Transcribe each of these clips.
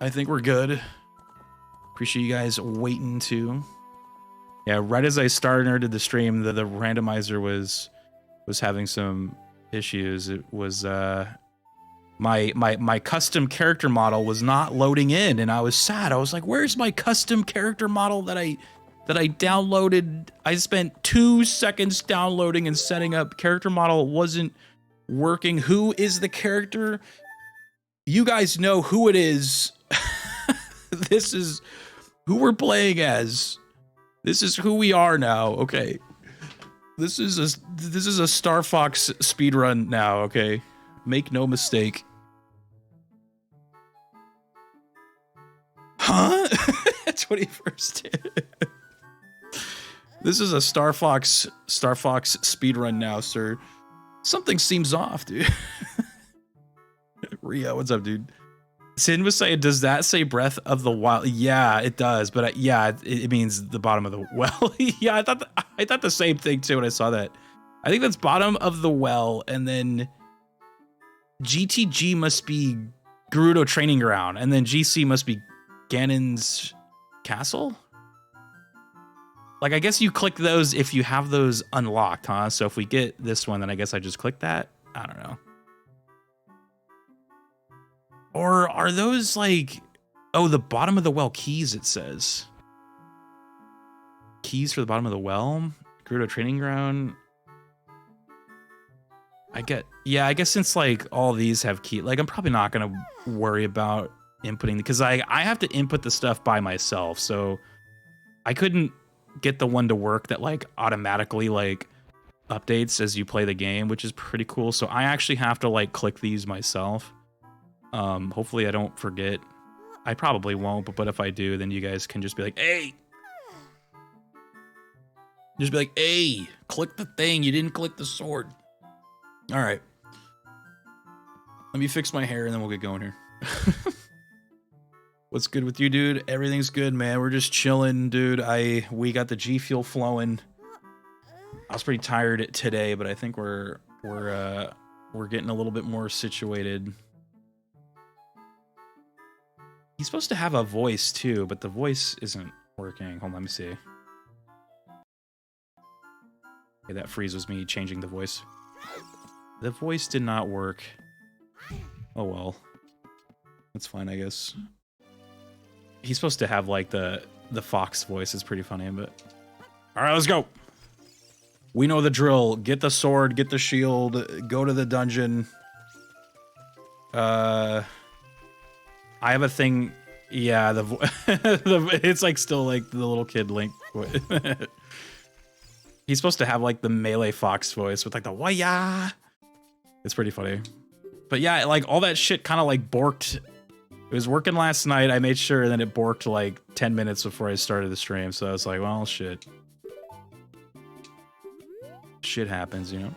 I think we're good. Appreciate you guys waiting too. Yeah, right as I started the stream, the randomizer was having some issues. It was my custom character model was not loading in, and I was sad. I was like, "Where's my custom character model that I downloaded? I spent 2 seconds downloading and setting up. Character model wasn't working. Who is the character? You guys know who it is. This is who we're playing as. This is who we are now. Okay, this is a Star Fox speedrun now. Okay, make no mistake." Huh? 21st. This is a Star Fox speedrun now, sir. Something seems off, dude. Rio, what's up, dude? Sin was saying, does that say Breath of the Wild? Yeah, it does, but yeah, it means the bottom of the well. Yeah, I thought the same thing too when I saw that. I think that's bottom of the well, and then GTG must be Gerudo Training Ground, and then GC must be Ganon's Castle? Like, I guess you click those if you have those unlocked, huh? So if we get this one, then I guess I just click that? I don't know. Or are those like... Oh, the bottom of the well keys, it says. Keys for the bottom of the well? Gerudo Training Ground? Yeah, I guess since like all these have key... Like, I'm probably not going to worry about inputting, because I have to input the stuff by myself, so I couldn't get the one to work that like automatically like updates as you play the game, which is pretty cool. So I actually have to like click these myself. Hopefully I don't forget. I probably won't, but if I do, then you guys can just be like, hey, just be like, hey, click the thing, you didn't click the sword. All right, let me fix my hair and then we'll get going here. What's good with you, dude? Everything's good, man. We're just chilling, dude. We got the G Fuel flowing. I was pretty tired today, but I think we're getting a little bit more situated. He's supposed to have a voice too, but the voice isn't working. Hold on, let me see. Okay, that freeze was me changing the voice. The voice did not work. Oh well. That's fine, I guess. He's supposed to have like the fox voice. It's pretty funny, but all right, let's go. We know the drill. Get the sword, get the shield, go to the dungeon. I have a thing. Yeah, it's like still like the little kid Link. He's supposed to have like the melee fox voice with like the waya. It's pretty funny. But yeah, like all that shit kind of like borked. It was working last night. I made sure, and then it borked like 10 minutes before I started the stream. So I was like, well, shit. Shit happens, you know?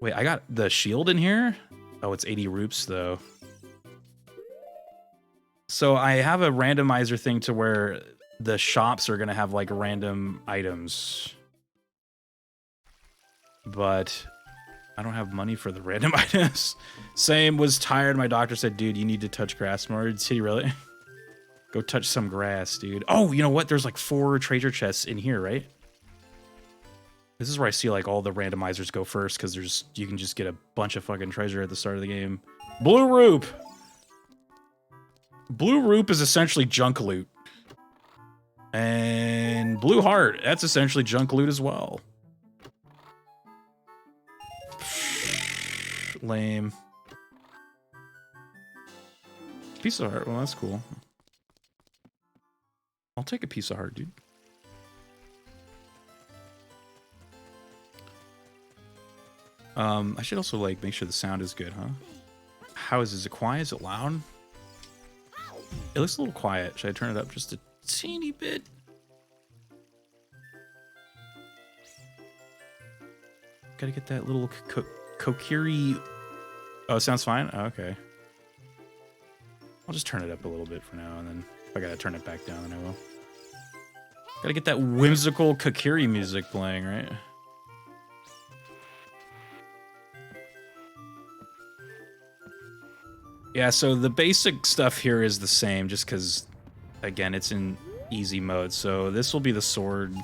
Wait, I got the shield in here? Oh, it's 80 rupees, though. So I have a randomizer thing to where the shops are going to have like random items. But I don't have money for the random items. Same, was tired. My doctor said, dude, you need to touch grass more. Did he really? Go touch some grass, dude. Oh, you know what? There's like 4 treasure chests in here, right? This is where I see like all the randomizers go first, because you can just get a bunch of fucking treasure at the start of the game. Blue Roop! Blue Roop is essentially junk loot. And Blue Heart, that's essentially junk loot as well. Lame. Piece of heart. Well, that's cool. I'll take a piece of heart, dude. I should also like make sure the sound is good, huh? How is it quiet? Is it loud? It looks a little quiet. Should I turn it up just a teeny bit? Gotta get that little Kokiri. Oh, it sounds fine? Oh, okay. I'll just turn it up a little bit for now, and then if I gotta turn it back down, then I will. Gotta get that whimsical Kokiri music playing, right? Yeah, so the basic stuff here is the same, just because, again, it's in easy mode. So this will be the sword.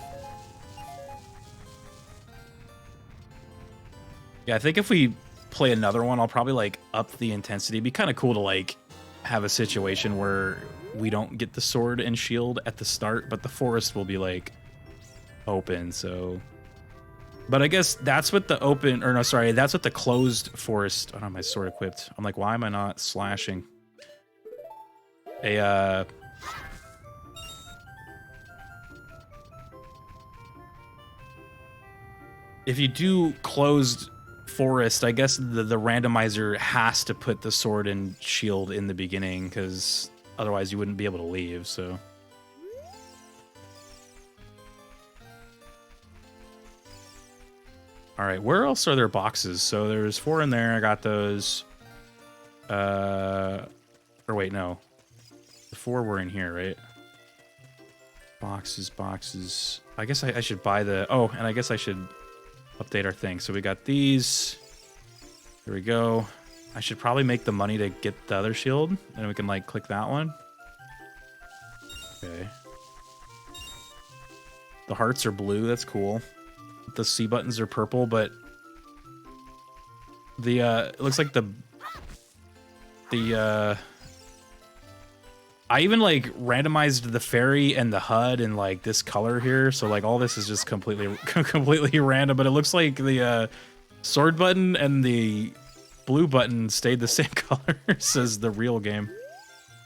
Yeah, I think if we play another one, I'll probably, like, up the intensity. It'd be kind of cool to, like, have a situation where we don't get the sword and shield at the start, but the forest will be, like, open, so... But I guess that's what the open, or no, sorry, that's what the closed forest. Oh no, my sword equipped. I'm like, why am I not slashing? If you do closed forest, I guess the randomizer has to put the sword and shield in the beginning, because otherwise you wouldn't be able to leave, so. All right, where else are there boxes? So there's 4 in there. I got those. Or wait, no. The 4 were in here, right? Boxes, boxes. I guess I should buy the... Oh, and I guess I should update our thing. So we got these. Here we go. I should probably make the money to get the other shield. And we can, like, click that one. Okay. The hearts are blue. That's cool. The C buttons are purple, but the it looks like the I even like randomized the fairy and the HUD in like this color here, so like all this is just completely random, but it looks like the sword button and the blue button stayed the same colors as the real game.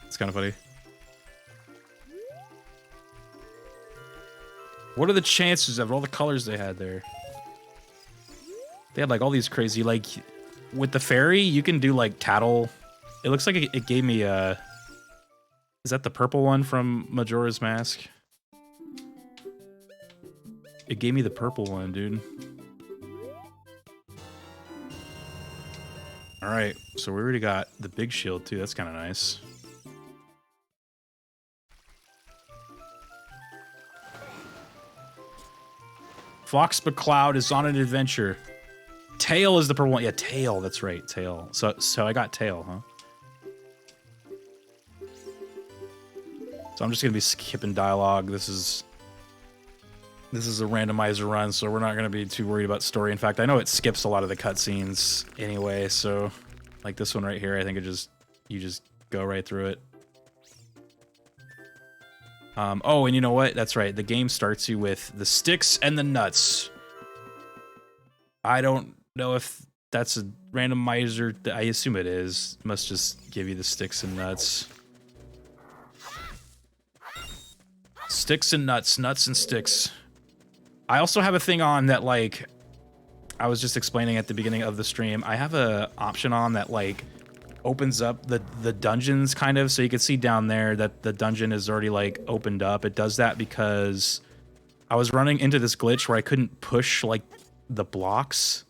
It's kind of funny. What are the chances of all the colors they had there? They had like all these crazy, like with the fairy, you can do like tattle. It looks like it gave me a... Is that the purple one from Majora's Mask? It gave me the purple one, dude. All right, so we already got the big shield too. That's kind of nice. Fox McCloud is on an adventure. Tail is the purple one. Yeah, Tail. That's right, Tail. So I got Tail, huh? So I'm just gonna be skipping dialogue. This is a randomizer run, so we're not gonna be too worried about story. In fact, I know it skips a lot of the cutscenes anyway. So, like this one right here, I think you just go right through it. Oh, and you know what? That's right. The game starts you with the sticks and the nuts. I don't know if that's a randomizer. I assume it is. It must just give you the sticks and nuts. Sticks and nuts. Nuts and sticks. I also have a thing on that, like, I was just explaining at the beginning of the stream. I have a option on that, like, opens up the dungeons kind of, so you can see down there that the dungeon is already like opened up. It does that because I was running into this glitch where I couldn't push like the blocks,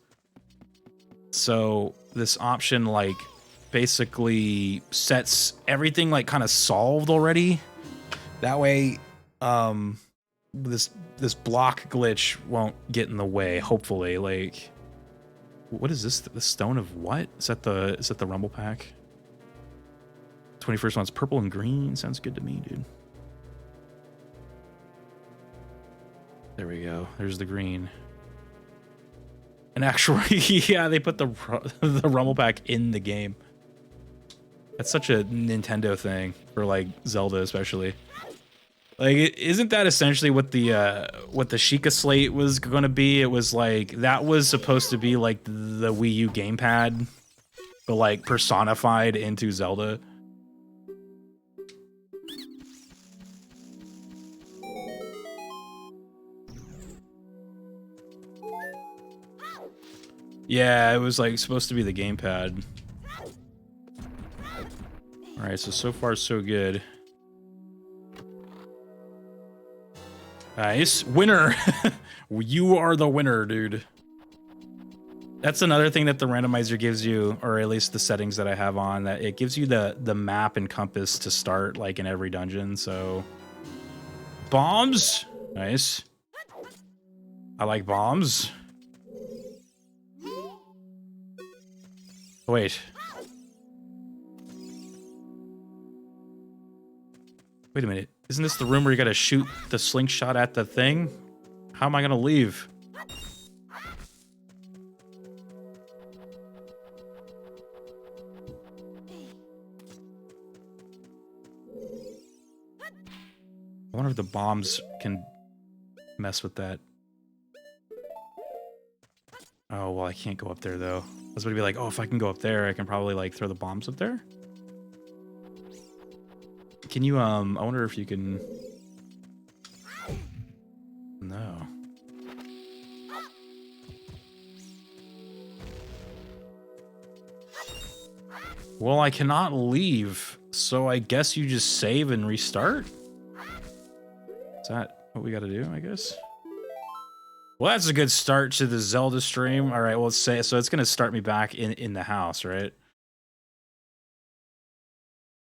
so this option like basically sets everything like kind of solved already. That way this block glitch won't get in the way, hopefully. Like, what is this? The stone of what? Is that the rumble pack? 21st one's purple and green. Sounds good to me, dude. There we go. There's the green. And actually, yeah, they put the rumble pack in the game. That's such a Nintendo thing for like Zelda, especially. Like, isn't that essentially what the Sheikah Slate was going to be? It was like, that was supposed to be like the Wii U gamepad, but like personified into Zelda. Yeah, it was like supposed to be the gamepad. All right, so far so good. Nice. Winner! You are the winner, dude. That's another thing that the randomizer gives you, or at least the settings that I have on, that it gives you the map and compass to start, like, in every dungeon, so... Bombs! Nice. I like bombs. Wait. Wait a minute. Isn't this the room where you gotta shoot the slingshot at the thing? How am I gonna leave? I wonder if the bombs can mess with that. Oh, well, I can't go up there, though. I was gonna be like, oh, if I can go up there, I can probably, like, throw the bombs up there? Can you, I wonder if you can... No. Well, I cannot leave, so I guess you just save and restart? Is that what we gotta do, I guess? Well, that's a good start to the Zelda stream. All right, well, let's say, so it's gonna start me back in the house, right?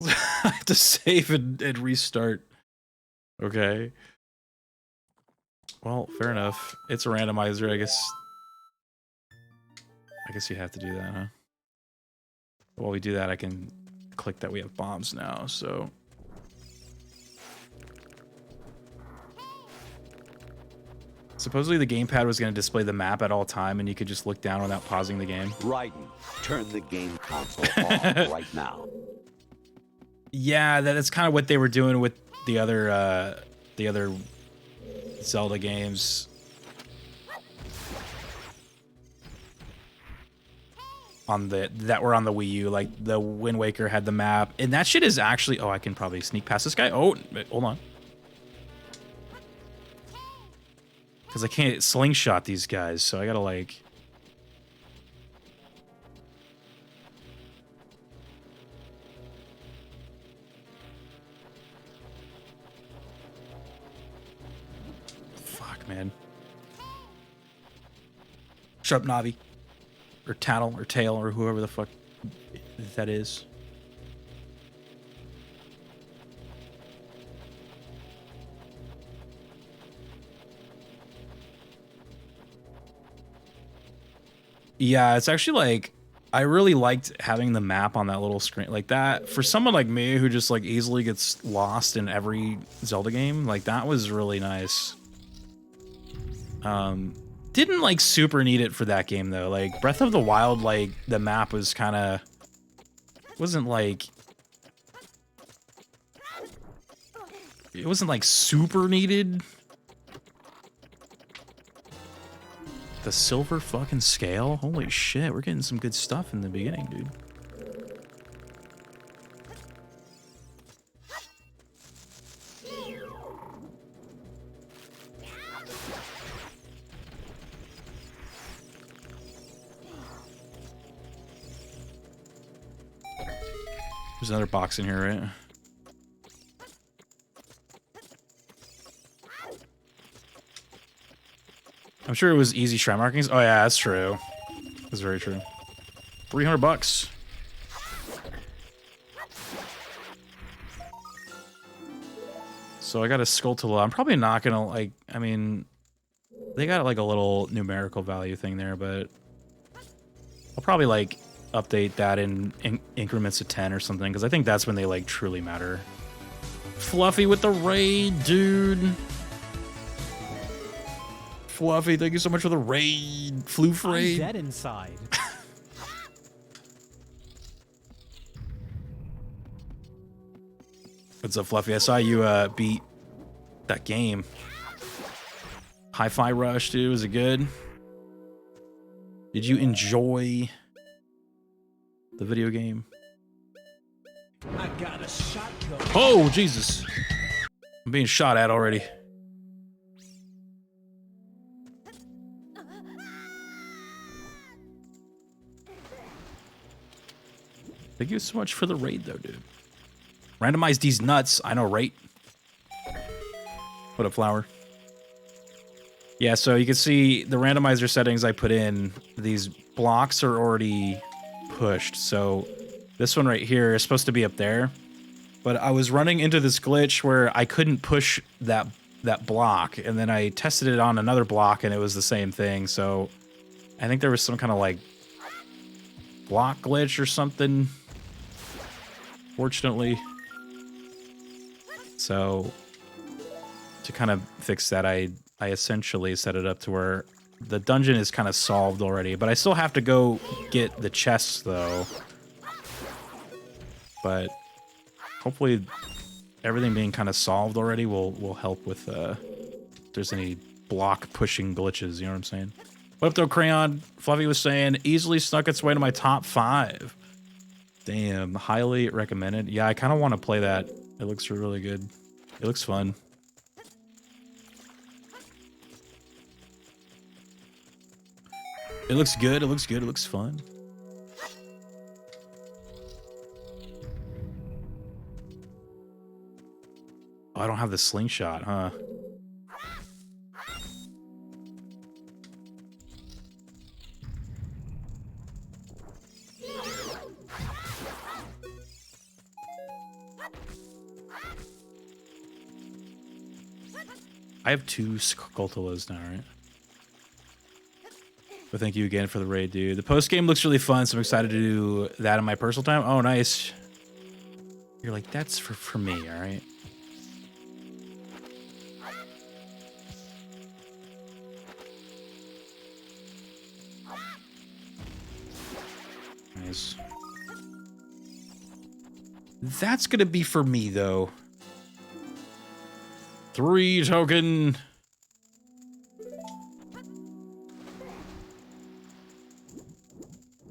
I have to save and restart. Okay. Well, fair enough. It's a randomizer, I guess. I guess you have to do that, huh? While we do that, I can click that we have bombs now, so... Supposedly the gamepad was going to display the map at all time, and you could just look down without pausing the game. Raiden, turn the game console off right now. Yeah, that's kind of what they were doing with the other Zelda games. That were on the Wii U, like the Wind Waker had the map, and that shit is actually. Oh, I can probably sneak past this guy. Oh, hold on. Because I can't slingshot these guys, so I gotta, like... Fuck, man. Shut up, Navi. Or Tattle, or Tail, or whoever the fuck that is. Yeah, it's actually like, I really liked having the map on that little screen like that. For someone like me who just like easily gets lost in every Zelda game, like that was really nice. Didn't like super need it for that game though. Like Breath of the Wild, like the map was kind of, wasn't like, it wasn't like super needed. The silver fucking scale? Holy shit, we're getting some good stuff in the beginning, dude. There's another box in here, right? I'm sure it was easy shrine markings. Oh yeah, that's true. That's very true. $300. So I got a Skulltula. I'm probably not gonna like. I mean, they got like a little numerical value thing there, but I'll probably like update that in increments of 10 or something, because I think that's when they like truly matter. Fluffy with the raid, dude. Fluffy, thank you so much for the raid. Floof raid. I'm dead inside. What's up, Fluffy? I saw you beat that game. Hi-Fi Rush, dude. Was it good? Did you enjoy the video game? I got a shotgun. Oh, Jesus. I'm being shot at already. Thank you so much for the raid, though, dude. Randomize these nuts. I know, right? What up, Flower? Yeah, so you can see the randomizer settings I put in. These blocks are already pushed. So this one right here is supposed to be up there. But I was running into this glitch where I couldn't push that block. And then I tested it on another block, and it was the same thing. So I think there was some kind of, like, block glitch or something. Fortunately. So to kind of fix that, I essentially set it up to where the dungeon is kind of solved already, but I still have to go get the chests though. But hopefully everything being kind of solved already will help with if there's any block pushing glitches, you know what I'm saying? What up though, Crayon? Fluffy was saying, easily snuck its way to my top 5. Damn, highly recommended. Yeah, I kind of want to play that. It looks really good. It looks fun. It looks good, it looks good, it looks fun. Oh, I don't have the slingshot, huh? I have 2 Skulltulas now, right? But thank you again for the raid, dude. The post game looks really fun, so I'm excited to do that in my personal time. Oh, nice. You're like, that's for me, all right? Nice. That's gonna be for me, though. 3 token.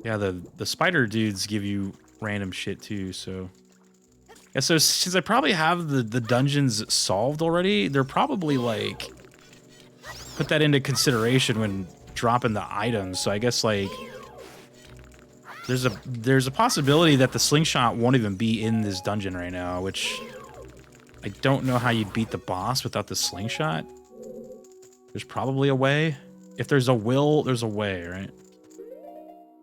Yeah, the spider dudes give you random shit too, so. Yeah, so since I probably have the dungeons solved already, they're probably like put that into consideration when dropping the items. So I guess like there's a possibility that the slingshot won't even be in this dungeon right now, which I don't know how you'd beat the boss without the slingshot. There's probably a way. If there's a will, there's a way, right?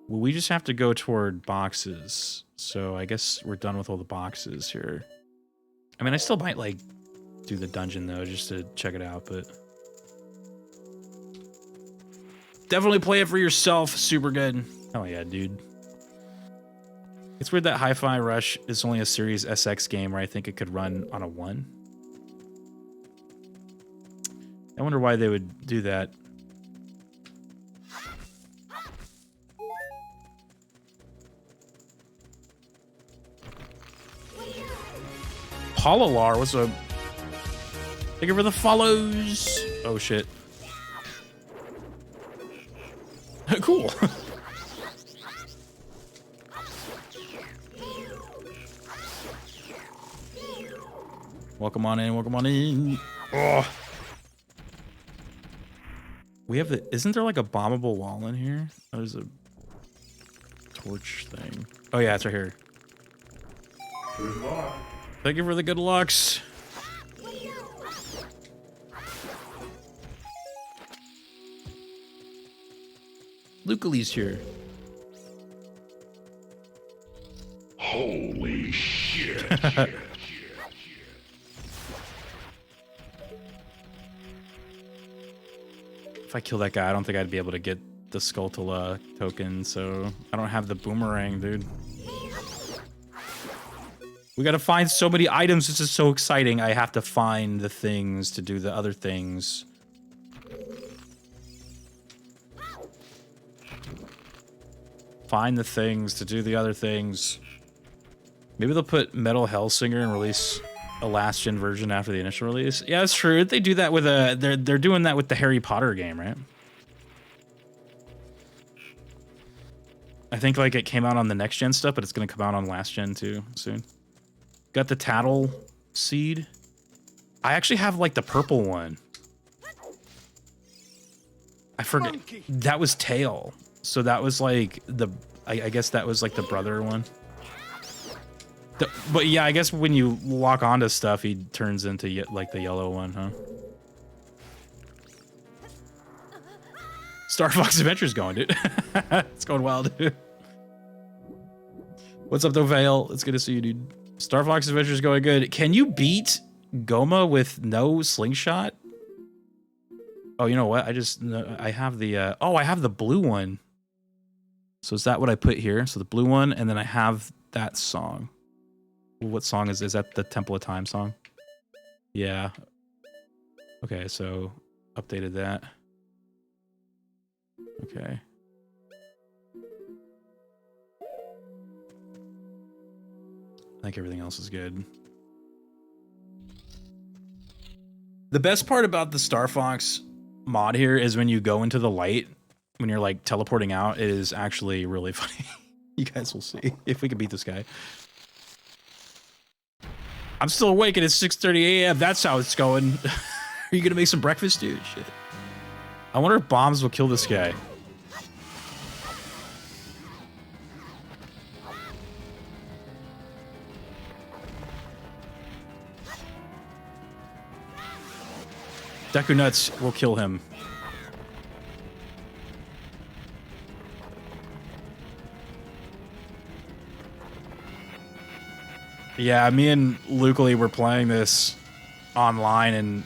Well, we just have to go toward boxes. So I guess we're done with all the boxes here. I mean, I still might, like, do the dungeon, though, just to check it out, but... Definitely play it for yourself. Super good. Hell yeah, dude. It's weird that Hi-Fi Rush is only a Series SX game where I think it could run on a 1. I wonder why they would do that. Polalar, what's up? Thank you for the follows. Oh shit. Cool. Welcome on in, welcome on in. Oh. We have the, isn't there like a bombable wall in here? Oh, there's a torch thing. Oh yeah, it's right here. Good luck. Thank you for the good lucks. Lucali's here. Holy shit. If I kill that guy, I don't think I'd be able to get the Skulltula token, so I don't have the boomerang, dude. We gotta find so many items. This is so exciting. I have to find the things to do the other things. Find the things to do the other things. Maybe they'll put Metal Hellsinger and release a last-gen version after the initial release. Yeah, that's true. They do that with a... They're doing that with the Harry Potter game, right? I think like it came out on the next-gen stuff, but it's gonna come out on last-gen too soon. Got the Tattle seed. I actually have like the purple one. I forget. That was Tail. So that was like the, I guess that was like the brother one. But yeah, I guess when you lock onto stuff, he turns into like the yellow one, huh? Star Fox Adventure's going, dude. It's going wild, dude. What's up, though, Vale? It's good to see you, dude. Star Fox Adventure's going good. Can you beat Goma with no slingshot? Oh, you know what? I have the, oh, I have the blue one. So is that what I put here? So the blue one, and then I have that song. What song is that the Temple of Time song? Yeah. Okay, so updated that. Okay. I think everything else is good. The best part about the Star Fox mod here is when you go into the light, when you're like teleporting out, it is actually really funny. You guys will see if we can beat this guy. I'm still awake and it's 6:30 a.m. That's how it's going. Are you gonna make some breakfast, dude? Shit. I wonder if bombs will kill this guy. Deku Nuts will kill him. Yeah, me and Lucally were playing this online, and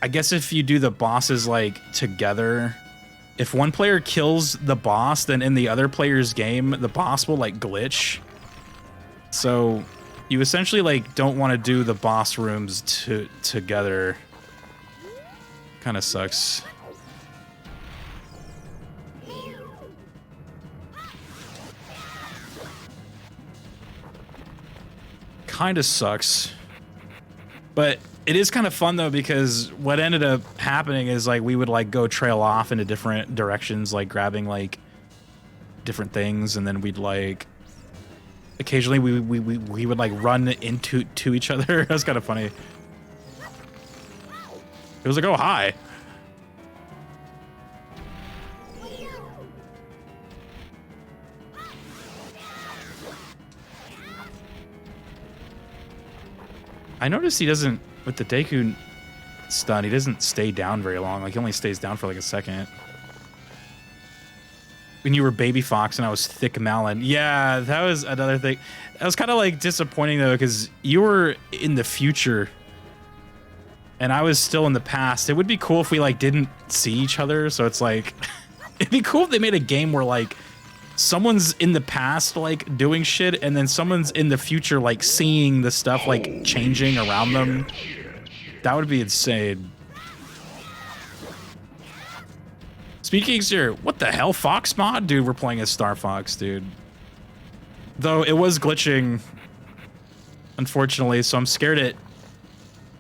I guess if you do the bosses like together, if one player kills the boss, then in the other player's game, the boss will like glitch. So you essentially like don't want to do the boss rooms together. Kind of sucks. Kind of sucks. But it is kind of fun though, because what ended up happening is like we would like go trail off into different directions, like grabbing like different things, and then we'd like occasionally we would like run into each other. That was kind of funny. It was like, oh hi. I noticed he doesn't, with the Deku stun, he doesn't stay down very long. Like, he only stays down for like a second. When you were Baby Fox and I was Thick Malin. Yeah, that was another thing. That was kind of like disappointing though, because you were in the future and I was still in the past. It would be cool if we like didn't see each other. So it's like, it'd be cool if they made a game where like someone's in the past like doing shit and then someone's in the future like seeing the stuff like changing around them. That would be insane. Speaking here, what the hell, Fox mod? Dude, we're playing as Star Fox, dude. Though it was glitching, unfortunately, so I'm scared it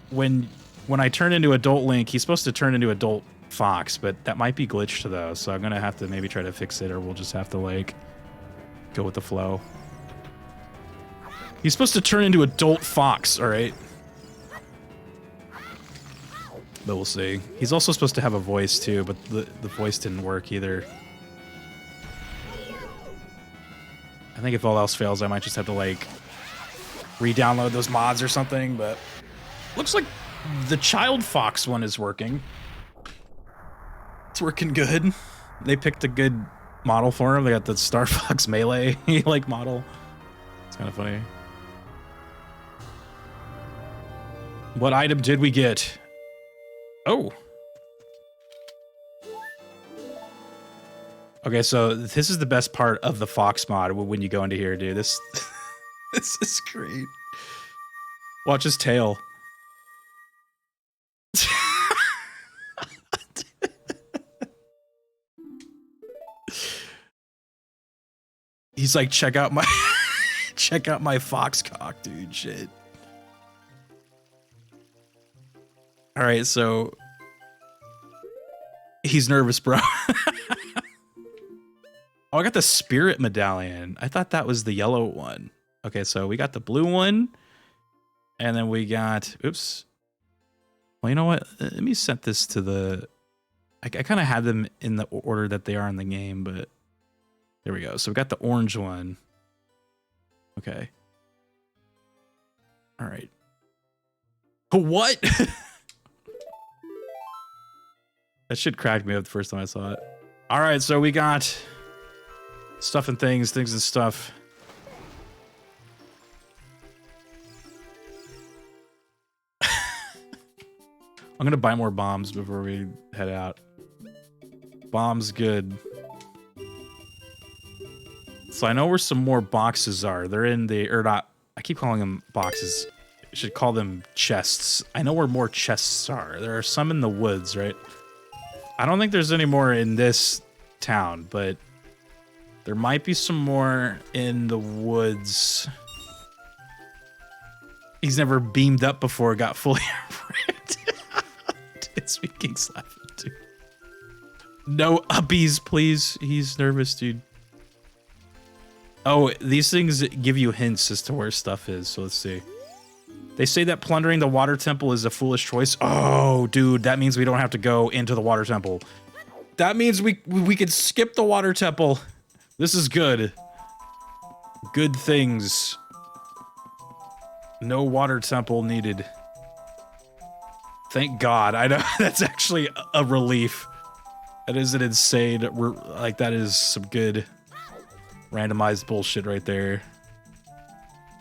when I turn into Adult Link, he's supposed to turn into Adult Fox, but that might be glitched though, so I'm gonna have to maybe try to fix it, or we'll just have to like go with the flow. He's supposed to turn into Adult Fox, all right? But we'll see. He's also supposed to have a voice too, but the voice didn't work either. I think if all else fails, I might just have to like re-download those mods or something, but looks like the Child Fox one is working. It's working good. They picked a good model for him. They got the Star Fox Melee like model. It's kind of funny. What item did we get? Oh. Okay, so this is the best part of the Fox mod when you go into here, dude. This this is great. Watch his tail. He's like, check out my check out my fox cock, dude. Shit. All right, so he's nervous, bro. Oh, I got the spirit medallion. I thought that was the yellow one. Okay, so we got the blue one, and then we got, oops. Well, you know what? Let me set this to the, I kind of had them in the order that they are in the game, but there we go. So we got the orange one. Okay. All right. What? That shit cracked me up the first time I saw it. All right, so we got stuff and things and stuff. I'm gonna buy more bombs before we head out. Bombs good. So I know where some more boxes are. They're in the, or not, I keep calling them boxes. should call them chests. I know where more chests are. There are some in the woods, right? I don't think there's any more in this town, but there might be some more in the woods. He's never beamed up before, got fully ripped. Speaking laughing too. No uppies, please. He's nervous, dude. Oh, these things give you hints as to where stuff is, so let's see. They say that plundering the water temple is a foolish choice. Oh, dude, that means we don't have to go into the water temple. That means we could skip the water temple. This is good. Good things. No water temple needed. Thank God. I know that's actually a relief. That is an insane, like that is some good randomized bullshit right there.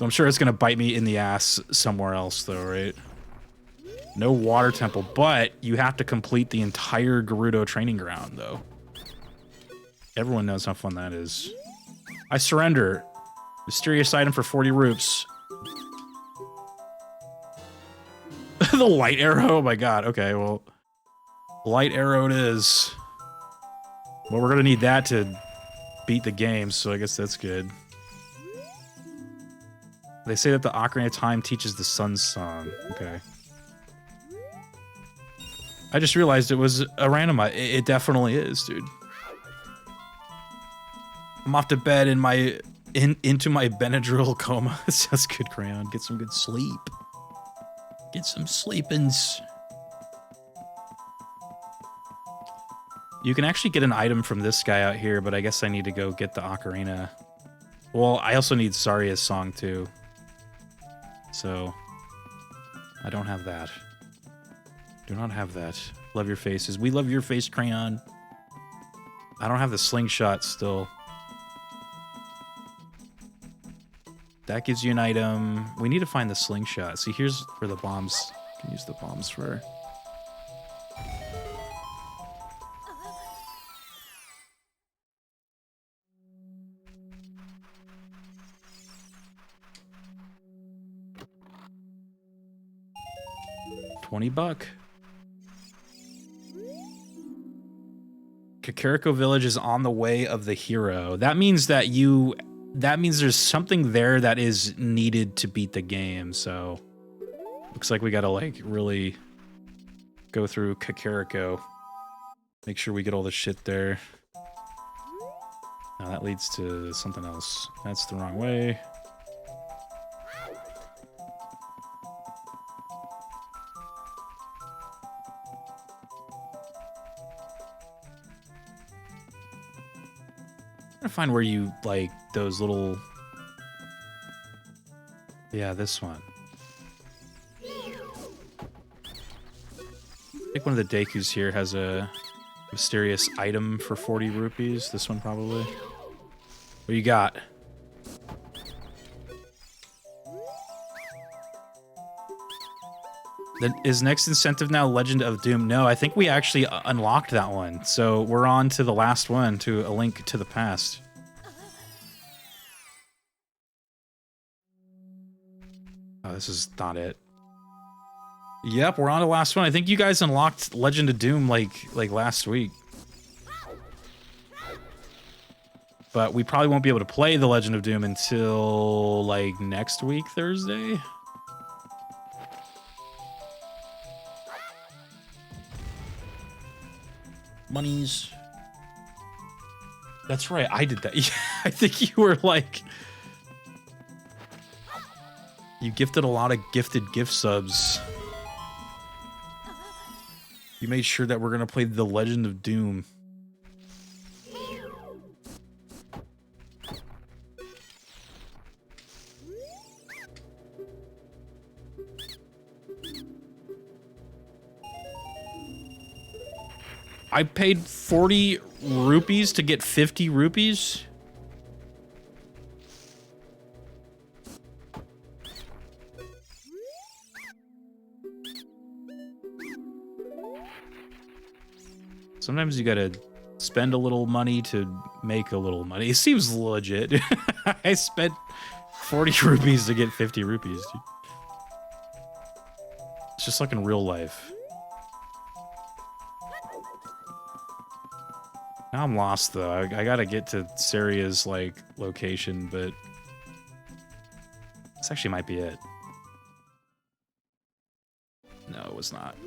I'm sure it's gonna bite me in the ass somewhere else though, right? No water temple, but you have to complete the entire Gerudo training ground though. Everyone knows how fun that is. I surrender. Mysterious item for 40 rupees. The light arrow? Oh my god, okay, well. Light arrow it is. Well, we're gonna need that to beat the game, so I guess that's good. They say that the Ocarina of Time teaches the Sun Song. Okay. I just realized it was a randomizer. It definitely is, dude. I'm off to bed in my into my Benadryl coma. Sounds good, Crayon. Get some good sleep. Get some sleepins. You can actually get an item from this guy out here, but I guess I need to go get the Ocarina. Well, I also need Saria's song too. So, I don't have that. Do not have that. Love your faces. We love your face, Crayon. I don't have the slingshot still. That gives you an item. We need to find the slingshot. See, here's where the bombs... You can use the bombs for... $20. Kakariko Village is on the way of the hero. That means that there's something there that is needed to beat the game, so looks like we gotta like really go through Kakariko. Make sure we get all the shit there. Now that leads to something else. That's the wrong way. I'm trying to find where you, like, those little... Yeah, this one. I think one of the Dekus here has a mysterious item for 40 rupees. This one, probably. What you got? Is next incentive now Legend of Doom? No, I think we actually unlocked that one. So we're on to the last one, to A Link to the Past. Oh, this is not it. Yep, we're on to the last one. I think you guys unlocked Legend of Doom like last week. But we probably won't be able to play the Legend of Doom until like next week, Thursday. Monies. That's right, I did that. Yeah, I think you were like... You gifted a lot of gifted gift subs. You made sure that we're gonna play The Legend of Doom. I paid 40 rupees to get 50 rupees? Sometimes you gotta spend a little money to make a little money. It seems legit. I spent 40 rupees to get 50 rupees, dude. It's just like in real life. Now I'm lost though. I gotta get to Saria's like location, but this actually might be it. No, it was not.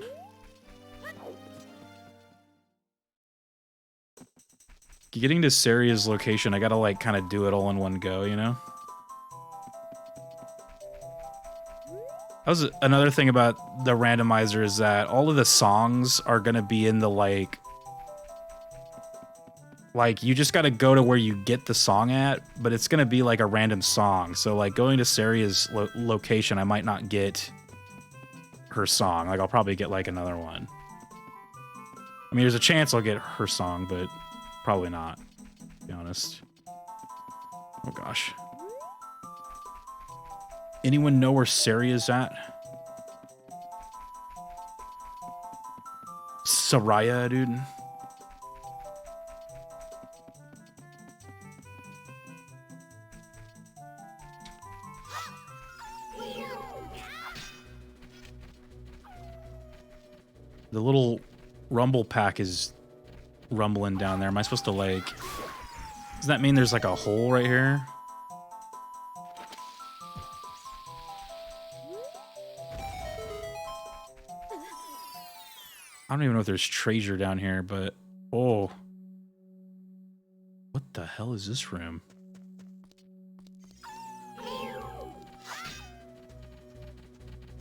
Getting to Saria's location, I gotta like kind of do it all in one go, you know? That was another thing about the randomizer is that all of the songs are gonna be in the like you just gotta go to where you get the song at, but it's gonna be like a random song. So like going to Saria's location, I might not get her song. Like I'll probably get like another one. I mean, there's a chance I'll get her song, but probably not, to be honest. Oh gosh. Anyone know where Saria's at? Saraya, dude. The little rumble pack is rumbling down there. Am I supposed to like... Does that mean there's like a hole right here? I don't even know if there's treasure down here, but... Oh. What the hell is this room?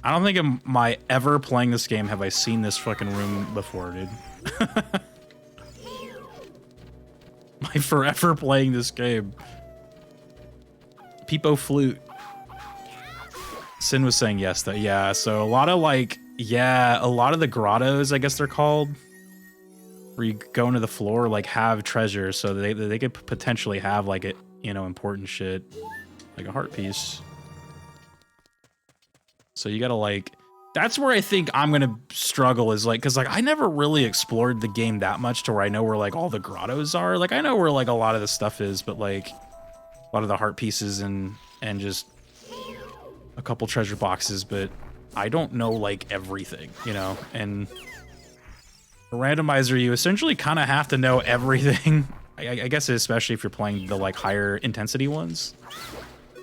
I don't think in my ever playing this game have I seen this fucking room before, dude. My forever playing this game. Peepo Flute. Sin was saying yes, though. Yeah, so a lot of like... Yeah, a lot of the grottos, I guess they're called, where you go into the floor, like have treasure, so they could potentially have like it, you know, important shit, like a heart piece. So you gotta like, that's where I think I'm gonna struggle is like, cause like I never really explored the game that much to where I know where like all the grottos are. Like I know where like a lot of the stuff is, but like a lot of the heart pieces and just a couple treasure boxes, but I don't know like everything, you know, and a randomizer, you essentially kind of have to know everything. I guess especially if you're playing the like higher intensity ones.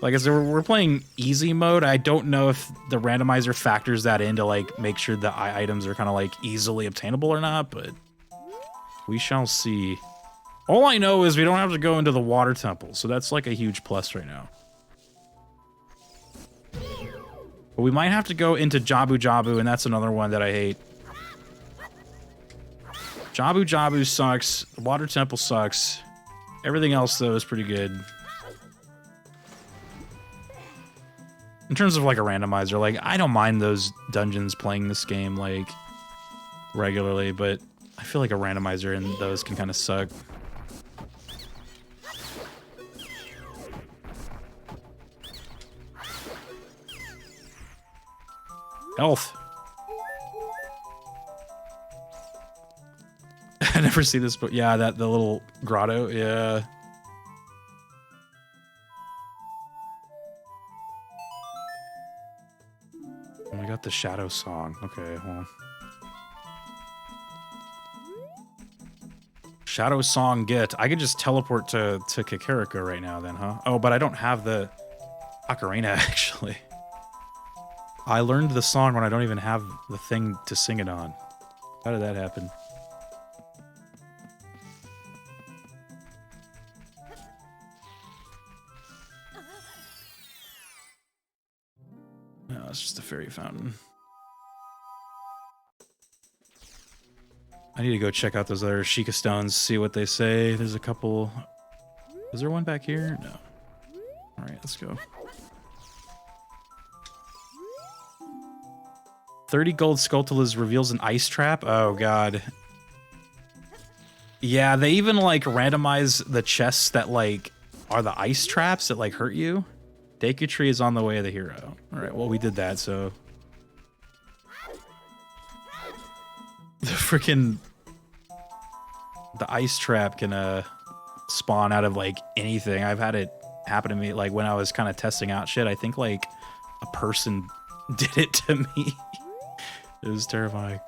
Like as we're playing easy mode, I don't know if the randomizer factors that in to like make sure the items are kind of like easily obtainable or not, but we shall see. All I know is we don't have to go into the water temple, so that's like a huge plus right now. But we might have to go into Jabu Jabu, and that's another one that I hate. Jabu Jabu sucks. The Water Temple sucks. Everything else, though, is pretty good. In terms of, like, a randomizer, like, I don't mind those dungeons playing this game, like, regularly, but I feel like a randomizer in those can kind of suck. Health. I never see this, but yeah, the little grotto, yeah. Oh, I got the shadow song. Okay, well. Shadow song get. I could just teleport to Kakariko right now then, huh? Oh, but I don't have the Ocarina, actually. I learned the song when I don't even have the thing to sing it on. How did that happen? No, it's just a fairy fountain. I need to go check out those other Sheikah stones, see what they say. There's a couple. Is there one back here? No. All right, let's go. 30 gold Skulltulas reveals an ice trap. Oh god. Yeah, they even like randomize the chests that like are the ice traps that like hurt you. Deku Tree is on the way of the hero. All right, well we did that, so the freaking ice trap can spawn out of like anything. I've had it happen to me like when I was kind of testing out shit. I think like a person did it to me. It was terrifying.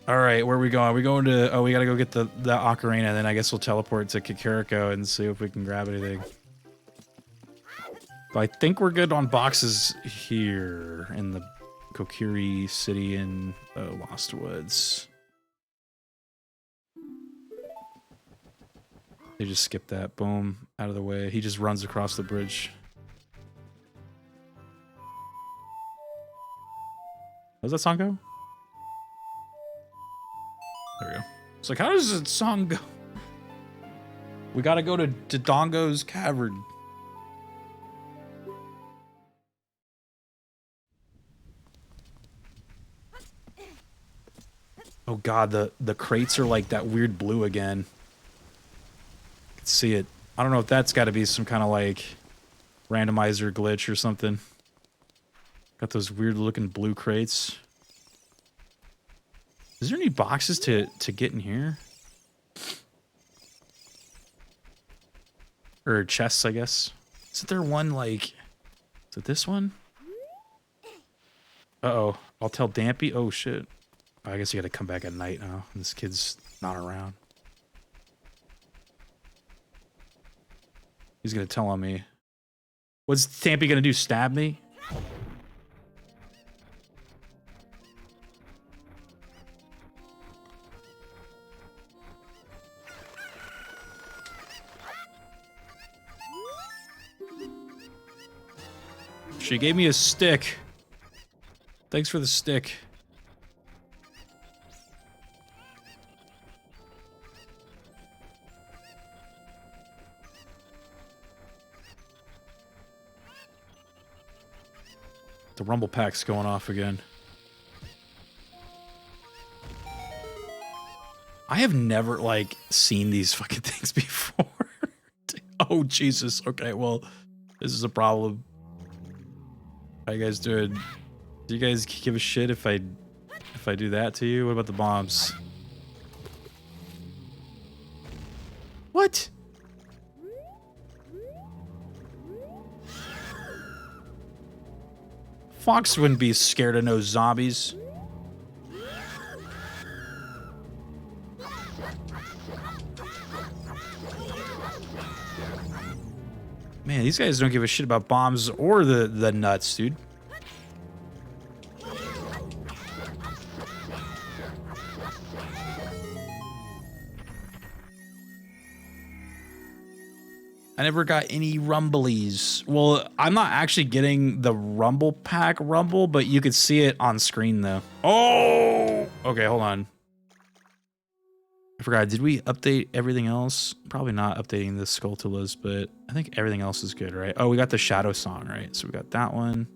All right, where are we going? Are we going to... Oh, we got to go get the Ocarina, and then I guess we'll teleport to Kakariko and see if we can grab anything. But I think we're good on boxes here in the Kokiri City in Lost Woods. They just skipped that. Boom. Out of the way. He just runs across the bridge. How does that song go? There we go. It's like, how does the song go? We gotta go to Dodongo's Cavern. Oh god, the crates are like that weird blue again. I can see it. I don't know if that's got to be some kind of like randomizer glitch or something. Got those weird looking blue crates. Is there any boxes to get in here? Or chests, I guess. Isn't there one like... Is it this one? Uh-oh. I'll tell Dampy. Oh, shit. I guess you gotta come back at night now. This kid's not around. He's gonna tell on me. What's Dampy gonna do? Stab me? She gave me a stick. Thanks for the stick. The rumble pack's going off again. I have never, like, seen these fucking things before. Oh, Jesus. Okay, well, this is a problem. How you guys doing? Do you guys give a shit if I do that to you? What about the bombs? What? Fox wouldn't be scared of no zombies. Man, these guys don't give a shit about bombs or the nuts, dude. I never got any rumblies. Well, I'm not actually getting the rumble pack rumble, but you could see it on screen though. Oh! Okay, hold on. I forgot, did we update everything else? Probably not updating the Skulltulas, but I think everything else is good, right? Oh, we got the Shadow Song, right? So we got that one.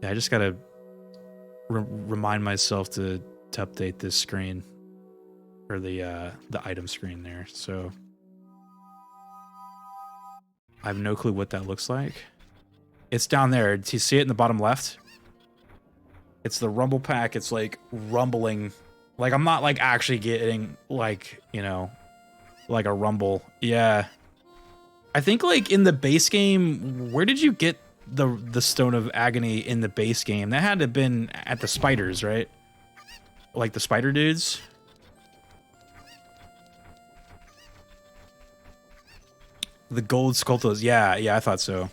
Yeah, I just gotta remind myself to update this screen. Or the item screen there, so... I have no clue what that looks like. It's down there. Do you see it in the bottom left? It's the rumble pack. It's like rumbling. Like I'm not like actually getting like, you know, like a rumble. Yeah. I think like in the base game, where did you get the Stone of Agony in the base game? That had to have been at the spiders, right? Like the spider dudes. The gold Skulltulas. Yeah, I thought so.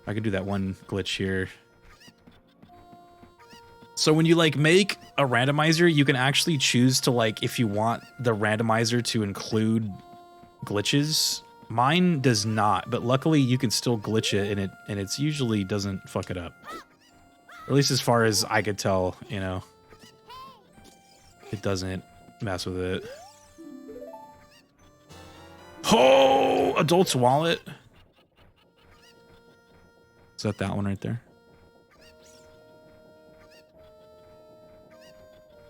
I could do that one glitch here. So when you like make a randomizer, you can actually choose to like, if you want the randomizer to include glitches. Mine does not, but luckily you can still glitch it and it's usually doesn't fuck it up. Or at least as far as I could tell, you know. It doesn't mess with it. Oh, adult's wallet. Is that one right there?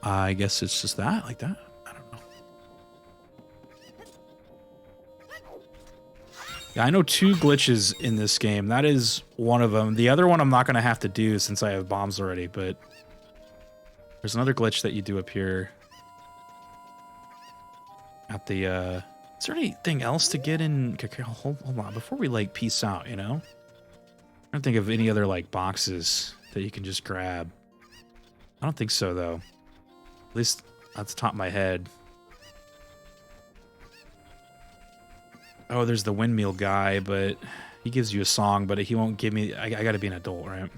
I guess it's just that, like that. I don't know. Yeah, I know 2 glitches in this game. That is one of them. The other one I'm not going to have to do since I have bombs already, but there's another glitch that you do up here at the Is there anything else to get in? Hold on, before we like peace out, you know? I don't think of any other like boxes that you can just grab. I don't think so though. At least at the top of my head. Oh, there's the windmill guy, but he gives you a song, but he won't give me. I gotta be an adult, right?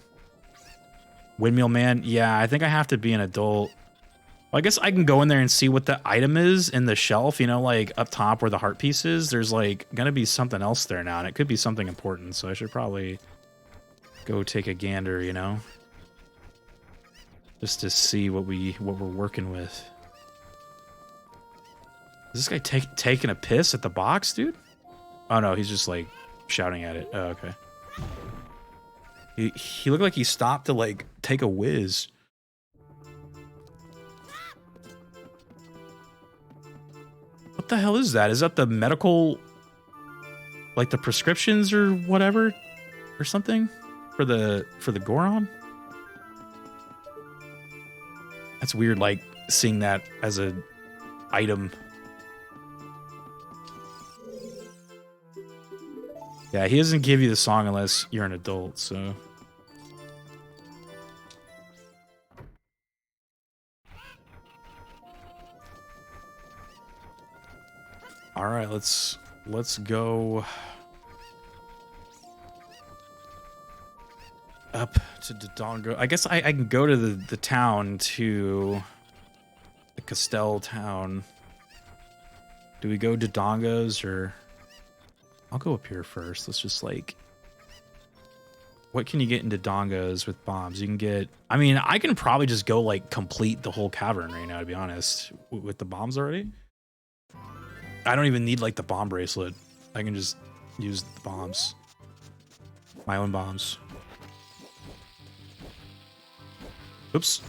Windmill man? Yeah, I think I have to be an adult. Well, I guess I can go in there and see what the item is in the shelf, you know, like up top where the heart piece is. There's like gonna be something else there now, and it could be something important, so I should probably go take a gander, you know? Just to see what we're working with. Is this guy taking a piss at the box, dude? Oh no, he's just like shouting at it. Oh, okay. He looked like he stopped to like take a whiz. What the hell is that? Is that the medical, like the prescriptions or whatever, or something for the Goron? That's weird, like seeing that as a item. Yeah, he doesn't give you the song unless you're an adult, so. All right, let's go up to Dodongo. I guess I can go to the town, to the Castell town. Do we go Dodongos, or I'll go up here first. Let's just like, what can you get in Dodongos with bombs? You can get, I mean, I can probably just go like complete the whole cavern right now, to be honest, with the bombs already. I don't even need like the bomb bracelet. I can just use the bombs. My own bombs. Oops.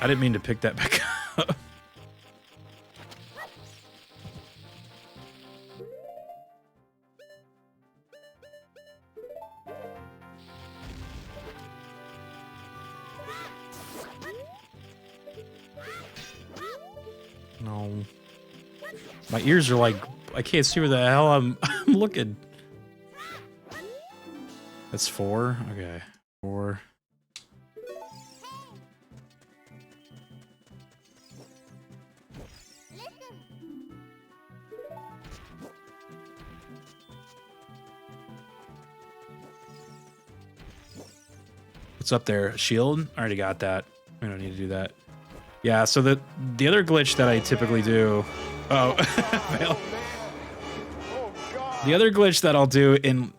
I didn't mean to pick that back up. No. My ears are like, I can't see where the hell I'm looking. That's 4? Okay. 4. What's up there? Shield? I already got that. We don't need to do that. Yeah, so the other glitch that I typically do... Oh, fail. The other glitch that I'll do in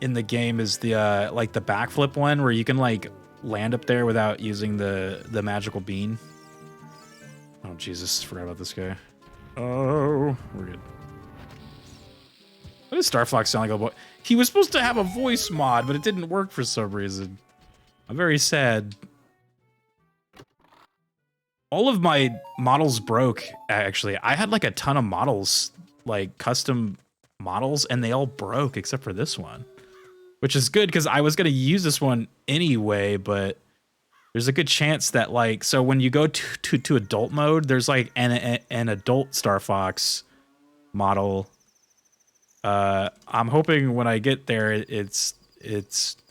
the game is the like the backflip one, where you can like land up there without using the magical bean. Oh Jesus, forgot about this guy. Oh, we're good. What does Star Fox sound like? A boy? He was supposed to have a voice mod, but it didn't work for some reason. I'm very sad. All of my models broke, actually. I had like a ton of models, like custom models, and they all broke except for this one. Which is good, because I was going to use this one anyway, but there's a good chance that, like, so when you go to adult mode, there's like an adult Star Fox model. I'm hoping when I get there, it's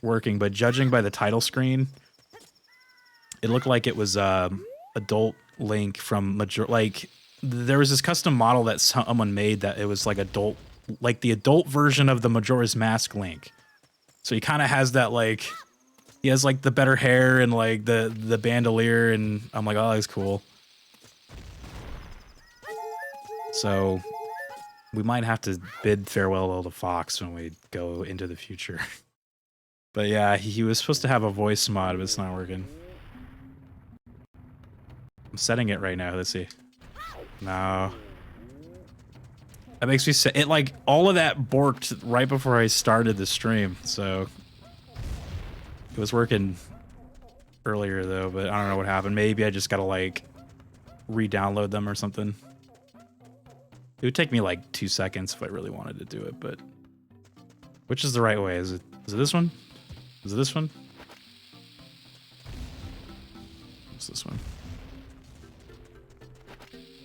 working, but judging by the title screen, it looked like it was adult Link from like there was this custom model that someone made that it was like adult, like the adult version of the Majora's Mask Link. So he kind of has that, like, he has like the better hair and like the bandolier, and I'm like, oh, that's cool. So we might have to bid farewell to Fox when we go into the future. But yeah, he was supposed to have a voice mod, but it's not working. I'm setting it right now. Let's see. No. That makes me sad. It, like, all of that borked right before I started the stream, so it was working earlier though, but I don't know what happened. Maybe I just gotta like re-download them or something. It would take me like 2 seconds if I really wanted to do it, but which is the right way? Is it this one? Is it this one? What's this one?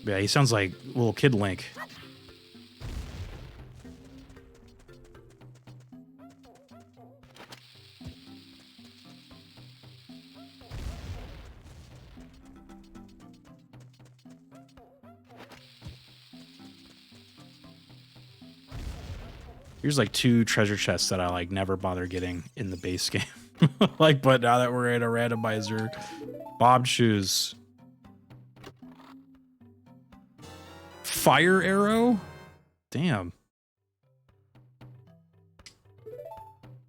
Yeah, he sounds like little kid Link. Here's like 2 treasure chests that I like never bother getting in the base game. Like, but now that we're in a randomizer, bobbed shoes. Fire arrow? Damn.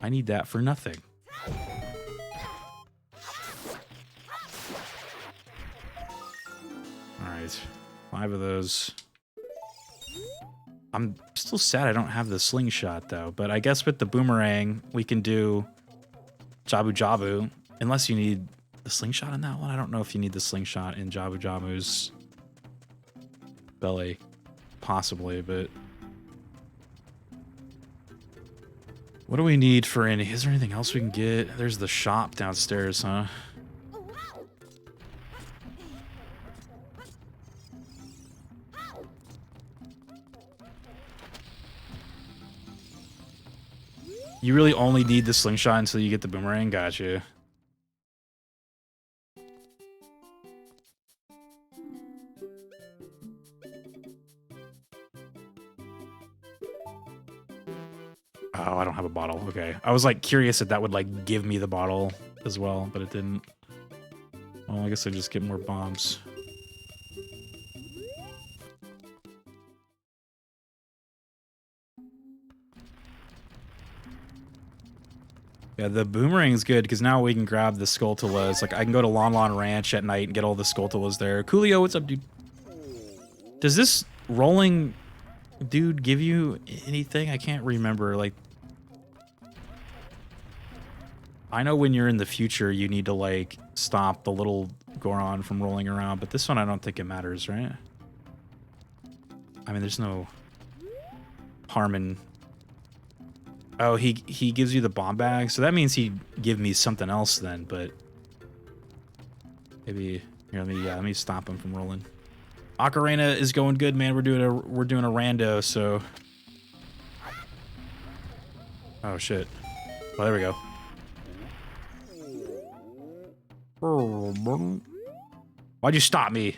I need that for nothing. Alright. 5 of those. I'm still sad I don't have the slingshot, though. But I guess with the boomerang, we can do Jabu Jabu. Unless you need the slingshot in that one. I don't know if you need the slingshot in Jabu Jabu's belly. Possibly, but... What do we need for any... Is there anything else we can get? There's the shop downstairs, huh? You really only need the slingshot until you get the boomerang? Gotcha. Oh, I don't have a bottle. Okay. I was like curious if that would like give me the bottle as well, but it didn't. Well, I guess I just get more bombs. Yeah, the boomerang's good because now we can grab the Skulltulas. Like I can go to Lon Lon Ranch at night and get all the Skulltulas there. Coolio, what's up, dude? Does this rolling dude give you anything? I can't remember. Like, I know when you're in the future, you need to like stop the little Goron from rolling around, but this one I don't think it matters, right? I mean, there's no harm in... Oh, he gives you the bomb bag, so that means he'd give me something else then, but maybe here, let me stop him from rolling. Ocarina is going good, man. We're doing a rando, so... Oh shit. Well, there we go. Why'd you stop me?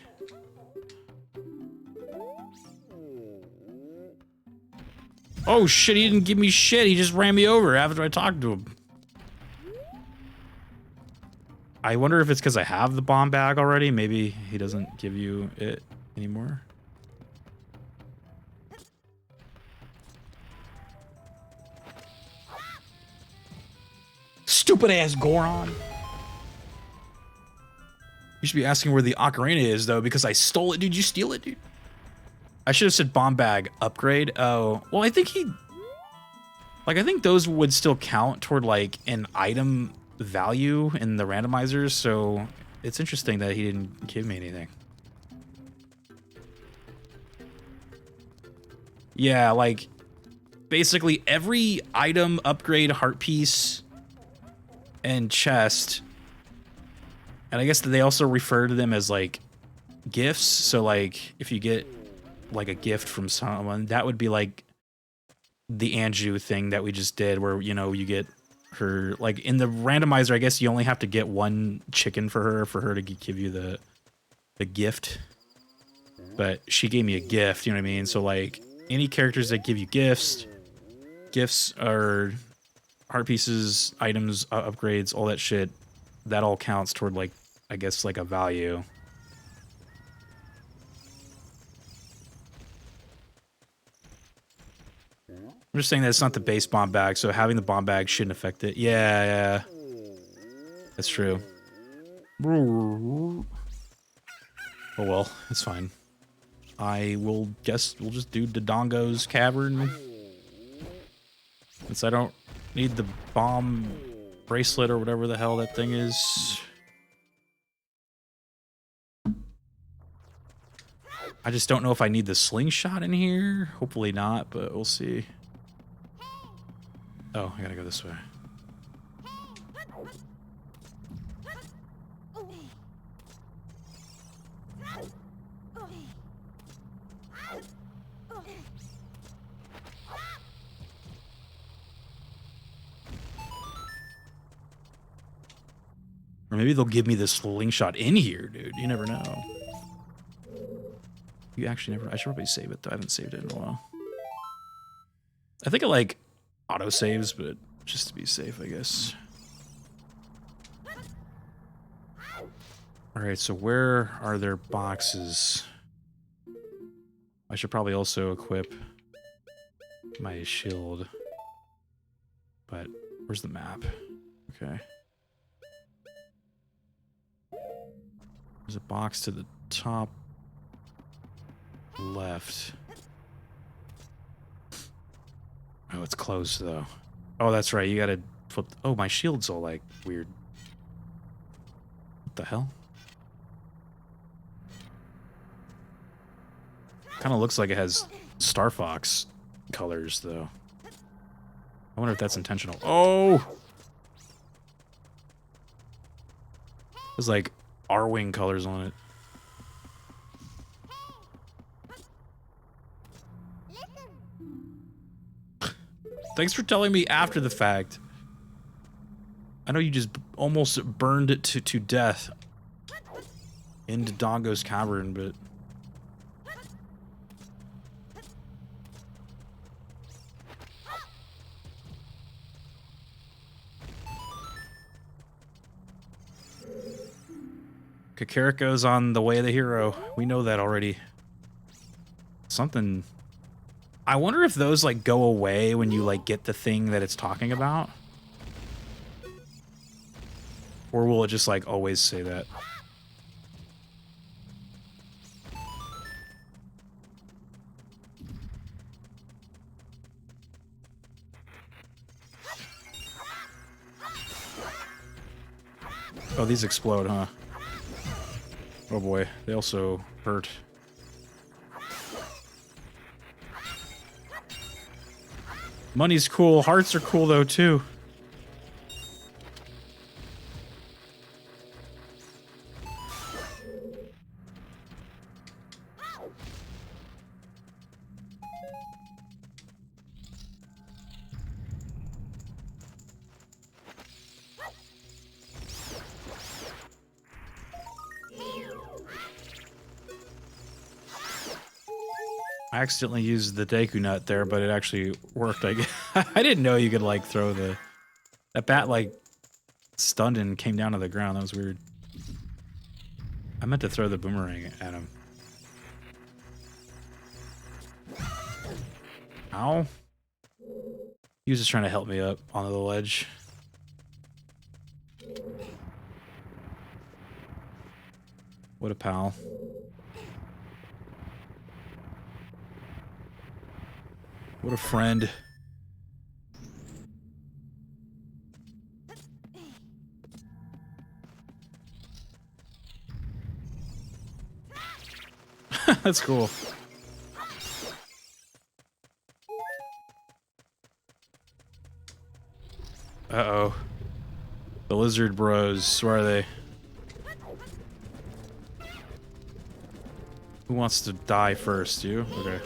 Oh shit, he didn't give me shit. He just ran me over after I talked to him. I wonder if it's because I have the bomb bag already. Maybe he doesn't give you it anymore. Stupid ass Goron. You should be asking where the ocarina is, though, because I stole it. Did you steal it, dude? I should have said bomb bag upgrade. Oh, well, I think he... Like, I think those would still count toward, like, an item value in the randomizers, so it's interesting that he didn't give me anything. Yeah, like, basically every item, upgrade, heart piece, and chest... And I guess they also refer to them as, like, gifts. So, like, if you get, like, a gift from someone, that would be, like, the Anju thing that we just did where, you know, you get her... Like, in the randomizer, I guess you only have to get one chicken for her to give you the gift. But she gave me a gift, you know what I mean? So, like, any characters that give you gifts are heart pieces, items, upgrades, all that shit. That all counts toward, like, I guess, like a value. I'm just saying that it's not the base bomb bag, so having the bomb bag shouldn't affect it. Yeah. That's true. Oh well, it's fine. I will guess we'll just do Dodongo's Cavern. Since I don't need the bomb bracelet or whatever the hell that thing is. I just don't know if I need the slingshot in here. Hopefully not, but we'll see. Oh, I gotta go this way. Or maybe they'll give me the slingshot in here, dude. You never know. You actually never... I should probably save it, though. I haven't saved it in a while. I think it, like, autosaves, but just to be safe, I guess. All right, so where are their boxes? I should probably also equip my shield. But where's the map? Okay. There's a box to the top left. Oh, it's closed though. Oh, that's right. You gotta flip. Oh, my shield's all like weird. What the hell? Kind of looks like it has Star Fox colors though. I wonder if that's intentional. Oh! There's like R-Wing colors on it. Thanks for telling me after the fact. I know you just almost burned it to death into Dongo's cavern, but... Kakariko's on the way of the hero. We know that already. Something... I wonder if those, like, go away when you, like, get the thing that it's talking about? Or will it just, like, always say that? Oh, these explode, huh? Oh boy, they also hurt. Money's cool, hearts are cool though too. I accidentally used the Deku Nut there, but it actually worked. I didn't know you could, like, throw the... That bat, like, stunned and came down to the ground. That was weird. I meant to throw the boomerang at him. Ow. He was just trying to help me up onto the ledge. What a pal. What a friend. That's cool. Uh-oh. The lizard bros, where are they? Who wants to die first? You? Okay.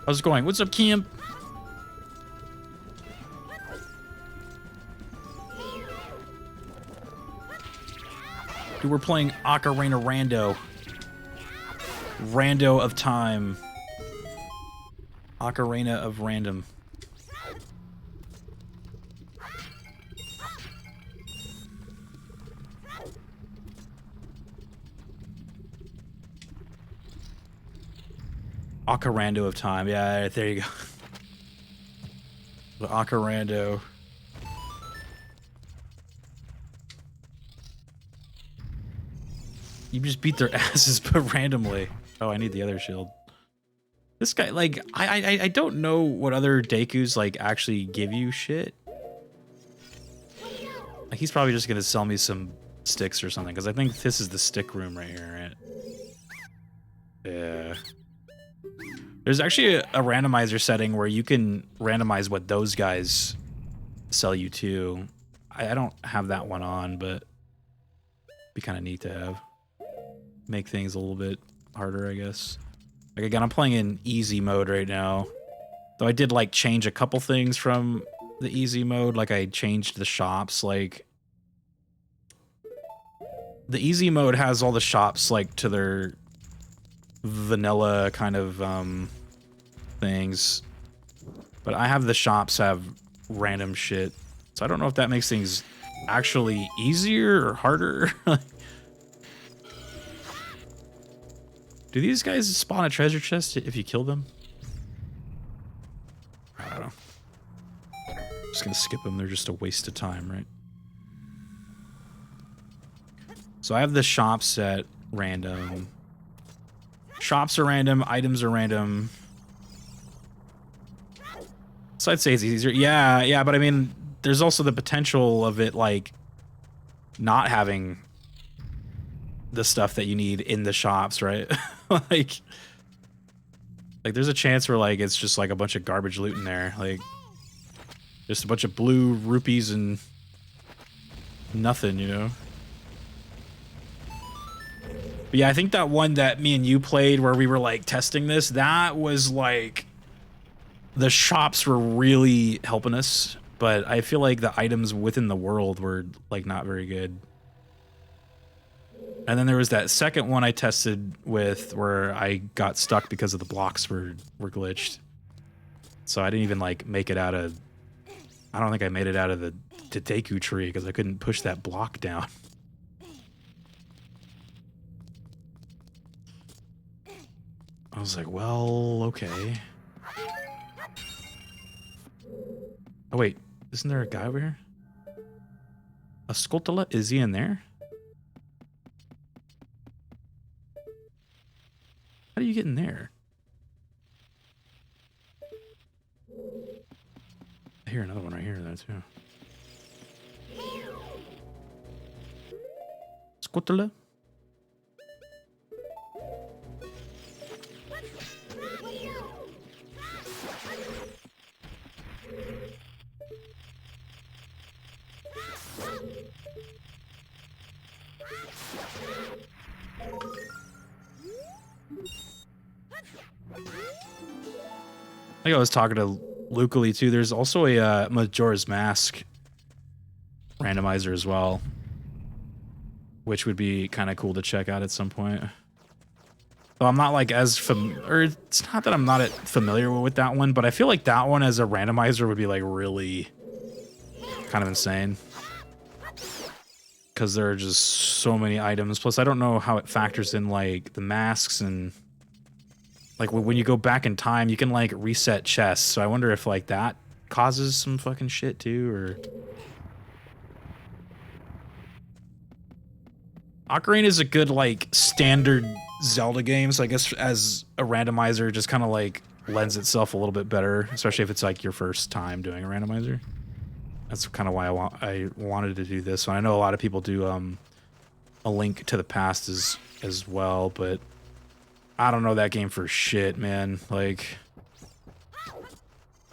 How's it going? What's up, Cam? Dude, we're playing Ocarina Rando. Rando of time. Ocarina of Random. Ocarando of time. Yeah, there you go. The Ocarando. You just beat their asses, but randomly. Oh, I need the other shield. This guy, like, I don't know what other Dekus, like, actually give you shit. Like, he's probably just gonna sell me some sticks or something, because I think this is the stick room right here, right? Yeah. There's actually a randomizer setting where you can randomize what those guys sell you to. I don't have that one on, but be kind of neat to have. Make things a little bit harder, I guess. Like, again, I'm playing in easy mode right now. Though I did, like, change a couple things from the easy mode. Like, I changed the shops, like... The easy mode has all the shops, like, to their vanilla kind of, things. But I have the shops have random shit. So I don't know if that makes things actually easier or harder. Do these guys spawn a treasure chest if you kill them? I don't know. Just gonna skip them. They're just a waste of time, right? So I have the shop set random. Shops are random. Items are random. So I'd say it's easier. Yeah, but I mean, there's also the potential of it, like, not having the stuff that you need in the shops, right? like there's a chance where, like, it's just like a bunch of garbage loot in there, like just a bunch of blue rupees and nothing, you know. But yeah, I think that one that me and you played where we were like testing this, that was like the shops were really helping us, but I feel like the items within the world were like not very good. And then there was that second one I tested with where I got stuck because of the blocks were glitched. So I didn't even like make it out of... I don't think I made it out of the Technickle tree because I couldn't push that block down. I was like, well, okay. Oh wait, isn't there a guy over here? A Skulltula? Is he in there? How do you get in there? I hear another one right here, though, too. Skulltula? I think I was talking to Lucally too. There's also a Majora's Mask randomizer as well, which would be kind of cool to check out at some point. Though I'm not like as or it's not that I'm not familiar with that one, but I feel like that one as a randomizer would be like really kind of insane because there are just so many items. Plus, I don't know how it factors in like the masks and. Like, when you go back in time, you can, like, reset chests. So I wonder if, like, that causes some fucking shit, too, or... Ocarina is a good, like, standard Zelda game. So I guess as a randomizer, it just kind of, like, lends itself a little bit better. Especially if it's, like, your first time doing a randomizer. That's kind of why I wanted to do this one. I know a lot of people do A Link to the Past as well, but... I don't know that game for shit, man. Like,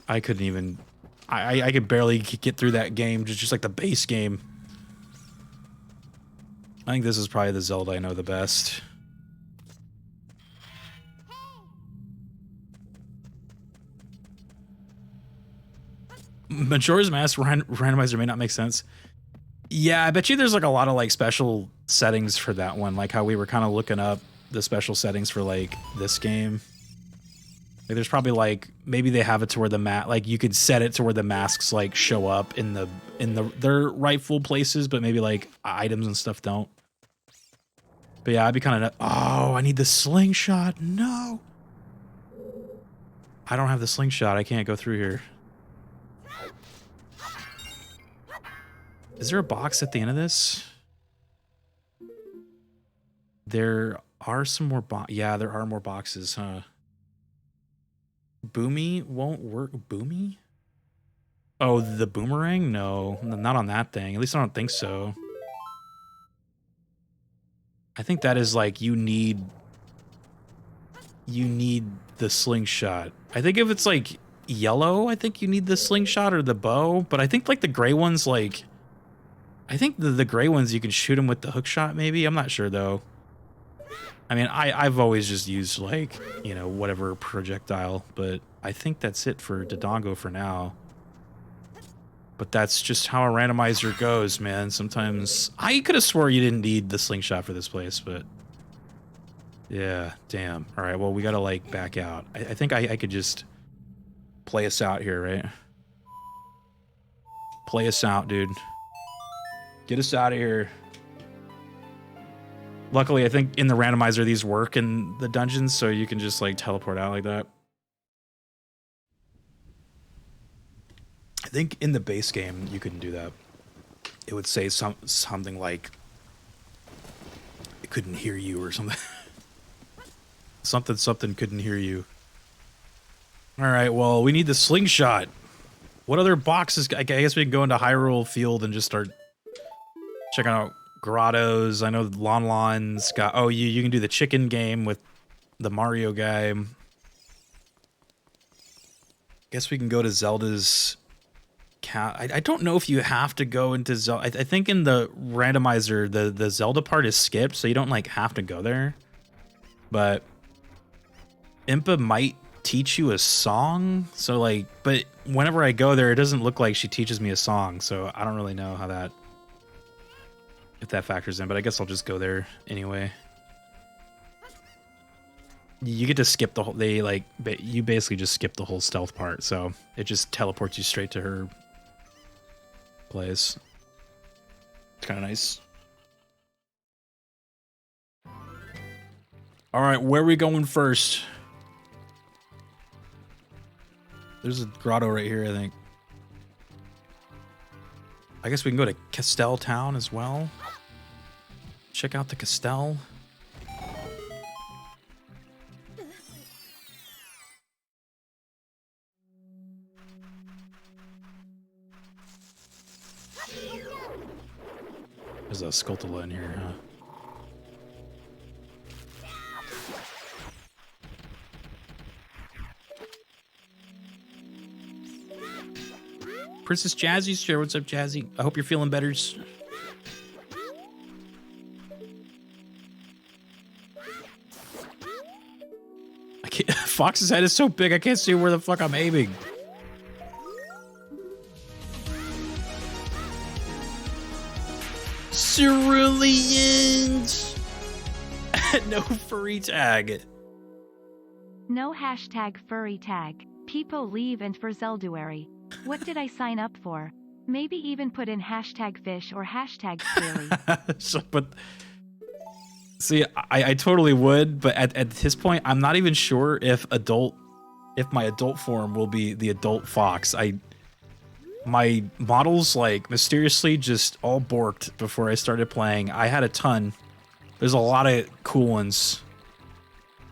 I couldn't even... I could barely get through that game, just like the base game. I think this is probably the Zelda I know the best. Majora's Mask randomizer may not make sense. Yeah, I bet you there's like a lot of like special settings for that one, like how we were kind of looking up the special settings for like this game. Like there's probably like maybe they have it to where the like you could set it to where the masks like show up in their rightful places, but maybe like items and stuff don't. But yeah, I'd be kind of oh, I need the slingshot. No, I don't have the slingshot. I can't go through here. Is there a box at the end of this? There are some more yeah, there are more boxes, huh? Boomy won't work. Boomy? Oh, the boomerang? No, not on that thing. At least I don't think so. I think that is like you need you need the slingshot. I think if it's like yellow, I think you need the slingshot or the bow. But I think like the gray ones, like I think the gray ones you can shoot them with the hook shot. Maybe I'm not sure though. I mean, I've always just used like, you know, whatever projectile, but I think that's it for Dodongo for now. But that's just how a randomizer goes, man. Sometimes I could have swore you didn't need the slingshot for this place, but yeah, damn. All right, well, we gotta like back out. I think I could just play us out here, right? Play us out, dude. Get us out of here. Luckily, I think in the randomizer, these work in the dungeons, so you can just like teleport out like that. I think in the base game, you couldn't do that. It would say something like, it couldn't hear you or something. something couldn't hear you. All right, well, we need the slingshot. What other boxes? I guess we can go into Hyrule Field and just start checking out grottos. I know Lon Lon's got... Oh, you can do the chicken game with the Mario guy. Guess we can go to Zelda's... I don't know if you have to go into Zelda. I think in the randomizer, the Zelda part is skipped, so you don't like have to go there. But Impa might teach you a song, so like, but whenever I go there, it doesn't look like she teaches me a song, so I don't really know how that, if that factors in. But I guess I'll just go there anyway. You get to skip the whole. They like you basically just skip the whole stealth part, so it just teleports you straight to her place. It's kind of nice. All right, where are we going first? There's a grotto right here, I think. I guess we can go to Castell Town as well. Check out the Castell. There's a Skulltula in here, huh? Princess Jazzy's here. What's up, Jazzy? I hope you're feeling better. I can't, Fox's head is so big, I can't see where the fuck I'm aiming. Ceruleans! No furry tag. No hashtag furry tag. People leave and for Zelduary. What did I sign up for? Maybe even put in hashtag fish or hashtag scary. But see, I totally would, but at this point, I'm not even sure if my adult form will be the adult fox. My models like mysteriously just all borked before I started playing. I had a ton. There's a lot of cool ones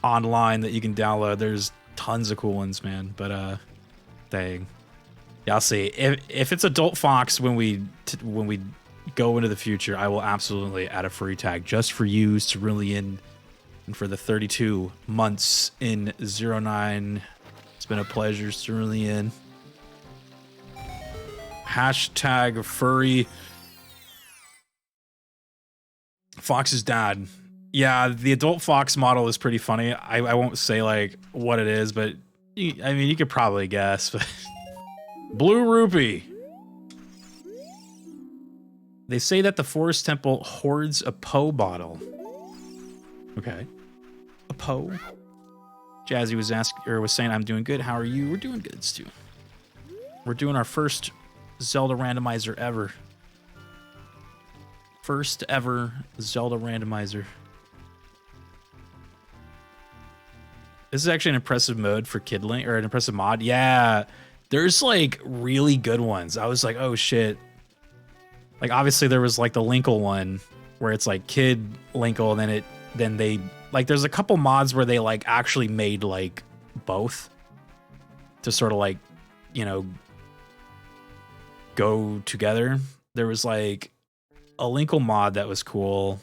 online that you can download. There's tons of cool ones, man. But dang. Yeah, I'll see. If it's adult fox when we go into the future, I will absolutely add a free tag just for you, Cerulean, and for the 32 months in 09. It's been a pleasure, Cerulean. Hashtag furry. Fox's dad. Yeah, the adult fox model is pretty funny. I won't say like what it is, but I mean you could probably guess. But Blue Rupee. They say that the Forest Temple hoards a Poe bottle. Okay. A Poe? Jazzy was saying I'm doing good. How are you? We're doing good, Stu. We're doing our first Zelda randomizer ever. First ever Zelda randomizer. This is actually an impressive mode for Kid Link, or an impressive mod. Yeah. There's like really good ones. I was like, oh shit. Like obviously there was like the Linkle one where it's like Kid Linkle, and then they like there's a couple mods where they like actually made like both to sort of like, you know, go together. There was like a Linkle mod that was cool.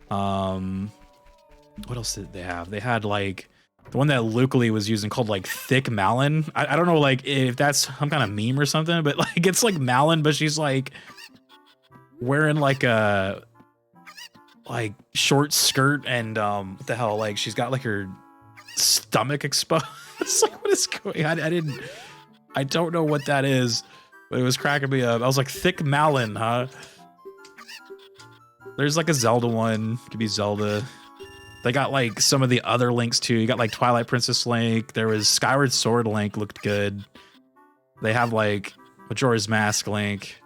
What else did they have? They had like The one that Lucally was using called like Thick Malin. I don't know like if that's some kind of meme or something, but like it's like Malin, but she's like wearing like a short skirt and what the hell, like she's got like her stomach exposed. It's like, what is going on? I don't know what that is, but it was cracking me up. I was like, Thick Malin, huh? There's like a Zelda one. Could be Zelda. They got like some of the other Links too. You got like Twilight Princess Link. There was Skyward Sword Link, looked good. They have like Majora's Mask Link.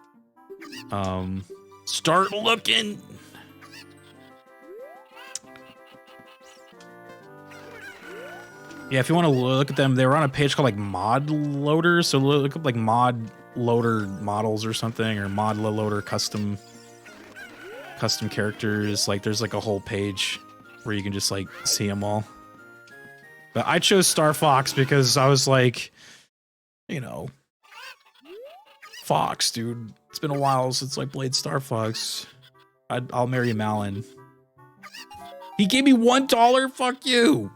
Start looking. Yeah, if you want to look at them, they were on a page called like Mod Loader. So look up like Mod Loader models or something, or Mod Loader custom characters. Like there's like a whole page where you can just like see them all. But I chose Star Fox because I was like, you know, Fox, dude. It's been a while since I played Star Fox. I'll marry Malin. He gave me $1. Fuck you.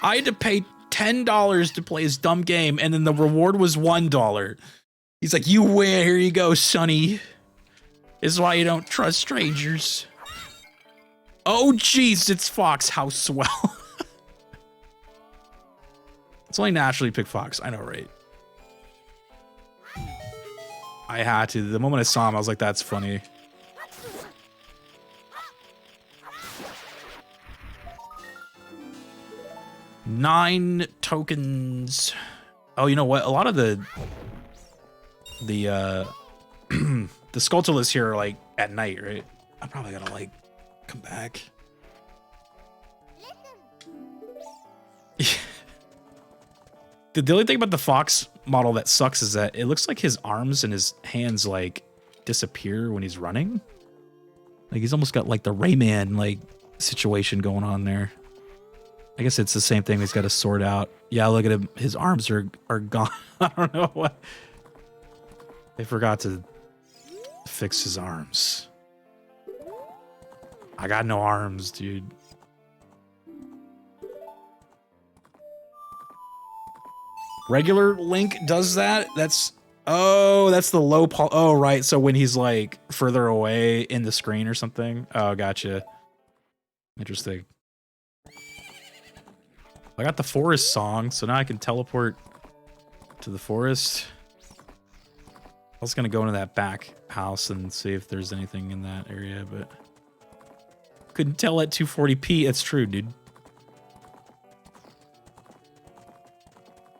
I had to pay $10 to play his dumb game, and then the reward was $1. He's like, you win. Here you go, Sonny. This is why you don't trust strangers. Oh, jeez, it's Fox. How swell. It's only naturally pick Fox. I know, right? I had to. The moment I saw him, I was like, that's funny. Nine tokens. Oh, you know what? A lot of the the Skulltulas here are like at night, right? I'm probably gonna like come back. The only thing about the Fox model that sucks is that it looks like his arms and his hands like disappear when he's running. Like he's almost got like the Rayman like situation going on there. I guess it's the same thing. He's got a sword out. Yeah, look at him. His arms are gone. I don't know what. They forgot to fix his arms. I got no arms, dude. Regular Link does that. That's the low poly. Oh, right. So when he's like further away in the screen or something. Oh, gotcha. Interesting. I got the forest song, so now I can teleport to the forest. I was gonna go into that back house and see if there's anything in that area, but couldn't tell at 240p. That's true, dude.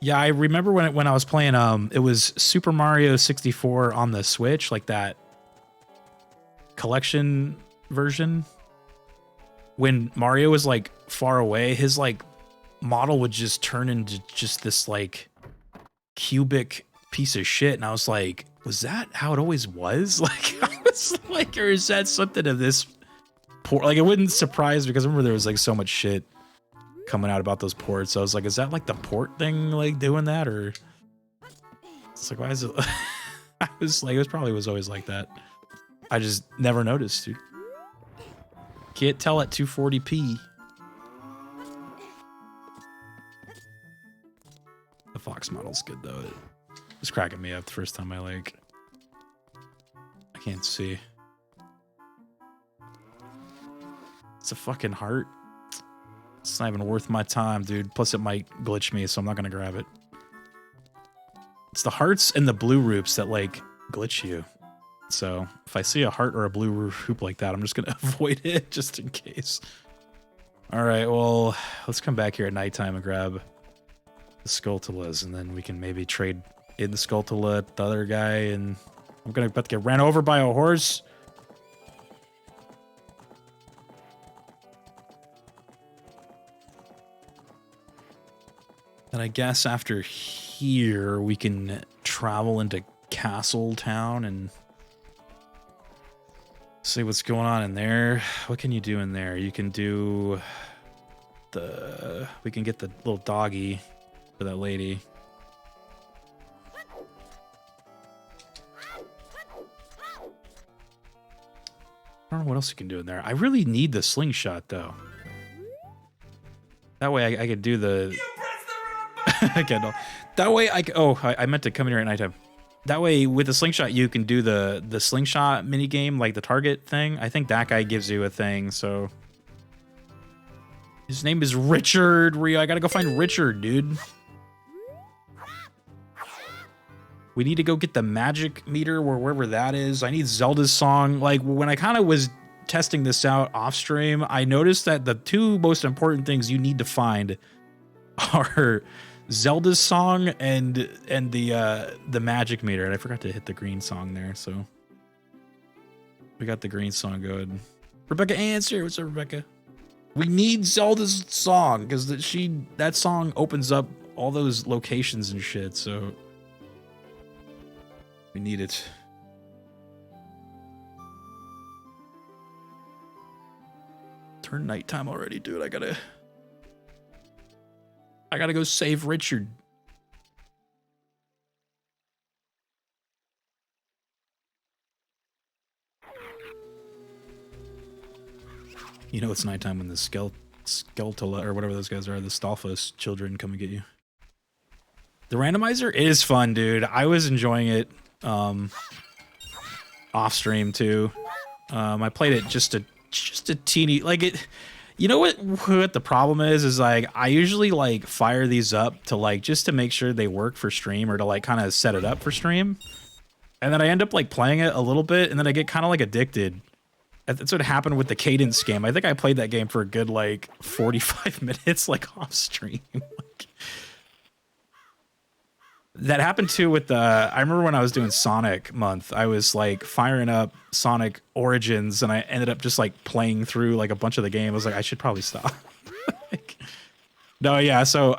Yeah, I remember when I was playing. It was Super Mario 64 on the Switch, like that collection version. When Mario was like far away, his like model would just turn into just this like cubic piece of shit, and I was like, was that how it always was? Like, I was like, or is that something of this port? Like, it wouldn't surprise me because I remember there was like so much shit coming out about those ports. So I was like, is that like the port thing like doing that, or it's like, why is it? I was like, it probably was always like that. I just never noticed, dude. Can't tell at 240p. The Fox model's good though. It was cracking me up the first time I can't see. It's a fucking heart. It's not even worth my time, dude. Plus it might glitch me, so I'm not gonna grab it. It's the hearts and the blue roops that like glitch you. So if I see a heart or a blue roop like that, I'm just gonna avoid it just in case. All right, well, let's come back here at nighttime and grab the Skulltulas, and then we can maybe trade in the Skulltula, the other guy, and I'm gonna about to get ran over by a horse. And I guess after here we can travel into Castle Town and see what's going on in there. What can you do in there? You can do we can get the little doggy for that lady. I don't know what else you can do in there. I really need the slingshot though. That way I could do the Kendall. That way I meant to come in here at nighttime. That way with the slingshot you can do the slingshot mini game, like the target thing. I think that guy gives you a thing, so his name is Richard Rio. I gotta go find Richard, dude. We need to go get the magic meter or wherever that is. I need Zelda's song. Like when I kind of was testing this out off stream, I noticed that the two most important things you need to find are Zelda's song and the magic meter. And I forgot to hit the green song there, so we got the green song going. Rebecca answer. What's up, Rebecca? We need Zelda's song because that song opens up all those locations and shit. So we need it. Turn nighttime already, dude. I gotta go save Richard. You know it's nighttime when the Skeltala or whatever those guys are, the Stalfos children come and get you. The randomizer is fun, dude. I was enjoying it off stream too. I played it just a teeny, like it. You know what the problem is like I usually like fire these up to like just to make sure they work for stream or to like kind of set it up for stream, and then I end up like playing it a little bit and then I get kind of like addicted. That's what happened with the Cadence game. I think I played that game for a good like 45 minutes like off stream. Like, that happened too with I remember when I was doing Sonic month, I was like firing up Sonic Origins and I ended up just like playing through like a bunch of the game. I was like, I should probably stop. Like, no, yeah. So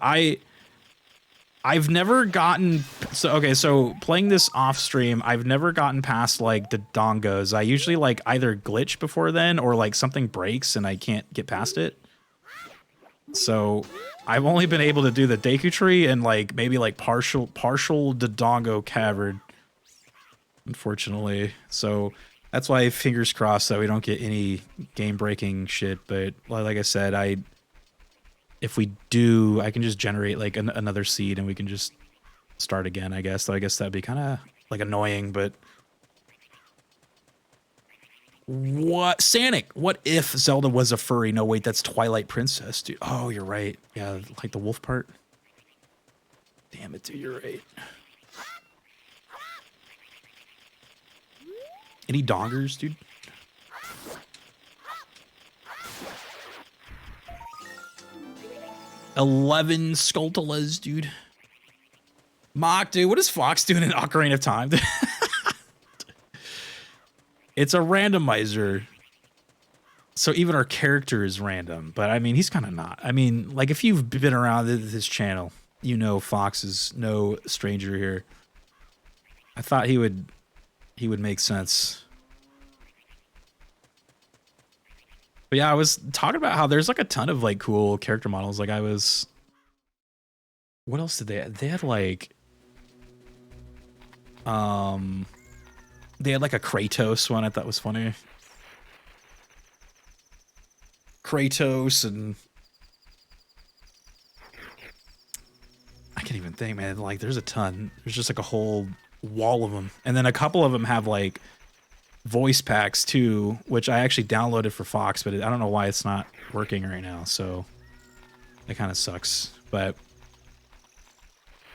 I've never gotten, so playing this off stream, I've never gotten past like the dongos. I usually like either glitch before then or like something breaks and I can't get past it. So I've only been able to do the Deku Tree and like maybe like partial Dodongo Cavern, unfortunately. So that's why fingers crossed that we don't get any game breaking shit. But like I said, if we do, I can just generate like another seed and we can just start again, I guess. So I guess that'd be kind of like annoying, but what? Sanic, what if Zelda was a furry? No, wait, that's Twilight Princess, dude. Oh, you're right. Yeah, like the wolf part. Damn it, dude, you're right. Any dongers, dude? $11 Skulltulas, dude. Mock, dude, what is Fox doing in Ocarina of Time? It's a randomizer. So even our character is random, but I mean, he's kind of not. I mean, like if you've been around this channel, you know Fox is no stranger here. I thought he would make sense. But yeah, I was talking about how there's like a ton of like cool character models. Like what else did they have? They had like, they had like a Kratos one I thought was funny. Kratos and I can't even think, man. Like there's a ton. There's just like a whole wall of them. And then a couple of them have like voice packs too, which I actually downloaded for Fox, but I don't know why it's not working right now. So it kind of sucks, but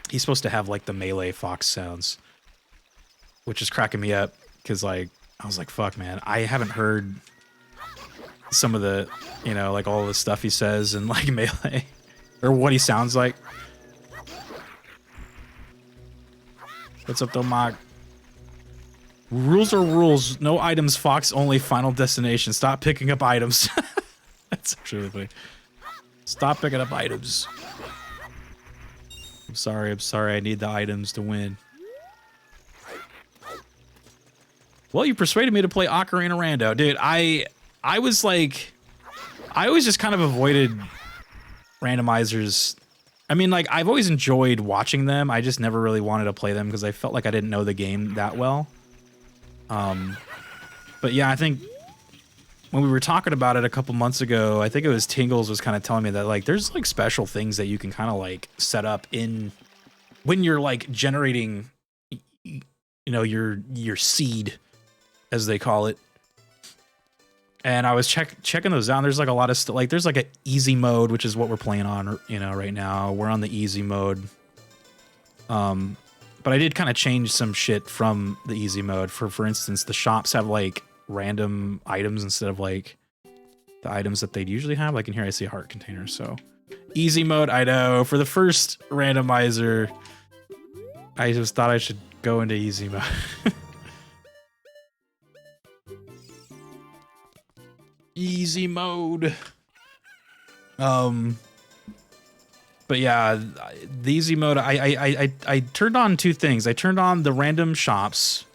he's supposed to have like the melee Fox sounds, which is cracking me up because like I was like, fuck, man, I haven't heard some of the, you know, like all the stuff he says and like melee or what he sounds like. What's up though, Mock? Rules are rules. No items, Fox only, final destination. Stop picking up items. That's actually really funny. Stop picking up items. I'm sorry, I need the items to win. Well, you persuaded me to play Ocarina Rando. Dude, I was like, I always just kind of avoided randomizers. I mean, like, I've always enjoyed watching them. I just never really wanted to play them because I felt like I didn't know the game that well. But yeah, I think when we were talking about it a couple months ago, I think it was Tingles was kind of telling me that like there's like special things that you can kind of like set up in when you're like generating, you know, your seed, as they call it. And I was checking those out. There's like a lot of stuff. Like there's like an easy mode, which is what we're playing on, you know, right now. We're on the easy mode. But I did kind of change some shit from the easy mode. For instance, the shops have like random items instead of like the items that they'd usually have. Like in here, I see a heart container. So easy mode, I know. For the first randomizer, I just thought I should go into easy mode. Easy mode. But yeah, the easy mode, I turned on two things. I turned on the random shops,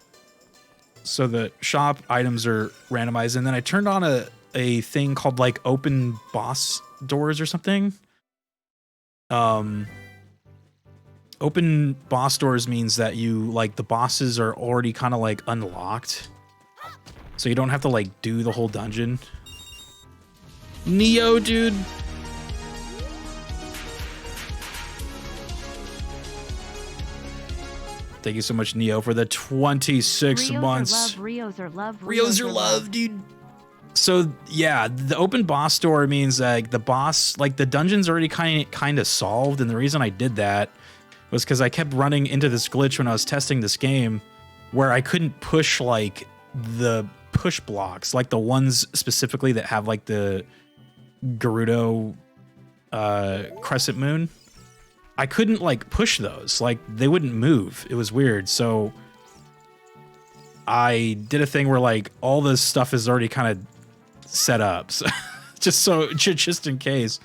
so the shop items are randomized, and then I turned on a thing called like open boss doors or something. Open boss doors means that you like the bosses are already kind of like unlocked, so you don't have to like do the whole dungeon. Neo, dude. Thank you so much, Neo, for the 26 months. Rios are love. Rios are love, dude. So yeah, the open boss door means like the boss, like the dungeon's already kind of solved, and the reason I did that was because I kept running into this glitch when I was testing this game, where I couldn't push like the push blocks, like the ones specifically that have like the Gerudo crescent moon. I couldn't like push those, like they wouldn't move. It was weird. So I did a thing where like all this stuff is already kind of set up. So just in case.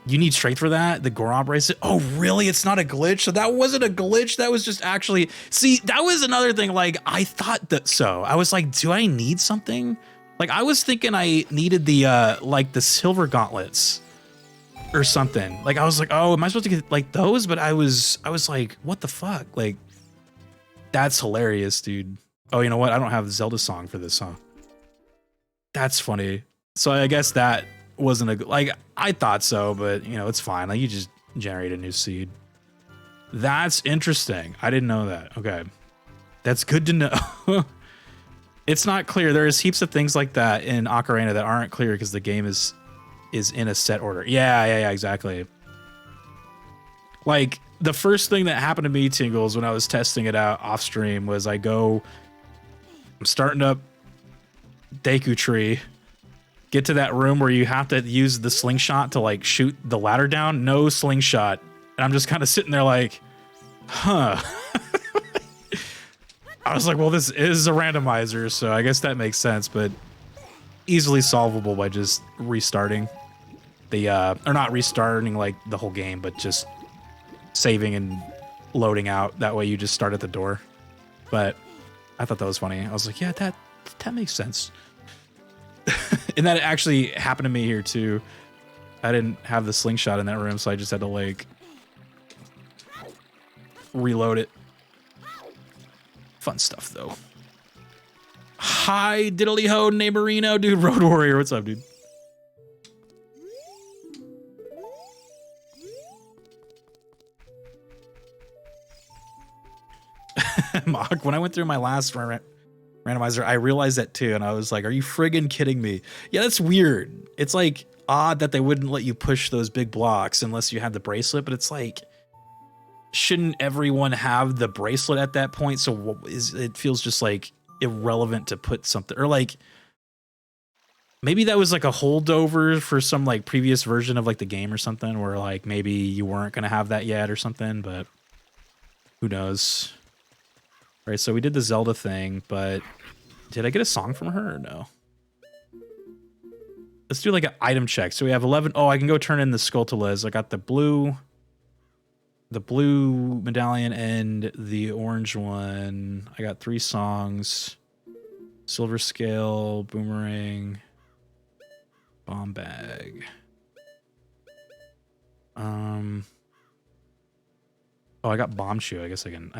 You need strength for that? The Goron bracelet? Oh, really? It's not a glitch? So that wasn't a glitch. That was just actually, see, that was another thing. Like I thought that, so I was like, do I need something? Like I was thinking I needed the, like the silver gauntlets or something. Like I was like, oh, am I supposed to get like those? But I was like, what the fuck? Like that's hilarious, dude. Oh, you know what? I don't have the Zelda song for this song. That's funny. So I guess that wasn't a, like I thought so, but you know, it's fine. Like you just generate a new seed. That's interesting. I didn't know that. Okay. That's good to know. It's not clear. There's heaps of things like that in Ocarina that aren't clear because the game is in a set order. Yeah, exactly. Like the first thing that happened to me, Tingles, when I was testing it out off stream was I'm starting up Deku Tree, get to that room where you have to use the slingshot to like shoot the ladder down. No slingshot. And I'm just kind of sitting there like, huh. I was like, well, this is a randomizer, so I guess that makes sense, but easily solvable by just restarting the, or not restarting like the whole game, but just saving and loading out. That way you just start at the door. But I thought that was funny. I was like, yeah, that makes sense. And that actually happened to me here too. I didn't have the slingshot in that room, so I just had to like reload it. Fun stuff though. Hi, diddly ho, neighborino, dude. Road Warrior, what's up, dude? Mock, when I went through my last randomizer, I realized that too, and I was like, are you friggin' kidding me? Yeah, that's weird. It's like odd that they wouldn't let you push those big blocks unless you had the bracelet, but it's like, shouldn't everyone have the bracelet at that point? So what is, it feels just like irrelevant to put something, or like maybe that was like a holdover for some like previous version of like the game or something, where like maybe you weren't gonna have that yet or something, but who knows? All right, so we did the Zelda thing, but did I get a song from her or no? Let's do like an item check. So we have 11. Oh, I can go turn in the skull to Liz. I got the blue medallion and the orange one. I got 3 songs. Silver scale, boomerang, bomb bag. Oh, I got bomb shoe. I guess I can,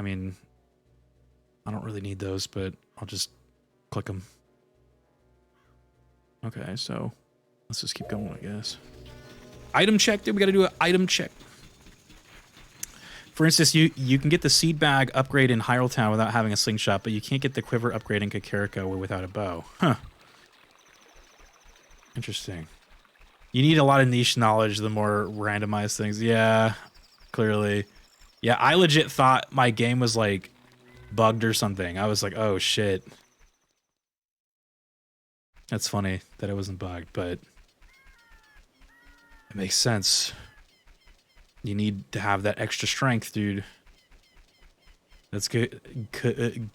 I don't really need those, but I'll just click them. Okay, so let's just keep going, I guess. Item check, dude. We got to do an item check. For instance, you can get the seed bag upgrade in Hyrule Town without having a slingshot, but you can't get the quiver upgrade in Kakariko without a bow. Huh. Interesting. You need a lot of niche knowledge the more randomized things. Yeah, clearly. Yeah, I legit thought my game was like bugged or something. I was like, oh shit. That's funny that it wasn't bugged, but it makes sense. You need to have that extra strength, dude. That's good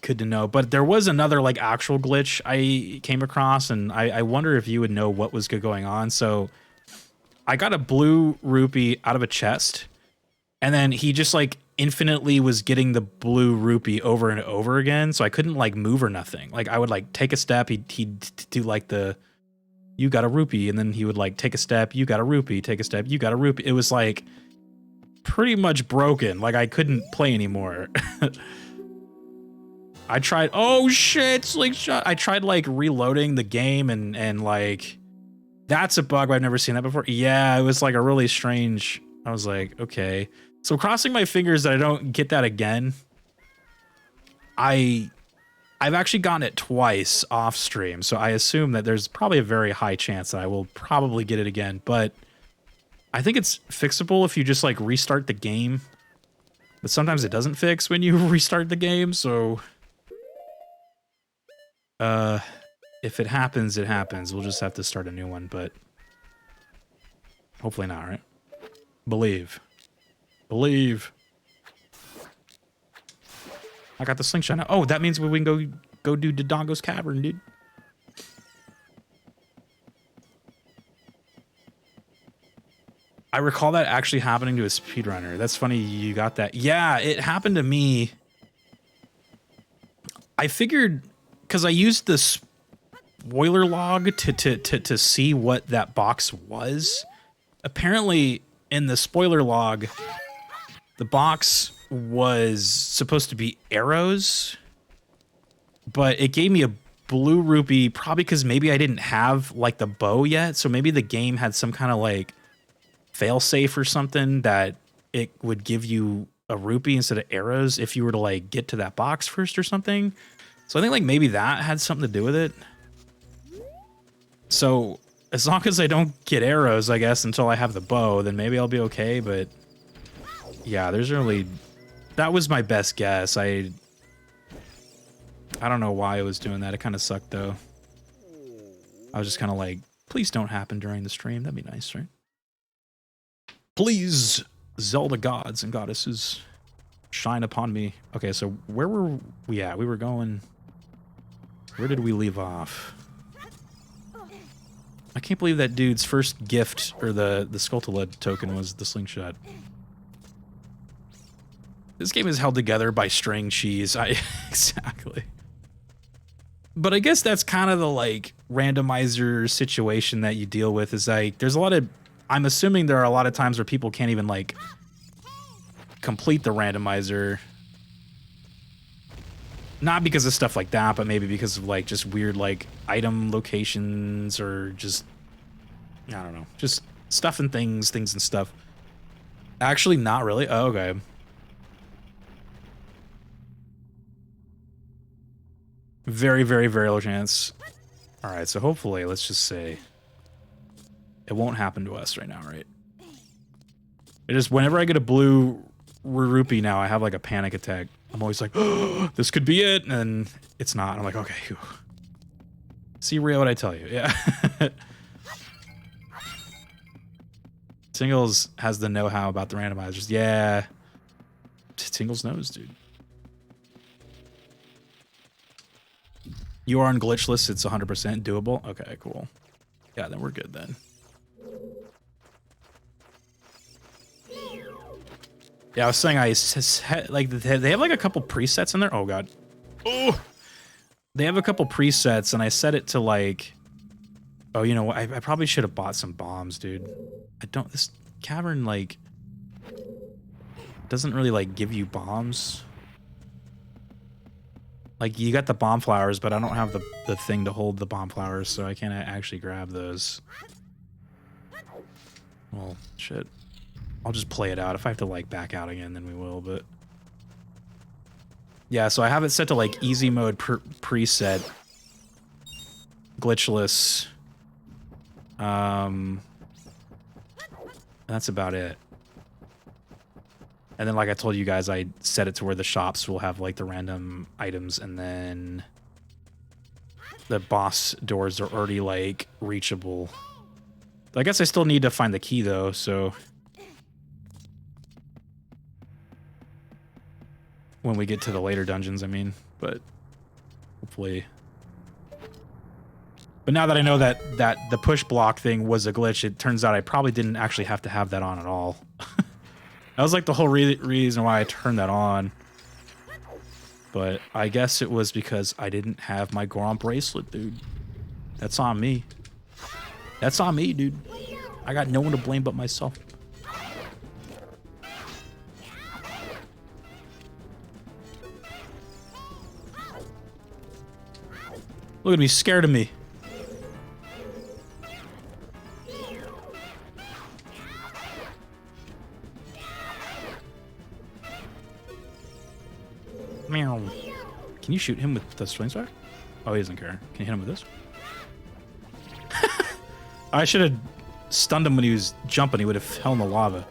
to know. But there was another like actual glitch I came across, and I wonder if you would know what was going on. So I got a blue rupee out of a chest, and then he just like infinitely was getting the blue rupee over and over again. So I couldn't like move or nothing. Like I would like take a step, he'd do like the you got a rupee, and then he would like take a step, you got a rupee, take a step, you got a rupee. It was like pretty much broken. Like I couldn't play anymore. I tried, oh shit, slingshot. I tried like reloading the game and like, that's a bug. I've never seen that before. Yeah, it was like a really strange, I was like, okay. So crossing my fingers that I don't get that again. I've actually gotten it twice off stream. So I assume that there's probably a very high chance that I will probably get it again, but I think it's fixable if you just like restart the game, but sometimes it doesn't fix when you restart the game. So, if it happens, it happens. We'll just have to start a new one, but hopefully not, right? Believe. I got the slingshot now. Oh, that means we can go do Dodongo's Cavern, dude. I recall that actually happening to a speedrunner. That's funny you got that. Yeah, it happened to me. I figured, because I used the spoiler log to see what that box was. Apparently, in the spoiler log, the box was supposed to be arrows, but it gave me a blue rupee, probably because maybe I didn't have like the bow yet. So maybe the game had some kind of like failsafe or something that it would give you a rupee instead of arrows if you were to like get to that box first or something. So I think like maybe that had something to do with it. So as long as I don't get arrows, I guess, until I have the bow, then maybe I'll be okay. But yeah, there's really, that was my best guess. I don't know why I was doing that. It kind of sucked though. I was just kind of like, please don't happen during the stream. That'd be nice, right? Please, Zelda gods and goddesses, shine upon me. Okay, so where were we at? We were going... Where did we leave off? I can't believe that dude's first gift, or the Skulltula token, was the slingshot. This game is held together by string cheese. Exactly. But I guess that's kind of the, like, randomizer situation that you deal with, is like, there's a lot of... I'm assuming there are a lot of times where people can't even, like, complete the randomizer. Not because of stuff like that, but maybe because of, like, just weird, like, item locations or just, I don't know, just stuff and things and stuff. Actually, not really. Oh, okay. Very, very, very low chance. All right, so hopefully, let's just say... It won't happen to us right now, right? It just, whenever I get a blue rupee now, I have like a panic attack. I'm always like, oh, this could be it, and it's not. I'm like, okay, whew. See, Rio, what I tell you, yeah. Tingles has the know-how about the randomizers. Yeah. Tingles knows, dude. You are on glitch list, it's 100% doable. Okay, cool. Yeah, then we're good then. Yeah, I was saying like they have like a couple presets in there. Oh god. Oh. They have a couple presets and I set it to like, oh, you know what? I probably should have bought some bombs, dude. This cavern like doesn't really like give you bombs. Like, you got the bomb flowers, but I don't have the thing to hold the bomb flowers, so I can't actually grab those. Well, shit. I'll just play it out. If I have to, like, back out again, then we will, but... Yeah, so I have it set to, like, easy mode preset. Glitchless. And that's about it. And then, like I told you guys, I set it to where the shops will have, like, the random items, and then the boss doors are already, like, reachable. I guess I still need to find the key, though, so... When we get to the later dungeons, I mean, but hopefully... But now that I know that the push block thing was a glitch, it turns out I probably didn't actually have to have that on at all. That was like the whole reason why I turned that on. But I guess it was because I didn't have my Goron bracelet, dude. That's on me. That's on me, dude. I got no one to blame but myself. Look at me, scared of me. Meow. Can you shoot him with the swing star? Oh, he doesn't care. Can you hit him with this? I should have stunned him when he was jumping. He would have fell in the lava.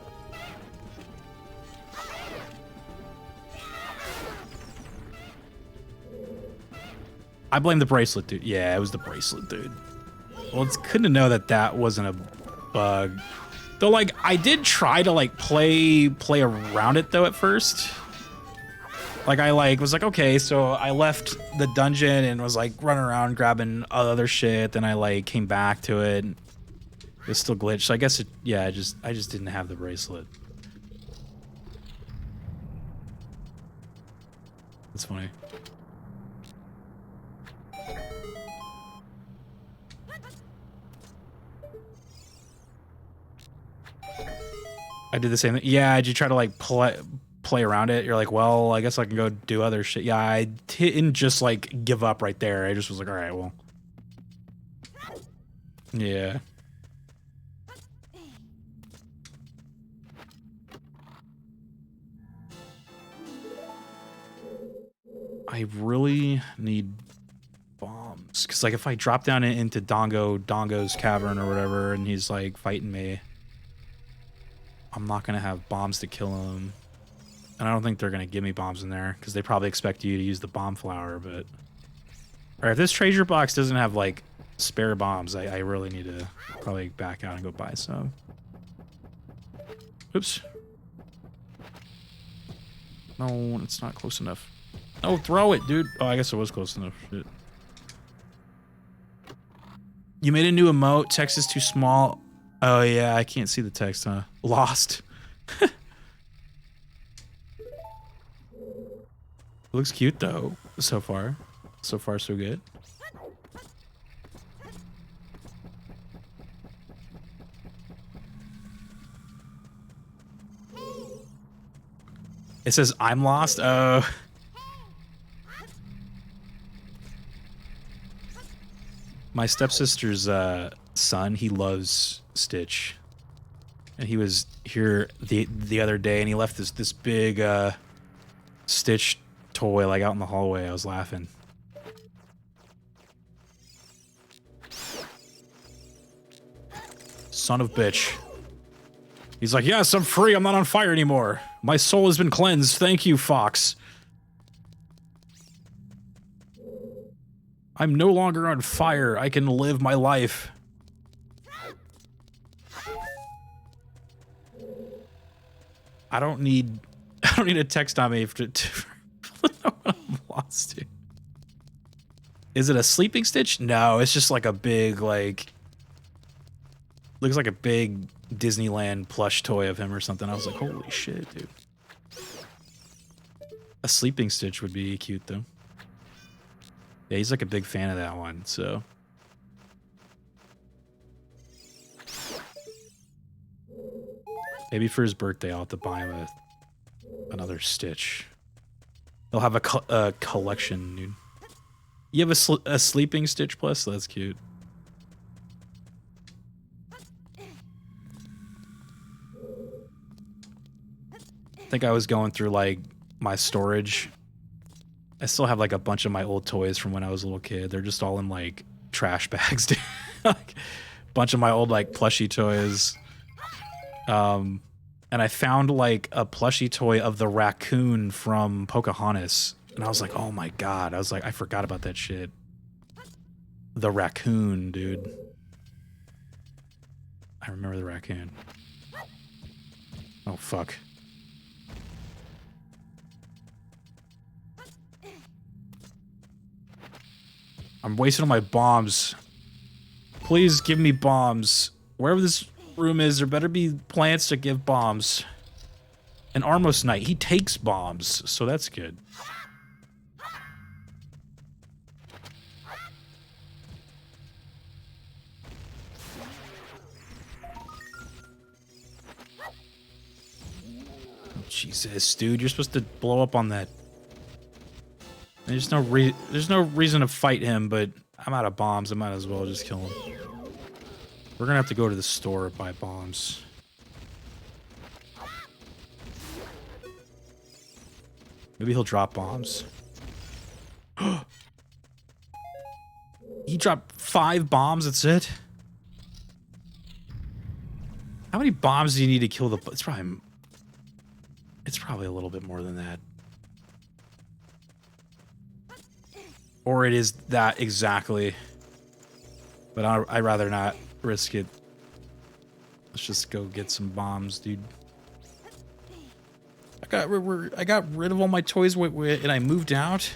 I blame the bracelet, dude. Yeah, it was the bracelet, dude. Well, it's good to know that that wasn't a bug. Though, like, I did try to, like, play around it, though, at first. Like, I, like, was like, okay, so I left the dungeon and was, like, running around grabbing other shit. Then I, like, came back to it. And it was still glitched. So I guess, yeah, I just didn't have the bracelet. That's funny. I did the same thing. Yeah, did you try to, like, play around it? You're like, well, I guess I can go do other shit. Yeah, I didn't just, like, give up right there. I just was like, all right, well. Yeah. I really need bombs. Because, like, if I drop down into Dongo's cavern or whatever, and he's, like, fighting me, I'm not going to have bombs to kill him. And I don't think they're going to give me bombs in there, because they probably expect you to use the bomb flower, but... Alright, if this treasure box doesn't have, like, spare bombs, I really need to probably back out and go buy some. Oops. No, it's not close enough. Oh, throw it, dude. Oh, I guess it was close enough. Shit. You made a new emote. Text is too small. Oh, yeah, I can't see the text, huh? Lost. Looks cute, though, so far. So far, so good. It says, I'm lost? Oh. My stepsister's son, he loves Stitch. And he was here the other day, and he left this big Stitch toy, like, out in the hallway. I was laughing. Son of bitch. He's like, yes, I'm free. I'm not on fire anymore. My soul has been cleansed. Thank you, Fox. I'm no longer on fire. I can live my life. I don't need a text on me to know when I'm lost, dude. Is it a sleeping Stitch? No, it's just like a big, like... Looks like a big Disneyland plush toy of him or something. I was like, holy shit, dude. A sleeping Stitch would be cute, though. Yeah, he's like a big fan of that one, so... Maybe for his birthday, I'll have to buy him another Stitch. They'll have a collection, dude. You have a sleeping Stitch Plus? That's cute. I think I was going through like my storage. I still have like a bunch of my old toys from when I was a little kid. They're just all in like trash bags, dude. Like a bunch of my old like plushie toys. And I found like a plushie toy of the raccoon from Pocahontas. And I was like, oh my god. I was like, I forgot about that shit. The raccoon, dude. I remember the raccoon. Oh, fuck. I'm wasting all my bombs. Please give me bombs. Wherever this room is, there better be plants to give bombs. And Armos Knight, he takes bombs, so that's good. Jesus, dude, you're supposed to blow up on that. There's no reason to fight him, but I'm out of bombs. I might as well just kill him. We're gonna have to go to the store to buy bombs. Maybe he'll drop bombs. He dropped 5 bombs, that's it? How many bombs do you need to kill the... It's probably a little bit more than that. Or it is that exactly. But I'd rather not risk it. Let's just go get some bombs, dude. I got rid of all my toys and I moved out.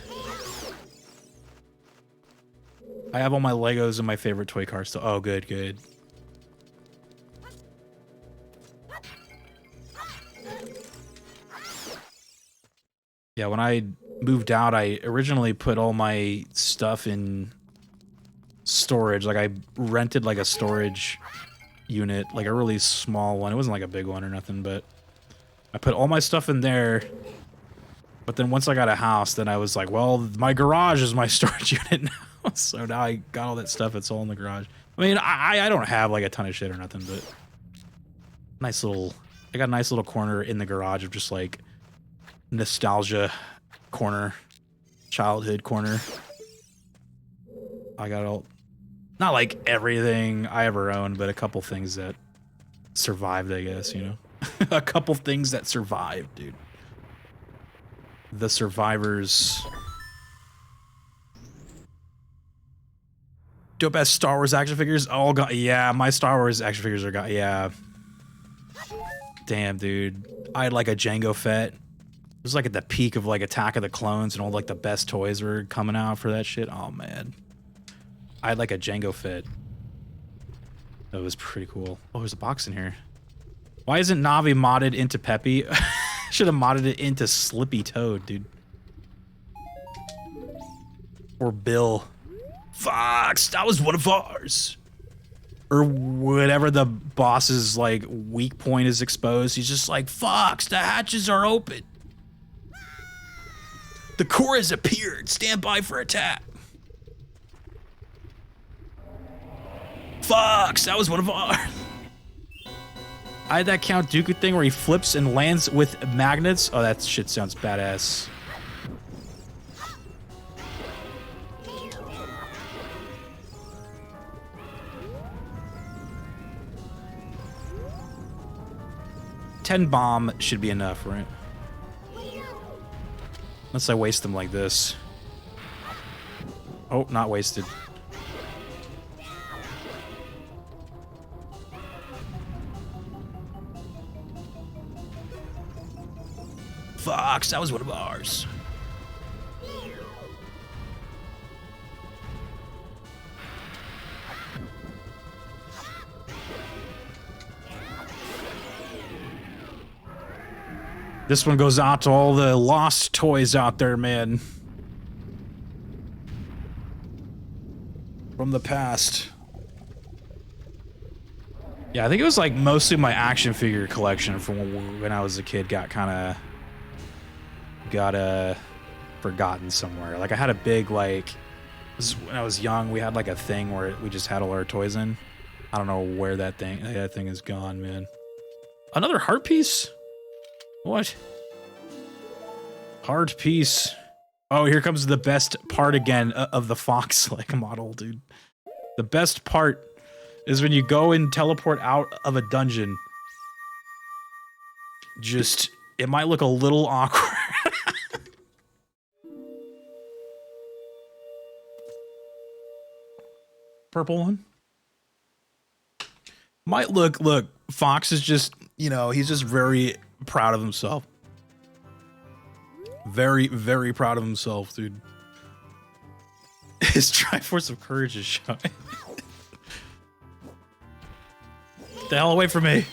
I have all my Legos and my favorite toy cars still. Oh, good, good. Yeah, when I moved out, I originally put all my stuff in storage. Like, I rented, like, a storage unit, like a really small one. It wasn't, like, a big one or nothing, but I put all my stuff in there. But then once I got a house, then I was like, well, my garage is my storage unit now. So now I got all that stuff. It's all in the garage. I mean, I don't have, like, a ton of shit or nothing, but nice little... I got a nice little corner in the garage of just, like... nostalgia corner, childhood corner. I got all, not like everything I ever owned, but a couple things that survived, I guess, you know? A couple things that survived, dude. The survivors. Dope ass Star Wars action figures, all got, yeah, my Star Wars action figures are got, yeah. Damn, dude. I had like a Jango Fett. It was like at the peak of like Attack of the Clones and all like the best toys were coming out for that shit. Oh man. I had like a Jango Fett. That was pretty cool. Oh, there's a box in here. Why isn't Navi modded into Peppy? Should have modded it into Slippy Toad, dude. Or Bill. Fox, that was one of ours. Or whatever the boss's like weak point is exposed. He's just like, Fox, the hatches are open. The core has appeared. Stand by for attack. Fox, that was one of ours. I had that Count Dooku thing where he flips and lands with magnets. Oh, that shit sounds badass. $10 bomb should be enough, right? Unless I waste them like this. Oh, not wasted. Fox, that was one of ours. This one goes out to all the lost toys out there, man. From the past. Yeah, I think it was like mostly my action figure collection from when I was a kid got forgotten somewhere. Like I had a big like when I was young, we had like a thing where we just had all our toys in. I don't know where that thing is gone, man. Another heart piece? What? Heart piece. Oh, here comes the best part again of the Fox like model, dude. The best part is when you go and teleport out of a dungeon. Just, it might look a little awkward. Purple one. Might look, Fox is just, you know, he's just very proud of himself. Very, very proud of himself, dude. His Triforce of Courage is showing. Get the hell away from me.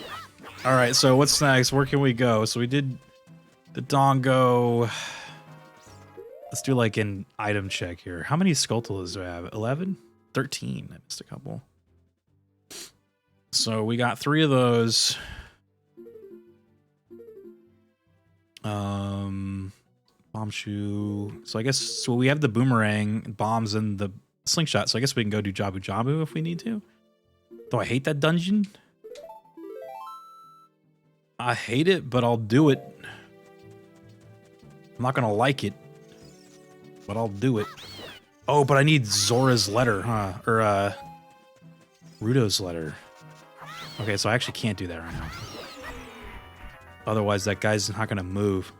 All right, so what's next? Where can we go? So we did the Dongo. Let's do like an item check here. How many Skulltulas do I have? 11? 13. I missed a couple. So we got 3 of those. Bomb shoe. So I guess so we have the boomerang, bombs, and the slingshot. So I guess we can go do Jabu Jabu if we need to. Though I hate that dungeon. I hate it, but I'll do it. I'm not gonna like it, but I'll do it. Oh, but I need Zora's letter, huh? Or Rudo's letter. Okay, so I actually can't do that right now. Otherwise, that guy's not gonna move.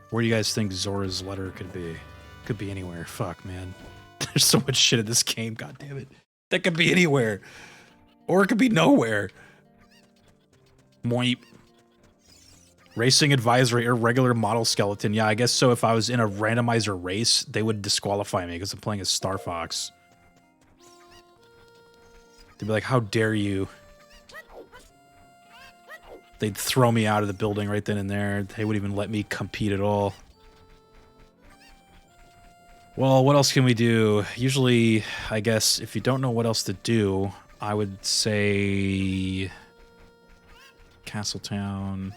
Where do you guys think Zora's letter could be? Could be anywhere. Fuck, man. There's so much shit in this game. God damn it. That could be anywhere. Or it could be nowhere. Moip. Racing advisory, irregular model skeleton. Yeah, I guess so. If I was in a randomizer race, they would disqualify me because I'm playing as Star Fox. They'd be like, how dare you? They'd throw me out of the building right then and there. They wouldn't even let me compete at all. Well, what else can we do? Usually, I guess, if you don't know what else to do, I would say... Castletown.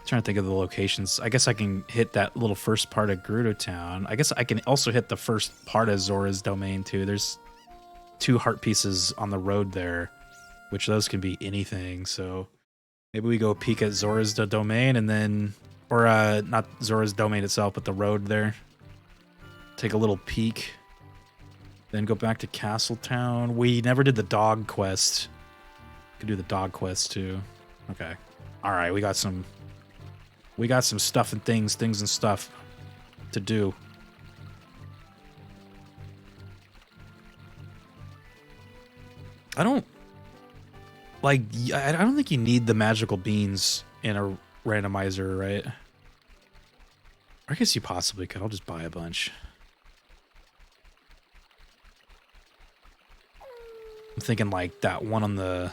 Trying to think of the locations. I guess I can hit that little first part of Gerudo Town. I guess I can also hit the first part of Zora's domain, too. There's 2 heart pieces on the road there, which those can be anything, so... Maybe we go peek at Zora's domain and then... Or, not Zora's domain itself, but the road there. Take a little peek. Then go back to Castletown. We never did the dog quest. Could do the dog quest, too. Okay. Alright, we got some stuff and things and stuff to do. I don't think you need the magical beans in a randomizer, right? I guess you possibly could. I'll just buy a bunch. I'm thinking like that one on the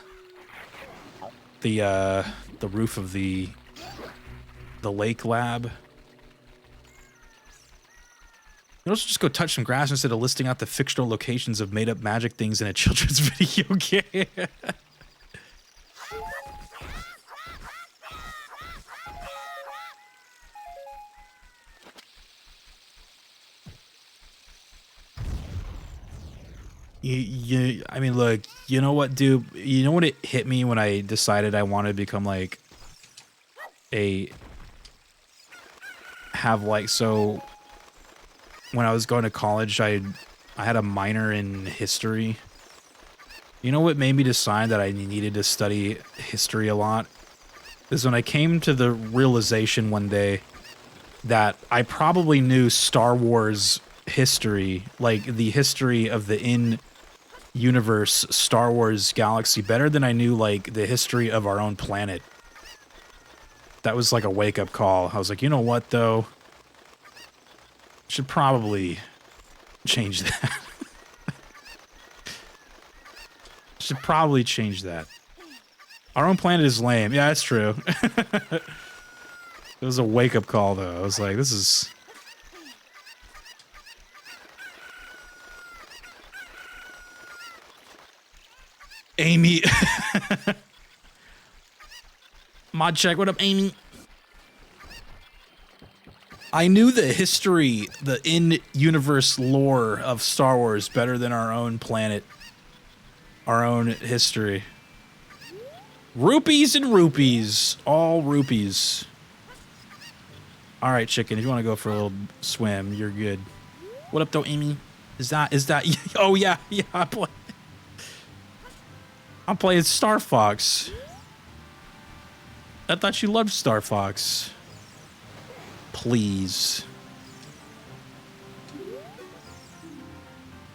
roof of the lake lab. You also just go touch some grass instead of listing out the fictional locations of made-up magic things in a children's video game. I mean, look, you know what, dude? You know what it hit me when I decided I wanted to become like so when I was going to college, I had a minor in history. You know what made me decide that I needed to study history a lot? Is when I came to the realization one day that I probably knew Star Wars history, like the history of the in-universe Star Wars galaxy, better than I knew like the history of our own planet. That was like a wake-up call. I was like, you know what, though? Should probably change that. Should probably change that. Our own planet is lame. Yeah, that's true. It was a wake-up call, though. I was like, this is... Amy. Mod check, what up, Amy? I knew the history, the in-universe lore of Star Wars better than our own planet, our own history. Rupees and rupees, all rupees. All right, chicken, if you want to go for a little swim, you're good. What up, though, Amy? Is that? Oh yeah, I'm playing Star Fox. I thought you loved Star Fox. Please.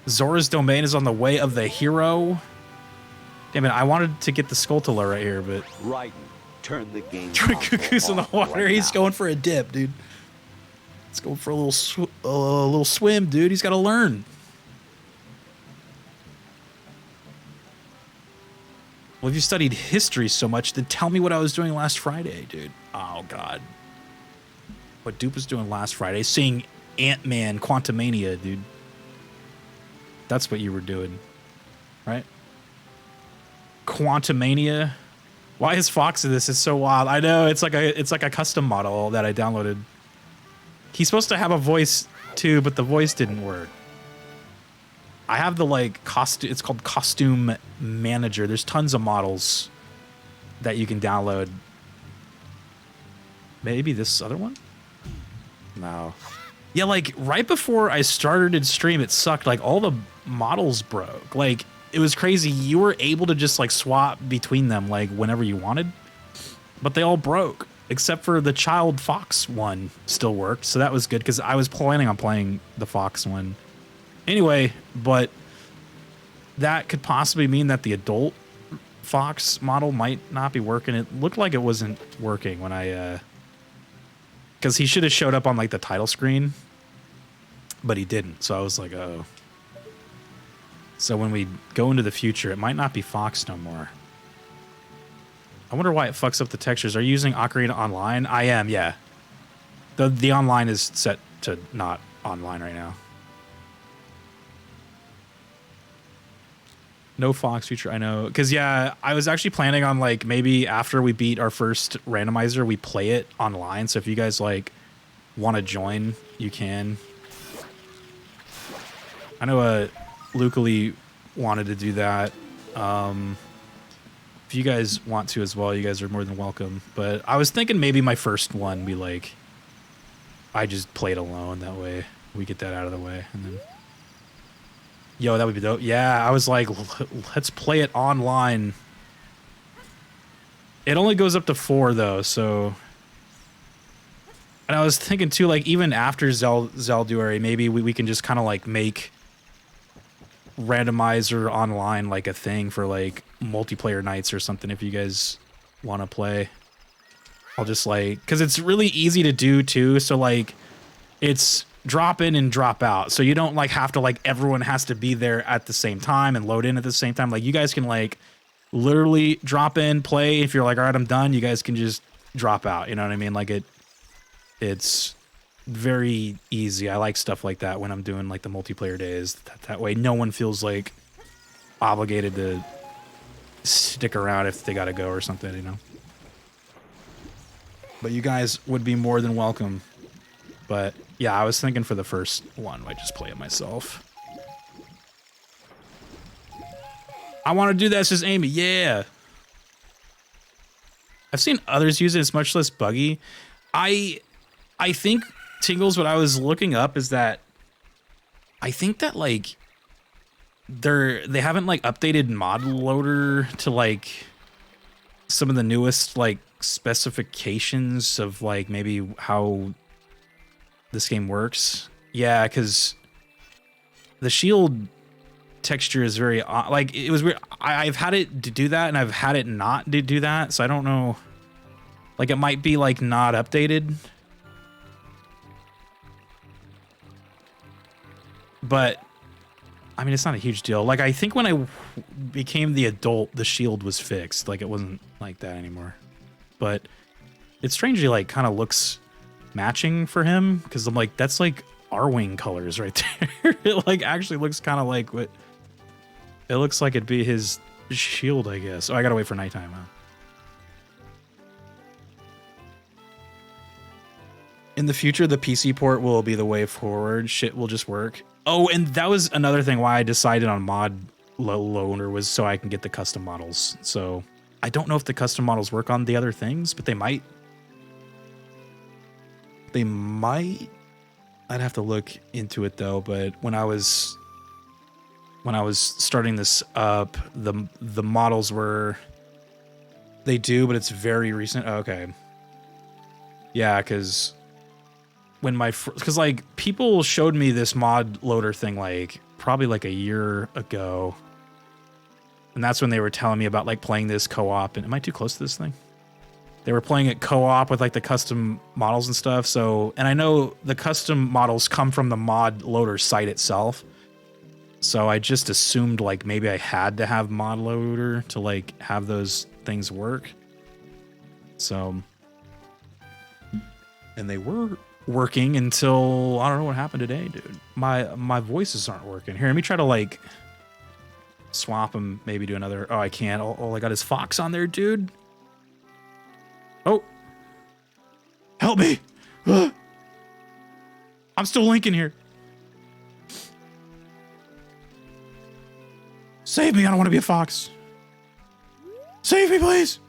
Zora's domain is on the way of the hero. Damn it, I wanted to get the Skulltula right here, but... Raiden, turn the game Cuckoo's in the water. right He's now. going for a dip, dude. Let's go for a little swim, dude. He's got to learn. Well, if you studied history so much, then tell me what I was doing last Friday, dude. Oh, God. What Dupe was doing last Friday, seeing Ant-Man Quantumania, dude. That's what you were doing, right? Quantumania. Why is Fox in this? It's so wild. I know it's like a custom model that I downloaded. He's supposed to have a voice too, but the voice didn't work. I have the like costume. It's called Costume Manager. There's tons of models that you can download. Maybe this other one? No. Yeah, like right before I started stream, it sucked. Like all the models broke. Like it was crazy. You were able to just like swap between them like whenever you wanted, but they all broke except for the Child Fox one still worked. So that was good because I was planning on playing the Fox one anyway, but that could possibly mean that the adult Fox model might not be working. It looked like it wasn't working when I, because he should have showed up on like the title screen, but he didn't. So I was like, oh. So when we go into the future, it might not be Fox no more. I wonder why it fucks up the textures. Are you using Ocarina Online? I am, yeah. The online is set to not online right now. No Fox feature, I know. Because, yeah, I was actually planning on, like, maybe after we beat our first randomizer, we play it online. So if you guys, like, want to join, you can. I know Lucally wanted to do that. If you guys want to as well, you guys are more than welcome. But I was thinking maybe my first one be, like, I just play it alone. That way we get that out of the way. And then... Yo, that would be dope. Yeah, I was like, let's play it online. It only goes up to 4, though, so... And I was thinking, too, like, even after Zelduary, maybe we can just kind of, like, make Randomizer online, like, a thing for, like, multiplayer nights or something if you guys want to play. I'll just, like... Because it's really easy to do, too, so, like, it's... drop in and drop out, so you don't like have to like everyone has to be there at the same time and load in at the same time. Like you guys can like literally drop in, play. If you're like, all right, I'm done, you guys can just drop out, you know what I mean? Like it's very easy. I like stuff like that when I'm doing like the multiplayer days. That way no one feels like obligated to stick around if they gotta go or something, you know. But you guys would be more than welcome. But yeah, I was thinking for the first one, I just play it myself. I want to do that, says Amy. Yeah. I've seen others use it. It's much less buggy. I think, Tingles, what I was looking up is that I think that like they haven't like updated mod loader to like some of the newest like specifications of like maybe how this game works. Yeah, because the shield texture is very like it was weird. I've had it to do that and I've had it not to do that, so I don't know. Like it might be like not updated, but I mean it's not a huge deal. Like I think when I became the adult, the shield was fixed. Like it wasn't like that anymore, but it strangely like kind of looks matching for him because I'm like, that's like Arwing colors right there. It like actually looks kind of like what it looks like it'd be his shield, I guess. Oh, I gotta wait for nighttime. Huh? In the future, the PC port will be the way forward. Shit will just work. Oh, and that was another thing why I decided on mod loader was so I can get the custom models. So I don't know if the custom models work on the other things, but they might. They might. I'd have to look into it though. But when I was starting this up, the models were. They do, but it's very recent. Oh, okay. Yeah, because when because like people showed me this mod loader thing like probably like a year ago, and that's when they were telling me about like playing this co-op. And am I too close to this thing? They were playing it co-op with like the custom models and stuff. So, and I know the custom models come from the mod loader site itself. So I just assumed like maybe I had to have mod loader to like have those things work. So, and they were working until I don't know what happened today, dude. My voices aren't working. Here, let me try to like swap them, maybe do another. Oh, I can't. Oh, I got his Fox on there, dude. Oh, help me. I'm still linking here. Save me. I don't want to be a fox. Save me, please.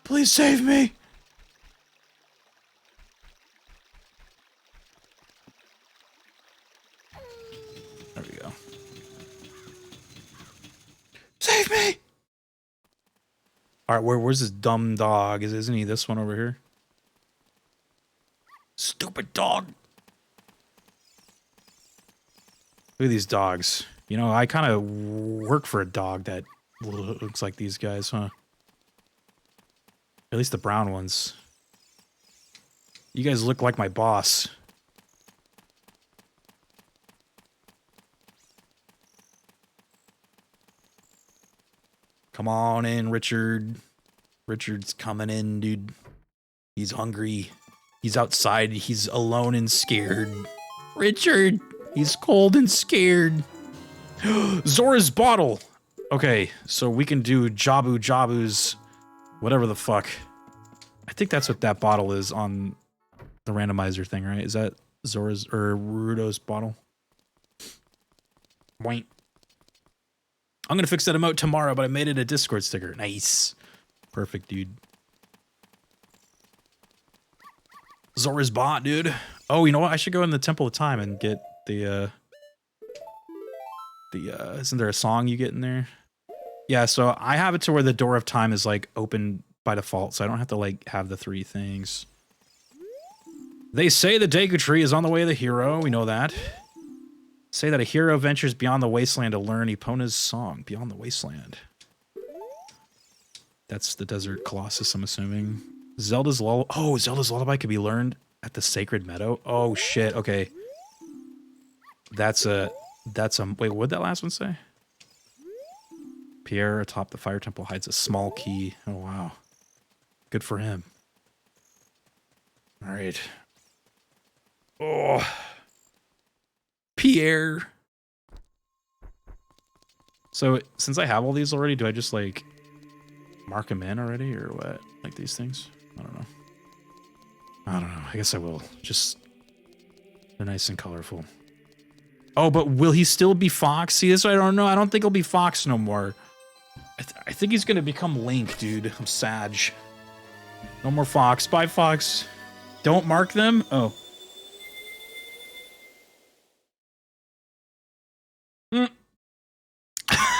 Please save me. There we go. Save me. All right, where's this dumb dog? Isn't he this one over here? Stupid dog. Look at these dogs. You know, I kind of work for a dog that looks like these guys, huh? At least the brown ones. You guys look like my boss. Come on in, Richard. Richard's coming in, dude. He's hungry. He's outside. He's alone and scared. Richard! He's cold and scared. Zora's bottle. Okay, so we can do Jabu's whatever the fuck. I think that's what that bottle is on the randomizer thing, right? Is that Zora's or Rudo's bottle? Wait. I'm gonna fix that emote tomorrow, but I made it a Discord sticker. Nice. Perfect, dude. Zora's bot, dude. Oh, you know what? I should go in the Temple of Time and get the isn't there a song you get in there? Yeah, so I have it to where the Door of Time is like open by default, so I don't have to like have the three things. They say the Deku Tree is on the way of the hero. We know that. Say that a hero ventures beyond the wasteland to learn Epona's song. Beyond the wasteland. That's the Desert Colossus, I'm assuming. Zelda's Lullaby. Oh, Zelda's Lullaby could be learned at the Sacred Meadow. Oh shit. Okay. That's a. Wait, what'd that last one say? Pierre atop the fire temple hides a small key. Oh wow. Good for him. All right. Oh. Pierre. So since I have all these already, do I just like mark them in already or what? Like these things? I don't know. I don't know. I guess I will. Just they're nice and colorful. Oh, but will he still be Fox? See, this I don't know. I don't think he'll be Fox no more. I think he's gonna become Link, dude. I'm Sag. No more Fox. Bye, Fox. Don't mark them? Oh.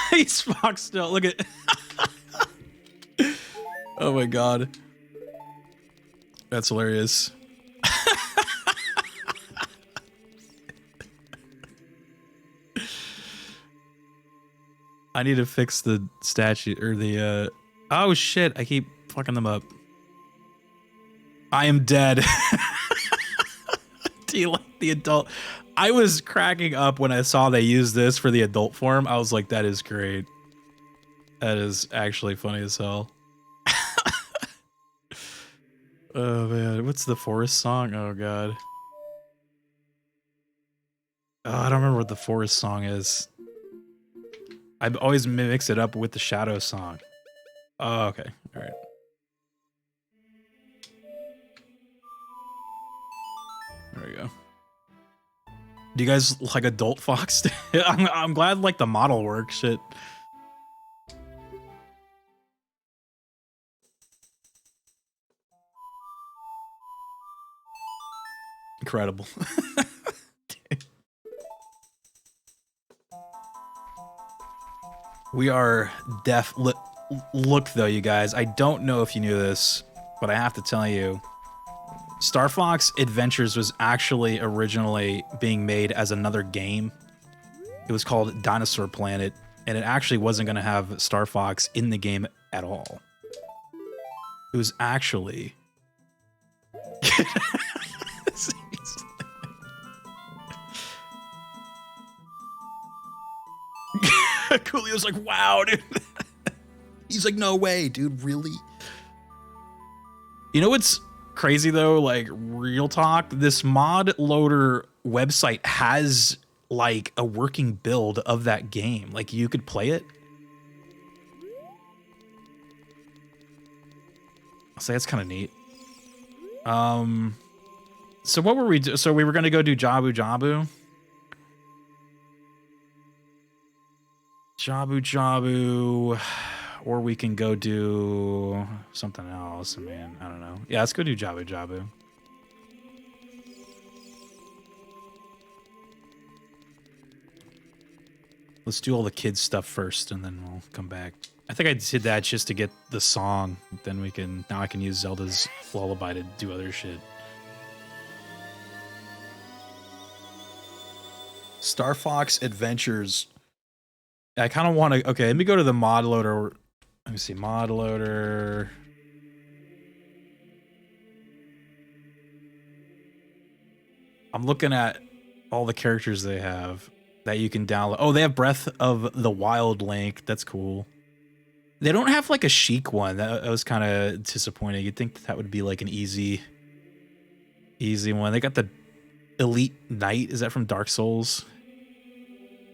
He's Fox still. Look at. Oh my god. That's hilarious. I need to fix the statue or the oh shit, I keep fucking them up. I am dead. Do you like the adult? I was cracking up when I saw they used this for the adult form. I was like, that is great. That is actually funny as hell. Oh man, what's the forest song? Oh god. Oh, I don't remember what the forest song is. I always mix it up with the shadow song. Oh, okay. All right. Do you guys like adult Fox? I'm glad like the model works. Shit. Incredible. We are look though, you guys. I don't know if you knew this, but I have to tell you, Star Fox Adventures was actually originally being made as another game. It was called Dinosaur Planet, and it actually wasn't going to have Star Fox in the game at all. It was actually... Coolio's like, wow, dude. He's like, no way, dude, really? You know what's crazy though? Like, real talk, this mod loader website has like a working build of that game. Like, you could play it. I'll say that's kind of neat. So what were we do? So we were gonna go do Jabu Jabu. Jabu Jabu, or we can go do something else, man. I don't know. Yeah, let's go do Jabu Jabu. Let's do all the kids stuff first, and then we'll come back. I think I did that just to get the song. Then we can, now I can use Zelda's lullaby to do other shit. Star Fox Adventures. I kind of want to, okay, let me go to the mod loader. Let me see, mod loader. I'm looking at all the characters they have that you can download. Oh, they have Breath of the Wild Link. That's cool. They don't have like a chic one. That was kind of disappointing. You'd think that would be like an easy one. They got the Elite Knight. Is that from Dark Souls?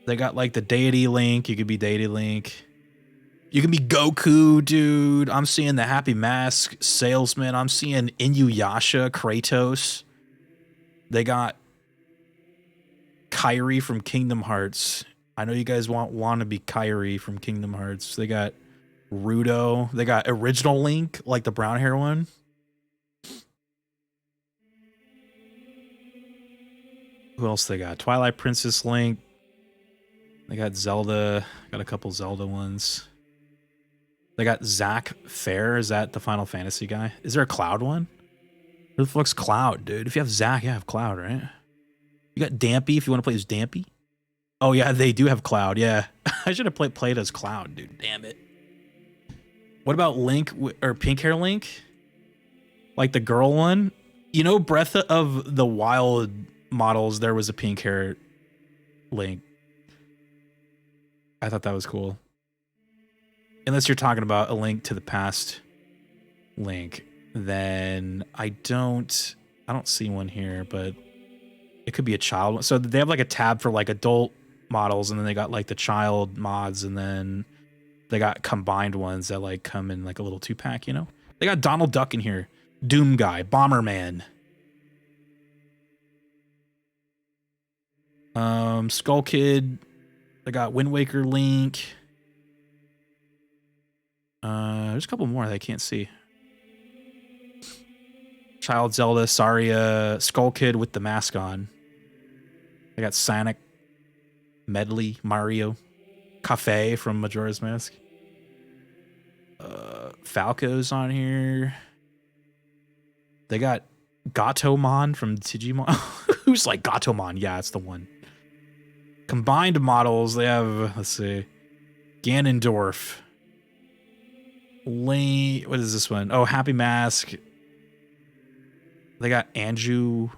They got like the Deity Link. You could be Deity Link. You can be Goku, dude. I'm seeing the Happy Mask Salesman. I'm seeing Inuyasha, Kratos. They got Kairi from Kingdom Hearts. I know you guys want to be Kairi from Kingdom Hearts. They got Rudo. They got Original Link, like the brown hair one. Who else they got? Twilight Princess Link. They got Zelda. Got a couple Zelda ones. They got Zack Fair. Is that the Final Fantasy guy? Is there a Cloud one? Who the fuck's Cloud, dude? If you have Zack, you have Cloud, right? You got Dampy if you want to play as Dampy. Oh, yeah, they do have Cloud, yeah. I should have played as Cloud, dude. Damn it. What about Link, or Pink Hair Link? Like the girl one? You know, Breath of the Wild models, there was a pink hair Link. I thought that was cool. Unless you're talking about a Link to the Past Link, then I don't see one here, but it could be a child one. So they have like a tab for like adult models, and then they got like the child mods, and then they got combined ones that like come in like a little 2-pack, you know? They got Donald Duck in here, Doom Guy, Bomberman, Skull Kid. They got Wind Waker Link. There's a couple more that I can't see. Child Zelda, Saria, Skull Kid with the mask on. They got Sonic, Medley, Mario, Cafe from Majora's Mask. Falco's on here. They got Gatomon from Digimon. Who's like Gatomon? Yeah, it's the one. Combined models, they have, let's see, Ganondorf. Link, what is this one? Oh, Happy Mask. They got Anju,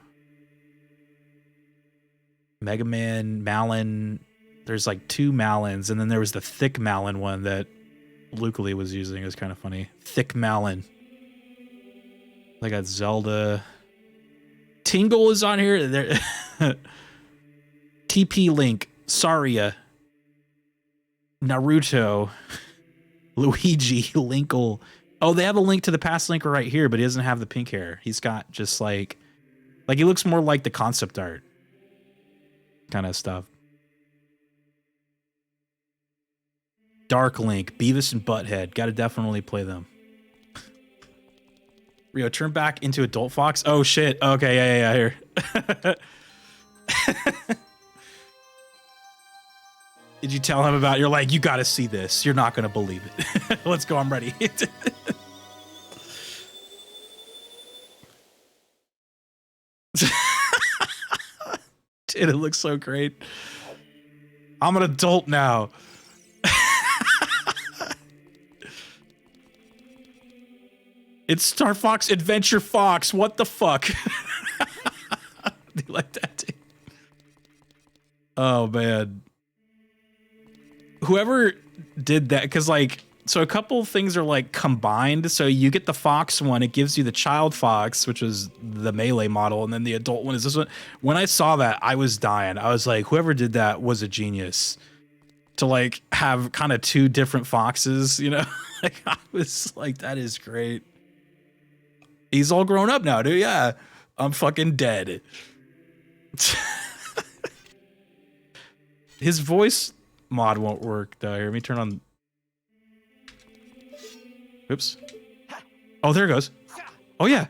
Mega Man, Malin. There's like 2 Malins, and then there was the Thick Malin one that Luke Lee was using. It was kind of funny. Thick Malin. They got Zelda. Tingle is on here. There. TP Link, Saria, Naruto, Luigi, Linkle. Oh, they have a Link to the Past Link right here, but he doesn't have the pink hair. He's got just like he looks more like the concept art. kind of stuff. Dark Link, Beavis and Butthead. Got to definitely play them. Rio, turn back into adult Fox. Oh shit. Okay, yeah, here. Did you tell him about? You're like, you got to see this. You're not gonna believe it. Let's go. I'm ready. Dude, it looks so great. I'm an adult now. It's Star Fox Adventure Fox. What the fuck? Do you like that, dude? Oh, man. Whoever did that, because, like, so a couple things are, like, combined. So you get the Fox one. It gives you the Child Fox, which was the Melee model. And then the adult one is this one. When I saw that, I was dying. I was like, whoever did that was a genius. To, like, have kind of two different Foxes, you know? Like, I was like, that is great. He's all grown up now, dude. Yeah. I'm fucking dead. His voice mod won't work, though. Here, let me turn on. Oops. Oh, there it goes. Oh, yeah.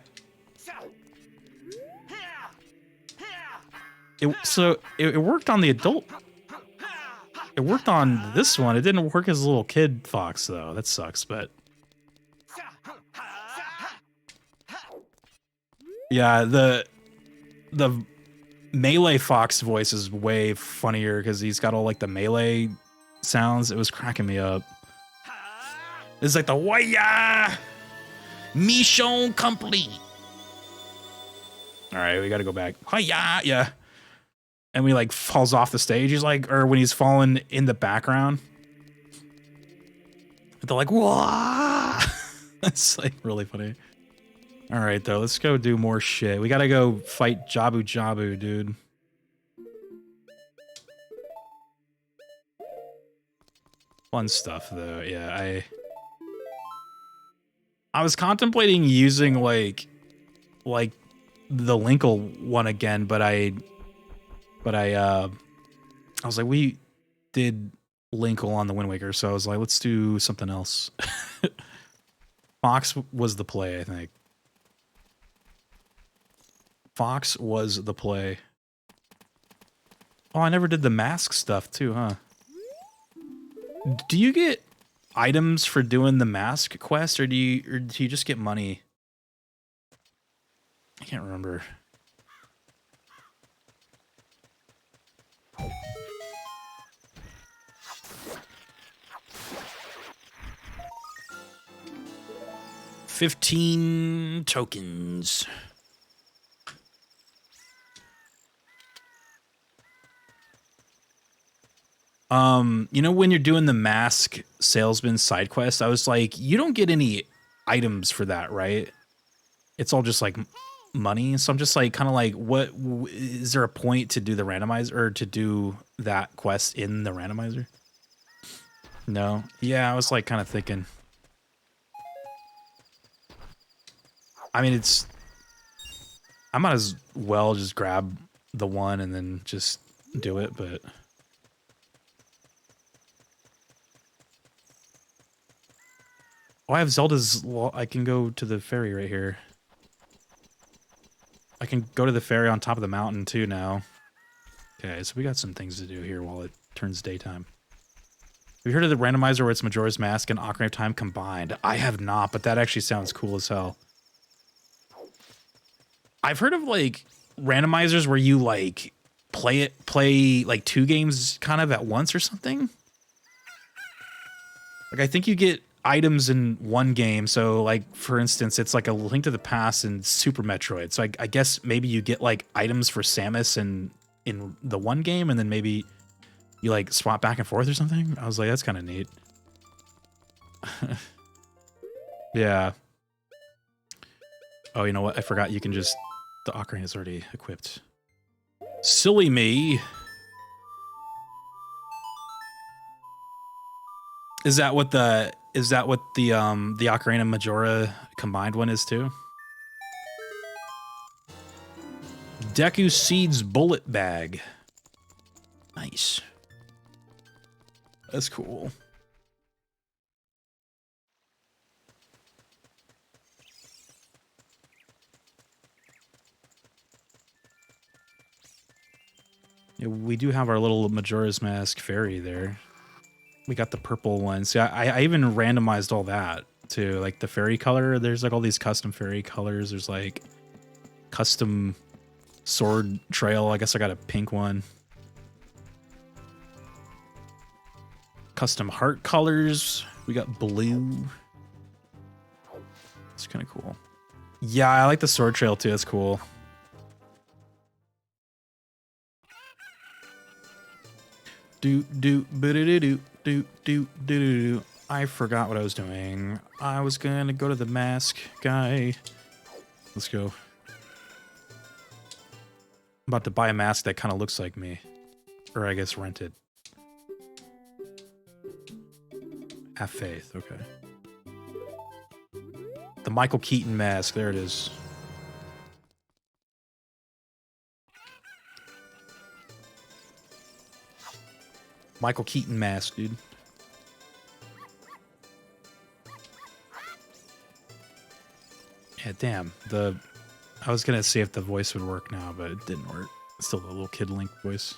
It worked on the adult. It worked on this one. It didn't work as a little kid fox, though. That sucks, but. Yeah, the Melee Fox voice is way funnier because he's got all like the melee sounds. It was cracking me up. It's like the Waya Mission complete. All right, we got to go back. Hiya, yeah. And we like falls off the stage. He's like, or when he's falling in the background, they're like, "Whoa!" That's like really funny. All right, though, let's go do more shit. We gotta go fight Jabu Jabu, dude. Fun stuff, though. Yeah, I was contemplating using like the Linkle one again, but I was like, we did Linkle on the Wind Waker, so I was like, let's do something else. Fox was the play, I think. Fox was the play. Oh, I never did the mask stuff too, huh? Do you get items for doing the mask quest, or do you just get money? I can't remember. $15 tokens. You know, when you're doing the mask salesman side quest, I was like, you don't get any items for that, right? It's all just like money. So I'm just like, kind of like, what is there a point to do the randomizer or to do that quest in the randomizer? No. Yeah, I was like kind of thinking. I mean, I might as well just grab the one and then just do it, but. Oh, I have Zelda's. I can go to the ferry right here. I can go to the ferry on top of the mountain too now. Okay, so we got some things to do here while it turns daytime. Have you heard of the randomizer where it's Majora's Mask and Ocarina of Time combined? I have not, but that actually sounds cool as hell. I've heard of like randomizers where you like play like two games kind of at once or something. Like I think you get items in one game. So like, for instance, it's like a Link to the Past and Super Metroid. So I guess maybe you get like items for Samus in the one game, and then maybe you like swap back and forth or something. I was like, that's kind of neat. Yeah. Oh, you know what? I forgot you can just, the Ocarina is already equipped. Silly me. Is that what the Ocarina Majora combined one is too? Deku Seeds Bullet Bag. Nice. That's cool. Yeah, we do have our little Majora's Mask fairy there. We got the purple one. See, I even randomized all that too. Like the fairy color, there's like all these custom fairy colors. There's like custom sword trail. I guess I got a pink one. Custom heart colors. We got blue. It's kind of cool. Yeah, I like the sword trail too. That's cool. I forgot what I was doing. I was gonna go to the mask guy. Let's go. I'm about to buy a mask that kind of looks like me. Or I guess rent it. Have faith, okay. The Michael Keaton mask, there it is. Michael Keaton mask, dude. Yeah, damn. I was gonna see if the voice would work now, but it didn't work. It's still the little Kid Link voice.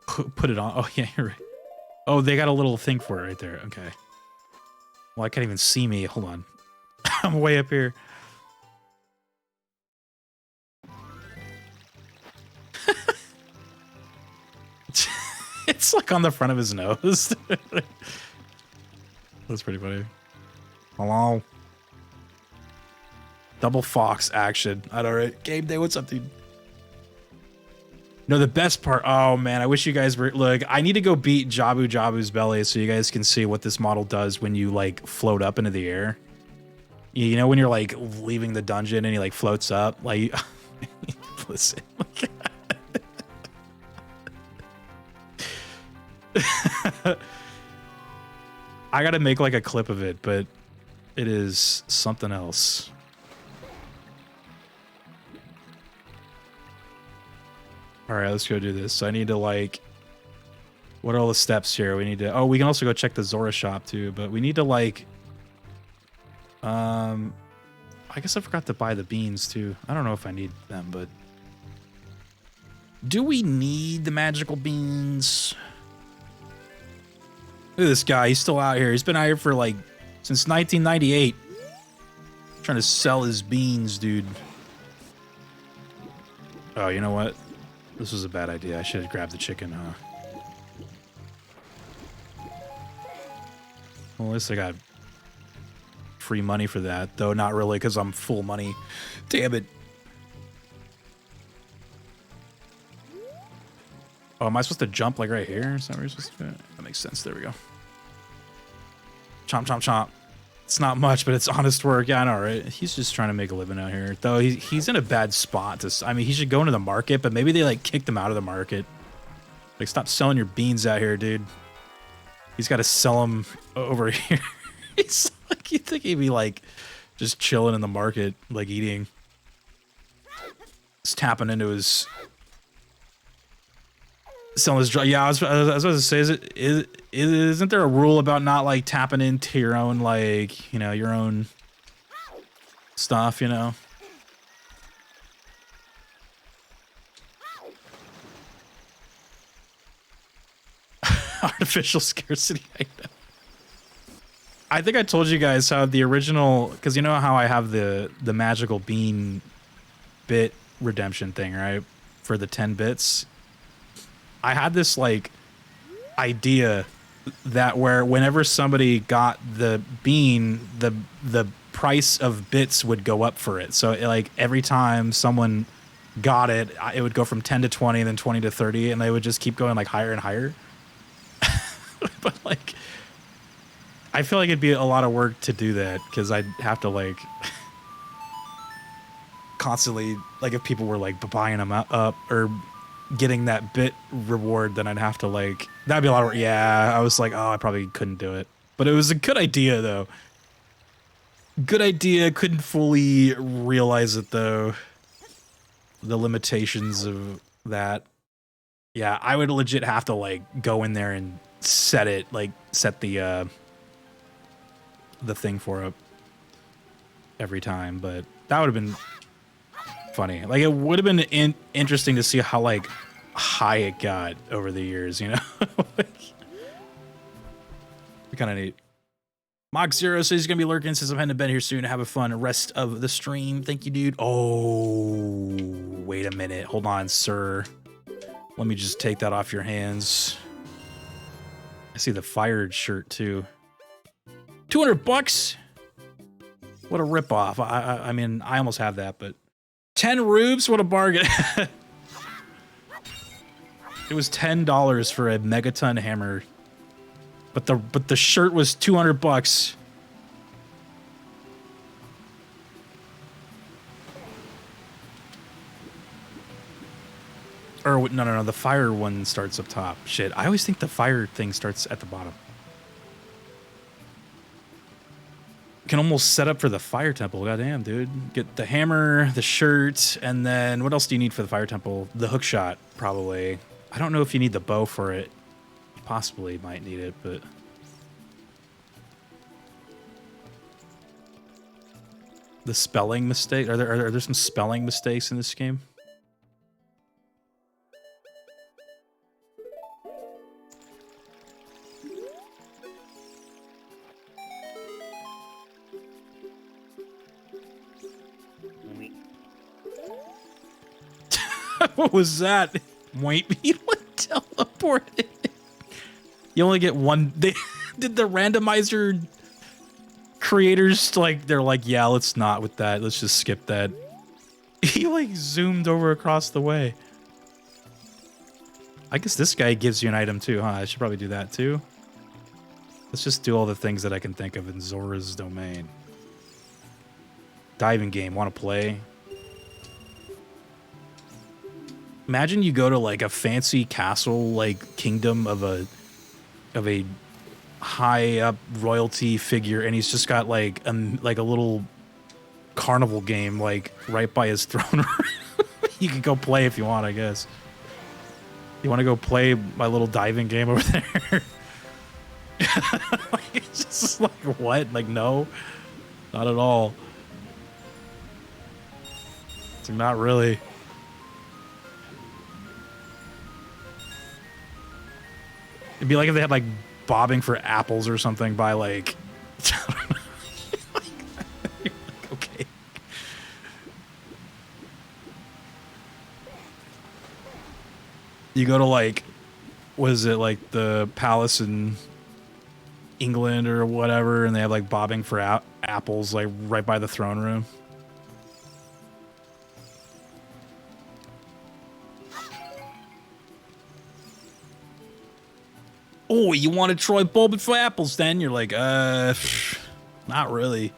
Put it on. Oh, yeah, you're right. Oh, they got a little thing for it right there. Okay. Well, I can't even see me. Hold on. I'm way up here. It's like on the front of his nose. That's pretty funny. Hello. Double Fox action. All right. Game day, what's up, dude? No, the best part. Oh, man. I wish you guys were... Look, I need to go beat Jabu Jabu's belly so you guys can see what this model does when you, like, float up into the air. You know when you're, like, leaving the dungeon and he, like, floats up? Like, listen. I gotta make like a clip of it, but it is something else. All right, let's go do this. So I need to like, what are all the steps here? We need to, oh, we can also go check the Zora shop too, but we need to like, I guess I forgot to buy the beans too. I don't know if I need them, but do we need the magical beans? Look at this guy. He's still out here. He's been out here for like since 1998. Trying to sell his beans, dude. Oh, you know what? This was a bad idea. I should have grabbed the chicken, huh? Well, at least I got free money for that. Though not really, because I'm full money. Damn it. Oh, am I supposed to jump like right here? Is that where you're supposed to do it? That makes sense. There we go. Chomp, chomp, chomp. It's not much, but it's honest work. Yeah, I know, right? He's just trying to make a living out here. Though he's in a bad spot. I mean, he should go into the market, but maybe they like kicked him out of the market. Like, stop selling your beans out here, dude. He's got to sell them over here. He's like, you think he'd be like just chilling in the market, like eating. Just tapping into his... Selling his drug. Yeah, I was about to say, isn't there a rule about not like tapping into your own like, you know, your own stuff, you know? Artificial scarcity. I know. I think I told you guys how the original, because you know how I have the magical bean bit redemption thing, right? For the 10 bits. I had this like idea that where whenever somebody got the bean, the price of bits would go up for it. So like every time someone got it, it would go from 10 to 20, then 20 to 30, and they would just keep going like higher and higher. But like, I feel like it'd be a lot of work to do that because I'd have to like constantly, like if people were like buying them up or getting that bit reward, then I'd have to like, that'd be a lot of work. Yeah, I was like, oh, I probably couldn't do it. But it was a good idea though. Good idea, couldn't fully realize it though. The limitations of that. Yeah, I would legit have to like go in there and set it, like set the thing for it every time, but that would have been funny. Like it would have been interesting to see how like high it got over the years, you know? Kind of neat. Mock Zero says he's gonna be lurking since I'm heading to bed here soon. Have a fun rest of the stream. Thank you, dude. Oh, wait a minute. Hold on, sir. Let me just take that off your hands. I see the fired shirt too. 200 bucks. What a ripoff. I mean, I almost have that, but 10 rubes. What a bargain. It was $10 for a megaton hammer, but the shirt was 200 bucks. Or no, the fire one starts up top. Shit, I always think the fire thing starts at the bottom. You can almost set up for the fire temple. Goddamn, dude. Get the hammer, the shirt, and then what else do you need for the fire temple? The hook shot, probably. I don't know if you need the bow for it. You possibly might need it, but... The spelling mistake? Are there some spelling mistakes in this game? What was that? Wait, he teleported. You only get one. Did the randomizer creators they're like, yeah, let's not with that. Let's just skip that. He like zoomed over across the way. I guess this guy gives you an item too, huh? I should probably do that too. Let's just do all the things that I can think of in Zora's domain. Diving game, want to play? Imagine you go to like a fancy castle, like kingdom of a high up royalty figure, and he's just got like a little carnival game like right by his throne. You can go play if you want, I guess. You want to go play my little diving game over there? Like, it's just like, what? Like, no, not at all. It's like, not really. It'd be like if they had like bobbing for apples or something by like, okay. You go to like, what is it, like the palace in England or whatever, and they have like bobbing for apples like right by the throne room. Oh, you want to try bobbing for apples then? You're like, not really.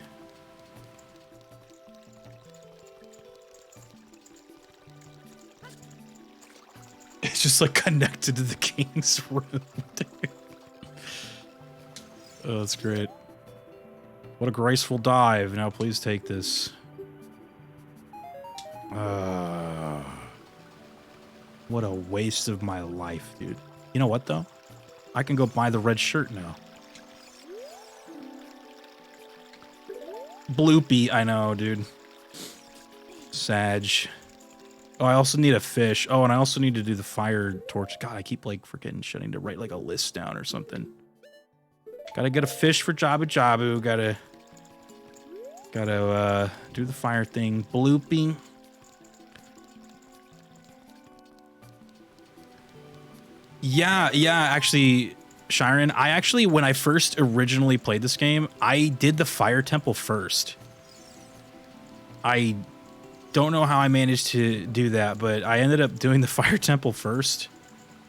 It's just like connected to the king's room, dude. Oh, that's great. What a graceful dive. Now please take this. What a waste of my life, dude. You know what, though? I can go buy the red shirt now. Bloopy, I know, dude. Sag. Oh, I also need a fish. Oh, and I also need to do the fire torch. God, I keep like forgetting shutting to write like a list down or something. Gotta get a fish for Jabu Jabu. Gotta do the fire thing. Bloopy. Yeah, actually, Shiren, I actually, when I first originally played this game, I did the fire temple first. I don't know how I managed to do that, but I ended up doing the fire temple first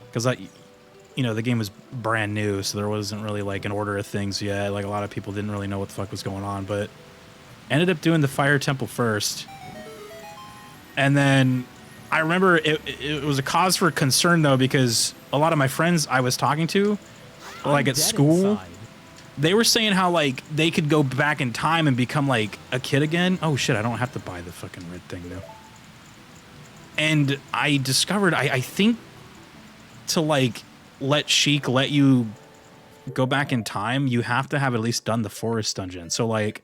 because the game was brand new, so there wasn't really like an order of things yet. Like a lot of people didn't really know what the fuck was going on, but ended up doing the fire temple first. And then I remember it was a cause for concern though, because a lot of my friends I was talking to, like at school, inside. They were saying how like they could go back in time and become like a kid again. Oh shit, I don't have to buy the fucking red thing though. And I discovered, I think to like let Sheik let you go back in time, you have to have at least done the forest dungeon. So like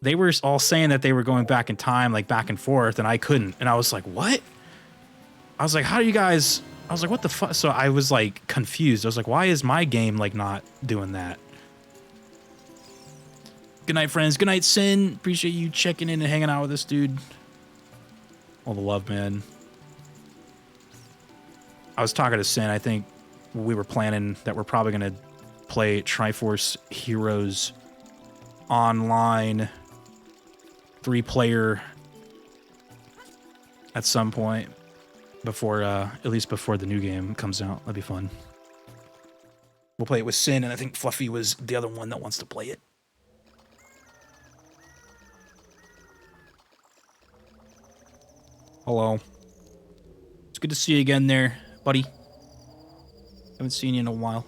they were all saying that they were going back in time, like back and forth, and I couldn't. And I was like, what? I was like, how do you guys? I was like, what the fuck? So I was like confused. I was like, why is my game like not doing that? Good night, friends. Good night, Sin. Appreciate you checking in and hanging out with us, dude. All the love, man. I was talking to Sin. I think we were planning that we're probably going to play Triforce Heroes online 3-player at some point before, at least before the new game comes out. That'd be fun. We'll play it with Sin, and I think Fluffy was the other one that wants to play it. Hello. It's good to see you again there, buddy. Haven't seen you in a while.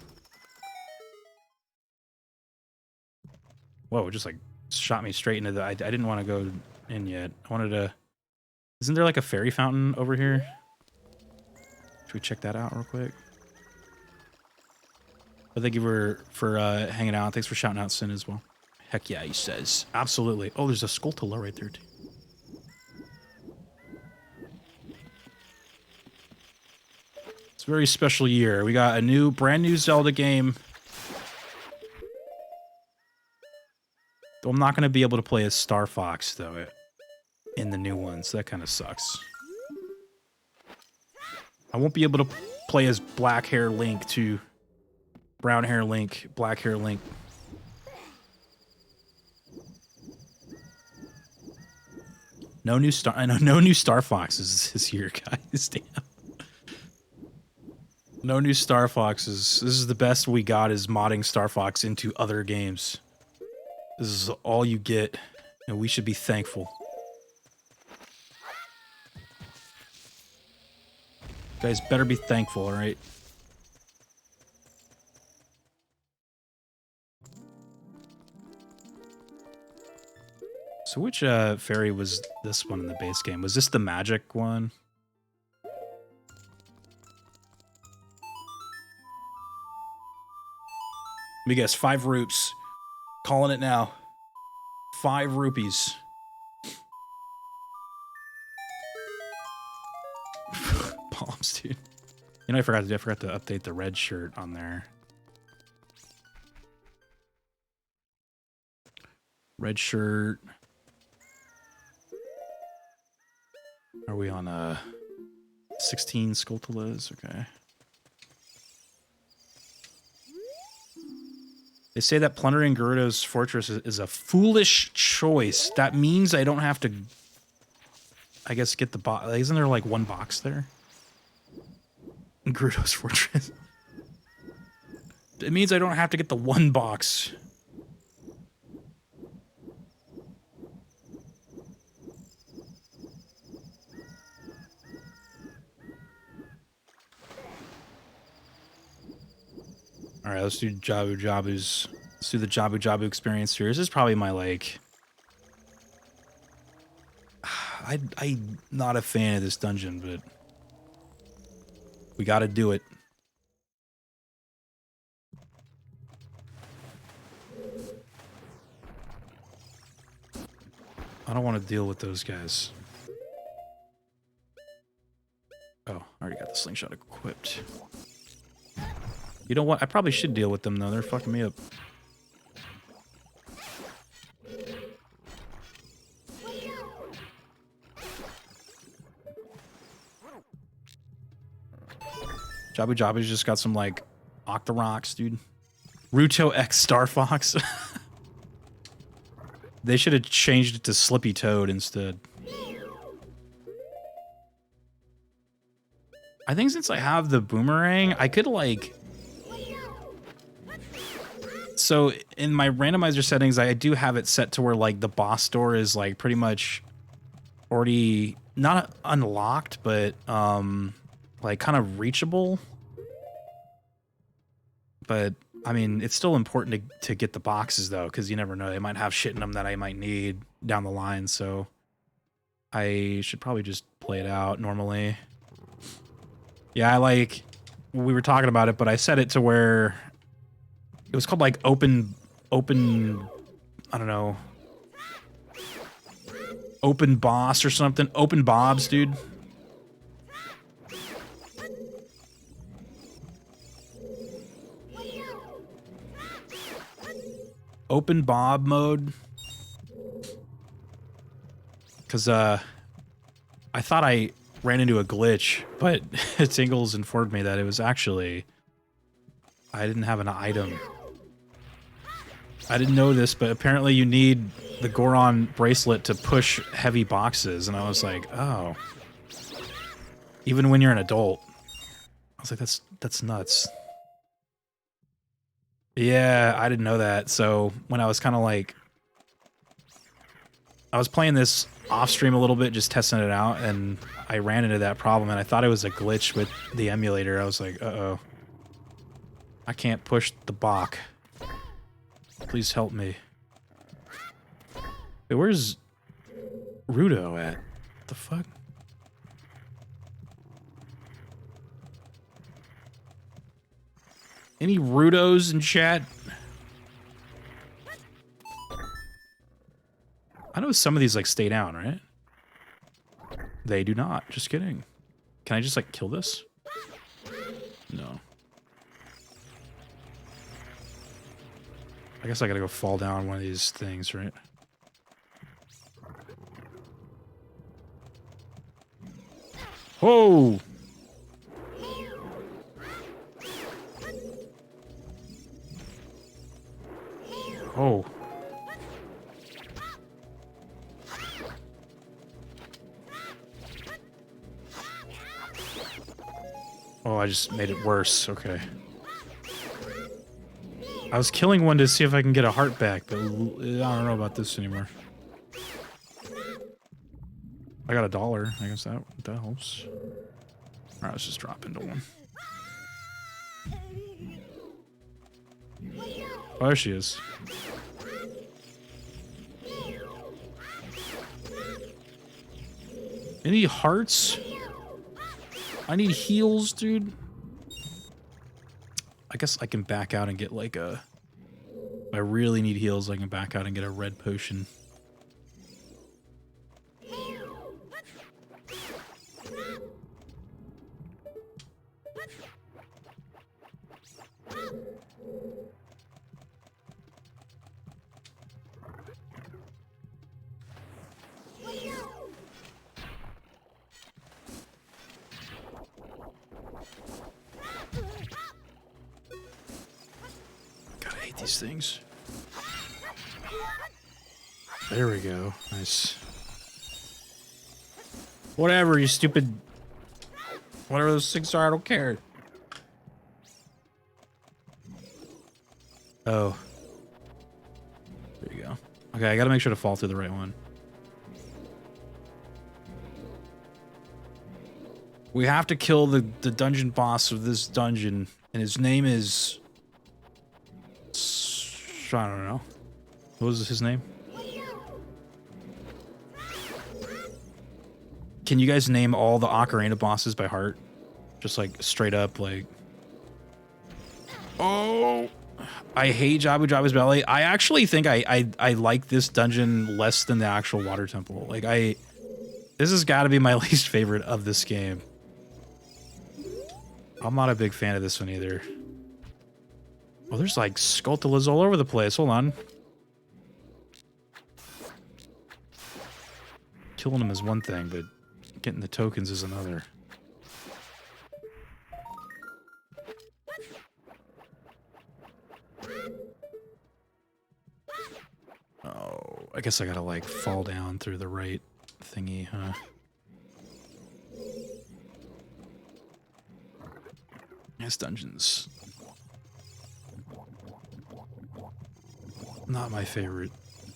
Whoa, it just like shot me straight into the... I didn't want to go in yet. I wanted to... Isn't there like a fairy fountain over here? Should we check that out real quick? But thank you for hanging out. Thanks for shouting out Sin as well. Heck yeah, he says. Absolutely. Oh, there's a Skulltula right there too. It's a very special year. We got a brand new Zelda game. I'm not going to be able to play as Star Fox, though, in the new ones. That kind of sucks. I won't be able to play as black hair Link to brown hair Link, black hair Link. No new Star Foxes this year, guys. Damn. No new Star Foxes. This is the best we got, is modding Star Fox into other games. This is all you get, and we should be thankful. You guys better be thankful, all right? So which fairy was this one in the base game? Was this the magic one? Let me guess, 5 rupes. Calling it now. 5 rupees. Bombs, dude. You know, I forgot to update the red shirt on there. Red shirt. Are we on 16 Skulltulas? Okay. They say that plundering Gerudo's fortress is a foolish choice. That means I don't have to, I guess, get the box. Isn't there like one box there? In Gerudo's fortress. It means I don't have to get the one box. All right, let's do Jabu Jabu's. Let's do the Jabu Jabu experience here. This is probably my, like... I'm not a fan of this dungeon, but... we gotta do it. I don't want to deal with those guys. Oh, I already got the slingshot equipped. You know what? I probably should deal with them, though. They're fucking me up. Jabu Jabu's just got some, like, Octoroks, dude. Ruto X Star Fox. They should have changed it to Slippy Toad instead. I think since I have the boomerang, I could, like... So, in my randomizer settings, I do have it set to where, like, the boss door is, like, pretty much already... not unlocked, but, like, kind of reachable. But, I mean, it's still important to get the boxes, though, because you never know. They might have shit in them that I might need down the line, so... I should probably just play it out normally. Yeah, I like... we were talking about it, but I set it to where it was called like open, I don't know, open boss or something. Open Bobs, dude. Open Bob mode. Because I thought I ran into a glitch, but Tingles informed me that it was actually I didn't have an item. I didn't know this, but apparently you need the Goron bracelet to push heavy boxes, and I was like, oh. Even when you're an adult. I was like, that's nuts. Yeah, I didn't know that. So when I was kind of like, I was playing this off stream a little bit, just testing it out, and I ran into that problem, and I thought it was a glitch with the emulator. I was like, uh-oh. I can't push the Bach. Please help me. Wait, where's Rudo at? What the fuck? Any Rudos in chat? I know some of these like stay down, right? They do not. Just kidding. Can I just like kill this? No. I guess I gotta go fall down one of these things, right? Whoa! Oh. Oh, I just made it worse. Okay. I was killing one to see if I can get a heart back, but I don't know about this anymore. I got $1. I guess that helps. Alright, let's just drop into one. Oh, there she is. Any hearts? I need heals, dude. I guess I can back out and get like a... If I really need heals, I can back out and get a red potion. These things. There we go. Nice. Whatever, you stupid. Whatever those things are, I don't care. Oh. There you go. Okay, I gotta make sure to fall through the right one. We have to kill the dungeon boss of this dungeon, and his name is... I don't know. What was his name? Can you guys name all the Ocarina bosses by heart? Just like straight up, like... Oh! I hate Jabu Jabu's Belly. I actually think I like this dungeon less than the actual water temple. Like, this has got to be my least favorite of this game. I'm not a big fan of this one either. Oh, there's like Skulltulas all over the place. Hold on. Killing them is one thing, but getting the tokens is another. Oh, I guess I gotta like fall down through the right thingy, huh? This dungeon's not my favorite.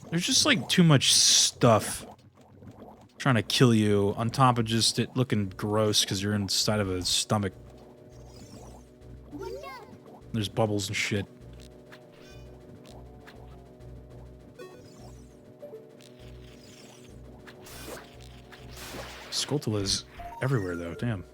There's just like too much stuff trying to kill you on top of just it looking gross because you're inside of a stomach. There's bubbles and shit. Skulltulas everywhere though, damn.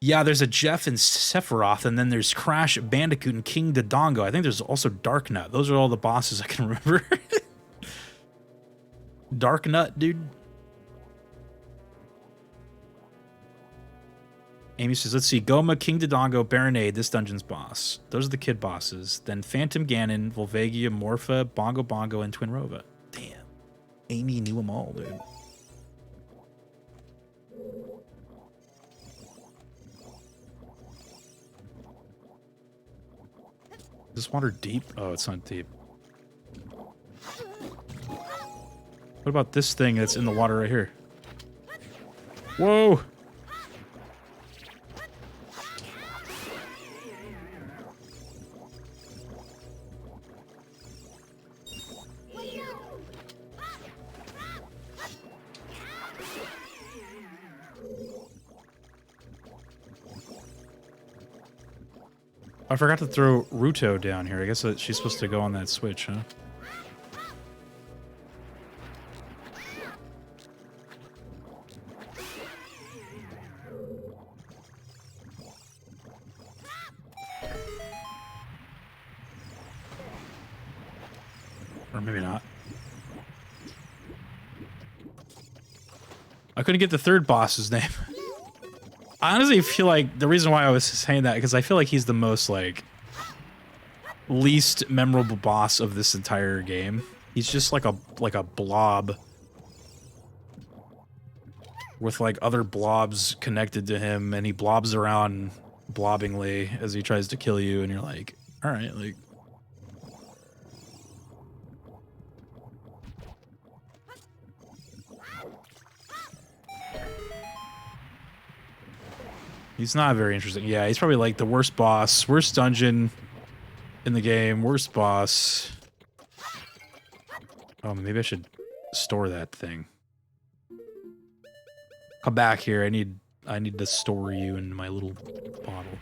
Yeah, there's a Jeff and Sephiroth, and then there's Crash Bandicoot and King Dodongo. I think there's also Dark Nut. Those are all the bosses I can remember. Dark Nut, dude. Amy says, let's see. Goma, King Dodongo, Baronade, this dungeon's boss. Those are the kid bosses. Then Phantom Ganon, Volvagia, Morpha, Bongo Bongo, and Twinrova. Damn. Amy knew them all, dude. Is this water deep? Oh, it's not deep. What about this thing that's in the water right here? Whoa! I forgot to throw Ruto down here. I guess she's supposed to go on that switch, huh? Or maybe not. I couldn't get the third boss's name. I honestly feel like the reason why I was saying that, because I feel like he's the most, like, least memorable boss of this entire game. He's just like a blob with, like, other blobs connected to him, and he blobs around blobbingly as he tries to kill you, and you're like, alright, like... He's not very interesting. Yeah, he's probably like the worst boss, worst dungeon in the game, worst boss. Oh, maybe I should store that thing. Come back here. I need to store you in my little bottle.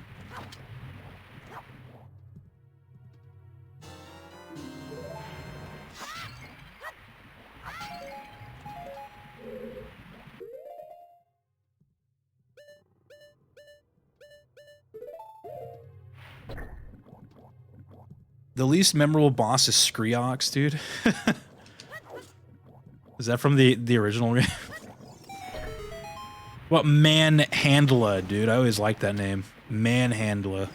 The least memorable boss is Screox, dude. Is that from the original game? What, Manhandla, dude. I always liked that name. Manhandla.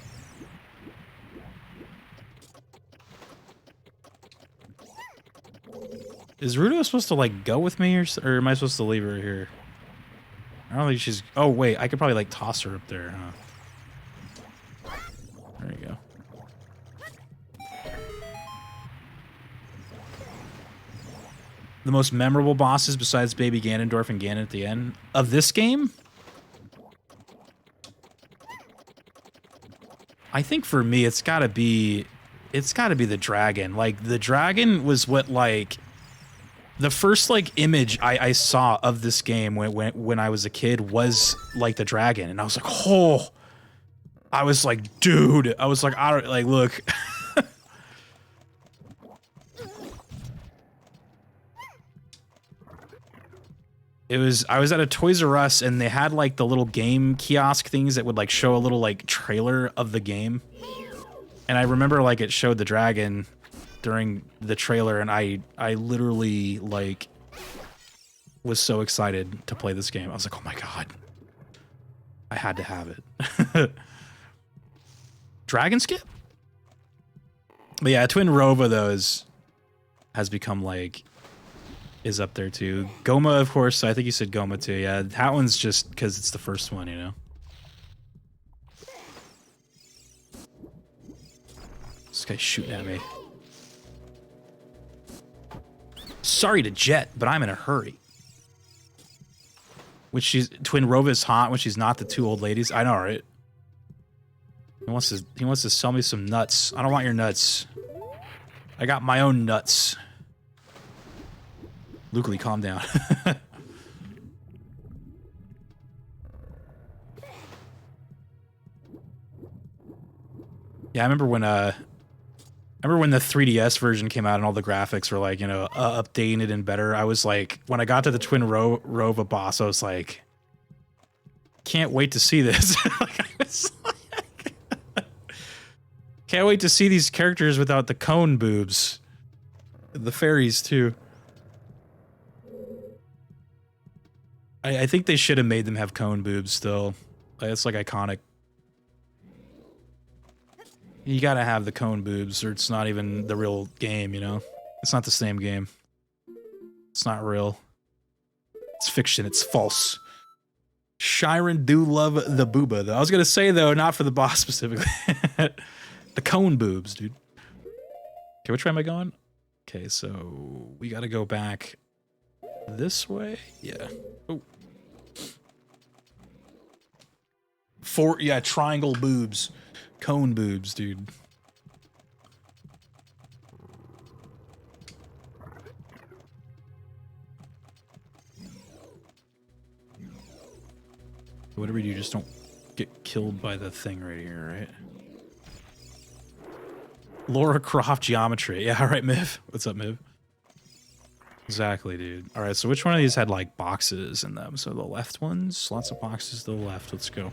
Is Ruto supposed to, like, go with me, or am I supposed to leave her here? I don't think she's... Oh, wait. I could probably, like, toss her up there, huh? There you go. The most memorable bosses besides Baby Ganondorf and Ganon at the end of this game? I think for me it's gotta be the dragon. Like, the dragon was what, like, the first, like, image I saw of this game when I was a kid was like the dragon, and I was like, oh, I was like, dude, I was like, I don't, like, look. I was at a Toys R Us, and they had, like, the little game kiosk things that would, like, show a little, like, trailer of the game. And I remember, like, it showed the dragon during the trailer, and I literally, like, was so excited to play this game. I was like, oh my god. I had to have it. Dragon skip? But yeah, Twinrova, though, has become, like... is up there too. Goma, of course. I think you said Goma too. Yeah, that one's just because it's the first one, you know. This guy's shooting at me. Sorry to jet, but I'm in a hurry. Which Twinrova's hot when she's not the two old ladies. I know, right? He wants to sell me some nuts. I don't want your nuts. I got my own nuts. Luke, calm down. Yeah, I remember when the 3DS version came out and all the graphics were, like, you know, updated and better. I was like, when I got to the Twinrova boss, I was like, can't wait to see this. Like, I was like, can't wait to see these characters without the cone boobs. The fairies, too. I think they should have made them have cone boobs still. Like, it's like iconic. You gotta have the cone boobs or it's not even the real game, you know? It's not the same game. It's not real. It's fiction. It's false. Shiren do love the booba, though. I was gonna say, though, not for the boss specifically. The cone boobs, dude. Okay, which way am I going? Okay, so we gotta go back this way? Yeah. Oh. Yeah, triangle boobs. Cone boobs, dude. Whatever you do, just don't get killed by the thing right here, right? Laura Croft geometry. Yeah, all right, Miv. What's up, Miv? Exactly, dude. All right, so which one of these had, like, boxes in them? So the left ones? Lots of boxes to the left. Let's go.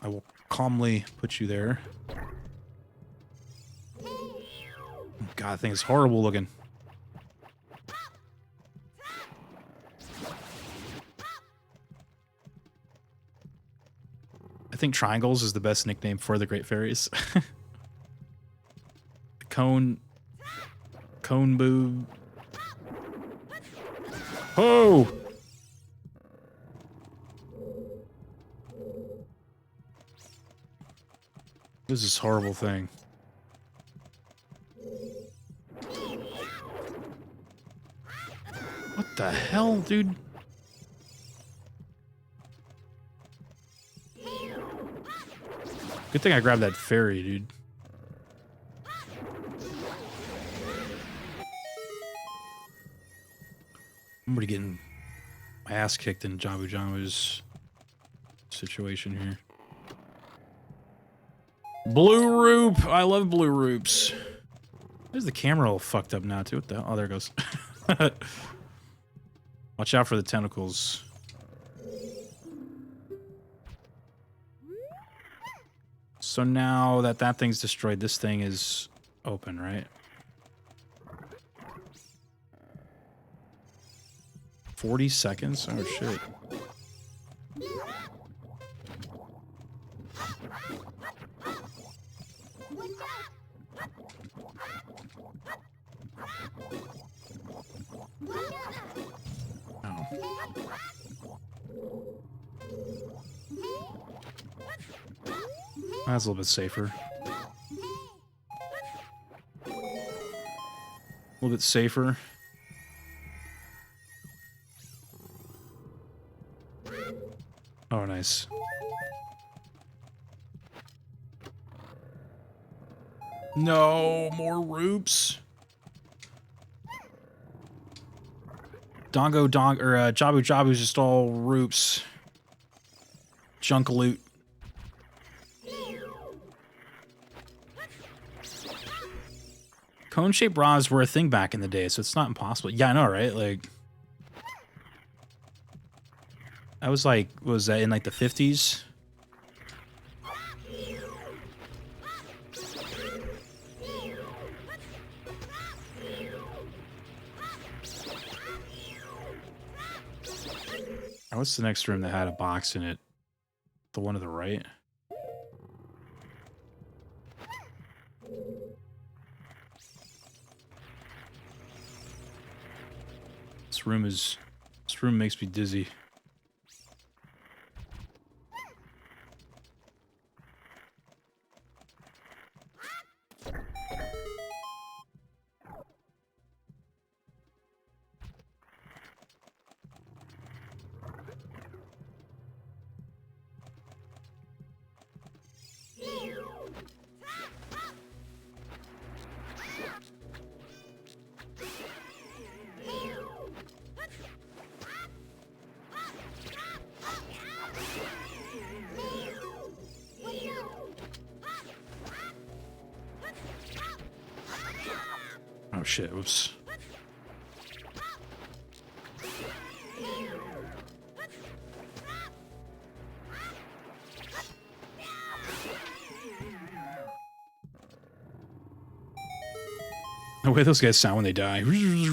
I will calmly put you there. God, that thing is horrible looking. I think triangles is the best nickname for the Great Fairies. Cone boob. Oh! This is this horrible thing. What the hell, dude? Good thing I grabbed that fairy, dude. I'm already getting my ass kicked in Jabu Jamu's situation here. Blue Roop! I love Blue Roops. There's the camera all fucked up now, too. What the hell? Oh, there it goes. Watch out for the tentacles. So now that that thing's destroyed, this thing is open, right? 40 seconds? Oh, shit. Oh. That's a little bit safer. A little bit safer. Oh, nice. No, more Roops. Dongo Dong or Jabu Jabu's just all Roops. Junk loot. Cone-shaped bras were a thing back in the day, so it's not impossible. Yeah, I know, right? Like, I was like, what was that, in like the 50s? Oh, what's the next room that had a box in it? The one to the right? This room makes me dizzy. Oh shit, whoops. The way those guys sound when they die. We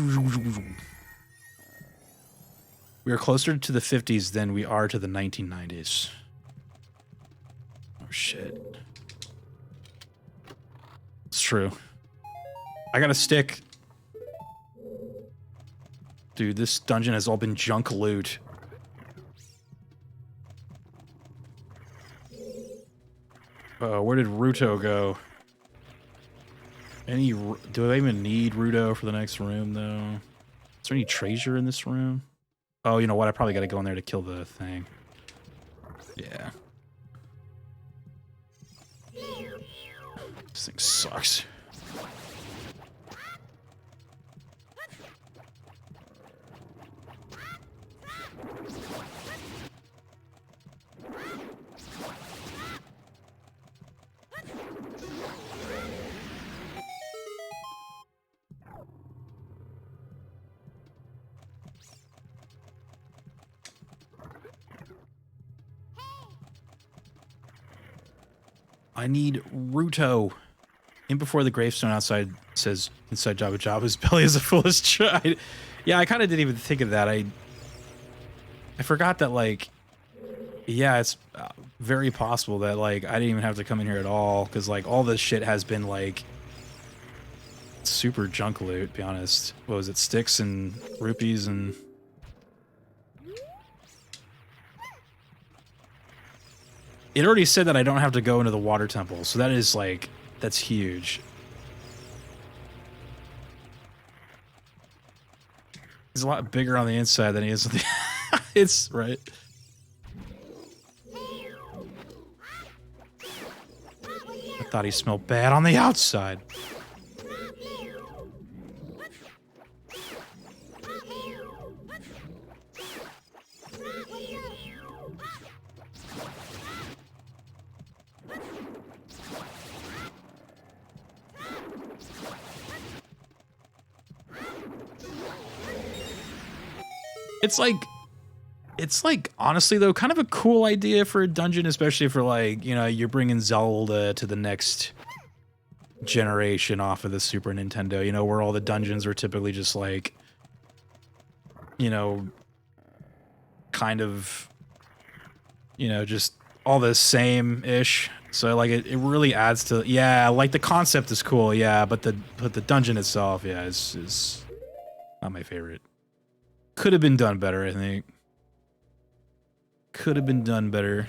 are closer to the 50s than we are to the 1990s. Oh shit. It's true. I got a stick. Dude, this dungeon has all been junk loot. Where did Ruto go? Do I even need Ruto for the next room, though? Is there any treasure in this room? Oh, you know what? I probably got to go in there to kill the thing. Yeah. This thing sucks. I need Ruto. In before the gravestone outside says inside Jabba Jabba's belly is a foolish child. Yeah, I kind of didn't even think of that. I forgot that, like, yeah, it's very possible that, like, I didn't even have to come in here at all because, like, all this shit has been, like, super junk loot, to be honest. What was it? Sticks and rupees and... It already said that I don't have to go into the water temple, so that is, like, that's huge. He's a lot bigger on the inside than he is on the... It's, right. I thought he smelled bad on the outside. It's like, honestly, though, kind of a cool idea for a dungeon, especially for, like, you know, you're bringing Zelda to the next generation off of the Super Nintendo, you know, where all the dungeons are typically just, like, you know, kind of, you know, just all the same-ish. So, like, it really adds to, yeah, like, the concept is cool, yeah, but the dungeon itself, yeah, is not my favorite. Could have been done better, I think. Could have been done better.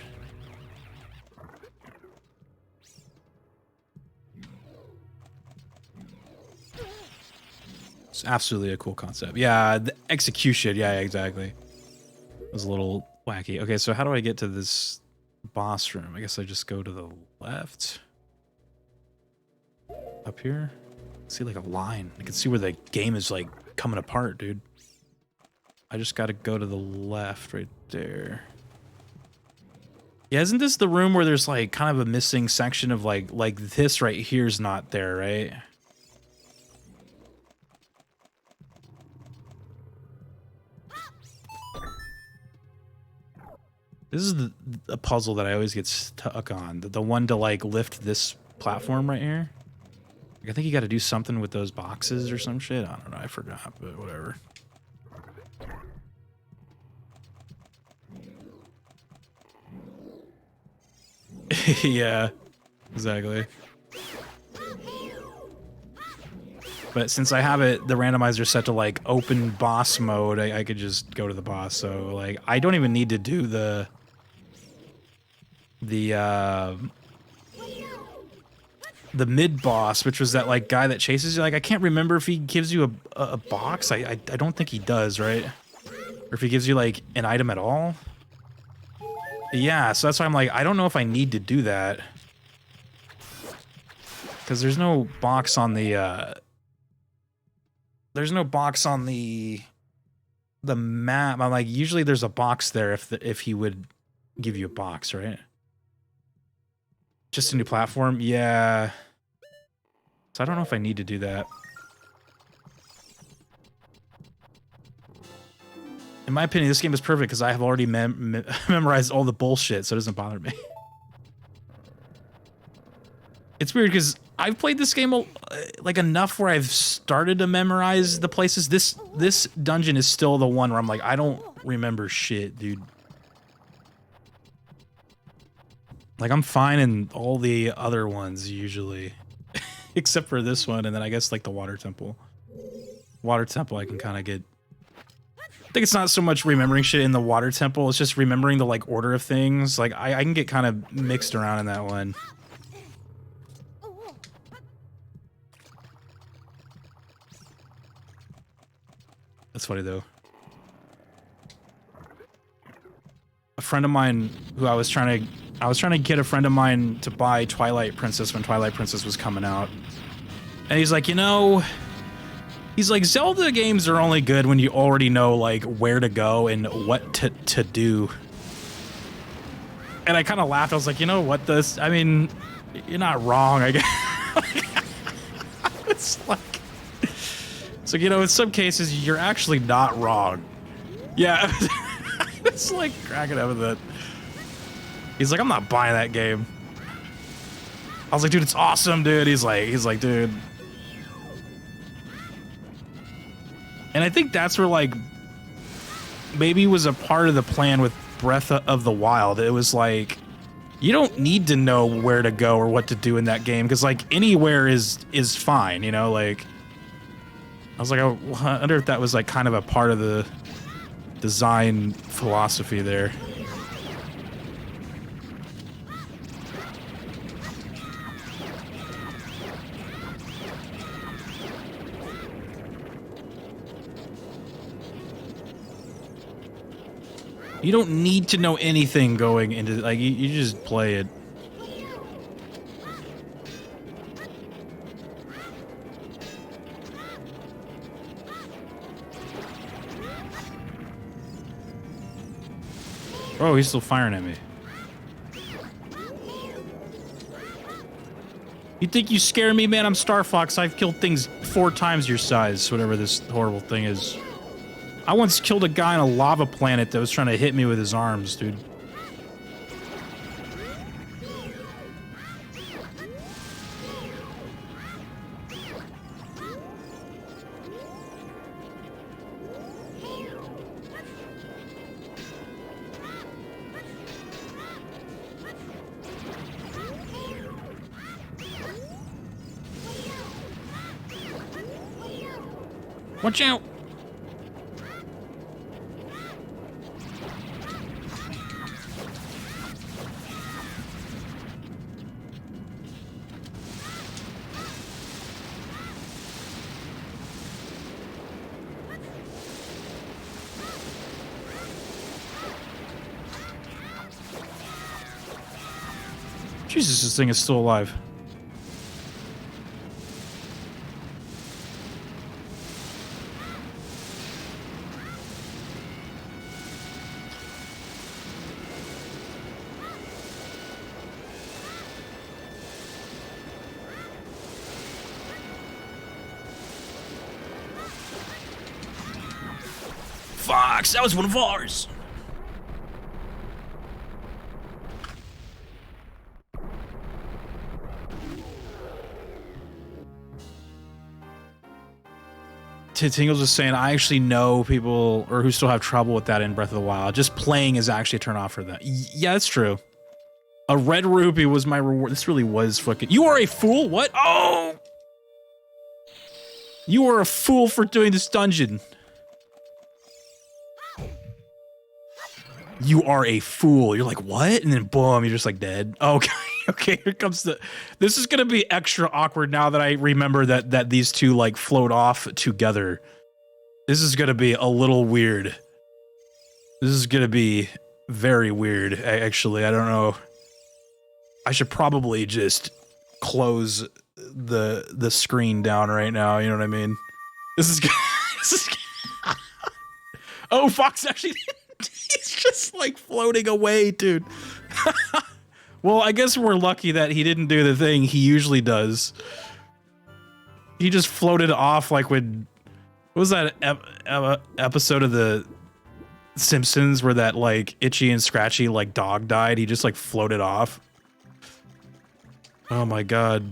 It's absolutely a cool concept. Yeah, the execution. Yeah, exactly. It was a little wacky. Okay, so how do I get to this boss room? I guess I just go to the left. Up here? See, like, a line. I can see where the game is, like, coming apart, dude. I just gotta go to the left right there. Yeah, isn't this the room where there's, like, kind of a missing section of, like this right here's not there, right? This is a puzzle that I always get stuck on. The one to, like, lift this platform right here. Like, I think you gotta do something with those boxes or some shit. I don't know, I forgot, but whatever. Yeah, exactly. But since I have it, the randomizer set to, like, open boss mode, I could just go to the boss. So, like, I don't even need to do the mid boss, which was that, like, guy that chases you. Like, I can't remember if he gives you a box. I don't think he does, right? Or if he gives you, like, an item at all. Yeah, so that's why I'm like, I don't know if I need to do that. Because there's no box on the, there's no box on the map. I'm like, usually there's a box there if he would give you a box, right? Just a new platform? Yeah. So I don't know if I need to do that. In my opinion, this game is perfect because I have already memorized all the bullshit, so it doesn't bother me. It's weird because I've played this game like enough where I've started to memorize the places. This dungeon is still the one where I'm like, I don't remember shit, dude. Like, I'm fine in all the other ones usually, except for this one, and then I guess like the water temple. Water temple, I can kind of get. I think it's not so much remembering shit in the water temple; it's just remembering the like order of things. Like I can get kind of mixed around in that one. That's funny though. A friend of mine who I was trying to get a friend of mine to buy Twilight Princess when Twilight Princess was coming out. And he's like, you know, he's like, Zelda games are only good when you already know like where to go and what to do. And I kind of laughed. I was like, you know what, I mean, you're not wrong, I guess. It's like, so, you know, in some cases, you're actually not wrong. Yeah, it's like cracking up with it. He's like, I'm not buying that game. I was like, dude, it's awesome, dude. He's like, dude. And I think that's where, like, maybe was a part of the plan with Breath of the Wild. It was like, you don't need to know where to go or what to do in that game, because, like, anywhere is fine, you know, like. I was like, I wonder if that was like kind of a part of the design philosophy there. You don't need to know anything going into, like, you just play it. Oh, he's still firing at me. You think you scare me, man? I'm Star Fox. I've killed things 4 times your size, whatever this horrible thing is. I once killed a guy on a lava planet that was trying to hit me with his arms, dude. Watch out! Jesus, this thing is still alive. Fox, that was one of ours. Tingles is saying, I actually know people or who still have trouble with that in Breath of the Wild. Just playing is actually a turn off for them. Yeah, that's true. A red rupee was my reward. This really was fucking. You are a fool. What? Oh, you are a fool for doing this dungeon. You are a fool. You're like, what? And then boom, you're just like dead. Okay. Okay, here comes the. This is gonna be extra awkward now that I remember that these two like float off together. This is gonna be a little weird. This is gonna be very weird. Actually, I don't know. I should probably just close the screen down right now. You know what I mean? This is. This is oh, Fox actually. He's just like floating away, dude. Well, I guess we're lucky that he didn't do the thing he usually does. He just floated off like when... What was that episode of the Simpsons where that like itchy and scratchy like dog died. He just like floated off. Oh my god.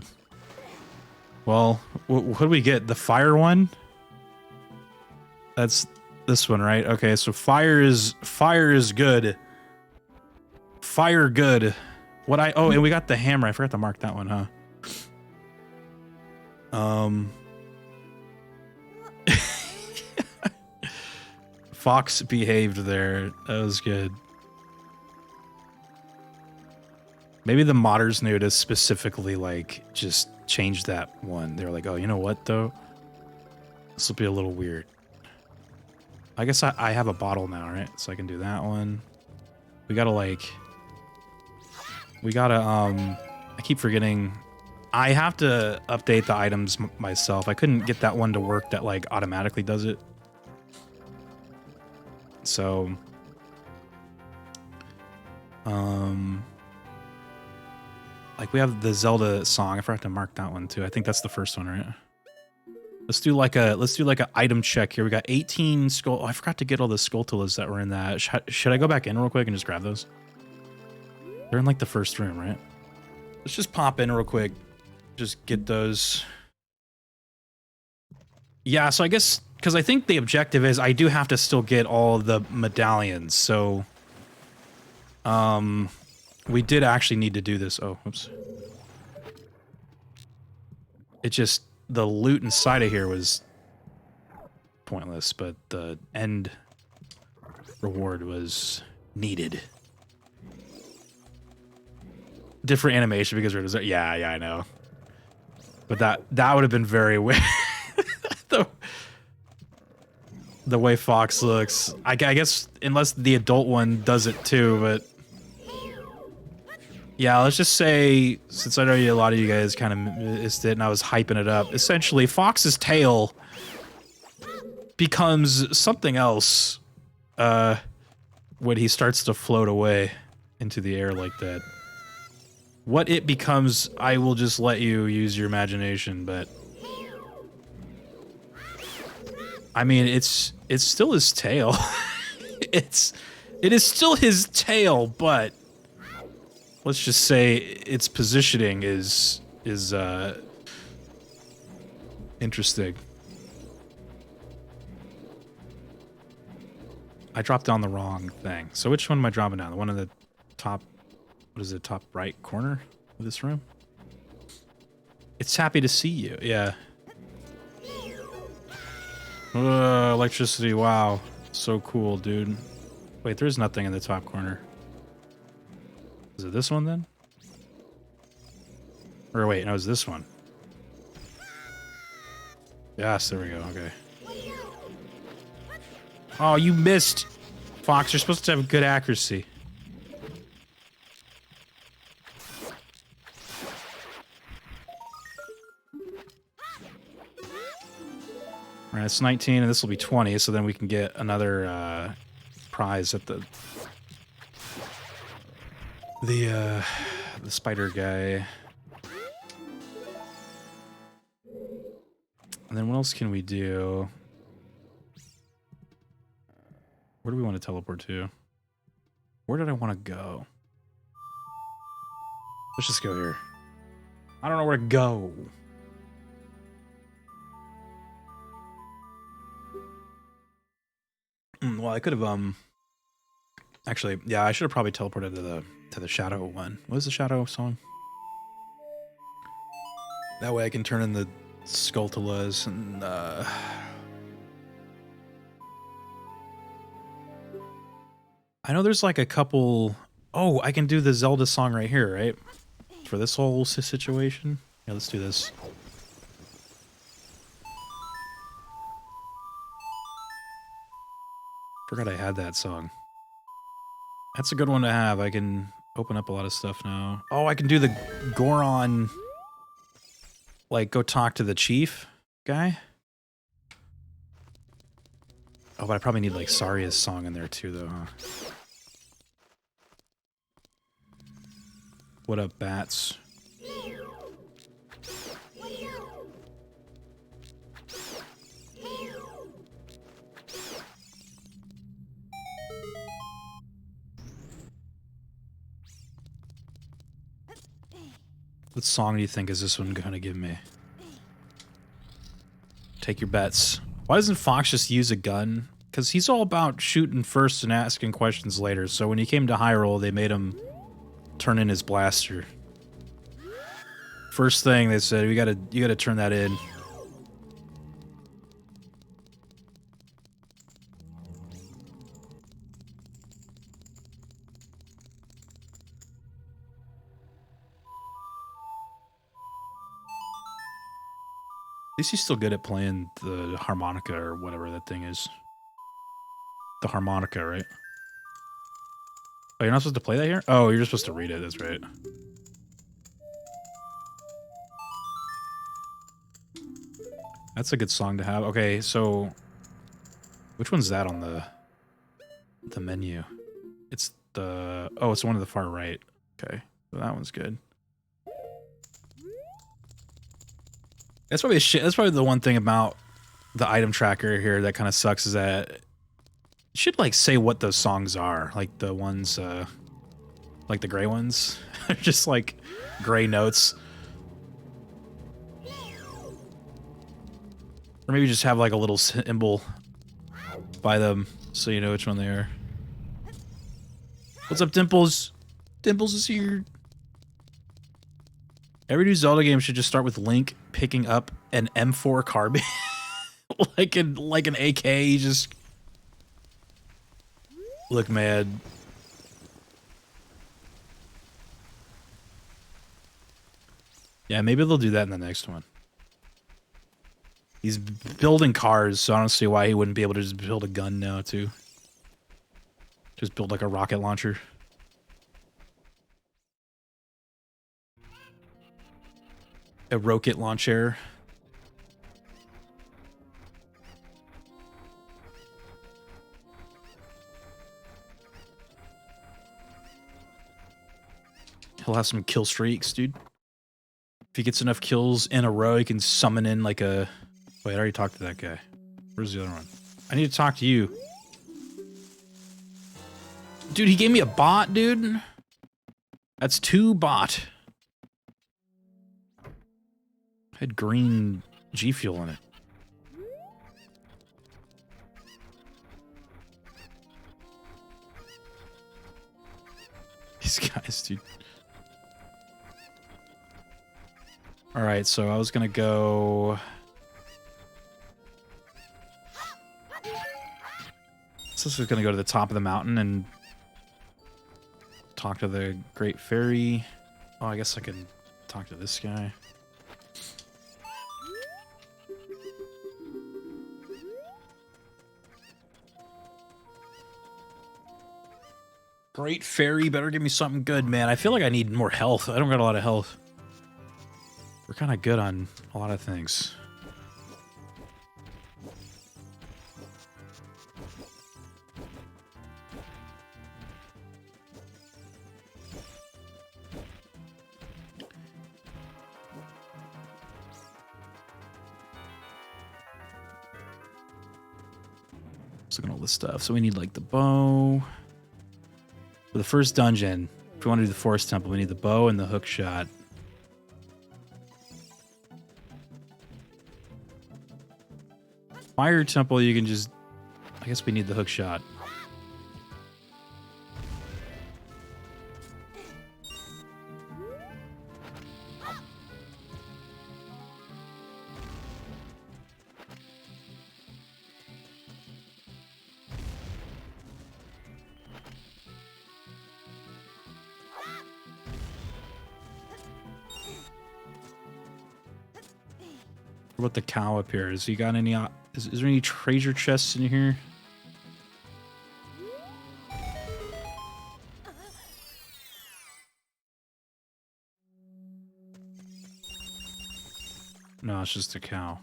Well, what do we get? The fire one? That's this one, right? Okay, so fire is good. Fire good. What I oh, and we got the hammer. I forgot to mark that one, huh? Fox behaved there. That was good. Maybe the modders knew to specifically like just change that one. They were like, oh, you know what though? This will be a little weird. I guess I have a bottle now, right? So I can do that one. We gotta I keep forgetting. I have to update the items myself. I couldn't get that one to work that like automatically does it. So, like we have the Zelda song. I forgot to mark that one too. I think that's the first one, right? Let's do like an item check here. We got 18 skull. Oh, I forgot to get all the Skulltulas that were in that. Should I go back in real quick and just grab those? They're in like the first room, right? Let's just pop in real quick. Just get those. Yeah, so I guess, because I think the objective is I do have to still get all of the medallions, so we did actually need to do this. Oh, oops. It just, the loot inside of here was pointless, but the end reward was needed. Different animation because we're just, yeah, I know. But that would have been very weird. The way Fox looks. I guess unless the adult one does it too, but yeah, let's just say, since I know a lot of you guys kind of missed it and I was hyping it up, essentially Fox's tail becomes something else when he starts to float away into the air like that. What it becomes, I will just let you use your imagination, but I mean, it's still his tail. it is still his tail, but let's just say its positioning is interesting. I dropped down the wrong thing. So which one am I dropping down? The one in the top, what is it, top right corner of this room? It's happy to see you, yeah. Electricity, wow. So cool, dude. Wait, there's nothing in the top corner. Is it this one then? Or wait, no, it's this one. Yes, there we go, okay. Oh, you missed! Fox, you're supposed to have good accuracy. Alright, it's 19 and this will be 20, so then we can get another prize at the spider guy. And then what else can we do? Where do we want to teleport to? Where did I want to go? Let's just go here. I don't know where to go. Well, I could have actually, yeah, I should have probably teleported to the shadow one. What is the shadow song? That way I can turn in the Skulltulas and I know there's like a couple. Oh, I can do the Zelda song right here, right? For this whole situation. Yeah, let's do this. Forgot I had that song. That's a good one to have. I can open up a lot of stuff now. Oh, I can do the Goron, like, go talk to the chief guy. Oh, but I probably need, like, Saria's song in there, too, though, huh? What up, bats? What song do you think is this one gonna give me? Take your bets. Why doesn't Fox just use a gun? Because he's all about shooting first and asking questions later. So when he came to Hyrule, they made him turn in his blaster. First thing they said, you gotta turn that in. At least he's still good at playing the harmonica or whatever that thing is. The harmonica, right? Oh, you're not supposed to play that here? Oh, you're just supposed to read it, that's right. That's a good song to have. Okay, so which one's that on the menu? It's the it's the one to the far right. Okay, so that one's good. That's probably that's probably the one thing about the item tracker here that kind of sucks is that it should like say what those songs are, like the ones like the gray ones. They're just like gray notes. Or maybe just have like a little symbol by them so you know which one they are. What's up, Dimples? Dimples is here. Every new Zelda game should just start with Link picking up an M4 carbine. like an AK, just look mad. Yeah, maybe they'll do that in the next one. He's building cars, so I don't see why he wouldn't be able to just build a gun now, too. Just build like a rocket launcher. A rocket launcher. He'll have some kill streaks, dude. If he gets enough kills in a row, he can summon in like a... Wait, I already talked to that guy. Where's the other one? I need to talk to you. Dude, he gave me a bot, dude. That's 2 bot. Had green G Fuel in it. These guys, dude. Alright, so I was gonna go... So this is gonna go to the top of the mountain and talk to the Great Fairy. Oh, I guess I can talk to this guy. Great Fairy, better give me something good, man. I feel like I need more health. I don't got a lot of health. We're kind of good on a lot of things. Let's look at all this stuff. So we need like the bow. For the first dungeon, if we want to do the Forest Temple, we need the bow and the hook shot. Fire Temple, you can just... I guess we need the hook shot. What about the cow up here? Has he got any... Is there any treasure chests in here? No, it's just a cow.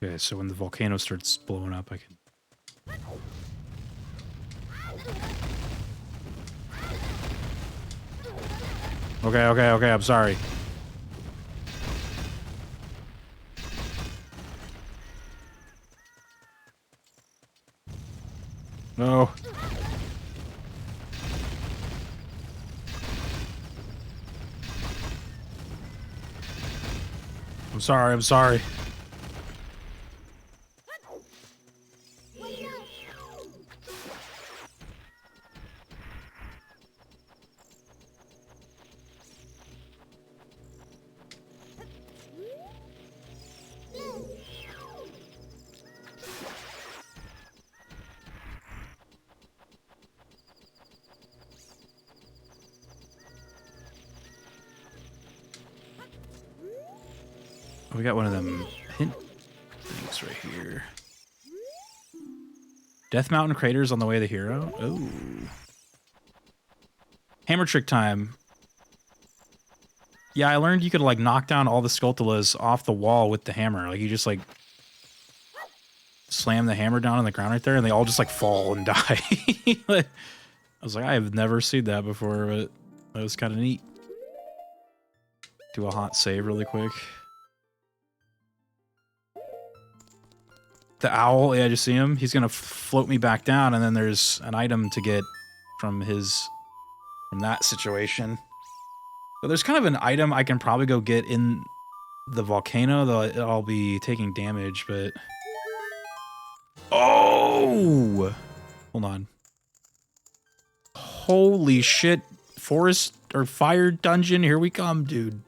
Okay, so when the volcano starts blowing up, I can... Okay, I'm sorry. No. I'm sorry, I'm sorry. We got one of them hint things right here. Death Mountain craters on the way to the hero. Oh. Hammer trick time. Yeah, I learned you could like knock down all the Skulltulas off the wall with the hammer. Like you just like slam the hammer down on the ground right there and they all just like fall and die. Like, I was like, I have never seen that before, but that was kind of neat. Do a hot save really quick. The owl, yeah, I just see him. He's gonna float me back down, and then there's an item to get from that situation. So there's kind of an item I can probably go get in the volcano, though I'll be taking damage, but... Oh! Hold on. Holy shit. Forest or fire dungeon, here we come, dude.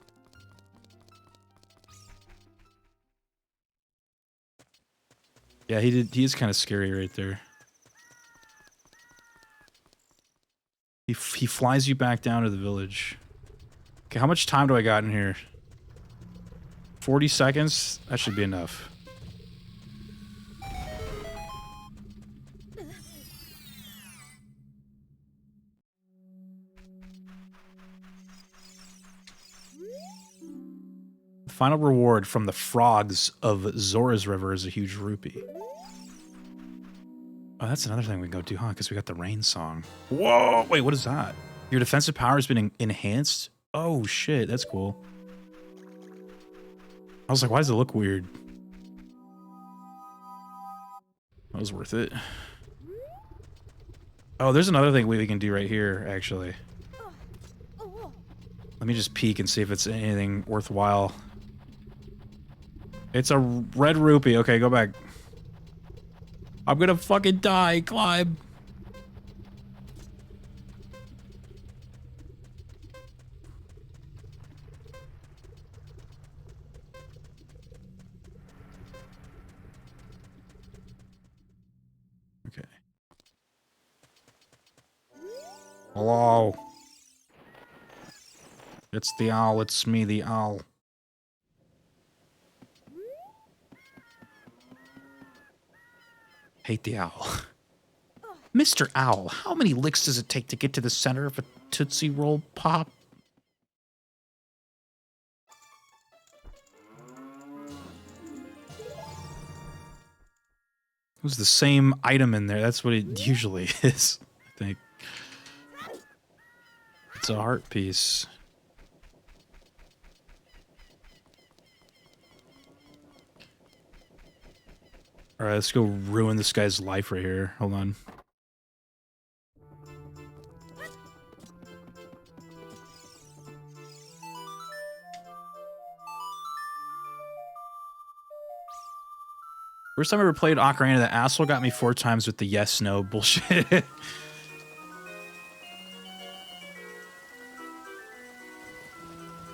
Yeah, he is kind of scary right there. He flies you back down to the village. Okay, how much time do I got in here? 40 seconds? That should be enough. The final reward from the frogs of Zora's River is a huge rupee. Oh, that's another thing we can go do, huh? Because we got the rain song. Whoa! Wait, what is that? Your defensive power has been enhanced? Oh, shit. That's cool. I was like, why does it look weird? That was worth it. Oh, there's another thing we can do right here, actually. Let me just peek and see if it's anything worthwhile. It's a red rupee. Okay, go back. I'm gonna fucking die. Climb. Okay. Hello. It's the owl. It's me, the owl. Hate the owl. Mr. Owl, how many licks does it take to get to the center of a Tootsie Roll Pop? It was the same item in there. That's what it usually is, I think. It's a heart piece. Alright, let's go ruin this guy's life right here. Hold on. First time I ever played Ocarina, the asshole got me 4 times with the yes-no bullshit.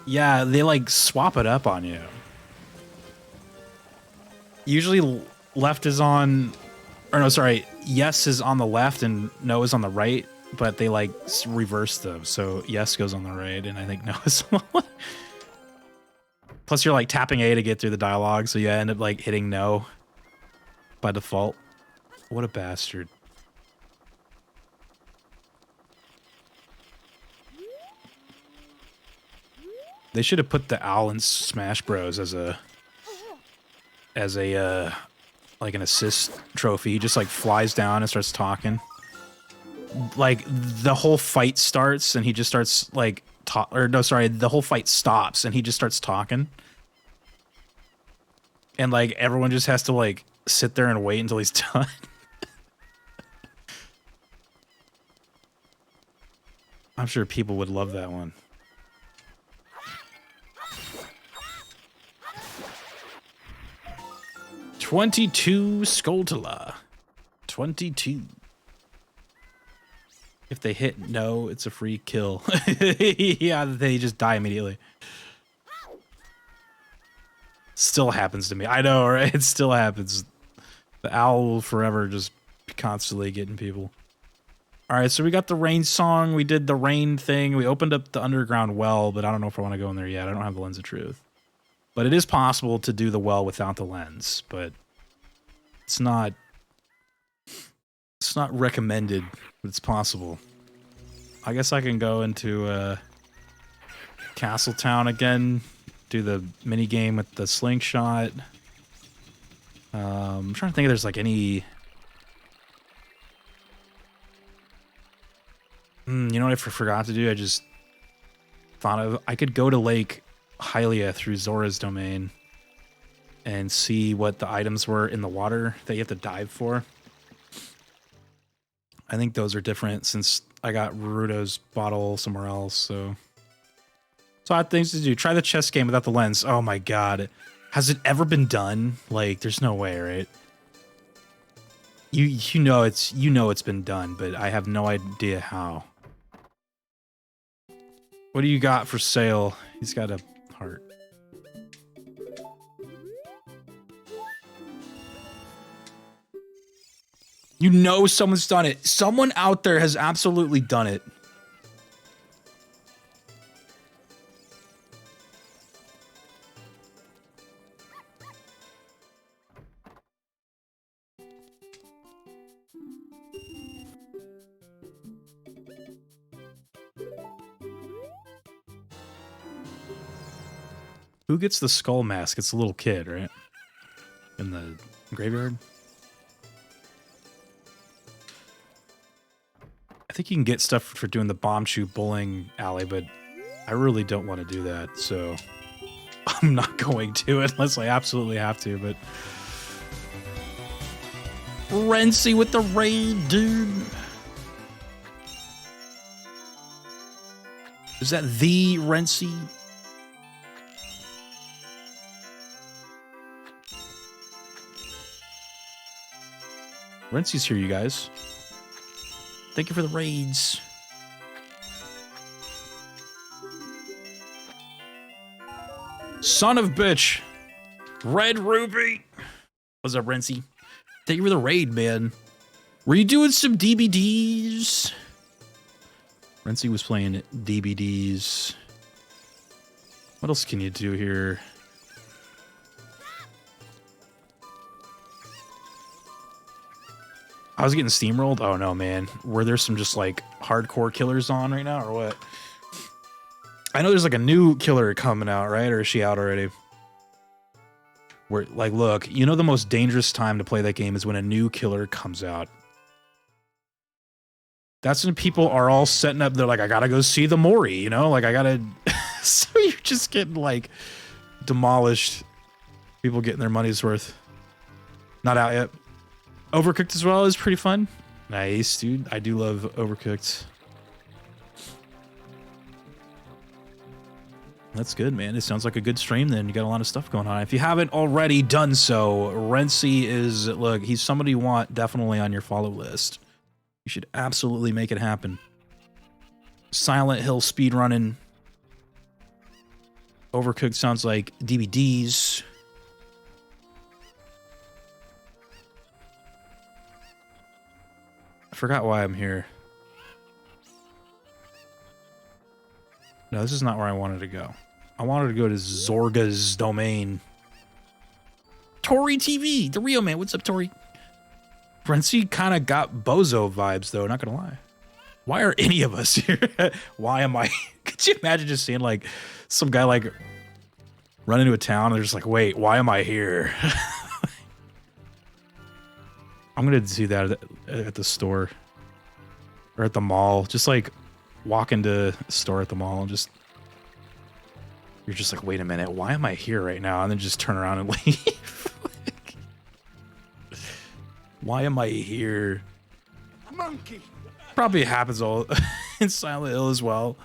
Yeah, they like swap it up on you. Usually left is on, or no, sorry, yes is on the left and no is on the right, but they like reverse them. So yes goes on the right and I think no is on the left. Plus you're like tapping A to get through the dialogue, so you end up like hitting no by default. What a bastard. They should have put the owl in Smash Bros as a like an assist trophy. He just like flies down and starts talking. Like the whole fight starts and he just starts like the whole fight stops and he just starts talking. And like everyone just has to like sit there and wait until he's done. I'm sure people would love that one. $22 Skulltula. 22. If they hit no, it's a free kill. Yeah, they just die immediately. Still happens to me. I know, right? It still happens. The owl will forever just constantly getting people. All right, so we got the rain song. We did the rain thing. We opened up the underground well, but I don't know if I want to go in there yet. I don't have the lens of truth. But it is possible to do the well without the lens, but it's not recommended, but it's possible. I guess I can go into Castle Town again, do the mini game with the slingshot. I'm trying to think if there's like any. You know what I forgot to do? I just thought of. I could go to Lake Hylia through Zora's domain and see what the items were in the water that you have to dive for. I think those are different since I got Ruto's bottle somewhere else, so I had things to do. Try the chess game without the lens. Oh my god. Has it ever been done? Like, there's no way, right? You know it's been done, but I have no idea how. What do you got for sale? He's got a heart. You know someone's done it. Someone out there has absolutely done it. Who gets the skull mask? It's a little kid, right? In the graveyard? I think you can get stuff for doing the bomb shoot bowling alley, but I really don't want to do that, so I'm not going to unless I absolutely have to, but Rency with the raid, dude. Is that the Rency? Rency's here, you guys. Thank you for the raids. Son of bitch. Red Ruby. What's up, Rency? Thank you for the raid, man. Were you doing some DBDs? Rency was playing DBDs. What else can you do here? I was getting steamrolled. Oh no, man. Were there some just like hardcore killers on right now or what? I know there's like a new killer coming out, right? Or is she out already? Where, like, look, you know the most dangerous time to play that game is when a new killer comes out. That's when people are all setting up. They're like, I gotta go see the Mori, you know? Like, I gotta... So you're just getting, like, demolished. People getting their money's worth. Not out yet. Overcooked as well is pretty fun. Nice, dude. I do love Overcooked. That's good, man. It sounds like a good stream then. You got a lot of stuff going on. If you haven't already done so, Rency is, look, he's somebody you want definitely on your follow list. You should absolutely make it happen. Silent Hill speedrunning. Overcooked sounds like DVDs. I forgot why I'm here. No, this is not where I wanted to go. I wanted to go to Zorga's domain. Tori TV, the real man. What's up, Tori? Rency kind of got bozo vibes, though, not gonna lie. Why are any of us here? Why am I? Could you imagine just seeing, like, some guy, like, run into a town and they're just like, wait, why am I here? I'm gonna do that at the store. Or at the mall. Just, like, walk into a store at the mall and just... You're just like, wait a minute, why am I here right now? And then just turn around and leave. Why am I here? Monkey. Probably happens all... in Silent Hill as well.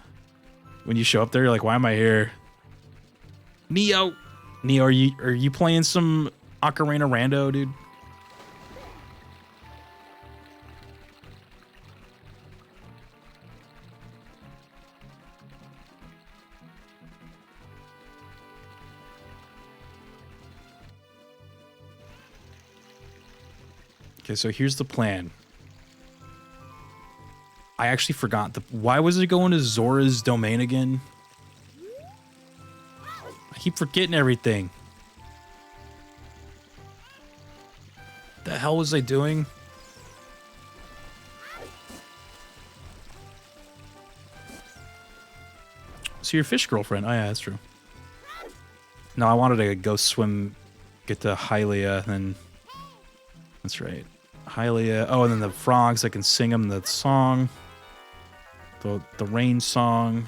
When you show up there, you're like, why am I here? Neo, are you playing some Ocarina Rando, dude? Okay, so here's the plan. I actually forgot why was it going to Zora's domain again? I keep forgetting everything. The hell was I doing? So your fish girlfriend. Oh yeah, that's true. No, I wanted to go swim, get to Hylia, and that's right. Hylia. Oh, and then the frogs, I can sing them the song. The rain song.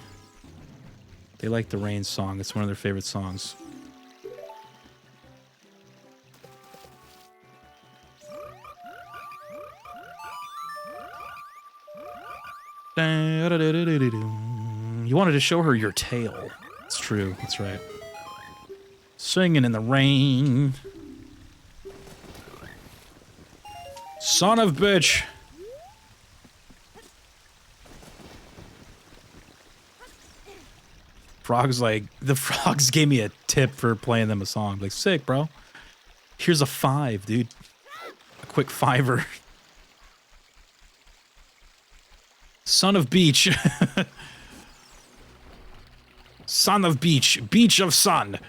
They like the rain song. It's one of their favorite songs. You wanted to show her your tail. It's true. That's right. Singing in the rain. Son of bitch. The frogs gave me a tip for playing them a song. Like, sick, bro. Here's a 5, dude. A quick 5-er. Son of beach. Son of beach. Beach of sun.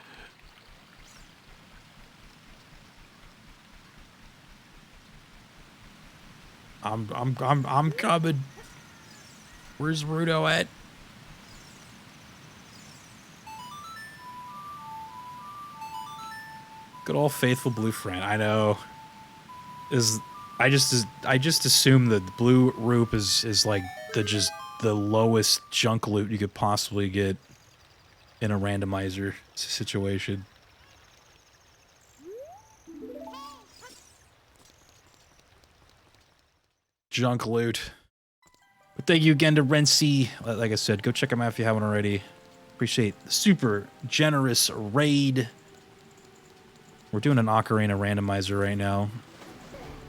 I'm coming. Where's Rudo at? Good old faithful blue friend. I know. I just assume that the blue roop is like the lowest junk loot you could possibly get in a randomizer situation. Junk loot. But thank you again to Rency. Like I said, go check him out if you haven't already. Appreciate the super generous raid. We're doing an Ocarina randomizer right now.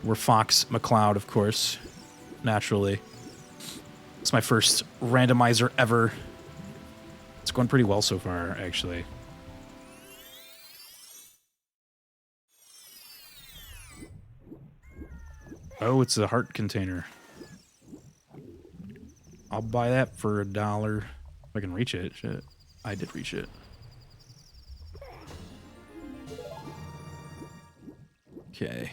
We're Fox McCloud, of course. Naturally. It's my first randomizer ever. It's going pretty well so far, actually. Oh, it's a heart container. I'll buy that for $1. If I can reach it. Shit. I did reach it. Okay.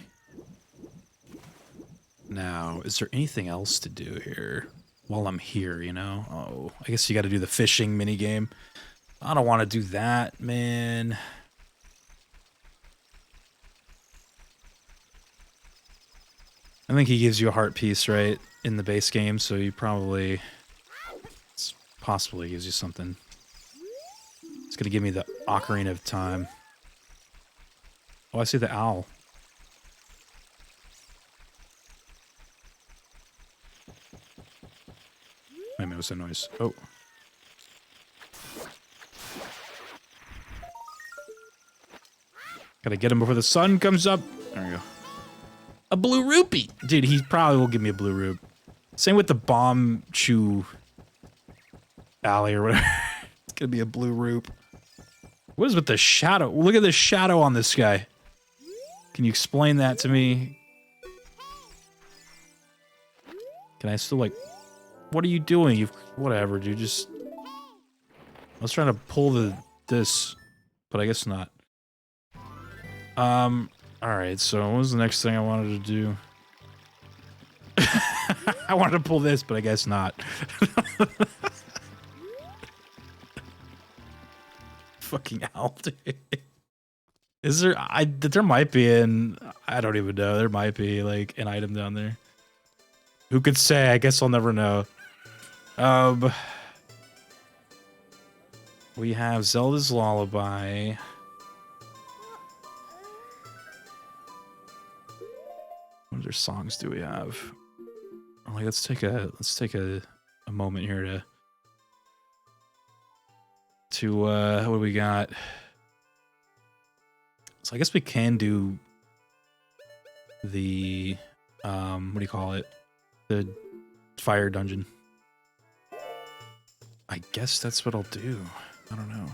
Now, is there anything else to do here while I'm here, you know? Oh, I guess you got to do the fishing minigame. I don't want to do that, man. I think he gives you a heart piece, right, in the base game, so you probably... It's possibly gives you something. It's going to give me the Ocarina of Time. Oh, I see the owl. Wait a minute, what's that noise? Oh. Gotta get him before the sun comes up. There we go. A blue rupee! Dude, he probably will give me a blue rupee. Same with the bomb chew alley or whatever. It's gonna be a blue rupee. What is with the shadow? Look at the shadow on this guy. Can you explain that to me? Can I still, like... What are you doing? Whatever, dude. Just... I was trying to pull this, but I guess not. Alright, so what was the next thing I wanted to do? I wanted to pull this, but I guess not. Fucking owl, dude. Is there... there might be I don't even know. There might be, like, an item down there. Who could say? I guess I'll never know. We have Zelda's Lullaby. What other songs do we have? Like, let's take a a moment here to what do we got? So I guess we can do the what do you call it? The fire dungeon. I guess that's what I'll do. I don't know.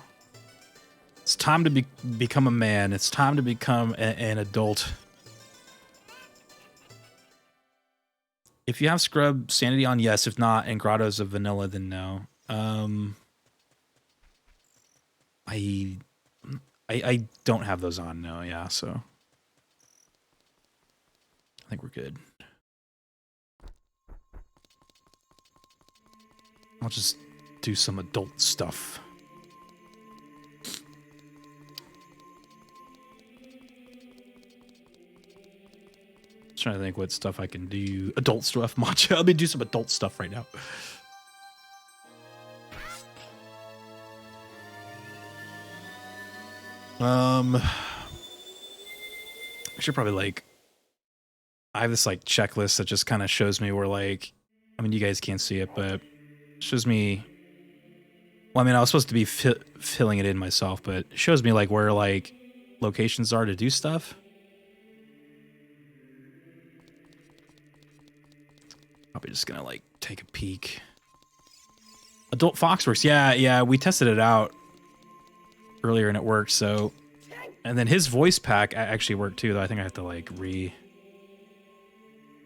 It's time to become a man. It's time to become an adult. If you have scrub sanity on, yes. If not, and grottos of vanilla, then no. I don't have those on, no. Yeah, so I think we're good. I'll just do some adult stuff. Trying to think what stuff I can do. Adult stuff, matcha. Let me do some adult stuff right now. I should probably like. I have this like checklist that just kind of shows me where like. I mean, you guys can't see it, but it shows me. Well, I mean, I was supposed to be filling it in myself, but it shows me like where like locations are to do stuff. Probably just gonna like take a peek. Adult Foxworks, yeah, we tested it out earlier and it worked. So, and then his voice pack actually worked too. Though I think I have to like redo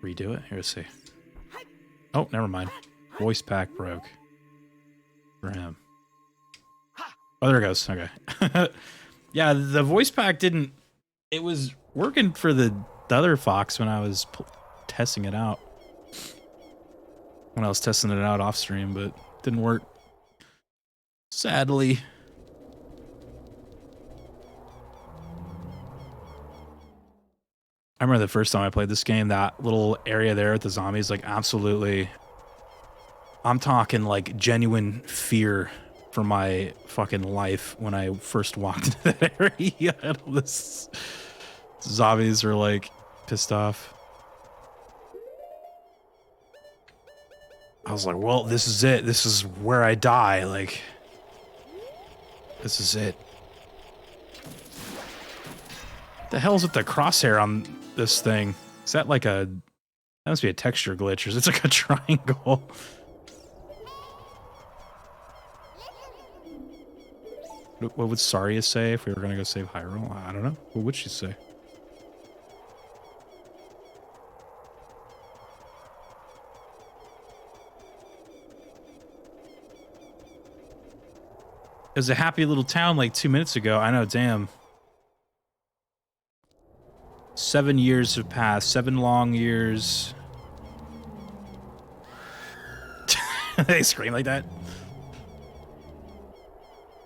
it. Here, let's see. Oh, never mind. Voice pack broke for him. Oh, there it goes. Okay. Yeah, the voice pack didn't. It was working for the other Fox when I was testing it out. When I was testing it out off stream, but didn't work. Sadly. I remember the first time I played this game, that little area there with the zombies, like absolutely. I'm talking like genuine fear for my fucking life when I first walked into that area. And all this zombies are like pissed off. I was like, well, this is it. This is where I die. Like, this is it. The hell's with the crosshair on this thing? Is that like a... That must be a texture glitch, or it's like a triangle. What would Saria say if we were going to go save Hyrule? I don't know. What would she say? It was a happy little town like 2 minutes ago. I know, damn. 7 years have passed. 7 long years. They scream like that.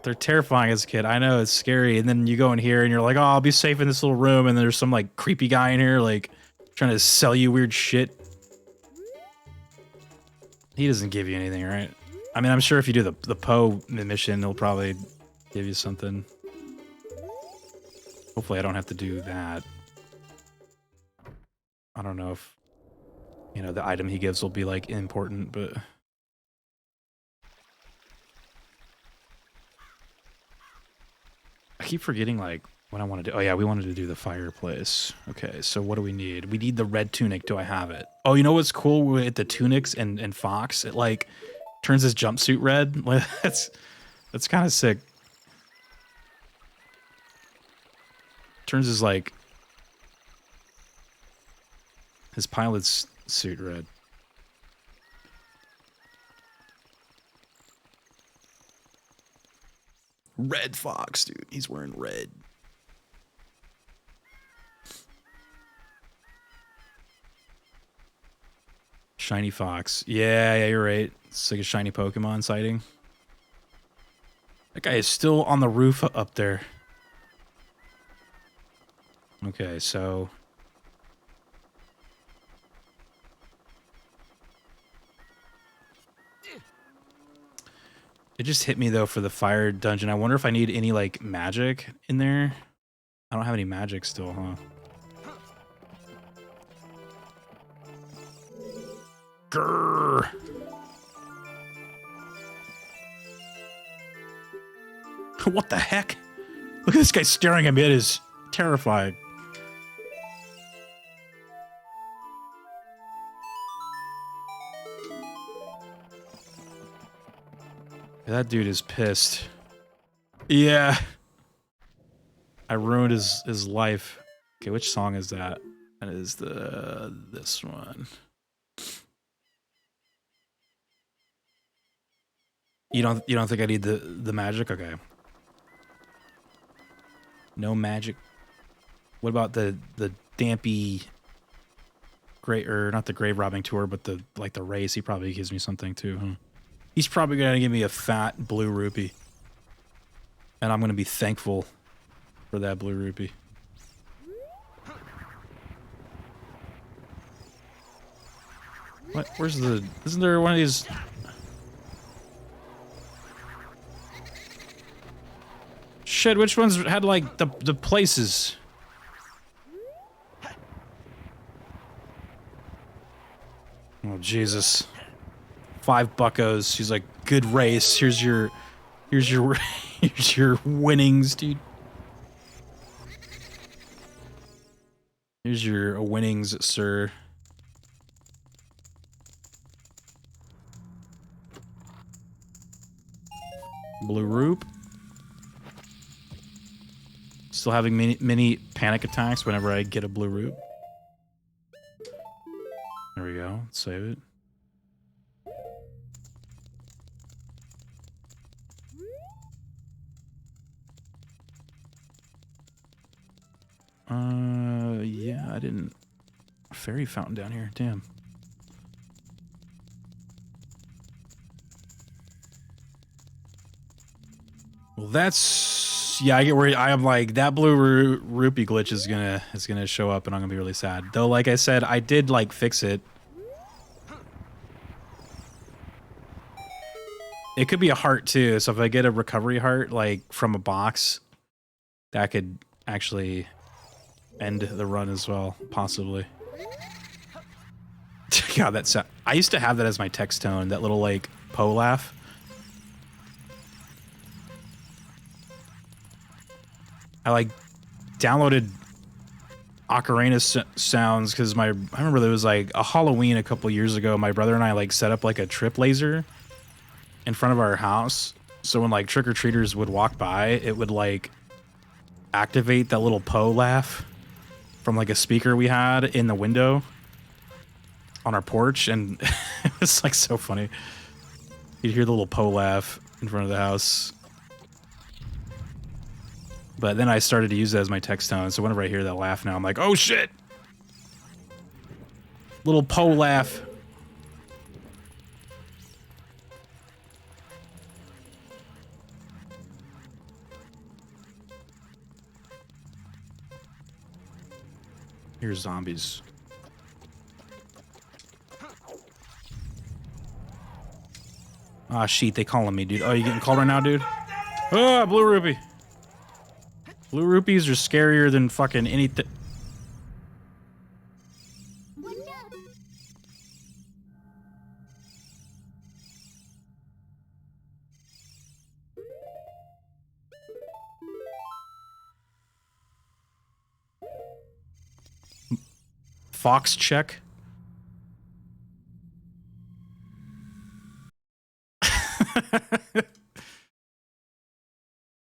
They're terrifying as a kid. I know, it's scary. And then you go in here and you're like, oh, I'll be safe in this little room. And there's some like creepy guy in here like trying to sell you weird shit. He doesn't give you anything, right? I mean, I'm sure if you do the Poe mission, he'll probably give you something. Hopefully I don't have to do that. I don't know if, you know, the item he gives will be, like, important, but... I keep forgetting, like, what I want to do. Oh, yeah, we wanted to do the fireplace. Okay, so what do we need? We need the red tunic. Do I have it? Oh, you know what's cool with the tunics and Fox? It, like... turns his jumpsuit red. that's kind of sick. Turns his like his pilot's suit red. Red Fox, dude. He's wearing red. Shiny Fox. Yeah, you're right. It's like a shiny Pokemon sighting. That guy is still on the roof up there. Okay, so... It just hit me, though, for the fire dungeon. I wonder if I need any, like, magic in there. I don't have any magic still, huh? Grrr. What the heck? Look at this guy staring at me. It is terrifying. That dude is pissed. Yeah. I ruined his life. Okay, which song is that? That is this one. You don't think I need the magic? Okay. No magic. What about the Dampy grave, or not the grave robbing tour, but the race? He probably gives me something too, huh? He's probably gonna give me a fat blue rupee. And I'm gonna be thankful for that blue rupee. What? Where's the... Isn't there one of these... Shit, which ones had, like, the places? Oh, Jesus. $5. She's like, good race. Here's your here's your winnings, dude. Here's your winnings, sir. Blue Roop. Still having many panic attacks whenever I get a Blue Roop. There we go. Let's save it. Yeah, I didn't... Fairy fountain down here, damn. Well, that's... Yeah, I get worried. I am like, that blue rupee glitch is gonna show up and I'm gonna be really sad. Though, like I said, I did, like, fix it. It could be a heart, too, so if I get a recovery heart, like, from a box, that could actually... end the run as well, possibly. God, that sound. I used to have that as my text tone, that little, like, Poe laugh. I, like, downloaded Ocarina sounds because I remember there was, like, a Halloween a couple years ago. My brother and I, like, set up, like, a trip laser in front of our house. So when, like, trick-or-treaters would walk by, it would, like, activate that little Poe laugh from like a speaker we had in the window on our porch, and it was like so funny. You'd hear the little Poe laugh in front of the house. But then I started to use it as my text tone, so whenever I hear that laugh now, I'm like, oh shit! Little Poe laugh. Here's zombies. Ah, shit, they calling me, dude. Oh, you getting called right now, dude? Ah, blue rupee. Blue rupees are scarier than fucking anything. Fox check.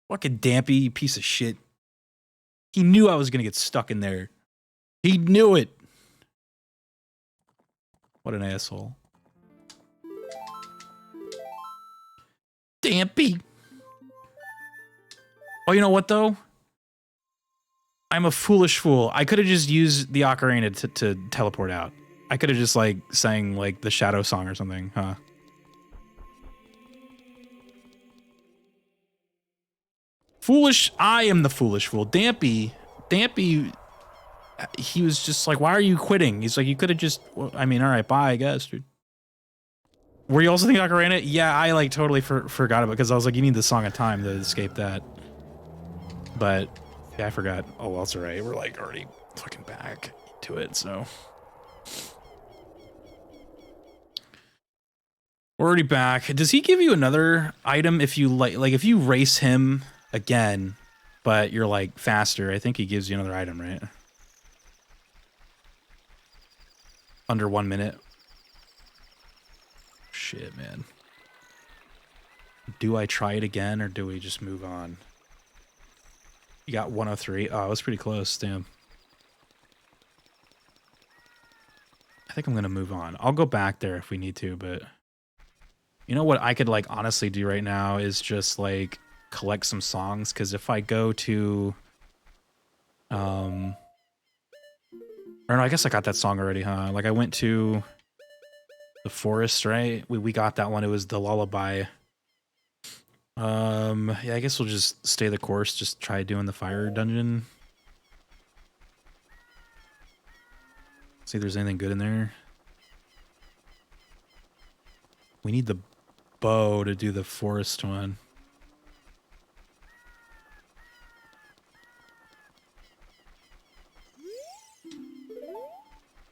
Fucking Dampy, you piece of shit. He knew I was gonna get stuck in there. He knew it. What an asshole. Dampy. Oh, you know what though? I'm a foolish fool. I could have just used the ocarina to teleport out. I could have just, like, sang, like, the Shadow song or something, huh? Foolish. I am the foolish fool. Dampy, he was just like, why are you quitting? He's like, you could have just, well, I mean, all right, bye, I guess, dude. Were you also thinking ocarina? Yeah, I, like, totally forgot about it because I was like, you need the Song of Time to escape that. But... yeah, I forgot. Oh, well, it's alright. We're, like, already fucking back to it, so... we're already back. Does he give you another item if you, like if you race him again, but you're like faster. I think he gives you another item, right? Under 1 minute. Shit, man. Do I try it again or do we just move on? You got 103. Oh, it was pretty close. Damn. I think I'm going to move on. I'll go back there if we need to, but you know what I could like honestly do right now is just like collect some songs, because if I go to or no, I guess I got that song already, huh? Like I went to the forest, right? We got that one. It was the lullaby. Yeah, I guess we'll just stay the course, just try doing the fire dungeon. See if there's anything good in there. We need the bow to do the forest one.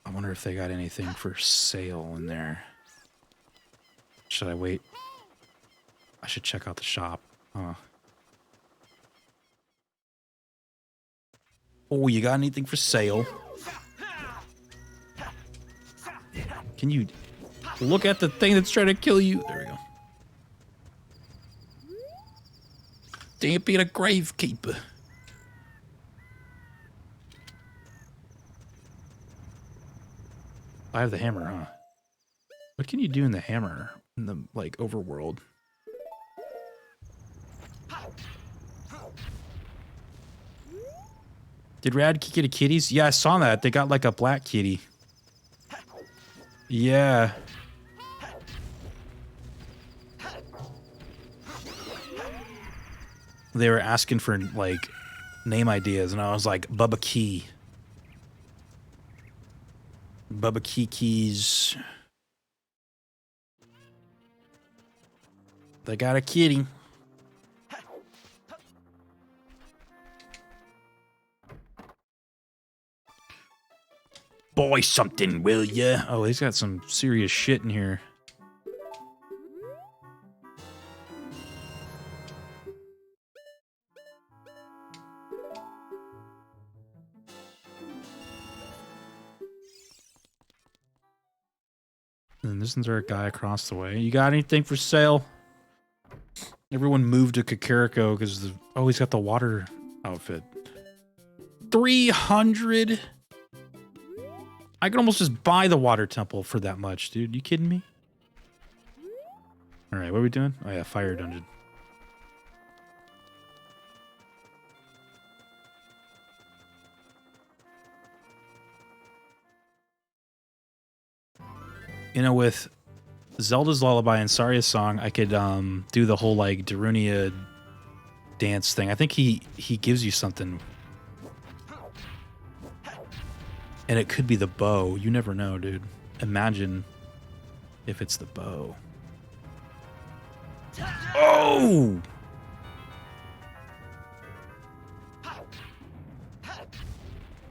I wonder if they got anything for sale in there. Should I wait? I should check out the shop. Huh. Oh, you got anything for sale? Can you look at the thing that's trying to kill you? There we go. Damn, being a gravekeeper. I have the hammer, huh? What can you do in the hammer in the like overworld? Did Rad get a kitties? Yeah, I saw that. They got like a black kitty. Yeah. They were asking for like name ideas, and I was like, Bubba Key. Bubba Kiki's. They got a kitty. Buy something, will ya? Oh, he's got some serious shit in here. And this one's our guy across the way. You got anything for sale? Everyone moved to Kakariko because oh, he's got the water outfit. 300. I could almost just buy the water temple for that much, dude. You kidding me? All right, what are we doing? Oh yeah, fire dungeon. You know, with Zelda's Lullaby and Saria's song, I could do the whole like Darunia dance thing. I think he gives you something. And it could be the bow. You never know, dude. Imagine if it's the bow. Oh!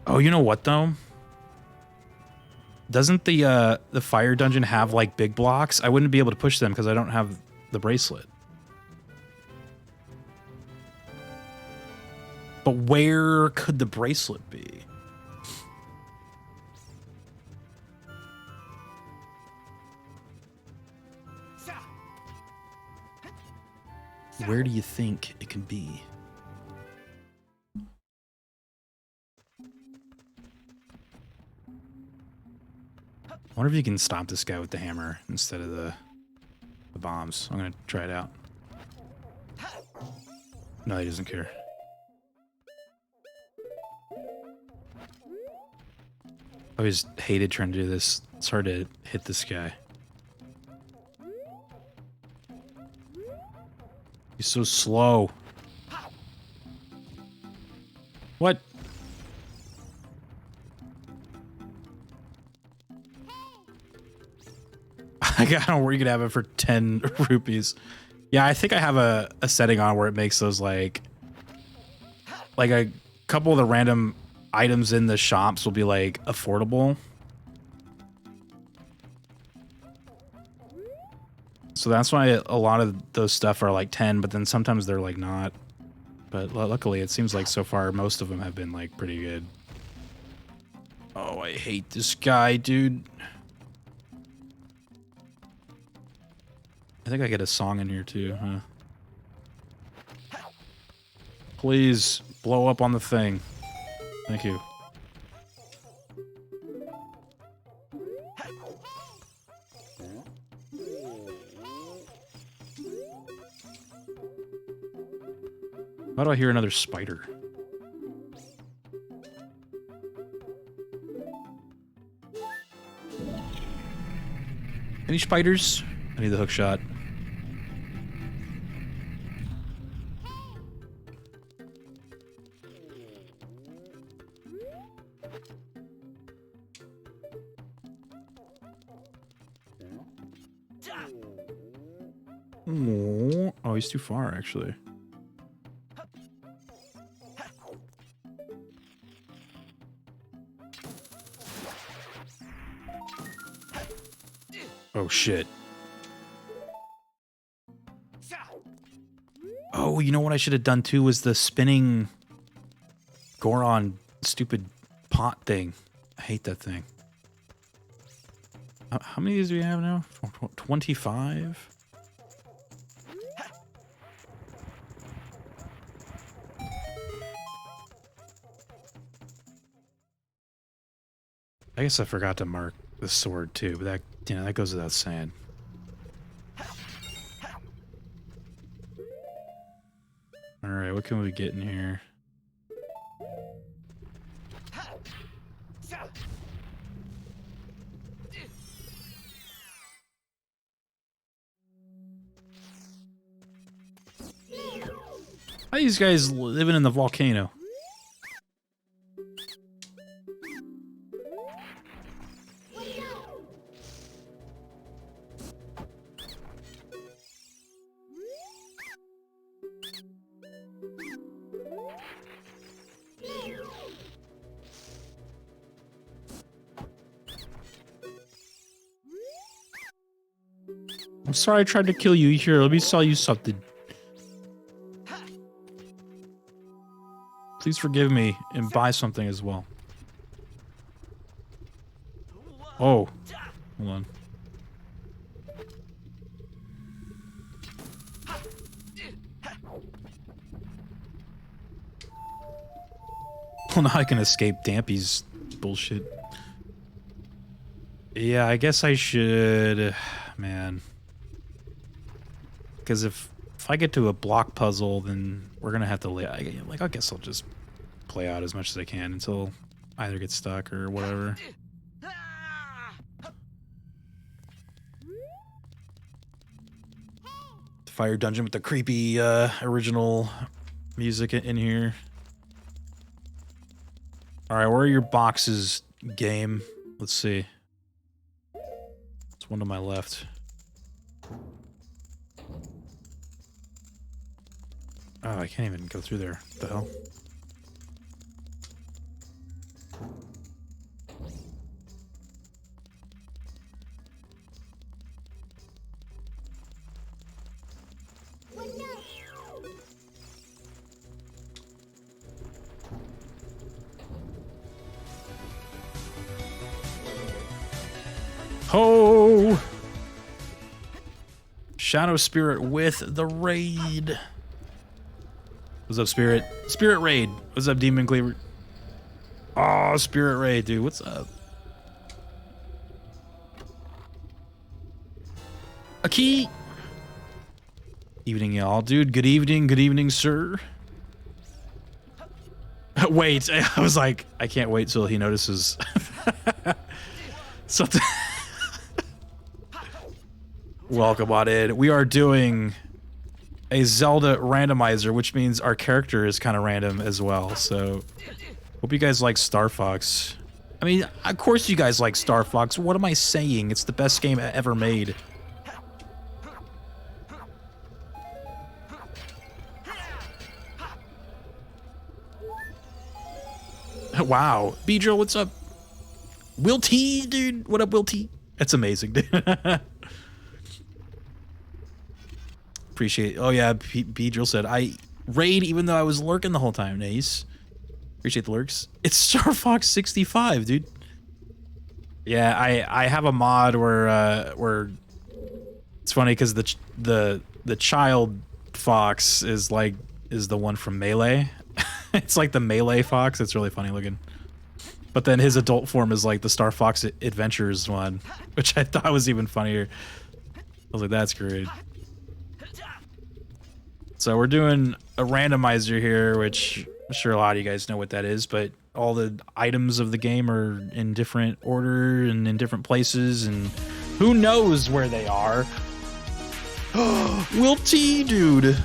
Oh, you know what though? Doesn't the fire dungeon have like big blocks? I wouldn't be able to push them because I don't have the bracelet. But where could the bracelet be? Where do you think it can be? I wonder if you can stop this guy with the hammer instead of the bombs. I'm gonna try it out. No, he doesn't care. I always hated trying to do this. It's hard to hit this guy. He's so slow. What? I don't know where you could have it for 10 rupees. Yeah, I think I have a setting on where it makes those like a couple of the random items in the shops will be like affordable. So that's why a lot of those stuff are like 10, but then sometimes they're like not. But luckily, it seems like so far most of them have been like pretty good. Oh, I hate this guy, dude. I think I get a song in here too, huh? Please blow up on the thing. Thank you. Why do I hear another spider? Any spiders? I need the hook shot. Oh, he's too far, actually. Oh, shit. Oh, you know what I should have done, too, was the spinning Goron stupid pot thing. I hate that thing. How many of these do we have now? 25? I guess I forgot to mark the sword too, but that, you know, that goes without saying. All right, what can we get in here? How are these guys living in the volcano? I'm sorry I tried to kill you. Here, let me sell you something. Please forgive me and buy something as well. Oh, hold on. Well, now I can escape Dampy's bullshit. Yeah, I guess I should... Man. Because if I get to a block puzzle, then we're going to have to... I guess I'll just play out as much as I can until I either get stuck or whatever. Fire dungeon with the creepy original music in here. Alright, where are your boxes, game? Let's see. It's one to my left. Oh, I can't even go through there. What the hell? Ho! Shadow Spirit with the raid. What's up, Spirit? Spirit Raid. What's up, Demon Cleaver? Oh, Spirit Raid, dude. What's up? A key. Evening, y'all. Dude, good evening, sir. Wait, I was like, I can't wait till he notices something. Welcome on in. We are doing a Zelda randomizer, which means our character is kind of random as well. So, hope you guys like Star Fox. I mean, of course you guys like Star Fox. What am I saying? It's the best game ever made. Wow. Beedrill, what's up? Will T, dude. What up, Will T? That's amazing, dude. Appreciate it. Oh yeah, Beedrill said, raid even though I was lurking the whole time. Nice. Appreciate the lurks. It's Star Fox 65, dude. Yeah, I have a mod where it's funny because the child fox is the one from Melee. It's like the Melee fox. It's really funny looking. But then his adult form is like the Star Fox Adventures one, which I thought was even funnier. I was like, that's great. So we're doing a randomizer here, which I'm sure a lot of you guys know what that is, but all the items of the game are in different order and in different places, and who knows where they are. Will T, dude.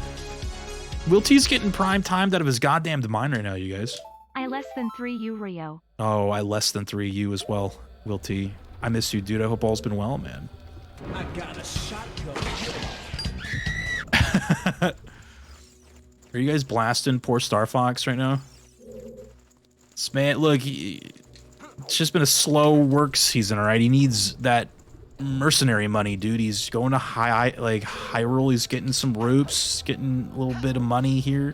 Will T's getting prime timed out of his goddamn mind right now, you guys. I less than 3 you, Rio. Oh, I less than 3 you as well, Will T. I miss you, dude. I hope all's been well, man. I got a shotgun. Are you guys blasting poor Star Fox right now? This man, look, it's just been a slow work season, all right? He needs that mercenary money, dude. He's going to Hyrule. He's getting some roops, getting a little bit of money here.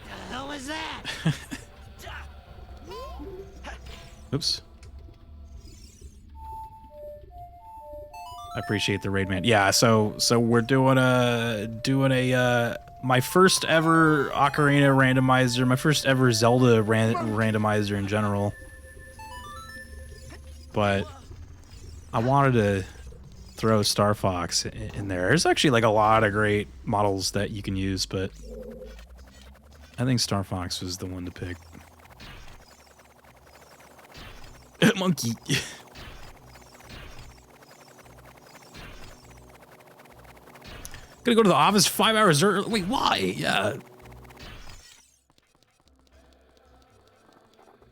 The hell is that? Oops. I appreciate the raid, man. Yeah, so we're doing a my first ever Ocarina randomizer, my first ever Zelda randomizer in general. But I wanted to throw Star Fox in there. There's actually like a lot of great models that you can use, but I think Star Fox was the one to pick. Monkey. Gonna go to the office 5 hours early. Wait, why? Yeah.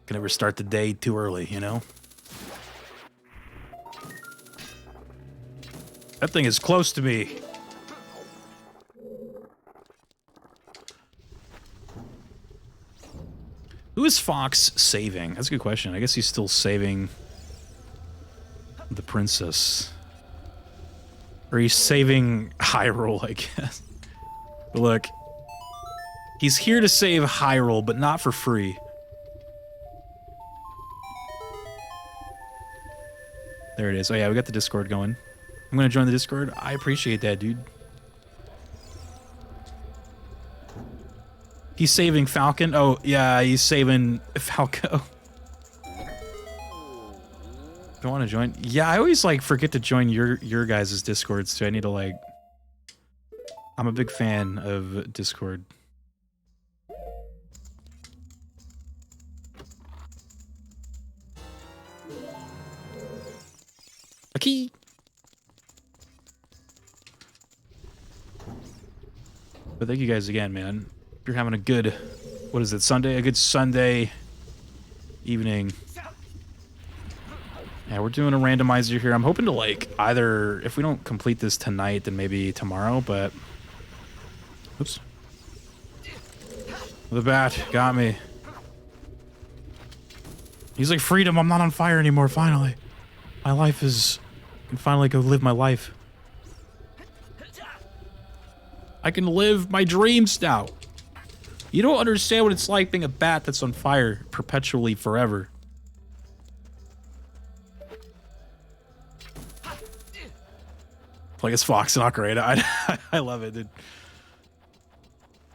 Can never start the day too early, you know? That thing is close to me. Who is Fox saving? That's a good question. I guess he's still saving the princess. Or he's saving Hyrule, I guess. But look, he's here to save Hyrule, but not for free. There it is. Oh yeah, we got the Discord going. I'm gonna join the Discord. I appreciate that, dude. He's saving Falcon. Oh yeah, he's saving Falco. Do I want to join? Yeah, I always like forget to join your guys' Discords too. I need to like. I'm a big fan of Discord. A key. But thank you guys again, man. If you're having a good, what is it, Sunday? A good Sunday evening. Yeah, we're doing a randomizer here. I'm hoping to like either, if we don't complete this tonight, then maybe tomorrow, but... Oops. The bat got me. He's like, freedom, I'm not on fire anymore, finally. My life is... I can finally go live my life. I can live my dreams now. You don't understand what it's like being a bat that's on fire perpetually forever. Like it's Fox and Ocarina. I love it, dude.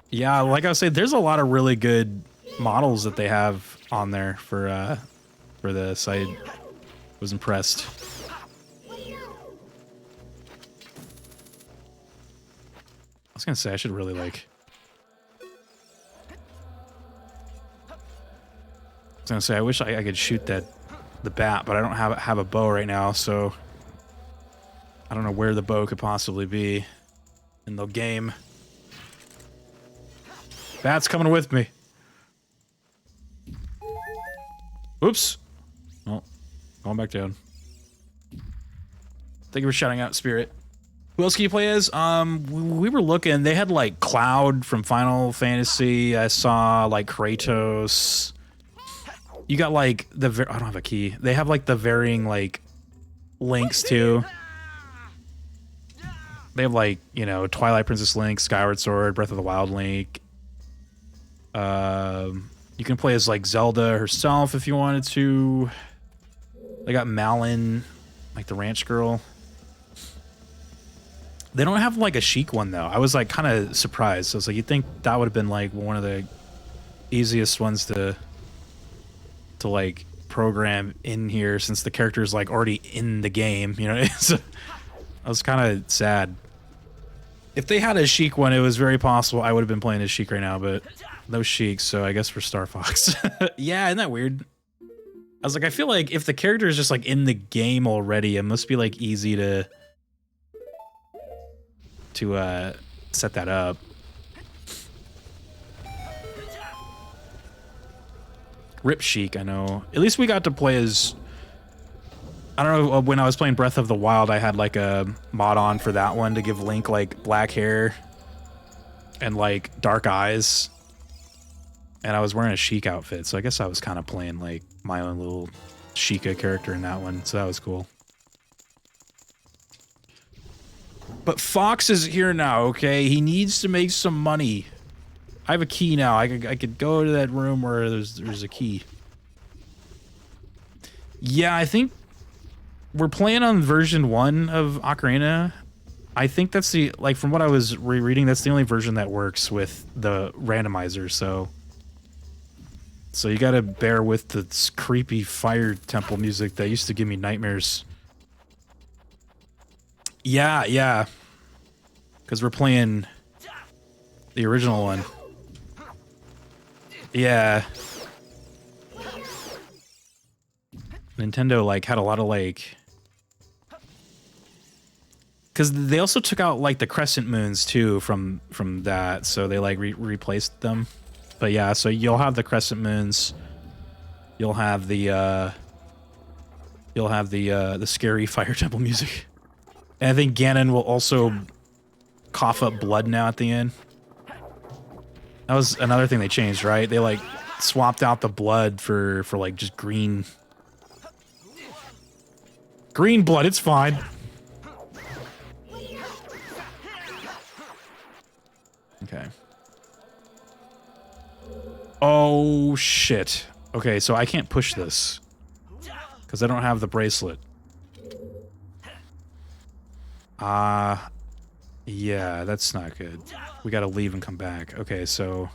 Yeah, like I was saying, there's a lot of really good models that they have on there for this. I was impressed. I was gonna say I should really like. I was gonna say I wish I could shoot the bat, but I don't have a bow right now, so. I don't know where the bow could possibly be in the game. Bat's coming with me. Oops. Well, going back down. Thank you for shouting out, Spirit. Who else can you play as? We were looking. They had like Cloud from Final Fantasy. I saw like Kratos. You got like I don't have a key. They have like the varying like links too. They have like, you know, Twilight Princess Link, Skyward Sword, Breath of the Wild Link. You can play as like Zelda herself if you wanted to. They got Malin, like the ranch girl. They don't have like a chic one though. I was like kind of surprised. I was like, you'd think that would have been like one of the easiest ones to like program in here since the character is like already in the game, you know. So I was kind of sad. If they had a chic one, it was very possible I would have been playing as Sheik right now, but no Sheik, so I guess we're Star Fox. Yeah, isn't that weird? I was like, I feel like if the character is just like in the game already, it must be like easy to set that up. Rip Sheik, I know. At least we got to play as... I don't know, when I was playing Breath of the Wild, I had like a mod on for that one to give Link like black hair and like dark eyes. And I was wearing a Sheik outfit, so I guess I was kind of playing like my own little Sheikah character in that one, so that was cool. But Fox is here now, okay? He needs to make some money. I have a key now. I could go to that room where there's a key. Yeah, I think we're playing on version 1 of Ocarina. I think that's the, like, from what I was rereading, that's the only version that works with the randomizer, so you gotta bear with the creepy fire temple music that used to give me nightmares. Yeah. Because we're playing the original one. Yeah. Nintendo, like, had a lot of, like... Because they also took out, like, the crescent moons, too, from that, so they, like, replaced them. But yeah, so you'll have the crescent moons. You'll have the scary fire temple music. And I think Ganon will also cough up blood now at the end. That was another thing they changed, right? They like swapped out the blood for like just green blood. It's fine. Okay. Oh shit. Okay, so I can't push this because I don't have the bracelet. Yeah, that's not good. We gotta leave and come back. Okay, so...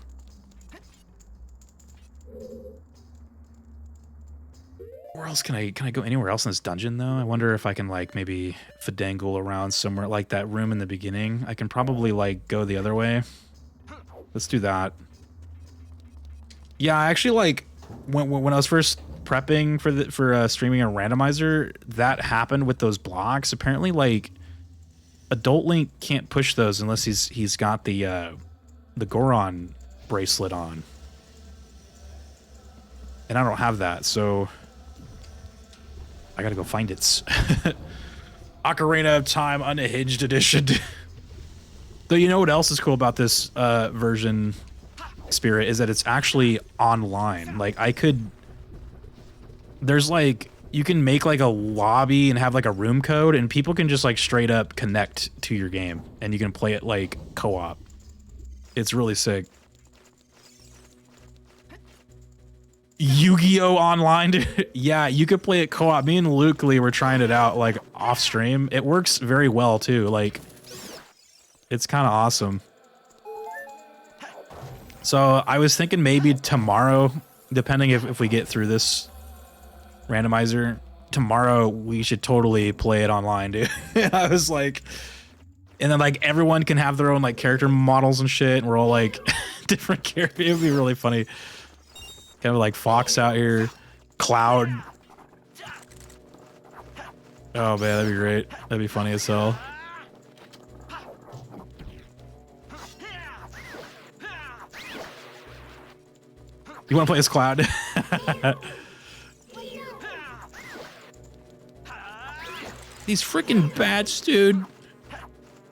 Where else can I go anywhere else in this dungeon, though? I wonder if I can, like, maybe finagle around somewhere, like that room in the beginning. I can probably, like, go the other way. Let's do that. Yeah, I actually, like, when I was first prepping for streaming a randomizer, that happened with those blocks. Apparently, like... Adult Link can't push those unless he's got the Goron bracelet on. And I don't have that, so I gotta go find it. Ocarina of Time Unhinged Edition. Though you know what else is cool about this version, Spirit, is that it's actually online. Like, there's like... You can make like a lobby and have like a room code, and people can just like straight up connect to your game, and you can play it like co-op. It's really sick. Yu-Gi-Oh! Online? Yeah, you could play it co-op. Me and Luke Lee were trying it out like off stream. It works very well too. Like, it's kind of awesome. So I was thinking maybe tomorrow, depending if we get through this randomizer, tomorrow we should totally play it online, dude. I was like, and then like everyone can have their own like character models and shit, and we're all like different characters. It would be really funny. Kind of like Fox out here, Cloud. Oh man, that'd be great. That'd be funny as hell. You want to play as Cloud? These freaking bats, dude.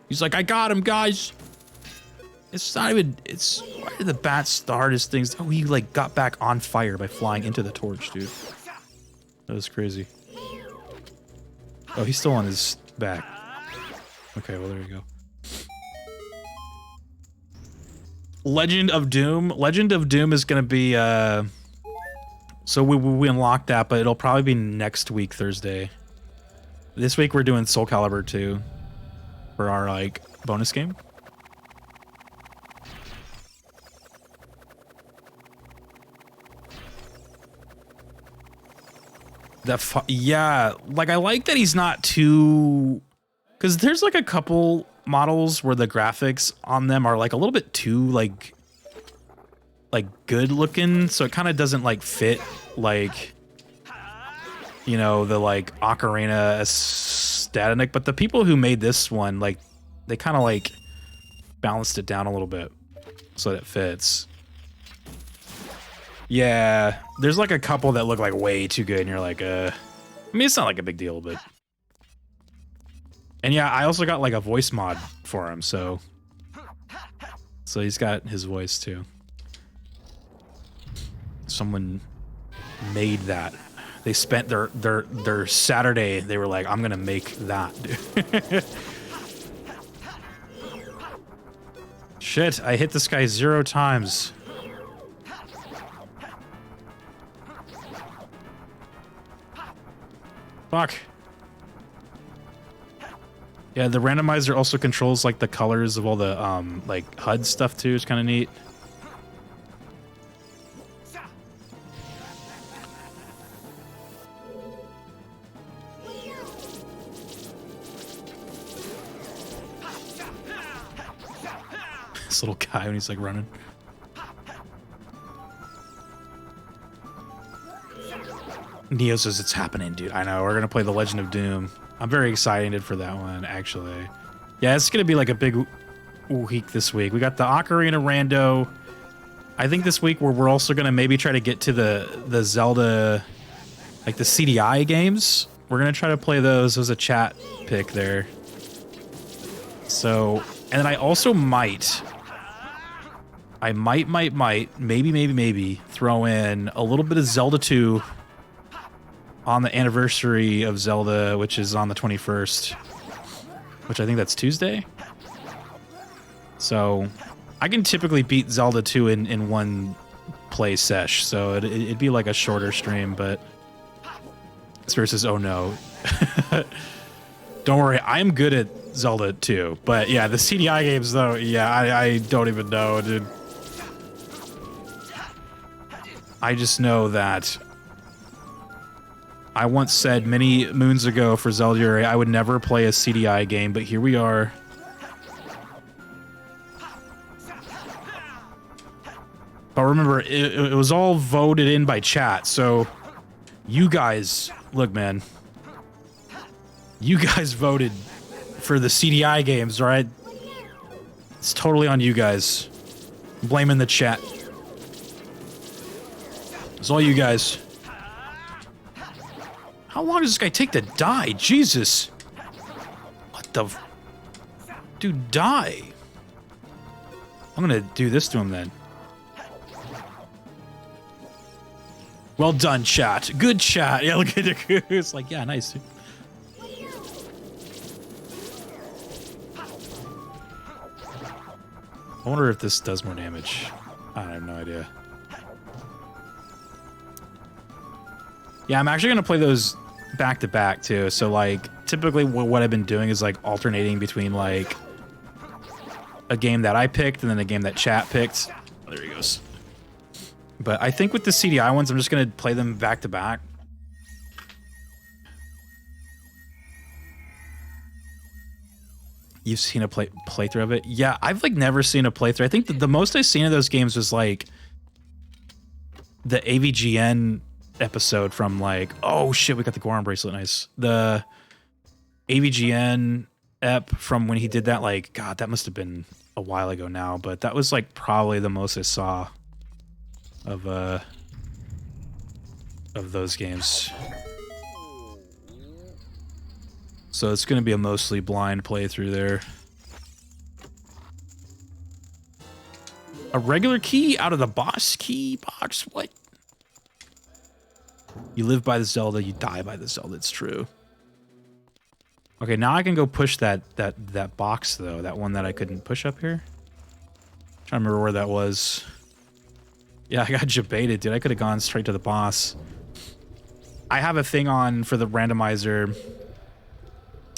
He's like, I got him, guys. It's not even, it's, why did the bats start his things? Oh, he like got back on fire by flying into the torch, dude. That was crazy. Oh, he's still on his back. Okay, well, there you go. Legend of Doom. Legend of Doom is gonna be so we unlocked that, but it'll probably be next week, Thursday. This week we're doing Soul Calibur 2 for our like bonus game. Yeah, like I like that he's not too, because there's like a couple models where the graphics on them are like a little bit too like good looking, so it kind of doesn't like fit like, you know, the like Ocarina aesthetic. But the people who made this one, like, they kind of like balanced it down a little bit so that it fits. Yeah, there's like a couple that look like way too good, and you're like, I mean, it's not like a big deal, but. And yeah, I also got like a voice mod for him, so he's got his voice too. Someone made that. They spent their Saturday, they were like, I'm gonna make that, dude. Shit, I hit this guy 0 times. Fuck. Yeah, the randomizer also controls like the colors of all the like HUD stuff too. It's kind of neat. This little guy when he's like running. Neo says it's happening, dude. I know, we're gonna play the Legend of Doom. I'm very excited for that one, actually. Yeah, it's gonna be like a big week this week. We got the Ocarina Rando. I think this week we're also gonna maybe try to get to the Zelda, like the CDI games. We're gonna try to play those. There's a chat pick there. So, and then I also might maybe throw in a little bit of Zelda 2 on the anniversary of Zelda, which is on the 21st, which I think that's Tuesday. So I can typically beat Zelda 2 in one play sesh, so it'd be like a shorter stream, but Spirit says, oh no. Don't worry, I'm good at Zelda 2, but yeah, the CDI games though, yeah, I don't even know, dude. I just know that I once said many moons ago for Zeldruary I would never play a CDI game, but here we are. But remember, it was all voted in by chat, so you guys, look, man. You guys voted for the CDI games, right? It's totally on you guys. I'm blaming the chat. It's all you guys. How long does this guy take to die? Jesus. What the... Dude, die. I'm gonna do this to him then. Well done, chat. Good chat. Yeah, look at it. It's like, yeah, nice. Dude. I wonder if this does more damage. I have no idea. Yeah, I'm actually gonna play those back to back too. So like, typically what I've been doing is like alternating between like a game that I picked and then a game that chat picked. Oh, there he goes. But I think with the CDI ones, I'm just gonna play them back to back. You've seen a playthrough of it? Yeah, I've like never seen a playthrough. I think the most I've seen of those games was like the AVGN episode from like, oh shit, we got the Goron bracelet, nice. The AVGN ep from when he did that, like, God, that must have been a while ago now, but that was like probably the most I saw of those games. So it's gonna be a mostly blind playthrough there. A regular key out of the boss key box? What? You live by the Zelda, you die by the Zelda, it's true. Okay, now I can go push that box though, that one that I couldn't push up here. Trying to remember where that was. Yeah, I got jebaited, dude. I could have gone straight to the boss. I have a thing on for the randomizer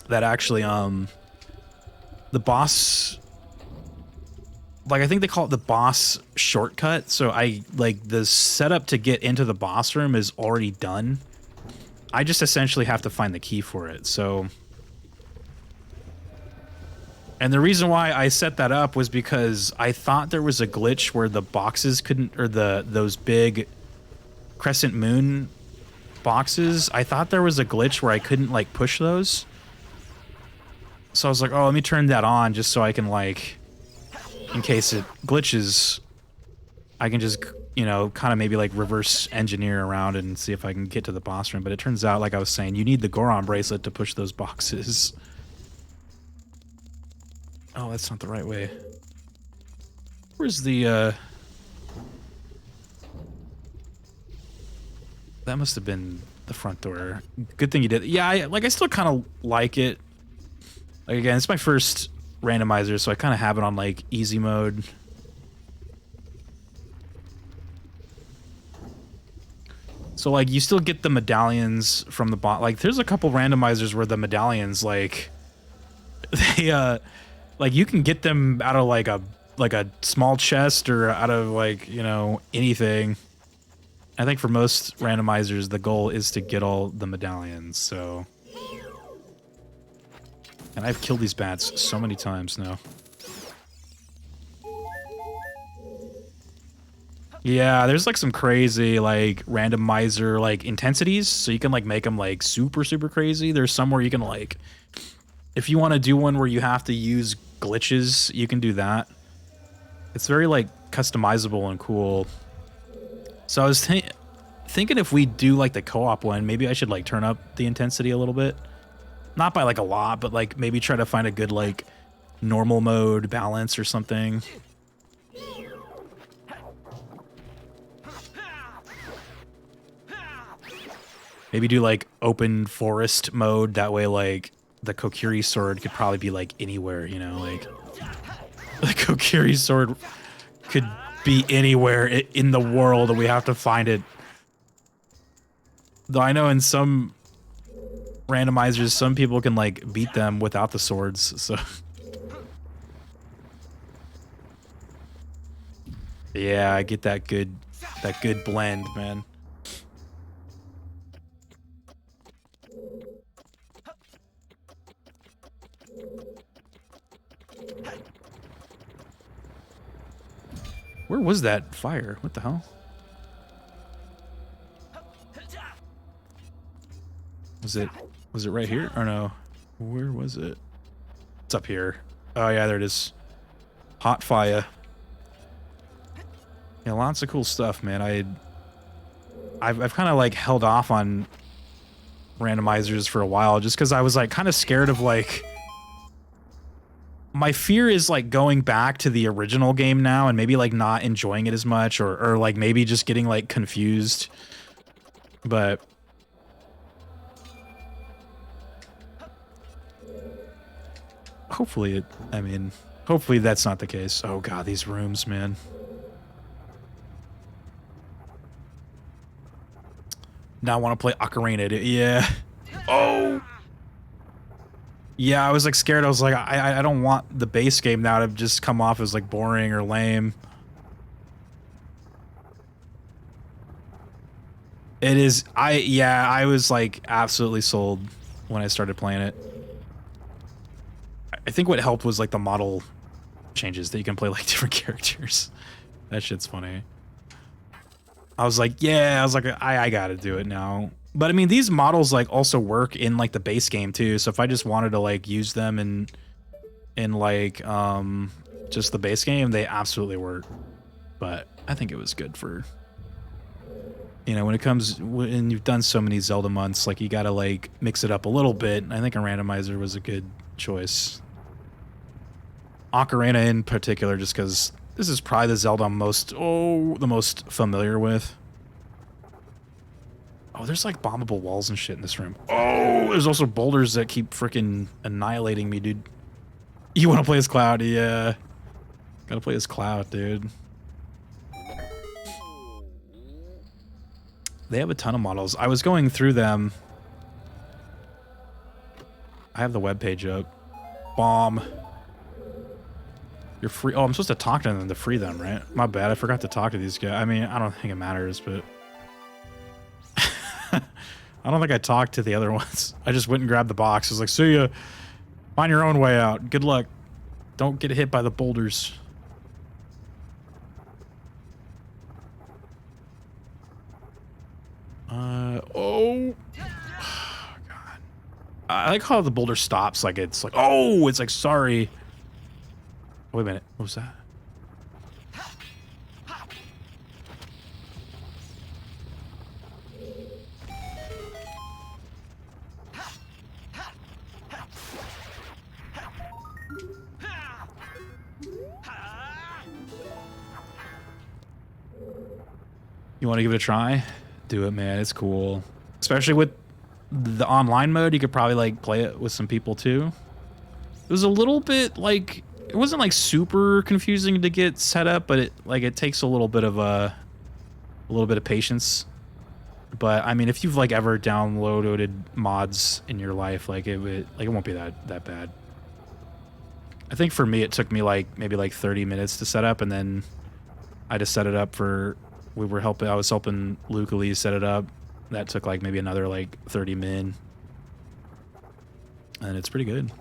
that actually, the boss, like, I think they call it the boss shortcut. So like, the setup to get into the boss room is already done. I just essentially have to find the key for it, so... And the reason why I set that up was because I thought there was a glitch where the boxes couldn't, or those big crescent moon boxes, I thought there was a glitch where I couldn't, like, push those. So I was like, oh, let me turn that on just so I can, like, in case it glitches, I can just, you know, kind of maybe, like, reverse engineer around and see if I can get to the boss room. But it turns out, like I was saying, you need the Goron bracelet to push those boxes. Oh, that's not the right way. Where's the, that must have been the front door. Good thing you did. Yeah, I still kind of like it. Like, again, it's my first randomizer, so I kind of have it on, like, easy mode. So, like, you still get the medallions from the bot. Like, there's a couple randomizers where the medallions, like, they, like, you can get them out of, like a small chest or out of, like, you know, anything. I think for most randomizers, the goal is to get all the medallions, so... And I've killed these bats so many times now. Yeah, there's, like, some crazy, like, randomizer, like, intensities, so you can, like, make them, like, super, super crazy. There's some where you can, like... If you want to do one where you have to use glitches, you can do that. It's very, like, customizable and cool. So I was thinking if we do, like, the co-op one, maybe I should, like, turn up the intensity a little bit. Not by, like, a lot, but, like, maybe try to find a good, like, normal mode balance or something. Maybe do, like, open forest mode. That way, like, the Kokiri sword could probably be, like, anywhere, you know? Like, the Kokiri sword could be anywhere in the world, and we have to find it. Though I know in some randomizers, some people can, like, beat them without the swords, so... Yeah, I get that good blend, man. Where was that fire? What the hell? Was it right here? Or no? Where was it? It's up here. Oh yeah, there it is. Hot fire. Yeah, lots of cool stuff, man. I've kind of, like, held off on randomizers for a while just because I was, like, kind of scared of, like... My fear is, like, going back to the original game now and maybe, like, not enjoying it as much or like, maybe just getting, like, confused. But... Hopefully hopefully that's not the case. Oh god, these rooms, man. Now I want to play Ocarina. Yeah. Oh! Yeah, I was, like, scared. I was like, I don't want the base game now to just come off as, like, boring or lame. It is... I was, like, absolutely sold when I started playing it. I think what helped was, like, the model changes that you can play, like, different characters. That shit's funny. I was like, yeah, I gotta do it now. But I mean, these models, like, also work in, like, the base game too. So if I just wanted to, like, use them in like just the base game, they absolutely work. But I think it was good for, you know, when you've done so many Zelda months, like, you gotta, like, mix it up a little bit. I think a randomizer was a good choice. Ocarina in particular, just because this is probably the Zelda I'm the most familiar with. Oh, there's, like, bombable walls and shit in this room. Oh, there's also boulders that keep freaking annihilating me, dude. You want to play as Cloud? Yeah. Gotta play as Cloud, dude. They have a ton of models. I was going through them. I have the webpage up. Bomb. You're free. Oh, I'm supposed to talk to them to free them, right? My bad. I forgot to talk to these guys. I mean, I don't think it matters, but I don't think I talked to the other ones. I just went and grabbed the box. I was like, see ya. Find your own way out. Good luck. Don't get hit by the boulders. Oh. God. I like how the boulder stops. Like it's like, oh, it's like, sorry. Wait a minute. What was that? You want to give it a try? Do it, man. It's cool. Especially with the online mode, you could probably like play it with some people too. It was a little bit like, it wasn't like super confusing to get set up, but it takes a little bit of patience. But I mean, if you've like ever downloaded mods in your life, like it won't be that bad. I think for me, it took me like maybe like 30 minutes to set up, and then I just set it up for, I was helping Luke Elise set it up. That took like maybe another like 30 min. And it's pretty good.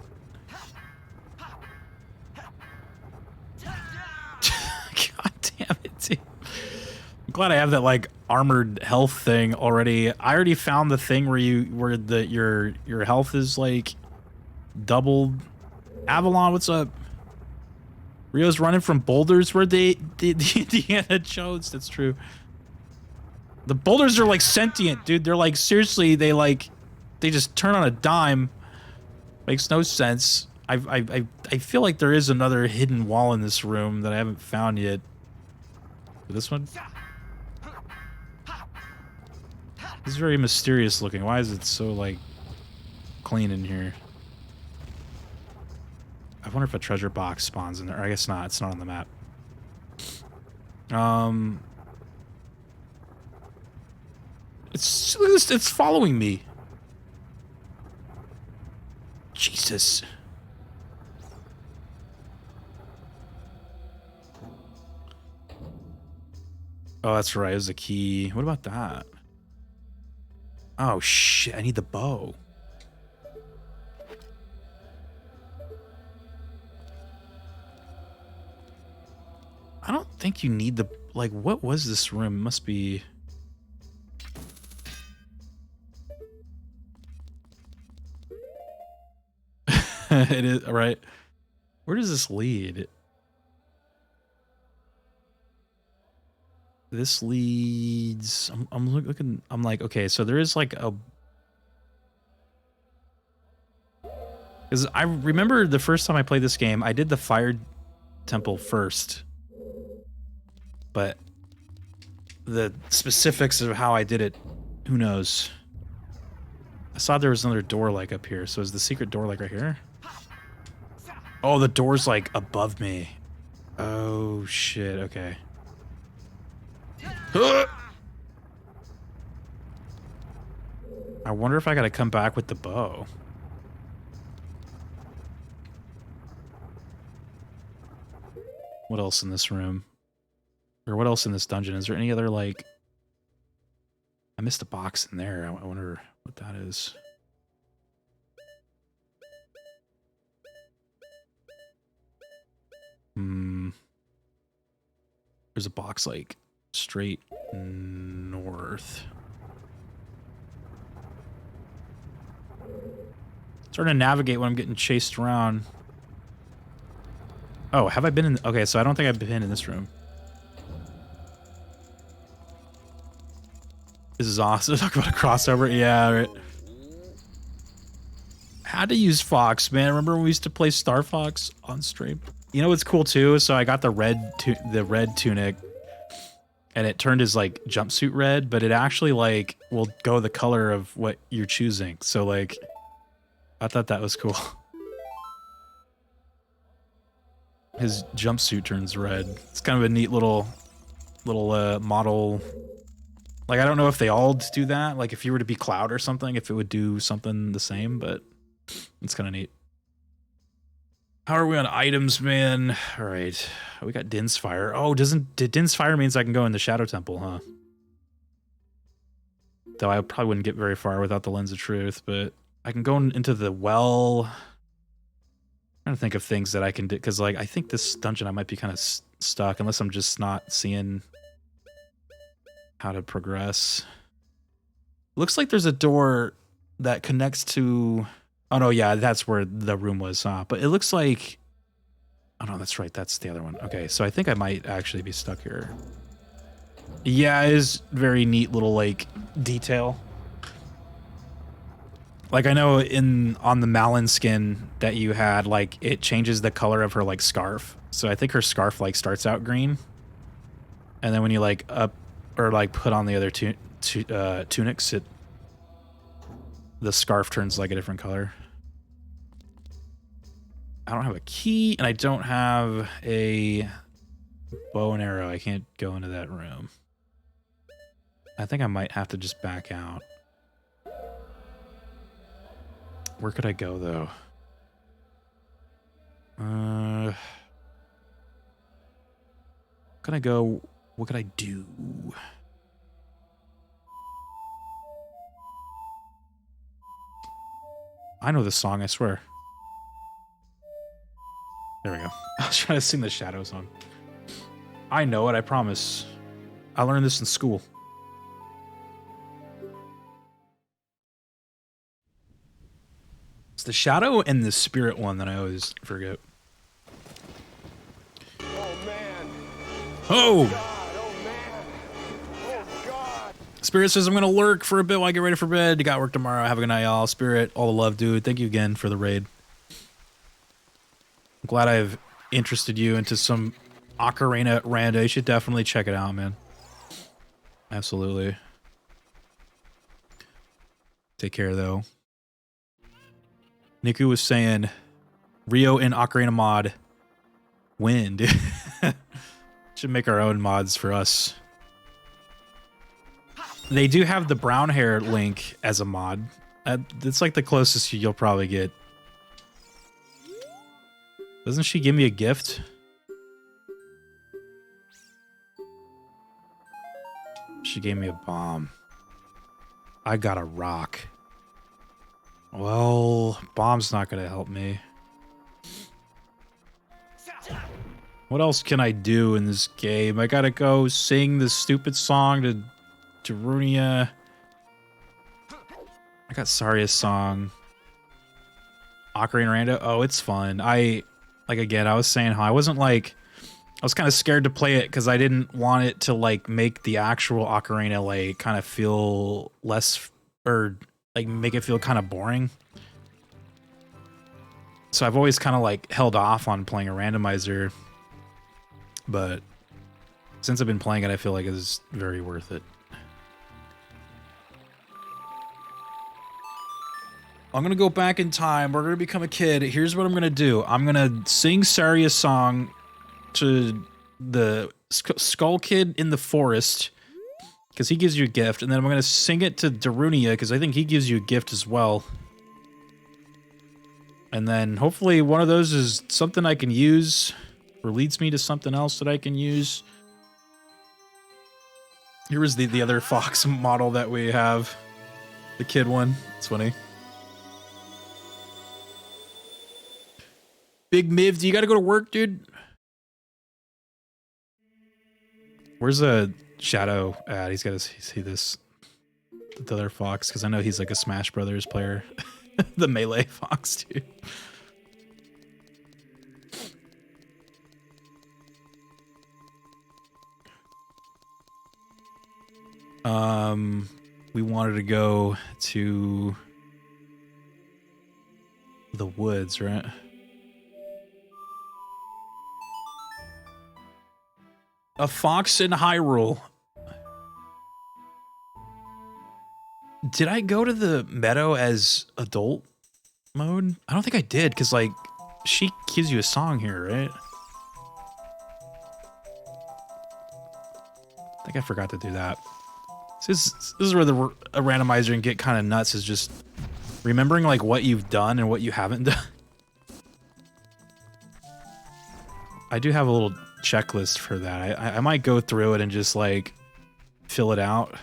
God damn it, dude. I'm glad I have that like armored health thing already. I already found the thing where your health is like doubled. Avalon, what's up? Rio's running from boulders. Where the Indiana Jones? That's true. The boulders are like sentient, dude. They're like, seriously, they just turn on a dime. Makes no sense. I feel like there is another hidden wall in this room that I haven't found yet. This one? This is very mysterious looking. Why is it so like clean in here? I wonder if a treasure box spawns in there. I guess not. It's not on the map. It's following me. Jesus. Oh, that's right. It was a key. What about that? Oh, shit. I need the bow. I don't think you need the... Like, what was this room? It must be... It is, right? Where does this lead? This leads... I'm looking... I'm like, okay, so there is like a... Because I remember the first time I played this game, I did the fire temple first. But the specifics of how I did it, who knows? I saw there was another door like up here. So is the secret door like right here? Oh, the door's like above me. Oh, shit. Okay. I wonder if I gotta come back with the bow. What else in this room? Or what else in this dungeon? Is there any other, like... I missed a box in there. I wonder what that is. There's a box, like, straight north. Starting to navigate when I'm getting chased around. Oh, have I been in... Okay, so I don't think I've been in this room. This is awesome. Talk about a crossover. Yeah, right. Had to use Fox, man. Remember when we used to play Star Fox on stream? You know what's cool too? So I got the red tunic, and it turned his like jumpsuit red, but it actually like will go the color of what you're choosing. So like, I thought that was cool. his jumpsuit turns red. It's kind of a neat little model. Like, I don't know if they all do that. Like, if you were to be Cloud or something, if it would do something the same, but it's kind of neat. How are we on items, man? All right. We got Din's Fire. Oh, did Din's Fire means I can go in the Shadow Temple, huh? Though I probably wouldn't get very far without the Lens of Truth, but I can go into the well. I'm trying to think of things that I can do, because, like, I think this dungeon I might be kind of stuck, unless I'm just not seeing how to progress. Looks like there's a door that connects to... Oh, no, yeah, that's where the room was, huh? But it looks like... Oh, no, that's right. That's the other one. Okay, so I think I might actually be stuck here. Yeah, it is very neat little, like, detail. Like, I know on the Malin skin that you had, like, it changes the color of her, like, scarf. So I think her scarf, like, starts out green. And then when you, like, put on the other tunics, the scarf turns, like, a different color. I don't have a key, and I don't have a bow and arrow. I can't go into that room. I think I might have to just back out. Where could I go, though? Could I go? What could I do? I know this song, I swear. There we go. I was trying to sing the Shadow song. I know it, I promise. I learned this in school. It's the Shadow and the Spirit one that I always forget. Oh man. Oh! God, oh man. Oh God. Spirit says, I'm going to lurk for a bit while I get ready for bed. You got work tomorrow. Have a good night, y'all. Spirit, all the love, dude. Thank you again for the raid. I'm glad I've interested you into some Ocarina Randa. You should definitely check it out, man. Absolutely. Take care, though. Niku was saying, Rio and Ocarina mod win, dude. Should make our own mods for us. They do have the brown hair Link as a mod. It's like the closest you'll probably get. Doesn't she give me a gift? She gave me a bomb. I got a rock. Well, bomb's not gonna help me. What else can I do in this game? I gotta go sing the stupid song to Darunia. I got Saria's song. Ocarina Randa. Oh, it's fun. Again, I was saying how I wasn't like... I was kind of scared to play it because I didn't want it to, like, make the actual Ocarina, like, kind of feel less... Or, like, make it feel kind of boring. So I've always kind of, like, held off on playing a randomizer. But since I've been playing it, I feel like it's very worth it. I'm going to go back in time. We're going to become a kid. Here's what I'm going to do. I'm going to sing Saria's song to the Skull Kid in the forest, because he gives you a gift. And then I'm going to sing it to Darunia, because I think he gives you a gift as well. And then hopefully one of those is something I can use, or leads me to something else that I can use. Here is the other fox model that we have. The kid one. It's funny. Big Miv, do you gotta go to work, dude? Where's the Shadow at? He's gotta see this. The other fox, because I know he's like a Smash Brothers player. The melee fox, dude. We wanted to go to the woods, right? A fox in Hyrule. Did I go to the meadow as adult mode? I don't think I did, because, like, she gives you a song here, right? think I forgot to do that. This is where a randomizer can get kind of nuts, is just remembering like what you've done and what you haven't done. I do have a little checklist for that. I might go through it and just like fill it out.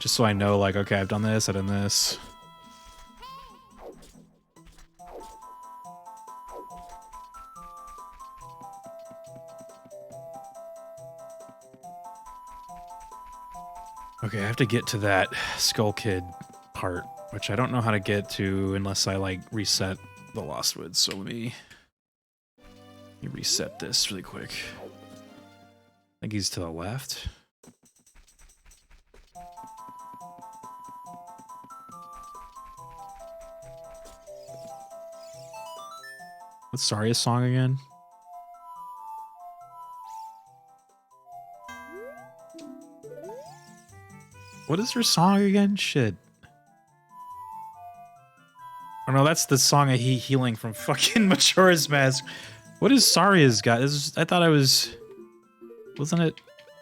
Just so I know, like, okay, I've done this, I've done this. Okay, I have to get to that Skull Kid part, which I don't know how to get to unless I, like, reset the Lost Woods. So let me reset this really quick. I think he's to the left. What's Saria's song again? What is her song again? Shit. Oh no, that's the song of healing from fucking Majora's Mask. What is Saria's got? I thought I was... Wasn't it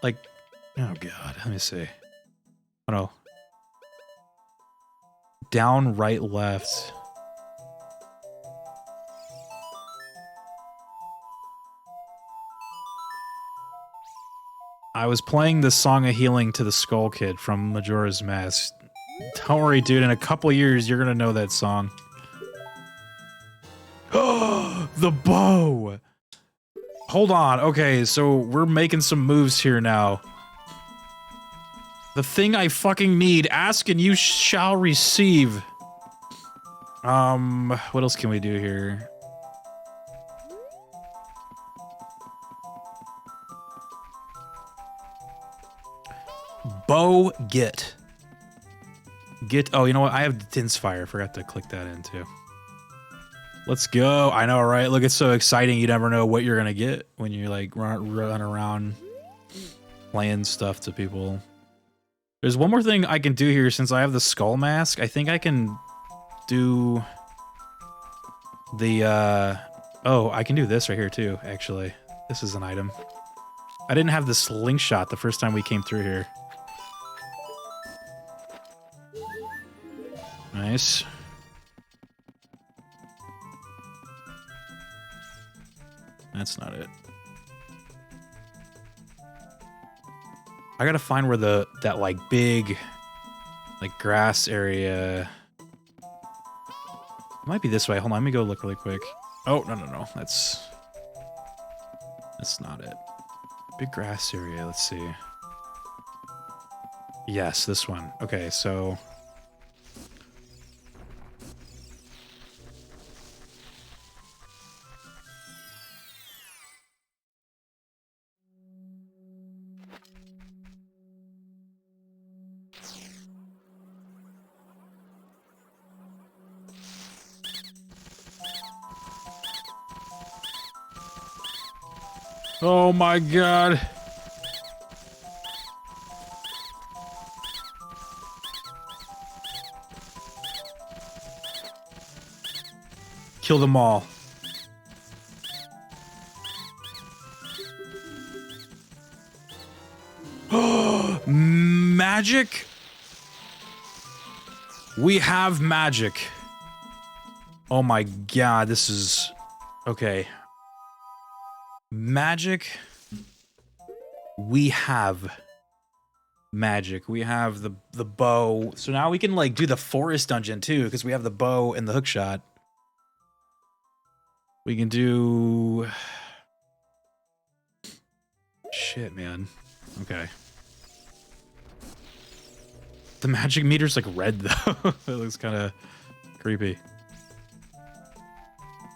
like... Oh god, let me see. Oh no. Down, right, left. I was playing the Song of Healing to the Skull Kid from Majora's Mask. Don't worry, dude. In a couple years, you're gonna know that song. Oh, the bow! Hold on. Okay, so we're making some moves here now. The thing I fucking need. Ask and you shall receive. What else can we do here? Bow get. Oh, you know what? I have Din's Fire. I forgot to click that in too. Let's go. I know, right? Look, it's so exciting. You never know what you're gonna get when you like run around playing stuff to people. There's one more thing I can do here since I have the skull mask. I think I can do the oh, I can do this right here too, actually. This is an item. I didn't have the slingshot the first time we came through here. Nice. That's not it. I gotta find where that like big like grass area. It might be this way. Hold on, let me go look really quick. Oh, no. That's not it. Big grass area, let's see. Yes, this one. Okay, so oh my god. Kill them all. Magic? We have magic. Oh my god, this is... Okay. Magic. We have magic. We have the bow. So now we can like do the forest dungeon too, because we have the bow and the hookshot. We can do... Shit, man. Okay. The magic meter's like red though. It looks kind of creepy.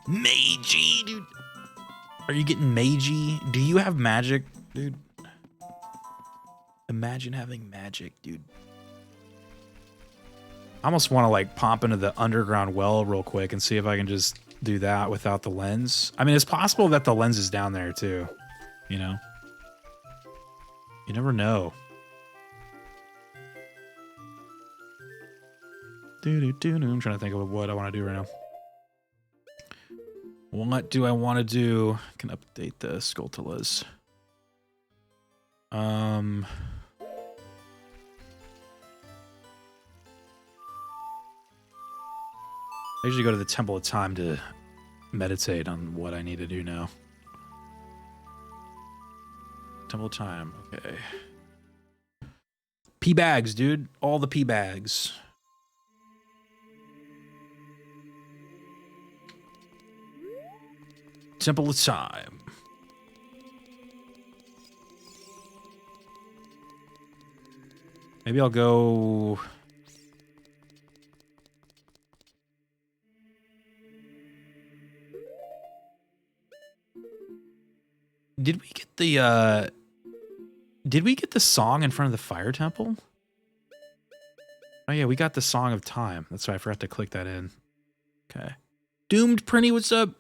Magey, dude. Are you getting magey? Do you have magic, dude? Imagine having magic, dude. I almost want to like pop into the underground well real quick and see if I can just do that without the lens. I mean, it's possible that the lens is down there too, you know? You never know. I'm trying to think of what I want to do right now. What do I want to do? I can update the Skulltulas. I usually go to the Temple of Time to meditate on what I need to do now. Temple of Time, okay. Pea bags, dude. All the pea bags. Temple of Time. Maybe I'll go... Did we get the song in front of the fire temple? Oh yeah, we got the Song of Time. That's why I forgot to click that in. Okay. Doomed Prinny, what's up?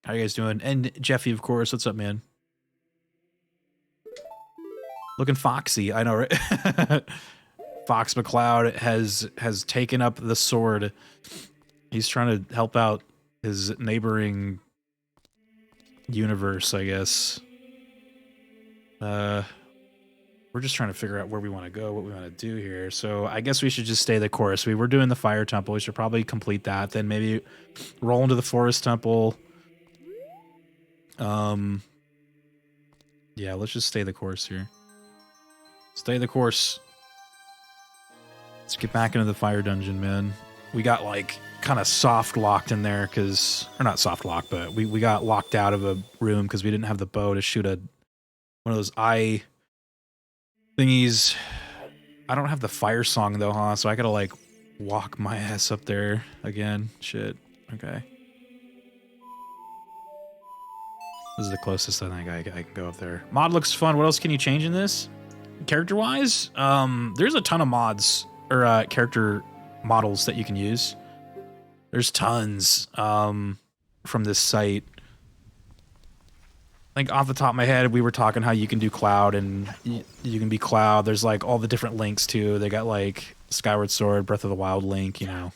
How you guys doing? And Jeffy, of course. What's up, man? Looking foxy, I know, right? Fox McCloud has taken up the sword. He's trying to help out his neighboring universe, I guess. We're just trying to figure out where we want to go, what we want to do here. So I guess we should just stay the course. We were doing the fire temple. We should probably complete that. Then maybe roll into the forest temple. Yeah, let's just stay the course here. Stay the course. Let's get back into the fire dungeon, man. We got like kind of soft locked in there because, or not soft locked, but we got locked out of a room because we didn't have the bow to shoot one of those eye thingies. I don't have the fire song though, huh? So I gotta like walk my ass up there again. Shit. Okay. This is the closest I think I can go up there. Mod looks fun. What else can you change in this? Character-wise, there's a ton of mods or character models that you can use. There's tons from this site. I think off the top of my head, we were talking how you can do Cloud and you can be Cloud. There's like all the different links too. They got like Skyward Sword, Breath of the Wild Link, you know.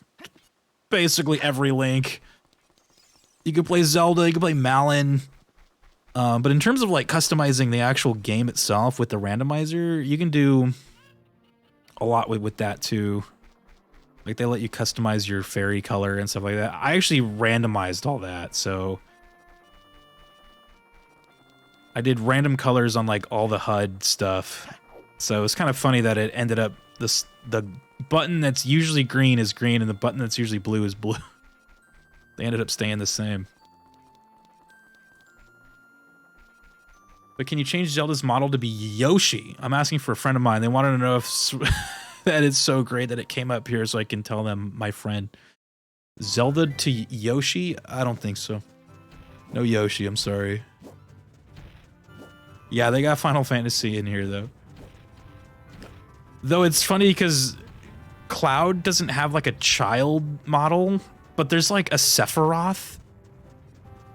Basically every Link. You can play Zelda, you can play Malin. But in terms of like customizing the actual game itself with the randomizer, you can do a lot with that too. Like they let you customize your fairy color and stuff like that. I actually randomized all that, so I did random colors on like all the HUD stuff. So it's kind of funny that it ended up the button that's usually green is green and the button that's usually blue is blue. They ended up staying the same. But can you change Zelda's model to be Yoshi? I'm asking for a friend of mine. They wanted to know if that it's so great that it came up here so I can tell them my friend. Zelda to Yoshi? I don't think so. No Yoshi, I'm sorry. Yeah, they got Final Fantasy in here, though. Though it's funny because Cloud doesn't have like a child model, but there's like a Sephiroth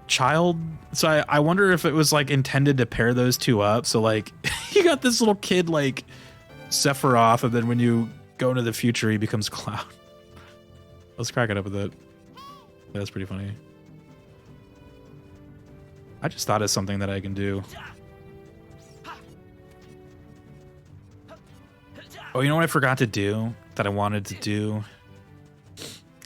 child. So I wonder if it was like intended to pair those two up. So like you got this little kid like Sephiroth, and then when you go into the future, he becomes Cloud. Let's crack it up with that. That's pretty funny. I just thought of something that I can do. Oh, you know what I forgot to do that I wanted to do?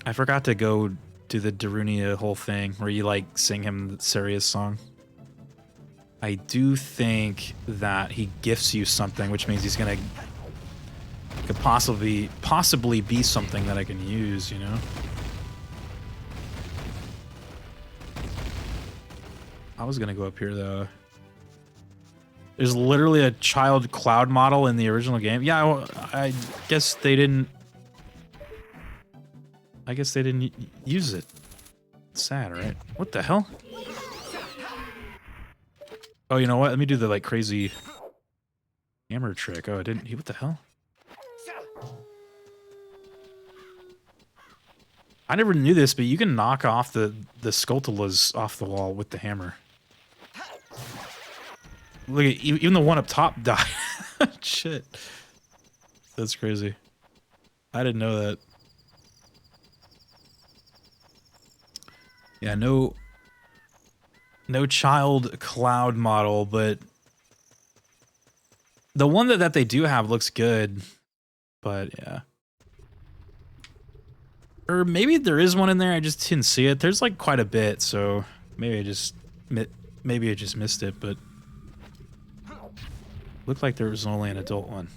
I forgot to go do the Darunia whole thing where you like sing him the Serious song. I do think that he gifts you something, which means he's gonna could possibly be something that I can use, you know? I was gonna go up here though. There's literally a child Cloud model in the original game. Yeah, I guess they didn't. I guess they didn't use it. It's sad, right? What the hell? Oh, you know what? Let me do the like crazy hammer trick. Oh, I didn't. What the hell? I never knew this, but you can knock off the Skulltulas off the wall with the hammer. Look at even the one up top died. Shit, that's crazy. I didn't know that. Yeah, no child Cloud model, but The one that they do have looks good, but yeah. Or maybe there is one in there, I just didn't see it. There's like quite a bit, so maybe I just missed it, but looked like there was only an adult one.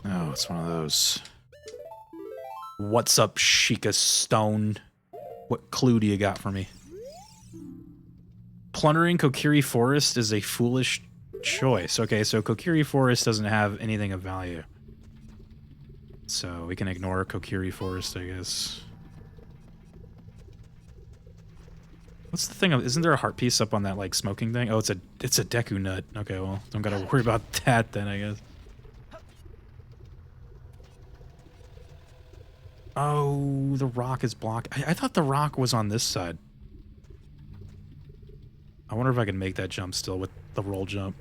Oh, it's one of those. What's up, Sheikah Stone? What clue do you got for me? Plundering Kokiri Forest is a foolish choice. Okay, so Kokiri Forest doesn't have anything of value. So we can ignore Kokiri Forest, I guess. What's the thing? Isn't there a heart piece up on that like smoking thing? Oh, it's a Deku nut. Okay, well, don't gotta worry about that then, I guess. Oh, the rock is blocked. I thought the rock was on this side. I wonder if I can make that jump still with the roll jump.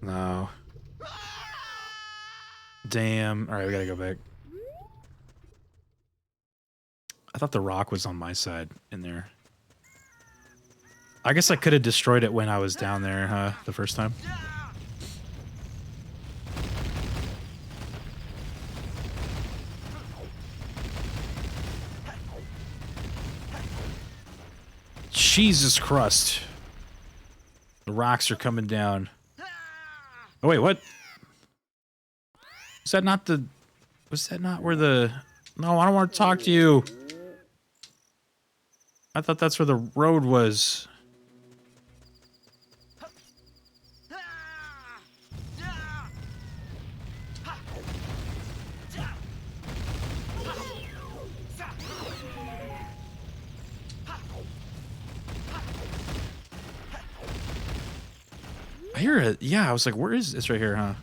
No. Damn. Alright, we gotta go back. I thought the rock was on my side in there. I guess I could have destroyed it when I was down there, huh? The first time. Jesus Christ. The rocks are coming down. Oh, wait, what? Was that not the... Was that not where the... No, I don't want to talk to you. I thought that's where the road was. I hear it. Yeah, I was like, where is this? Right here, huh?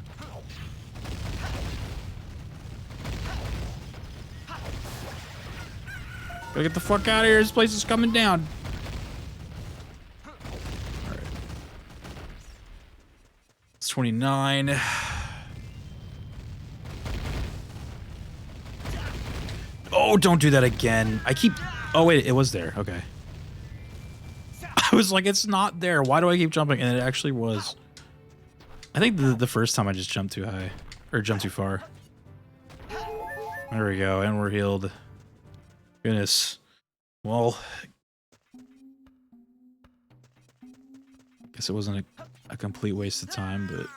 Gotta get the fuck out of here. This place is coming down. Alright. It's 29. Oh, don't do that again. I keep... Oh, wait, it was there. Okay. I was like, it's not there. Why do I keep jumping? And it actually was. I think the first time I just jumped too high. Or jumped too far. There we go. And we're healed. Goodness. Well, guess it wasn't a complete waste of time, but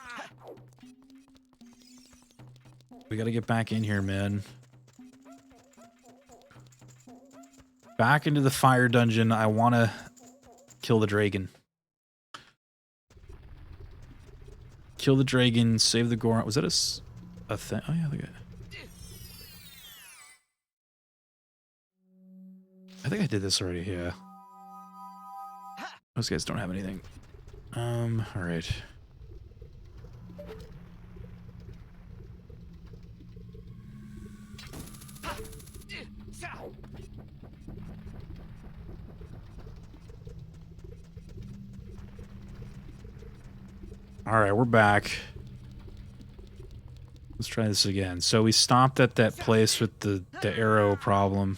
we gotta get back in here, man. Back into the fire dungeon. I wanna kill the dragon. Kill the dragon, save the Goron. Was that a thing? Oh yeah, look at it. I think I did this already, yeah. Those guys don't have anything. Alright. Alright, we're back. Let's try this again. So we stopped at that place with the arrow problem.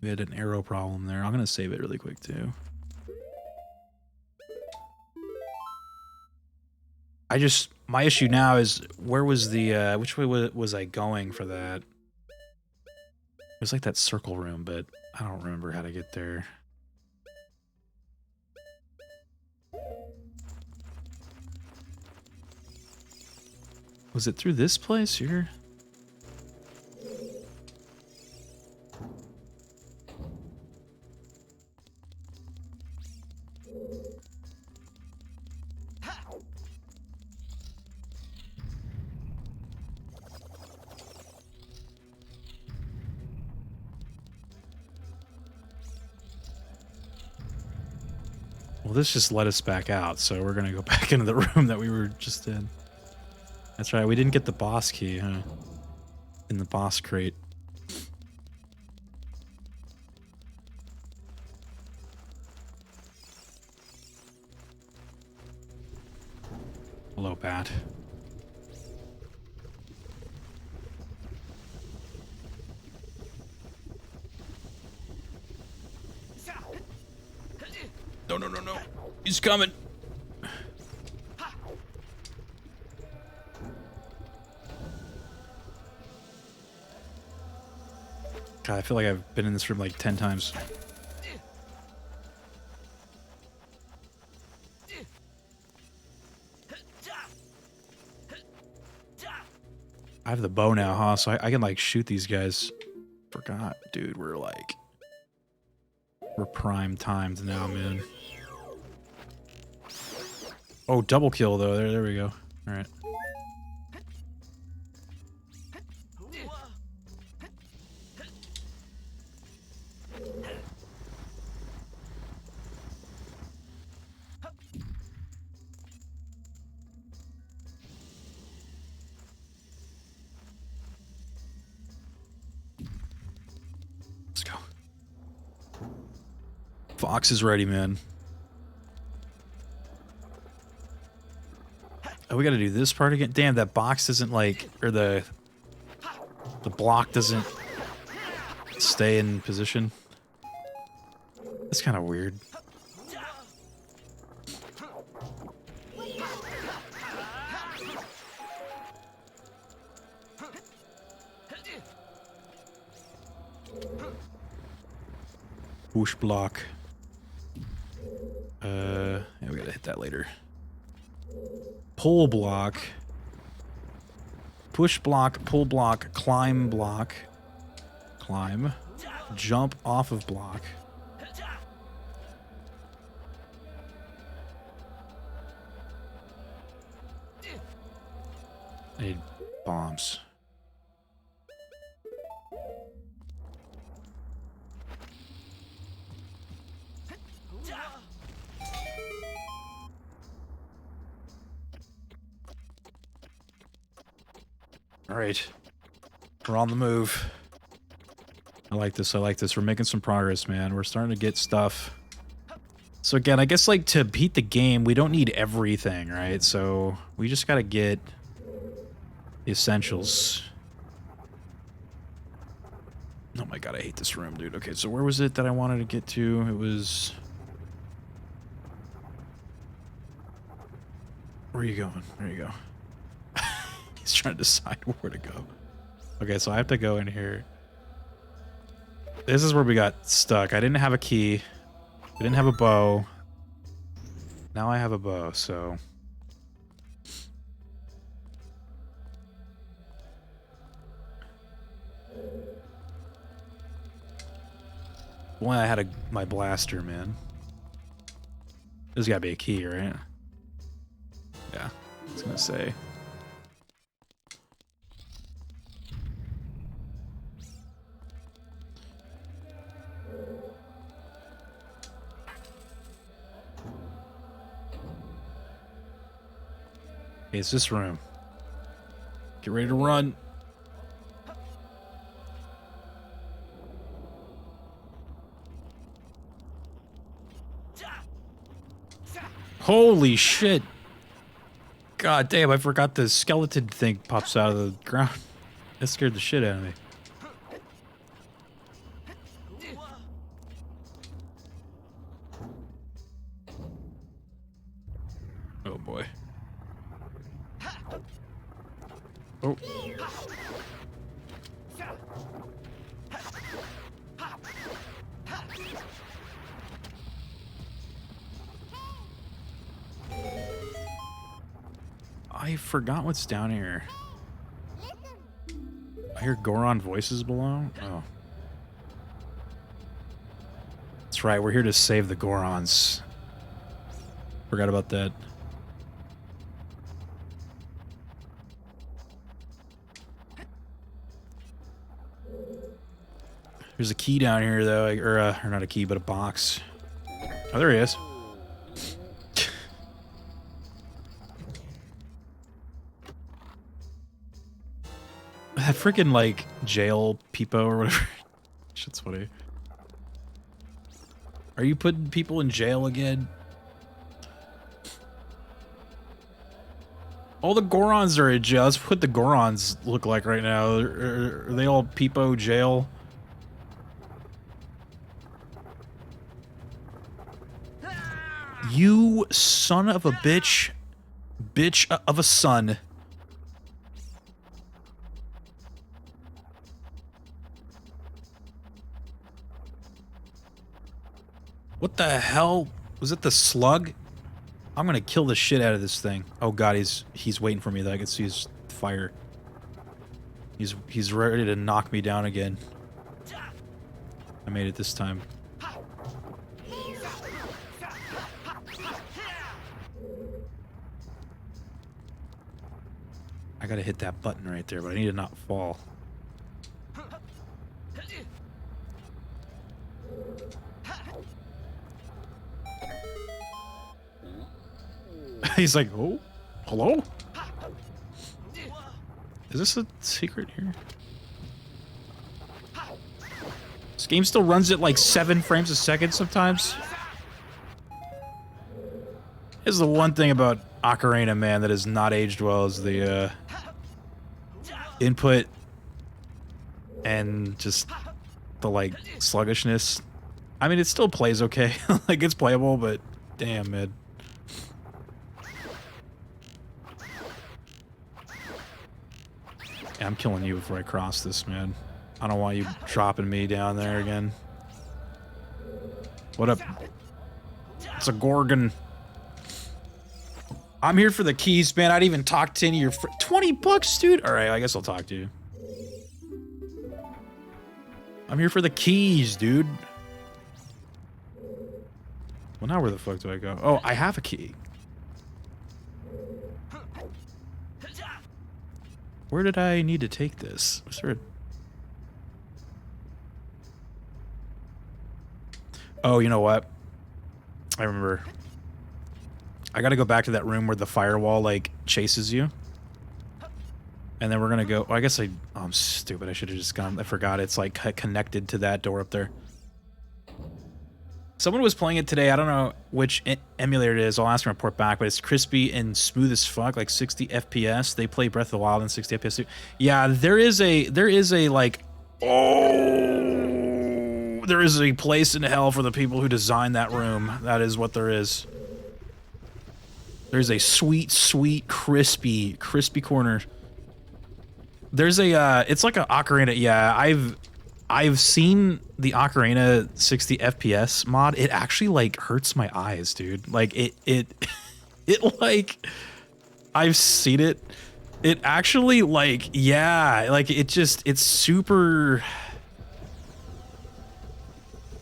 We had an arrow problem there. I'm gonna save it really quick too. My issue now is where was the which way was I going for that? It was like that circle room, but I don't remember how to get there. Was it through this place here? Well, this just let us back out, so we're gonna go back into the room that we were just in. That's right, we didn't get the boss key, huh? In the boss crate. Hello, Bat. No, no, no, no. He's coming. God, I feel like I've been in this room like 10 times. I have the bow now, huh? So I can like shoot these guys. Forgot, dude. We're prime timed now, man. Oh, double kill though. There we go. All right. Let's go. Fox is ready, man. Oh, we gotta do this part again? Damn, that box doesn't like, or the block doesn't stay in position. That's kind of weird. Push block. Yeah, we gotta hit that later. Pull block. Push block, pull block, climb block. Climb. Jump off of block. I need bombs. All right, we're on the move. I like this. I like this. We're making some progress, man. We're starting to get stuff. So again, I guess like to beat the game, we don't need everything, right? So we just got to get the essentials. Oh my god, I hate this room, dude. Okay, so where was it that I wanted to get to? It was... Where are you going? There you go. He's trying to decide where to go. Okay, so I have to go in here. This is where we got stuck. I didn't have a key. I didn't have a bow. Now I have a bow, so... Well, I had my blaster, man. There's gotta be a key, right? Yeah, I was gonna say. Okay, it's this room. Get ready to run. Holy shit. God damn, I forgot the skeleton thing pops out of the ground. That scared the shit out of me. Oh boy. Oh. I forgot what's down here. I hear Goron voices below. Oh. That's right, we're here to save the Gorons. Forgot about that. There's a key down here, though, or not a key, but a box. Oh, there he is. That freaking like jail peepo or whatever. Shit's funny. Are you putting people in jail again? All the Gorons are in jail. That's what the Gorons look like right now. Are they all peepo jail? You son of a bitch. Bitch of a son. What the hell? Was it the slug? I'm gonna kill the shit out of this thing. Oh god, he's waiting for me. That I can see his fire. He's ready to knock me down again. I made it this time. I gotta hit that button right there, but I need to not fall. He's like, oh, hello? Is this a secret here? This game still runs at like 7 frames a second sometimes. This is the one thing about Ocarina, man, that has not aged well is the input and just the like sluggishness. I mean, it still plays okay. Like it's playable, but damn, man. Yeah, I'm killing you before I cross this, man. I don't want you dropping me down there again. What up? It's a Gorgon. I'm here for the keys, man. I'd even talk to any of your 20 bucks, dude. All right, I guess I'll talk to you. I'm here for the keys, dude. Well, now where the fuck do I go? Oh, I have a key. Where did I need to take this? Was there a... Oh, you know what? I remember. I gotta go back to that room where the firewall, like, chases you. And then we're gonna go... Oh, I guess I... Oh, I'm stupid. I should have just gone... I forgot it's, like, connected to that door up there. Someone was playing it today. I don't know which emulator it is. I'll ask them to report back, but it's crispy and smooth as fuck, like 60 FPS. They play Breath of the Wild in 60 FPS too. Yeah, there is a like, oh, there is a place in hell for the people who designed that room. That is what there is. There's a sweet, sweet, crispy corner. There's a, it's like an Ocarina. Yeah, I've seen the Ocarina 60 FPS mod. It actually like hurts my eyes, dude. Like it like I've seen it. It actually like, yeah, like it's super,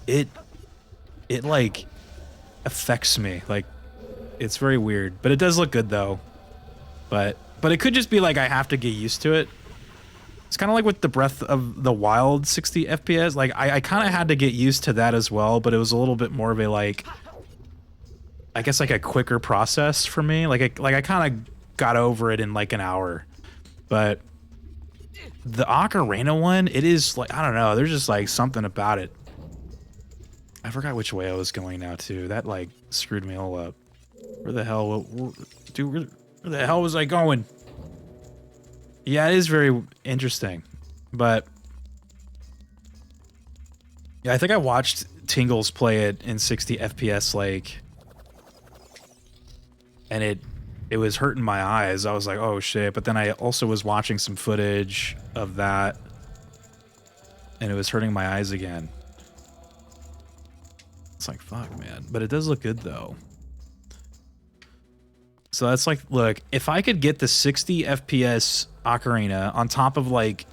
it like affects me. Like it's very weird, but it does look good though. But it could just be like I have to get used to it. It's kind of like with the Breath of the Wild 60 FPS. Like, I kind of had to get used to that as well, but it was a little bit more of a, like, I guess, like, a quicker process for me. Like I kind of got over it in, like, an hour. But the Ocarina one, it is, like, I don't know. There's just, like, something about it. I forgot which way I was going now, too. That, like, screwed me all up. Where the hell... Dude, where the hell was I going? Yeah, it is very interesting, but yeah, I think I watched Tingles play it in 60 FPS, like, and it was hurting my eyes. I was like, oh shit, but then I also was watching some footage of that, and it was hurting my eyes again. It's like, fuck, man, but it does look good though. So that's like, look, if I could get the 60 FPS Ocarina on top of like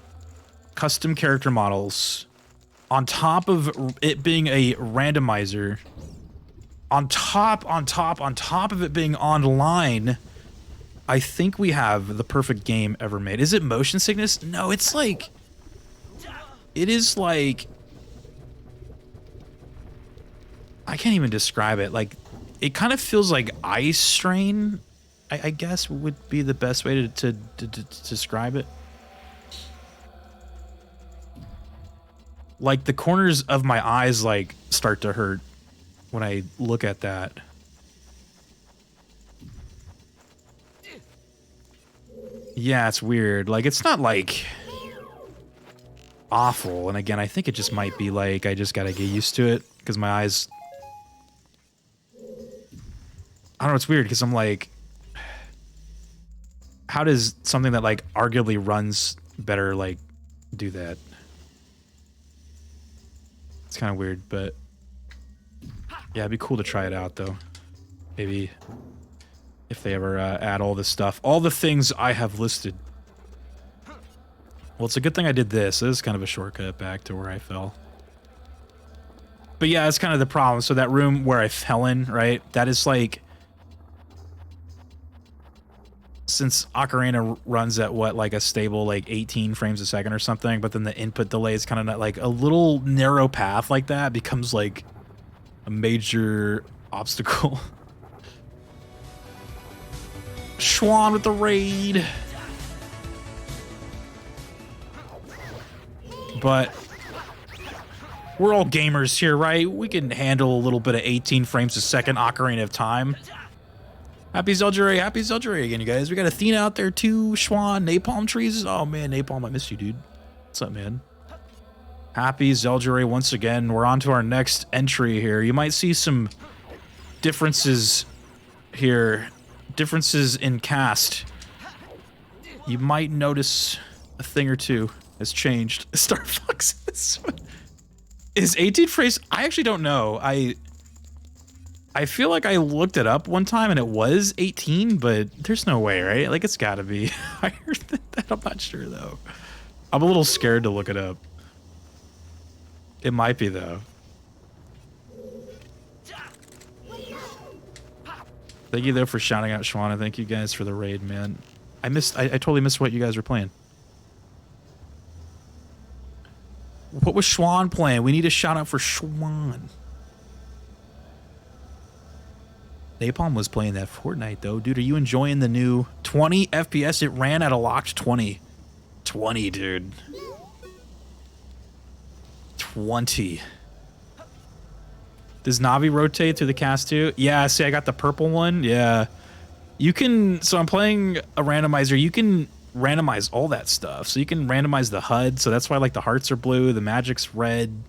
custom character models, on top of it being a randomizer, on top of it being online, I think we have the perfect game ever made. Is it motion sickness? No, it's like, it is like, I can't even describe it. Like, it kind of feels like eye strain, I guess would be the best way to describe it. Like the corners of my eyes like start to hurt when I look at that. Yeah, it's weird. Like it's not like awful. And again, I think it just might be like I just gotta get used to it because my eyes I don't know, it's weird because I'm like, how does something that like arguably runs better like do that? It's kind of weird, but yeah, it'd be cool to try it out though. Maybe if they ever add all this stuff, all the things I have listed. Well, it's a good thing I did this. This is kind of a shortcut back to where I fell. But yeah, that's kind of the problem. So that room where I fell in, right? That is like, since Ocarina runs at what, like a stable like 18 frames a second or something, but then the input delay is kind of like a little narrow path like that becomes like a major obstacle. Schwan with the raid. But we're all gamers here, right? We can handle a little bit of 18 frames a second Ocarina of Time. Happy Zeldruary again, you guys. We got Athena out there too. Schwan, Napalm trees. Oh man, Napalm, I miss you, dude. What's up, man? Happy Zeldruary once again. We're on to our next entry here. You might see some differences here. Differences in cast. You might notice a thing or two has changed. Star Fox is 18 frames. I actually don't know. I feel like I looked it up one time and it was 18, but there's no way, right? Like it's gotta be higher than that. I'm not sure though. I'm a little scared to look it up. It might be though. Thank you though for shouting out Schwana. Thank you guys for the raid, man. I totally missed what you guys were playing. What was Schwan playing? We need a shout out for Schwan. Napalm was playing that Fortnite though. Dude, are you enjoying the new 20 FPS? It ran at a locked 20. 20, dude. 20. Does Navi rotate through the cast too? Yeah, see, I got the purple one. Yeah. You can, so I'm playing a randomizer. You can randomize all that stuff. So you can randomize the HUD. So that's why like the hearts are blue, the magic's red,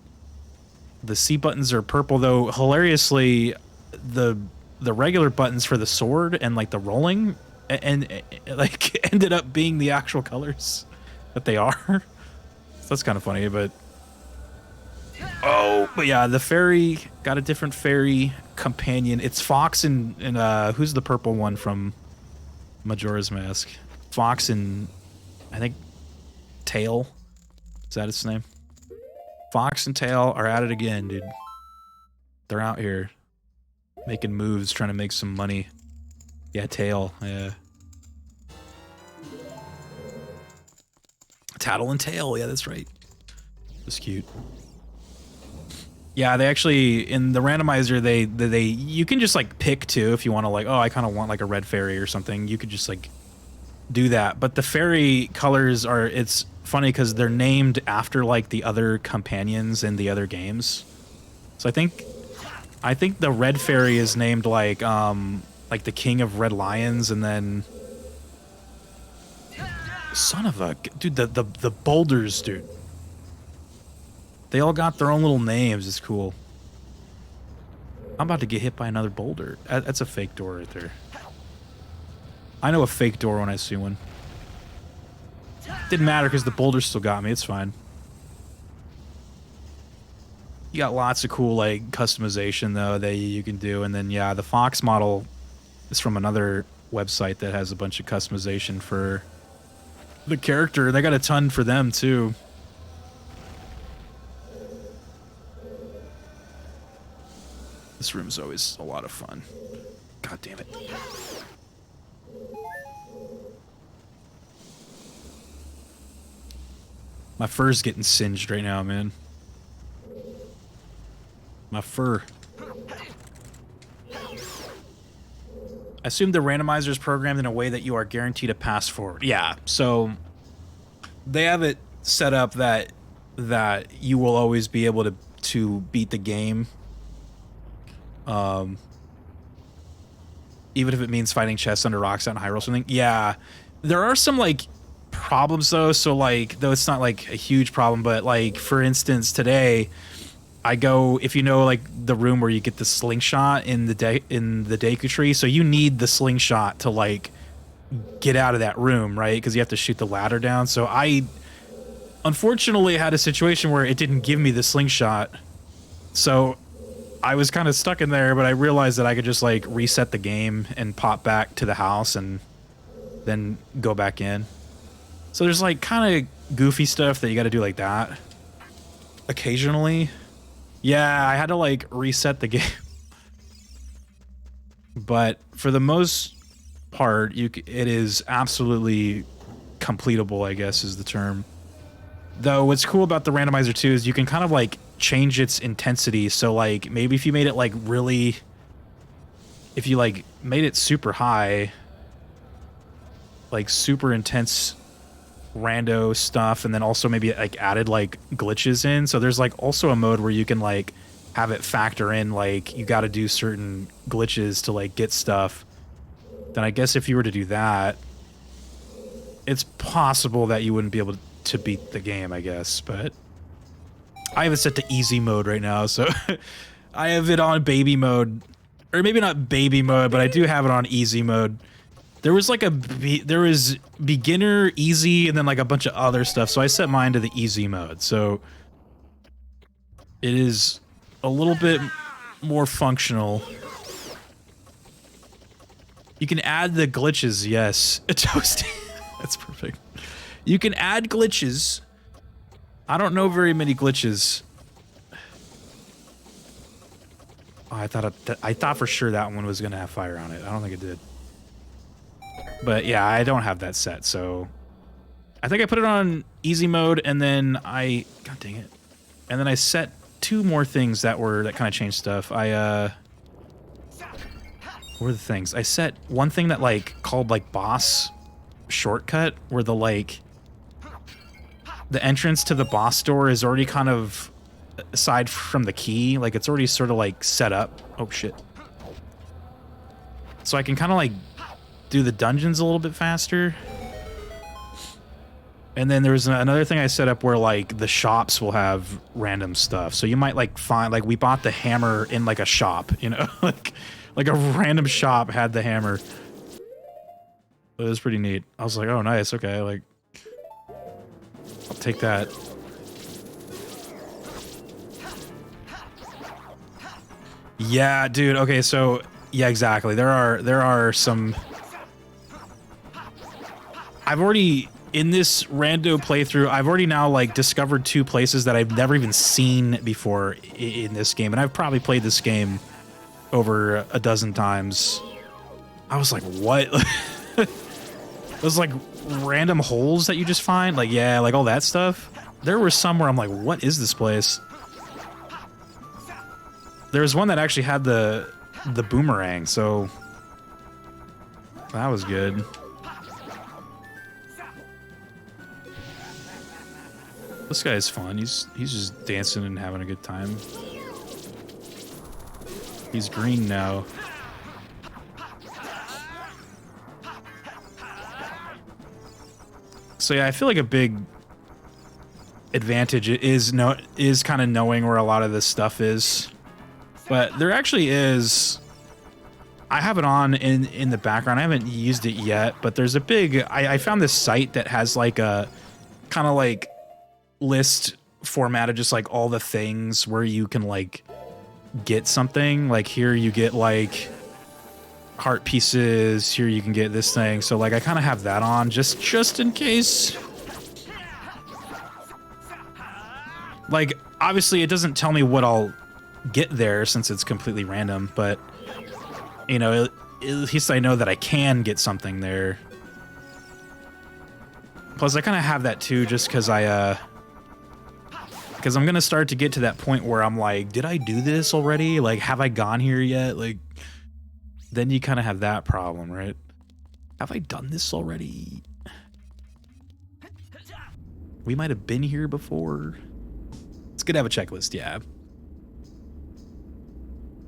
the C buttons are purple. Though hilariously, the regular buttons for the sword and like the rolling and like ended up being the actual colors that they are. So that's kind of funny, but but yeah, the fairy got a different fairy companion. It's Fox and who's the purple one from Majora's Mask? Fox and I think Tail. Is that its name? Fox and Tail are at it again, dude. They're out here making moves, trying to make some money. Yeah, Tail. Yeah. Tattle and Tail. Yeah, that's right. That's cute. Yeah, they actually, in the randomizer, they you can just like pick too if you want to like, oh, I kind of want like a red fairy or something. You could just like do that. But the fairy colors are, it's funny because they're named after like the other companions in the other games. So I think the red fairy is named like the king of red lions, and then son of a dude, the boulders, dude. They all got their own little names. It's cool. I'm about to get hit by another boulder. That's a fake door right there. I know a fake door when I see one. Didn't matter because the boulder still got me. It's fine. You got lots of cool like customization though that you can do, and then yeah, the Fox model is from another website that has a bunch of customization for the character. They got a ton for them too. This room's always a lot of fun. God damn it. My fur's getting singed right now, man. My fur. I assume the randomizer is programmed in a way that you are guaranteed a pass forward. Yeah, so they have it set up that you will always be able to beat the game. Even if it means fighting chests under rocks out in Hyrule or something. Yeah, there are some like problems though. So like, though it's not like a huge problem, but like for instance today, I go, if you know, like the room where you get the slingshot in the Deku tree, so you need the slingshot to like get out of that room, right? Because you have to shoot the ladder down. So I unfortunately had a situation where it didn't give me the slingshot, so I was kind of stuck in there. But I realized that I could just like reset the game and pop back to the house and then go back in. So there's like kind of goofy stuff that you got to do like that occasionally. Yeah, I had to like reset the game. But for the most part, it is absolutely completable, I guess is the term. Though what's cool about the randomizer too is you can kind of like change its intensity. So like maybe if you made it like really, if you like made it super high, like super intense rando stuff, and then also maybe like added like glitches in. So there's like also a mode where you can like have it factor in like you got to do certain glitches to like get stuff. Then I guess if you were to do that, it's possible that you wouldn't be able to beat the game, I guess. But I have it set to easy mode right now, so I have it on baby mode, or maybe not baby mode, but I do have it on easy mode. There was like there was beginner, easy, and then like a bunch of other stuff. So I set mine to the easy mode. So it is a little bit more functional. You can add the glitches, yes. Toasty. That's perfect. You can add glitches. I don't know very many glitches. Oh, I thought for sure that one was gonna have fire on it. I don't think it did. But yeah, I don't have that set, so I think I put it on easy mode, and then God dang it. And then I set 2 more things that kind of changed stuff. What were the things? I set one thing that like called like boss shortcut, where the entrance to the boss door is already kind of aside from the key, like it's already sort of like set up. Oh shit. So I can kind of like do the dungeons a little bit faster. And then there's another thing I set up where like the shops will have random stuff. So you might like find, like we bought the hammer in like a shop, you know, like a random shop had the hammer. It was pretty neat. I was like, oh nice, okay, like I'll take that. Yeah, dude, okay, so yeah, exactly. There are some. I've already, in this rando playthrough, I've already now like discovered 2 places that I've never even seen before in this game, and I've probably played this game over a dozen times. I was like, what? Those like random holes that you just find, like yeah, like all that stuff. There were some where I'm like, what is this place? There was one that actually had the boomerang, so that was good. This guy is fun. He's just dancing and having a good time. He's green now. So yeah, I feel like a big advantage is kind of knowing where a lot of this stuff is. But there actually is. I have it on in the background. I haven't used it yet, but there's a big. I found this site that has like a kind of like list formatted, just like all the things where you can like get something. Like here you get like heart pieces. Here you can get this thing. So like I kind of have that on just in case. Like obviously it doesn't tell me what I'll get there since it's completely random, but you know, at least I know that I can get something there. Plus I kind of have that too, just because because I'm gonna start to get to that point where I'm like, did I do this already? Like, have I gone here yet? Like, then you kind of have that problem, right? Have I done this already? We might have been here before. It's good to have a checklist, yeah.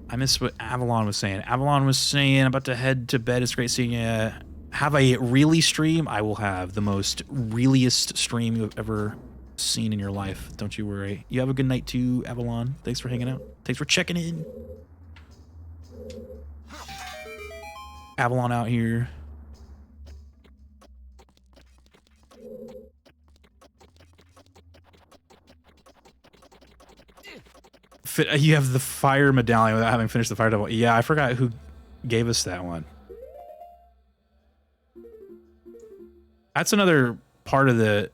I missed what Avalon was saying. Avalon was saying, I'm about to head to bed. It's great seeing you. Have I really stream? I will have the most realiest stream you've ever scene in your life. Don't you worry. You have a good night too, Avalon. Thanks for hanging out. Thanks for checking in. Avalon out here. You have the fire medallion without having finished the fire devil. Yeah, I forgot who gave us that one. That's another part of the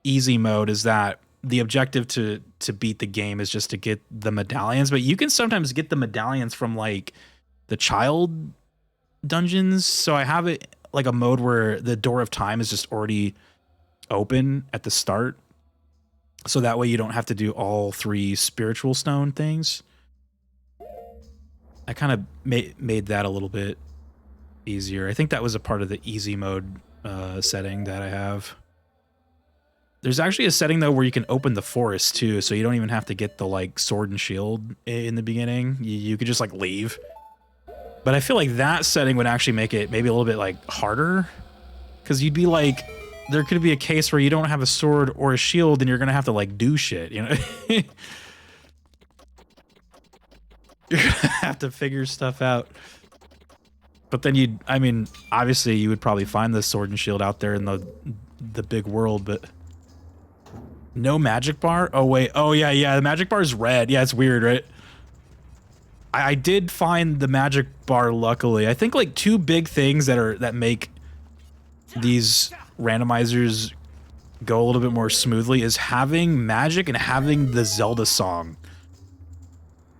easy mode, is that the objective to beat the game is just to get the medallions, but you can sometimes get the medallions from like the child dungeons. So I have it like a mode where the door of time is just already open at the start. So that way you don't have to do all 3 spiritual stone things. I kind of made that a little bit easier. I think that was a part of the easy mode setting that I have. There's actually a setting though where you can open the forest too, so you don't even have to get the like sword and shield in the beginning. You could just like leave. But I feel like that setting would actually make it maybe a little bit like harder, because you'd be like, there could be a case where you don't have a sword or a shield and you're gonna have to like do shit, you know? You're gonna have to figure stuff out. But then I mean, obviously you would probably find the sword and shield out there in the big world, but no magic bar? Oh wait, oh yeah, the magic bar is red. Yeah, it's weird, right? I did find the magic bar, luckily. I think like 2 big things that make these randomizers go a little bit more smoothly is having magic and having the Zelda song.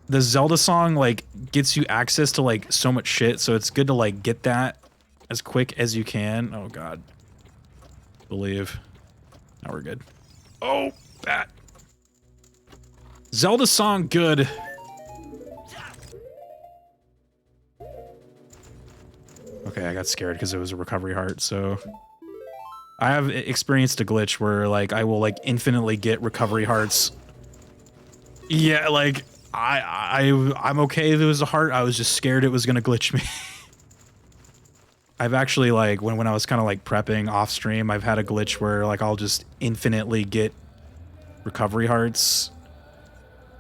The Zelda song like gets you access to like so much shit, so it's good to like get that as quick as you can. Oh god. Believe. Now we're good. Oh, bat. Zelda song good. Okay, I got scared because it was a recovery heart, so I have experienced a glitch where like I will like infinitely get recovery hearts. Yeah, like I'm okay if it was a heart. I was just scared it was gonna glitch me. I've actually like when I was kind of like prepping off stream, I've had a glitch where like I'll just infinitely get recovery hearts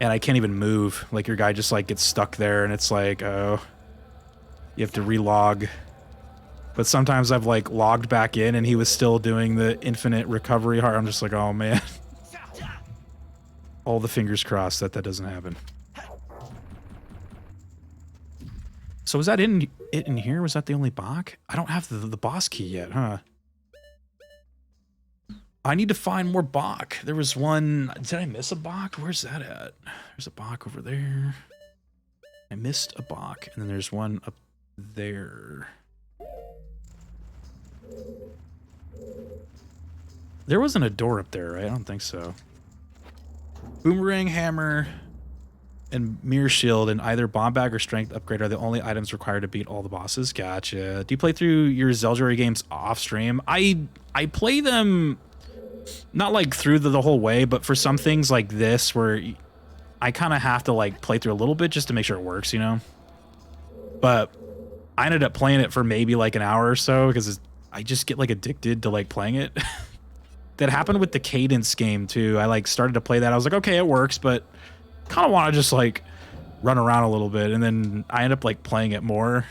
and I can't even move. Like your guy just like gets stuck there and it's like, oh, you have to relog. But sometimes I've like logged back in and he was still doing the infinite recovery heart. I'm just like, oh man. All the fingers crossed that doesn't happen. So was that it in here? Was that the only Bach? I don't have the boss key yet, huh? I need to find more Bach. There was one. Did I miss a Bach? Where's that at? There's a Bach over there. I missed a Bach, and then there's one up there. There wasn't a door up there, right? I don't think so. Boomerang hammer and mirror shield and either bomb bag or strength upgrade are the only items required to beat all the bosses. Gotcha. Do you play through your Zelda games off stream? I play them not like through the whole way, but for some things like this where I kind of have to like play through a little bit just to make sure it works, you know? But I ended up playing it for maybe like an hour or so because I just get like addicted to like playing it. That happened with the Cadence game too. I like started to play that. I was like, okay, it works, but kind of want to just like run around a little bit. And then I end up like playing it more.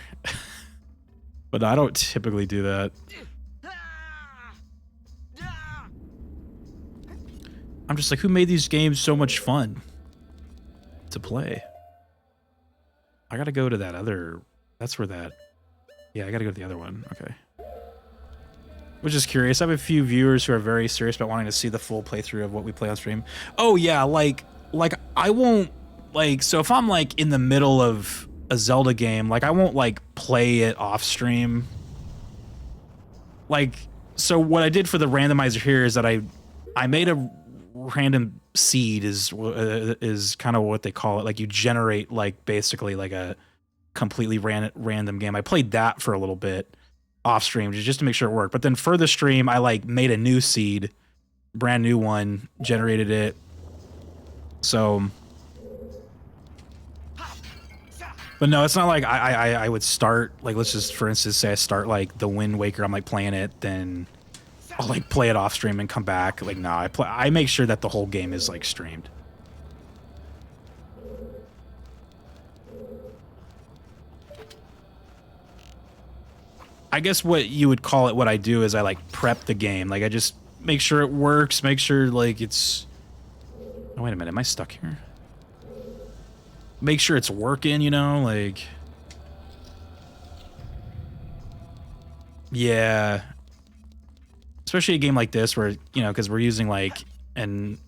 But I don't typically do that. I'm just like, who made these games so much fun to play? I gotta go to that other, that's where that, yeah, I gotta go to the other one. Okay. Was just curious. I have a few viewers who are very serious about wanting to see the full playthrough of what we play on stream. Oh yeah, like I won't like, so if I'm like in the middle of a Zelda game, like I won't like play it off stream. Like, so what I did for the randomizer here is that I made a random seed is kind of what they call it. Like you generate like basically like a completely random game. I played that for a little bit off stream just to make sure it worked. But then for the stream, I like made a new seed, brand new one, generated it. So, but no, it's not like I would start, like, let's just, for instance, say I start like the Wind Waker, I'm like playing it, then I'll like play it off stream and come back. Like, no, I make sure that the whole game is like streamed. I guess what you would call it, what I do is I like prep the game. Like I just make sure it works, make sure like it's... Oh, wait a minute, am I stuck here? Make sure it's working, you know, like... Yeah. Especially a game like this where, you know, because we're using like an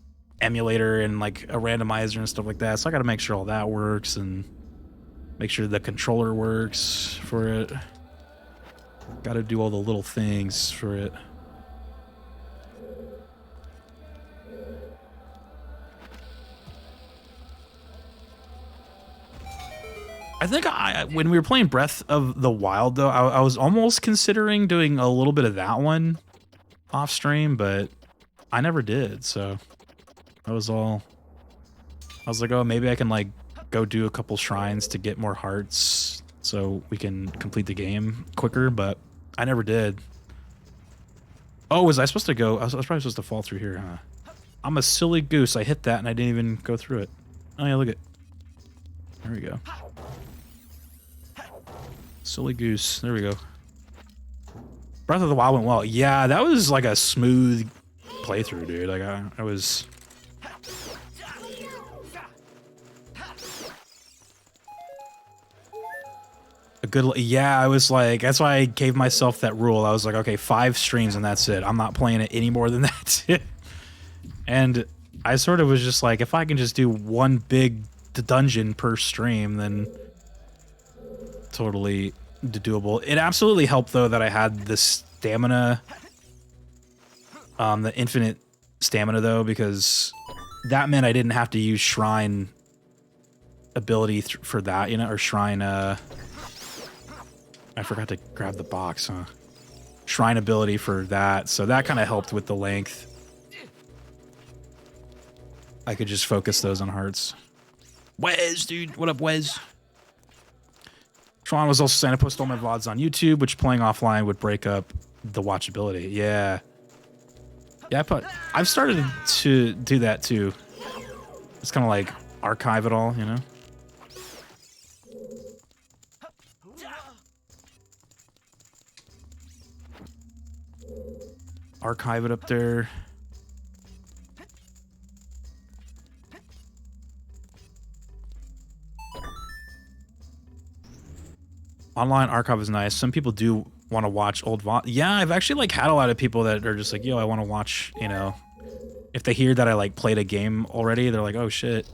emulator and like a randomizer and stuff like that. So I got to make sure all that works and make sure the controller works for it. Got to do all the little things for it. I think when we were playing Breath of the Wild, though, I was almost considering doing a little bit of that one off stream, but I never did. So that was all. I was like, oh, maybe I can like go do a couple shrines to get more hearts so we can complete the game quicker, but I never did. Oh, was I supposed to go? I was probably supposed to fall through here, huh? I'm a silly goose. I hit that and I didn't even go through it. Oh, yeah, look at. There we go. Silly goose. There we go. Breath of the Wild went well. Yeah, that was like a smooth playthrough, dude. Like I was... A good... Yeah, I was like... That's why I gave myself that rule. I was like, okay, 5 streams and that's it. I'm not playing it any more than that. And I sort of was just like, if I can just do one big dungeon per stream, then... Totally doable. It absolutely helped though that I had the stamina, the infinite stamina though, because that meant I didn't have to use shrine ability for that, you know, or shrine. I forgot to grab the box, huh? Shrine ability for that, so that kind of helped with the length. I could just focus those on hearts. Wes, dude, what up, Wes? Tron was also saying I post all my VODs on YouTube, which playing offline would break up the watchability. Yeah. Yeah, I've started to do that too. It's kind of like archive it all, you know? Archive it up there. Online archive is nice. Some people do want to watch old VOD. Yeah, I've actually like had a lot of people that are just like, yo, I want to watch, you know, if they hear that I like played a game already, they're like, oh shit.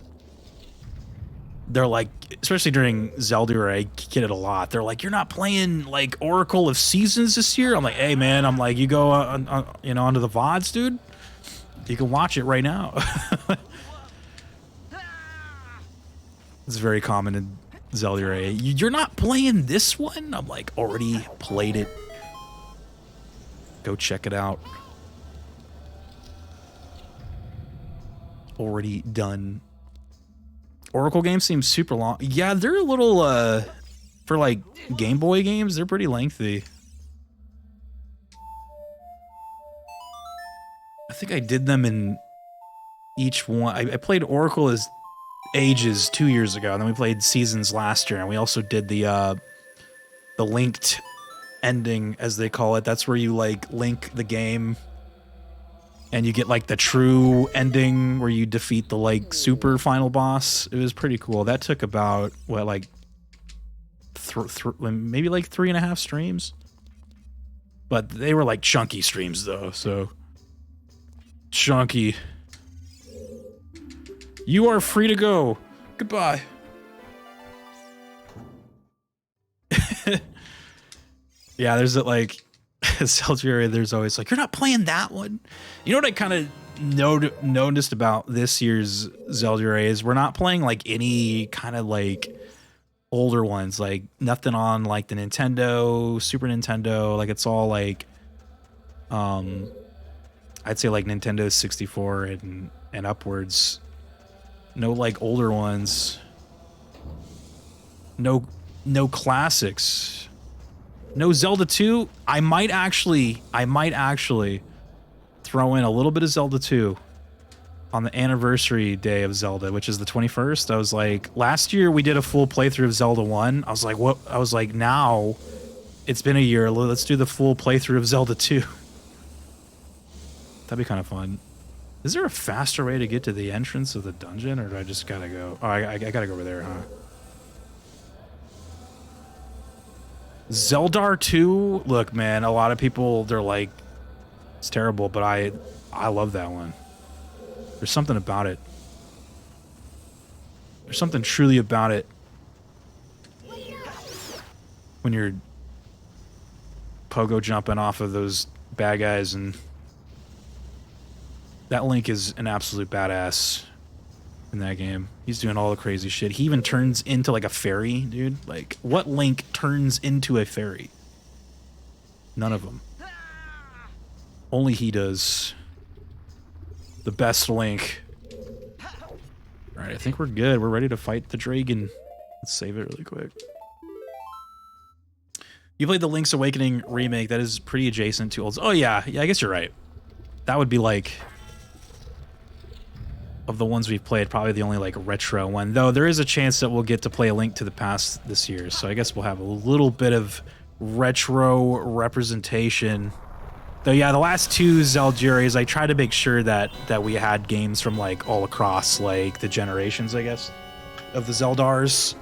They're like, especially during Zelda, I get it a lot. They're like, you're not playing like Oracle of Seasons this year? I'm like, hey man, I'm like, you go you know, onto the VODs, dude. You can watch it right now. It's very common in Zelda. You're not playing this one? I'm like, already played it. Go check it out. Already done. Oracle games seem super long. Yeah, they're a little, for like Game Boy games, they're pretty lengthy. I think I did them in each one. I played Oracle as ages 2 years ago, and then we played Seasons last year, and we also did the linked ending, as they call it. That's where you like link the game and you get like the true ending where you defeat the like super final boss. It was pretty cool. That took about what, like maybe like 3.5 streams, but they were like chunky streams though, so chunky. You are free to go. Goodbye. Yeah, there's that like Zelda, there's always like, you're not playing that one. You know what I kind of noticed about this year's Zelda is we're not playing like any kind of like older ones, like nothing on like the Nintendo, Super Nintendo. Like it's all like I'd say like Nintendo 64 and upwards. No like older ones. No classics. No Zelda 2. I might actually throw in a little bit of Zelda 2 on the anniversary day of Zelda, which is the 21st. I was like, last year we did a full playthrough of Zelda 1. I was like, what? I was like, now it's been a year. Let's do the full playthrough of Zelda 2. That'd be kind of fun. Is there a faster way to get to the entrance of the dungeon, or do I just gotta go? Oh, I gotta go over there, huh? Zeldar 2? Look, man, a lot of people, they're like, it's terrible, but I love that one. There's something about it. There's something truly about it. When you're pogo jumping off of those bad guys, and that Link is an absolute badass in that game. He's doing all the crazy shit. He even turns into like a fairy, dude. Like, what Link turns into a fairy? None of them. Only he does. The best Link. Alright, I think we're good. We're ready to fight the dragon. Let's save it really quick. You played the Link's Awakening remake. That is pretty adjacent to old... Oh, yeah. Yeah, I guess you're right. That would be like... Of the ones we've played, probably the only like retro one. Though there is a chance that we'll get to play A Link to the Past this year. So I guess we'll have a little bit of retro representation. Though, yeah, the last two Zelduaries, I tried to make sure that we had games from, like, all across, like, the generations, I guess, of the Zeldars.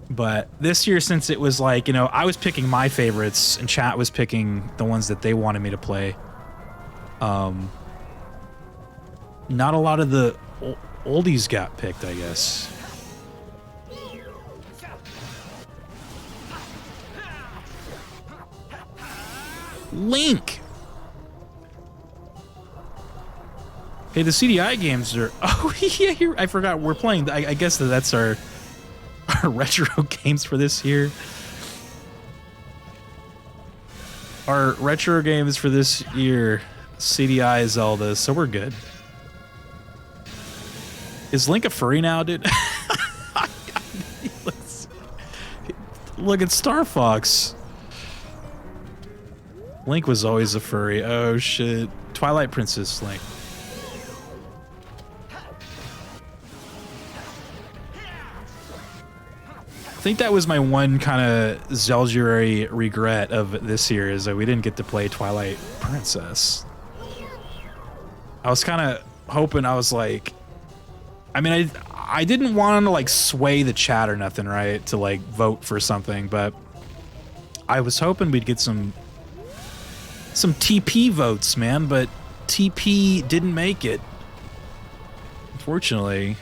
But this year, since it was, like, you know, I was picking my favorites, and chat was picking the ones that they wanted me to play. Not a lot of the oldies got picked, I guess. Link. Hey, the CDI games are... Oh, yeah, I forgot we're playing. I guess that's our retro games for this year. Our retro games for this year, CDI Zelda, so we're good. Is Link a furry now, dude? Look at Star Fox. Link was always a furry. Oh, shit. Twilight Princess Link. I think that was my one kind of Zelduary regret of this year, is that we didn't get to play Twilight Princess. I was kind of hoping, I was like... I mean, I didn't want to, like, sway the chat or nothing, right? To, like, vote for something, but... I was hoping we'd get some TP votes, man, but TP didn't make it. Unfortunately.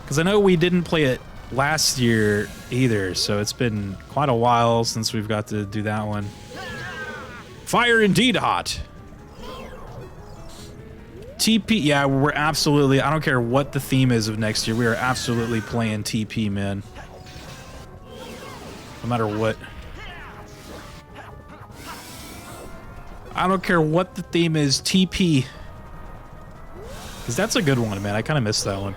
Because I know we didn't play it last year either, so it's been quite a while since we've got to do that one. Fire indeed hot. TP, yeah, we're absolutely, I don't care what the theme is of next year, we are absolutely playing TP, man. No matter what. I don't care what the theme is, TP. Because that's a good one, man. I kind of missed that one.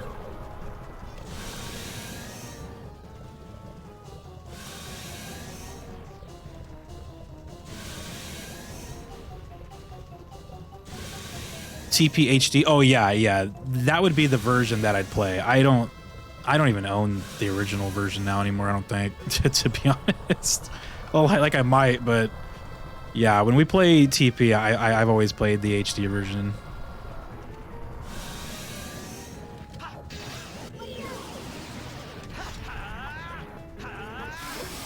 TP HD. Oh yeah, yeah. That would be the version that I'd play. I don't even own the original version now anymore, I don't think, to be honest. Well, like I might, but yeah, when we play TP, I've always played the HD version.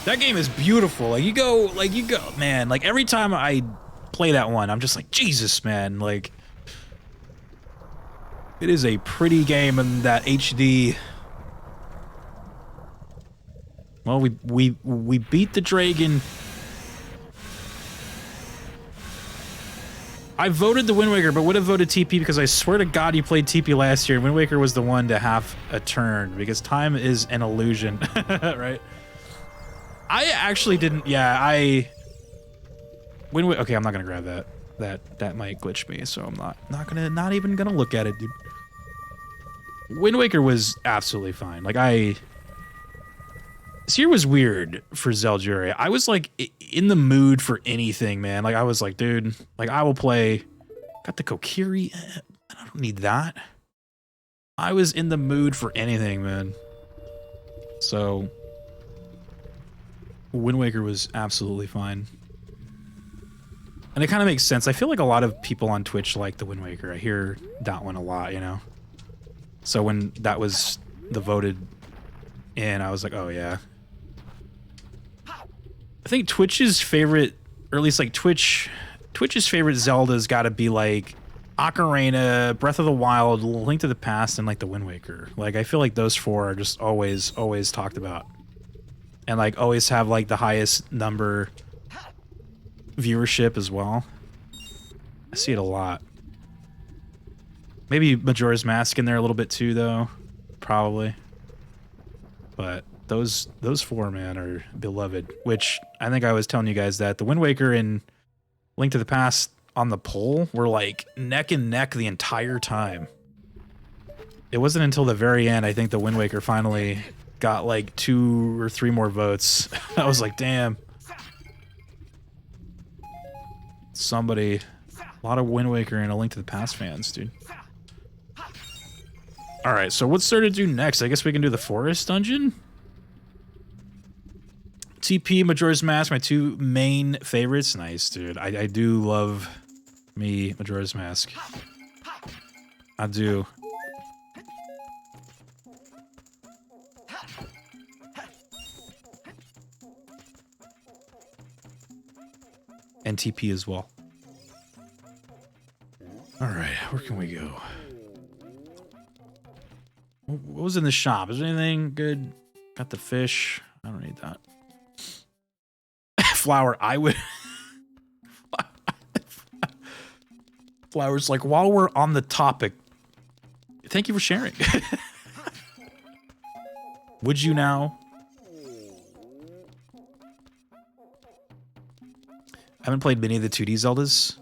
That game is beautiful. Like you go, man. Like every time I play that one, I'm just like, Jesus, man. Like it is a pretty game in that HD. Well, we beat the dragon. I voted the Wind Waker, but would have voted TP because I swear to God you played TP last year. Wind Waker was the one to have a turn because time is an illusion, right? I actually didn't. Yeah, okay, I'm not gonna grab that. That might glitch me, so I'm not even gonna look at it, dude. Wind Waker was absolutely fine. Like This year was weird for Zeldruary. I was like in the mood for anything, man. Like I was like, dude, like I will play. Got the Kokiri. I don't need that. I was in the mood for anything, man. So Wind Waker was absolutely fine. And it kind of makes sense. I feel like a lot of people on Twitch like the Wind Waker. I hear that one a lot, you know? So when that was the voted in, I was like, oh yeah. I think Twitch's favorite, or at least like Twitch's favorite Zelda's got to be like Ocarina, Breath of the Wild, Link to the Past, and like the Wind Waker. Like I feel like those four are just always talked about, and like always have like the highest number viewership as well. I see it a lot. Maybe Majora's Mask in there a little bit too, though, probably. But those four, man, are beloved. Which I think I was telling you guys that the Wind Waker and Link to the Past on the poll were like neck and neck the entire time. It wasn't until the very end, I think the Wind Waker finally got like 2 or 3 more votes. I was like, damn. Somebody, a lot of Wind Waker and a Link to the Past fans, dude. Alright, so what's there to do next? I guess we can do the Forest Dungeon? TP, Majora's Mask, my 2 main favorites. Nice, dude. I do love me Majora's Mask. I do. And TP as well. Alright, where can we go? What was in the shop? Is there anything good? Got the fish. I don't need that. Flower, I would... Flower's like, while we're on the topic, thank you for sharing. Would you now? I haven't played many of the 2D Zeldas.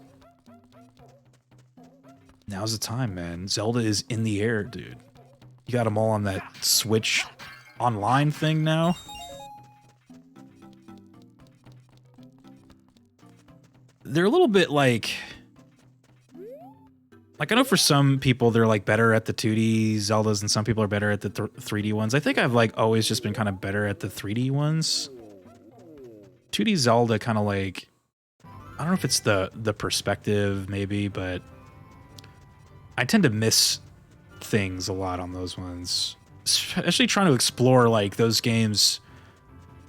Now's the time, man. Zelda is in the air, dude. You got them all on that Switch online thing now. They're a little bit like I know for some people they're like better at the 2D Zeldas and some people are better at the 3D ones. I think I've like always just been kind of better at the 3D ones. 2D Zelda kind of like, I don't know if it's the perspective maybe, but I tend to miss things a lot on those ones, especially trying to explore like those games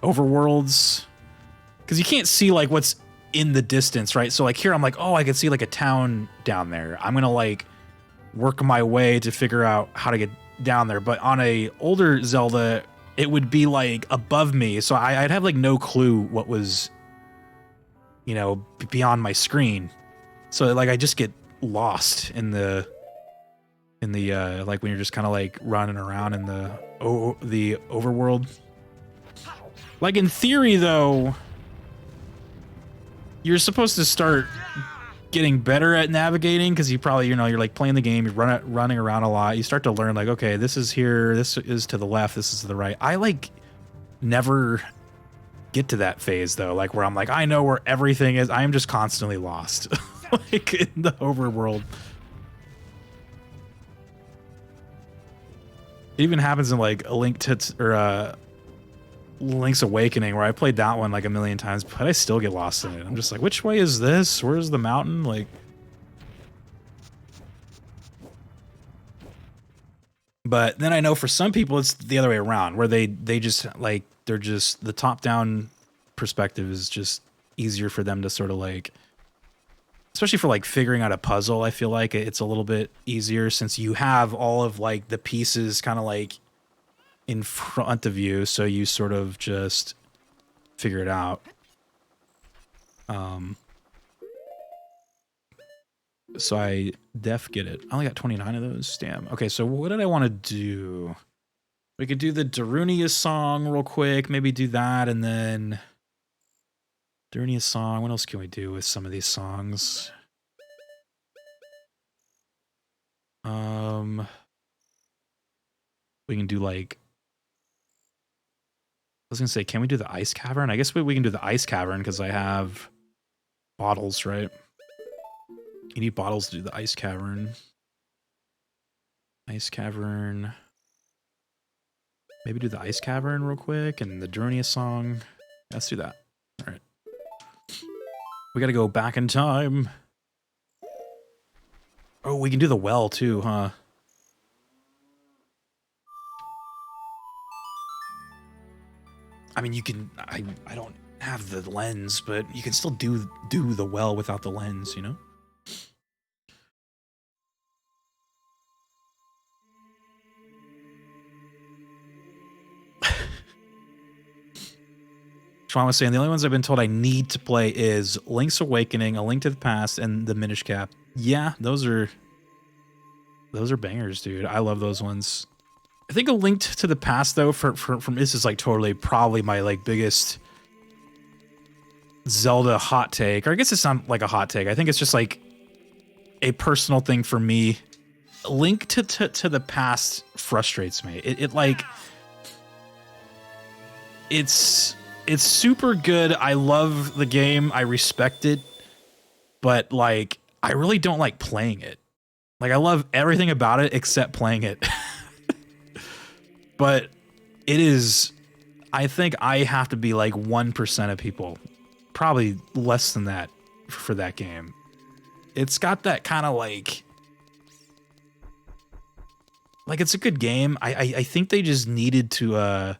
overworlds, because you can't see like what's in the distance, right? So like here I'm like, oh, I can see like a town down there. I'm gonna like work my way to figure out how to get down there. But on a older Zelda, it would be like above me, so I'd have like no clue what was, you know, beyond my screen. So like I just get lost in the like when you're just kind of like running around in the overworld. Like in theory though, you're supposed to start getting better at navigating because you probably, you know, you're like playing the game, you're running around a lot. You start to learn like, okay, this is here, this is to the left, this is to the right. I like never get to that phase though, like where I'm like, I know where everything is. I am just constantly lost like in the overworld. It even happens in like a Link's Awakening, where I played that one like a million times, but I still get lost in it. I'm just like, which way is this? Where's the mountain? Like, but then I know for some people it's the other way around, where they just like, they're just, the top-down perspective is just easier for them to sort of like, especially for like figuring out a puzzle. I feel like it's a little bit easier since you have all of like the pieces kind of like in front of you, so you sort of just figure it out. So I get it. I only got 29 of those. Damn. Okay, so what did I want to do? We could do the Darunia song real quick. Maybe do that, and then Darunia song. What else can we do with some of these songs? We can do like, was gonna say, can we do the ice cavern? I guess we can do the ice cavern because I have bottles, right? You need bottles to do the ice cavern. Ice cavern. Maybe do the ice cavern real quick and the Durnia song. Let's do that. All right. We gotta go back in time. Oh, we can do the well too, huh? I mean, you can. I don't have the lens, but you can still do the well without the lens, you know. Sean was saying the only ones I've been told I need to play is Link's Awakening, A Link to the Past, and the Minish Cap. Yeah, those are bangers, dude. I love those ones. I think A Link to the Past, though, from this is like totally probably my like biggest Zelda hot take. Or I guess it's not like a hot take. I think it's just like a personal thing for me. A Link to the Past frustrates me. It like it's super good. I love the game. I respect it. But like I really don't like playing it. Like I love everything about it except playing it. But it is, I think I have to be like 1% of people, probably less than that for that game. It's got that kind of like it's a good game. I think they just needed to,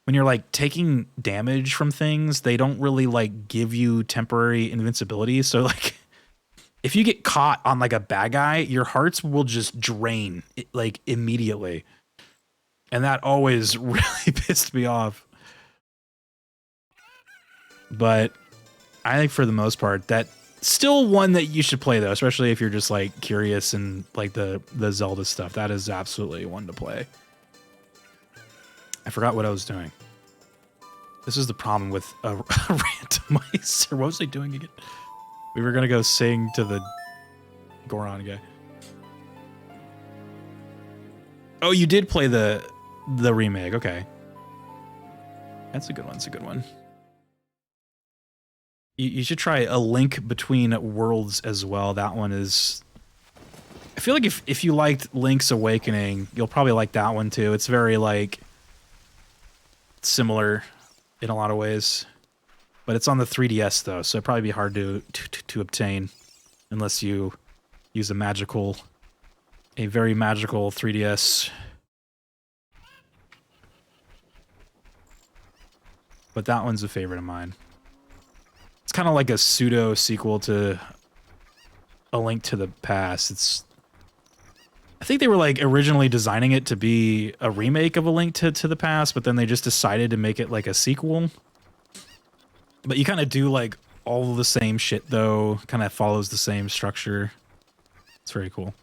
when you're like taking damage from things, they don't really like give you temporary invincibility. So like if you get caught on like a bad guy, your hearts will just drain like immediately. And that always really pissed me off. But I think for the most part, that's still one that you should play, though, especially if you're just like curious and like the Zelda stuff. That is absolutely one to play. I forgot what I was doing. This is the problem with a randomizer. What was I doing again? We were going to go sing to the Goron guy. Oh, you did play the remake. Okay. That's a good one. It's a good one. You should try A Link Between Worlds as well. That one is... I feel like if you liked Link's Awakening, you'll probably like that one too. It's very like similar in a lot of ways. But it's on the 3DS though, so it'd probably be hard to obtain unless you use a very magical 3DS. But that one's a favorite of mine. It's kind of like a pseudo sequel to A Link to the Past. I think they were like originally designing it to be a remake of A Link to the Past, but then they just decided to make it like a sequel. But you kind of do like all the same shit though, kind of follows the same structure. It's very cool.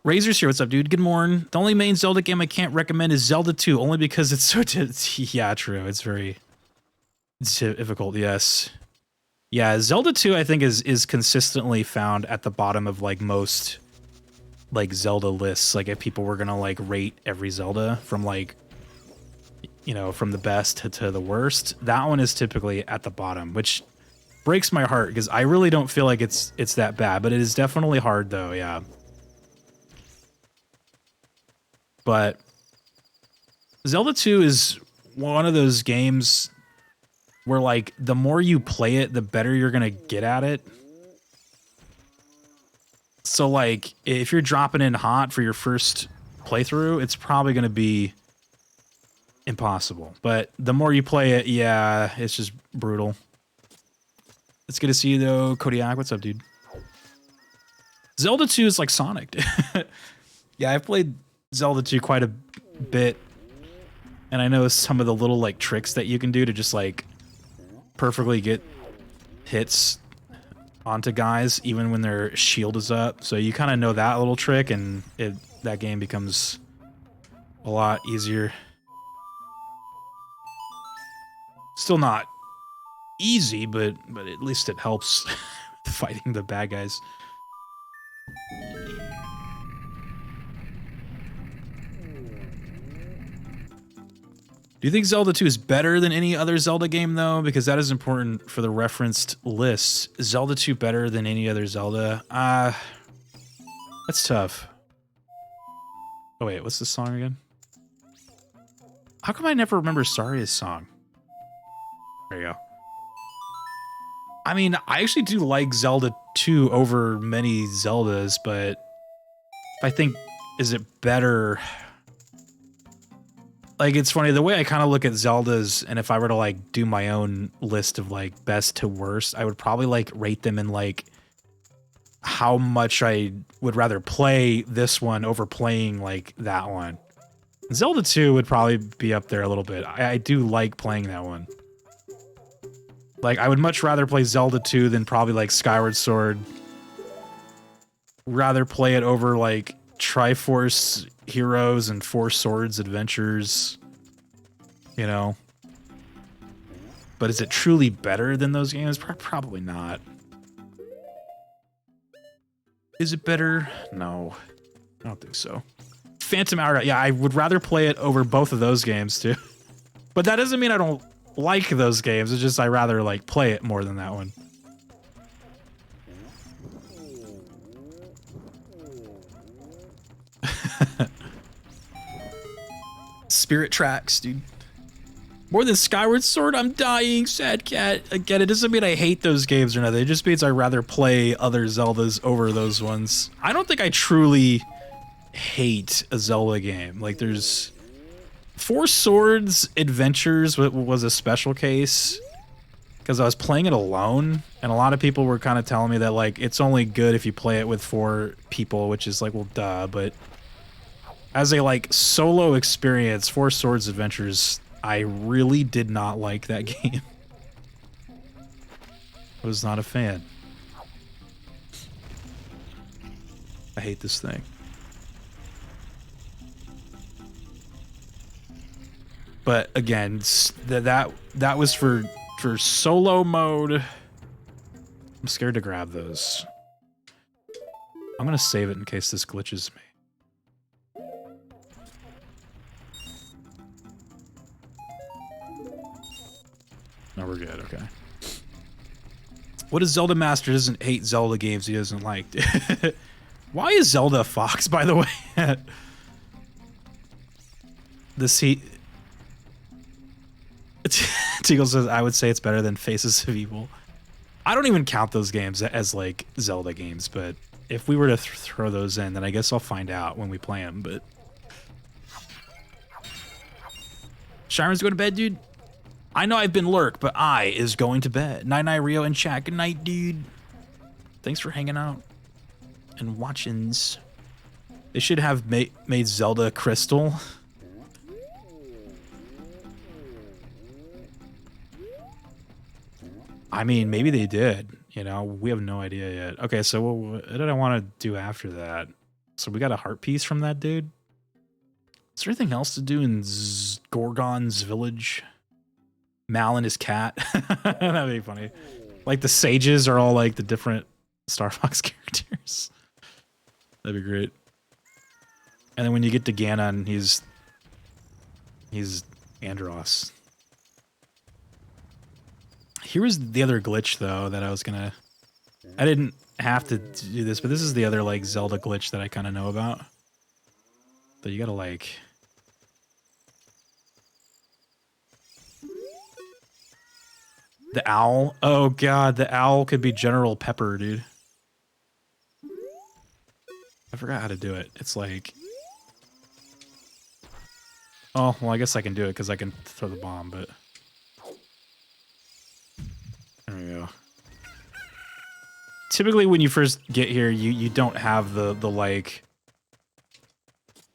Razor's here. What's up, dude? Good morning. The only main Zelda game I can't recommend is Zelda 2, only because it's so... yeah, true. It's very difficult, yes. Yeah, Zelda 2, I think, is consistently found at the bottom of, like, most, like, Zelda lists. Like, if people were gonna, like, rate every Zelda from, like, you know, from the best to the worst, that one is typically at the bottom, which breaks my heart, because I really don't feel like it's that bad, but it is definitely hard, though, yeah. But Zelda 2 is one of those games where, like, the more you play it, the better you're going to get at it. So, like, if you're dropping in hot for your first playthrough, it's probably going to be impossible. But the more you play it, yeah, it's just brutal. It's good to see you, though. Kodiak, what's up, dude? Zelda 2 is like Sonic. Yeah, I've played Zelda 2 quite a bit, and I know some of the little like tricks that you can do to just like perfectly get hits onto guys even when their shield is up. So you kind of know that little trick, and that game becomes a lot easier. Still not easy, but at least it helps fighting the bad guys. Do you think Zelda 2 is better than any other Zelda game, though? Because that is important for the referenced list. Is Zelda 2 better than any other Zelda? That's tough. Oh, wait, what's the song again? How come I never remember Saria's song? There you go. I mean, I actually do like Zelda 2 over many Zeldas, but if I think, is it better? Like, it's funny, the way I kind of look at Zeldas, and if I were to, like, do my own list of, like, best to worst, I would probably, like, rate them in, like, how much I would rather play this one over playing, like, that one. Zelda 2 would probably be up there a little bit. I do like playing that one. Like, I would much rather play Zelda 2 than probably, like, Skyward Sword. Rather play it over, like, Triforce Heroes and Four Swords Adventures, you know. But is it truly better than those games? Probably not. Is it better? No, I don't think so. Phantom Hourglass, yeah, I would rather play it over both of those games too. But that doesn't mean I don't like those games. It's just I rather like play it more than that one. Spirit Tracks, dude. More than Skyward Sword, I'm dying, sad cat. Again, it doesn't mean I hate those games or nothing. It just means I'd rather play other Zeldas over those ones. I don't think I truly hate a Zelda game. Like, there's... Four Swords Adventures was a special case because I was playing it alone, and a lot of people were kind of telling me that, like, it's only good if you play it with 4 people, which is like, well, duh, but as a, like, solo experience, Four Swords Adventures, I really did not like that game. I was not a fan. I hate this thing. But again, that was for solo mode. I'm scared to grab those. I'm gonna save it in case this glitches me. No, we're good, okay. What is Zelda Master doesn't hate Zelda games he doesn't like? Why is Zelda a fox, by the way? Teagle says, I would say it's better than Faces of Evil. I don't even count those games as, like, Zelda games, but if we were to throw those in, then I guess I'll find out when we play them, but... Shiren's going to bed, dude? I know I've been lurk, but I is going to bed. Night-night, Rio and chat. Good night, dude. Thanks for hanging out and watchings. They should have made Zelda Crystal. I mean, maybe they did. You know, we have no idea yet. Okay, so what did I want to do after that? So we got a heart piece from that dude. Is there anything else to do in Gorgon's village? Mal and his cat. That'd be funny. Like the sages are all like the different Star Fox characters. That'd be great. And then when you get to Ganon, he's Andros. Here was the other glitch though that I was gonna... I didn't have to do this, but this is the other like Zelda glitch that I kind of know about. That you gotta like... The owl? Oh god, the owl could be General Pepper, dude. I forgot how to do it. It's like... Oh, well I guess I can do it because I can throw the bomb, but... There we go. Typically when you first get here, you don't have the like...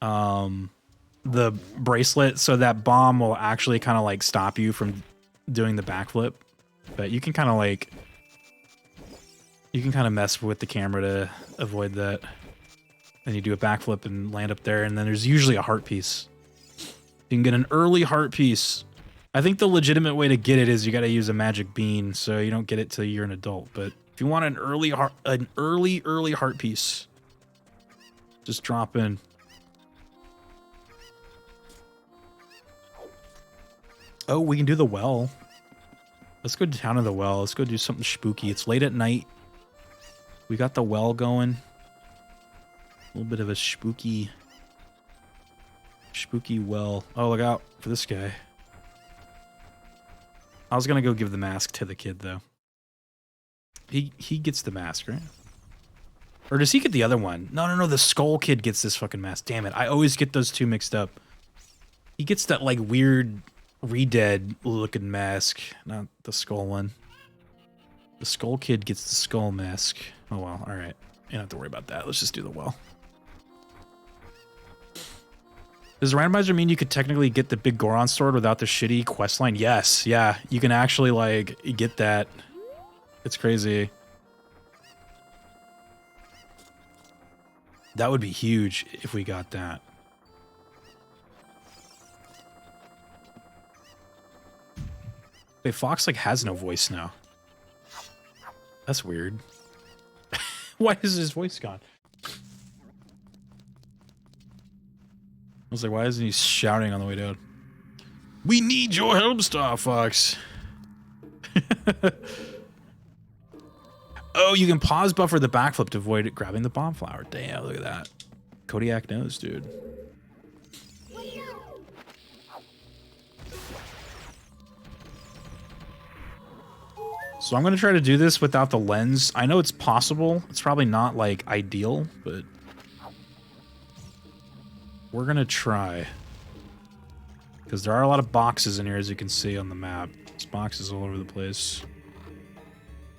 the bracelet, so that bomb will actually kind of like stop you from doing the backflip. But you can kind of like, you can kind of mess with the camera to avoid that. Then you do a backflip and land up there, and then there's usually a heart piece. You can get an early heart piece. I think the legitimate way to get it is you got to use a magic bean, so you don't get it till you're an adult. But if you want an early heart piece, just drop in. Oh, we can do the well. Let's go down to the well. Let's go do something spooky. It's late at night. We got the well going. A little bit of a spooky well. Oh, look out for this guy. I was gonna go give the mask to the kid though. He gets the mask, right? Or does he get the other one? No, the skull kid gets this fucking mask. Damn it. I always get those two mixed up. He gets that like weird Re-Dead looking mask, not the skull one. The skull kid gets the skull mask. Oh well, alright. You don't have to worry about that. Let's just do the well. Does Randomizer mean you could technically get the big Goron sword without the shitty questline? Yes, yeah. You can actually like get that. It's crazy. That would be huge if we got that. Wait, Fox like has no voice now. That's weird. Why is his voice gone? I was like, why isn't he shouting on the way down? We need your help, Star Fox. Oh, you can pause buffer the backflip to avoid it grabbing the bomb flower. Damn, look at that. Kodiak knows, dude. So I'm going to try to do this without the lens. I know it's possible. It's probably not, like, ideal, but we're going to try. Because there are a lot of boxes in here, as you can see on the map. There's boxes all over the place.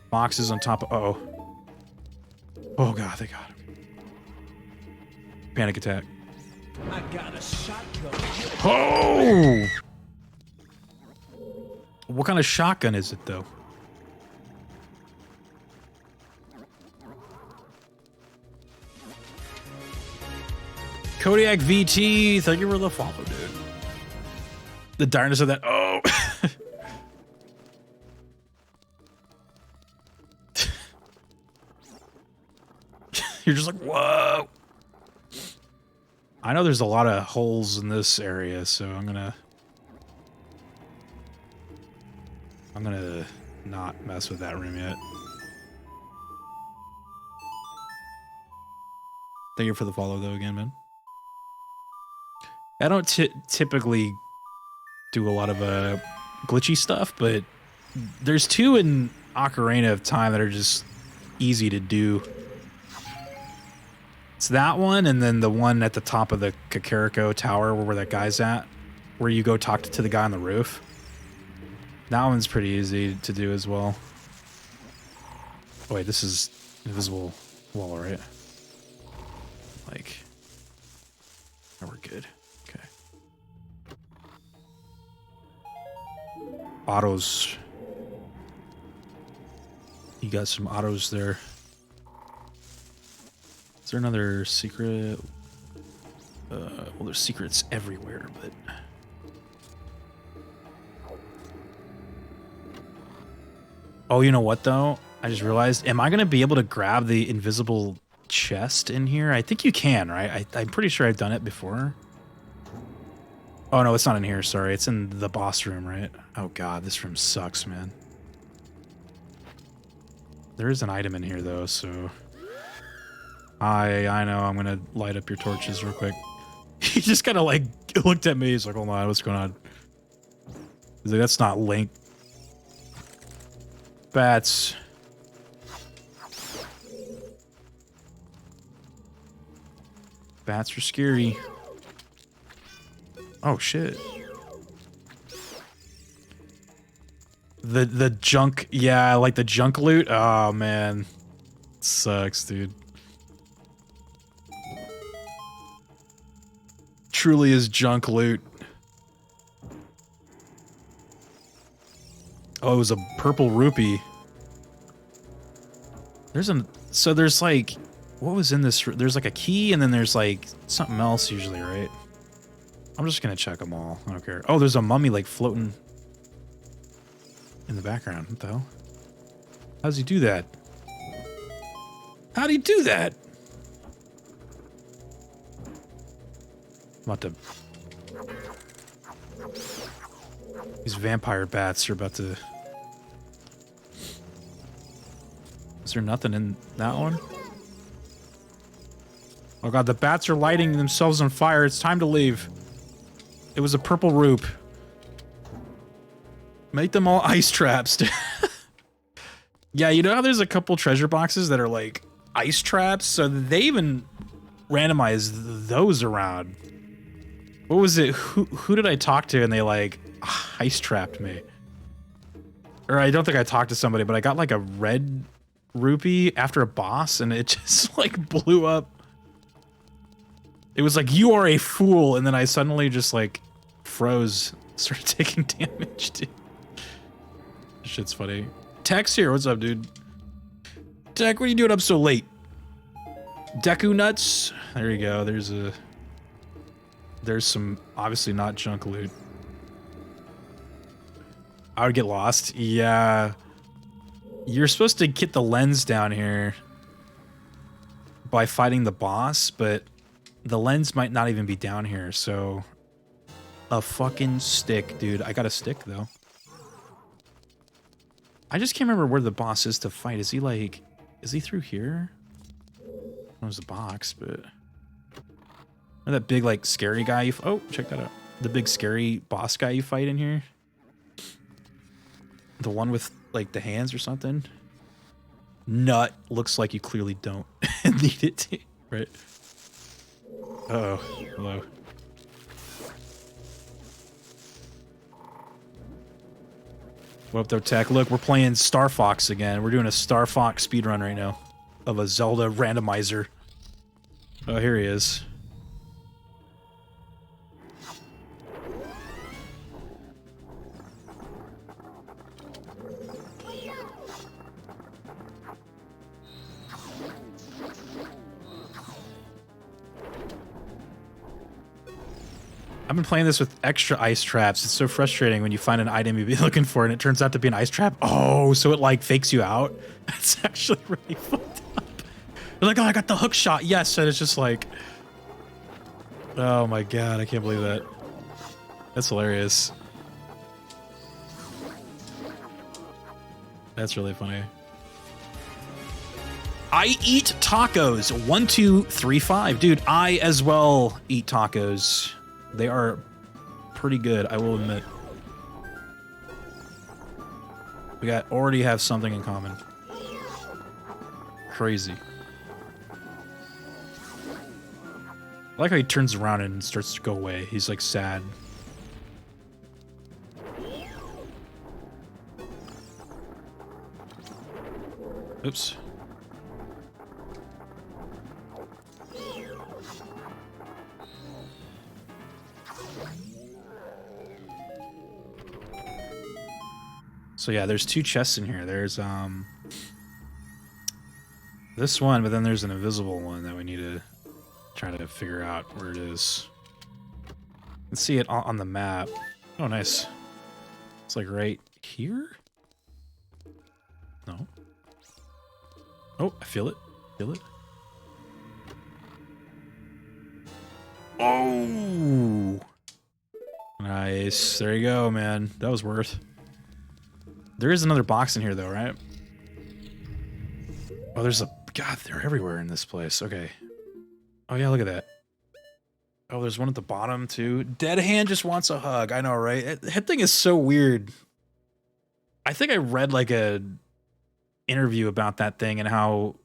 Boxes on top of... Uh-oh. Oh, God, they got him. Panic attack. I got a shotgun. Oh! What kind of shotgun is it, though? Kodiak VT, thank you for the follow, dude. The darkness of that. Oh. You're just like, whoa. I know there's a lot of holes in this area, so I'm gonna not mess with that room yet. Thank you for the follow, though, again, man. I don't typically do a lot of glitchy stuff, but there's two in Ocarina of Time that are just easy to do. It's that one, and then the one at the top of the Kakariko Tower where that guy's at, where you go talk to the guy on the roof. That one's pretty easy to do as well. Oh, wait, this is invisible wall, right? Like, oh, we're good. Okay. Autos. You got some autos there. Is there another secret? Well, there's secrets everywhere, but... Oh, you know what, though? I just realized, am I going to be able to grab the invisible chest in here? I think you can, right? I'm pretty sure I've done it before. Oh, no, it's not in here. Sorry. It's in the boss room, right? Oh, God, this room sucks, man. There is an item in here, though, so... I know. I'm going to light up your torches real quick. He just kind of, like, looked at me. He's like, hold on, what's going on? He's like, that's not Link. Bats. Bats are scary. Oh shit. The junk, yeah, like the junk loot. Oh man. Sucks, dude. Truly is junk loot. Oh, it was a purple rupee. So there's like, what was in this? There's like a key and then there's like something else usually, right? I'm just gonna check them all. I don't care. Oh, there's a mummy like floating in the background. What the hell? How does he do that? How'd he do that? I'm about to... These vampire bats are about to... Is there nothing in that one? Oh god, the bats are lighting themselves on fire. It's time to leave. It was a purple roop. Make them all ice traps. Yeah, you know how there's a couple treasure boxes that are like ice traps? So they even randomized those around. What was it? Who did I talk to and they like ice trapped me? Or I don't think I talked to somebody, but I got like a red rupee after a boss and it just like blew up. It was like, you are a fool, and then I suddenly just like froze, started taking damage, dude. Shit's funny. Tech's here, what's up, dude? Tech, what are you doing up so late? Deku nuts? There you go, there's some obviously not junk loot. I would get lost. Yeah. You're supposed to get the lens down here by fighting the boss, but the lens might not even be down here, so... A fucking stick, dude. I got a stick, though. I just can't remember where the boss is to fight. Is he, like... Is he through here? That was the box, but... Or that big, like, scary guy you... Oh, check that out. The big scary boss guy you fight in here. The one with, like, the hands or something. Nut. Looks like you clearly don't need it to, right? Uh-oh. Hello. What up there, Tech? Look, we're playing Star Fox again. We're doing a Star Fox speedrun right now of a Zelda randomizer. Oh, here he is. I've been playing this with extra ice traps. It's so frustrating when you find an item you've been looking for and it turns out to be an ice trap. Oh, so it like fakes you out? That's actually really fucked up. You're like, oh, I got the hook shot. Yes, and it's just like... Oh my god, I can't believe that. That's hilarious. That's really funny. I eat tacos. 1, 2, 3, 5. Dude, I as well eat tacos. They are pretty good, I will admit. We already have something in common. Crazy. I like how he turns around and starts to go away. He's like sad. Oops. So yeah, there's 2 chests in here. There's this one, but then there's an invisible one that we need to try to figure out where it is. Let's see it on the map. Oh, nice. It's like right here? No. Oh, I feel it. Feel it. Oh! Nice. There you go, man. That was worth. There is another box in here, though, right? Oh, there's a... God, they're everywhere in this place. Okay. Oh, yeah, look at that. Oh, there's one at the bottom, too. Dead Hand just wants a hug. I know, right? That thing is so weird. I think I read, like, a interview about that thing and how...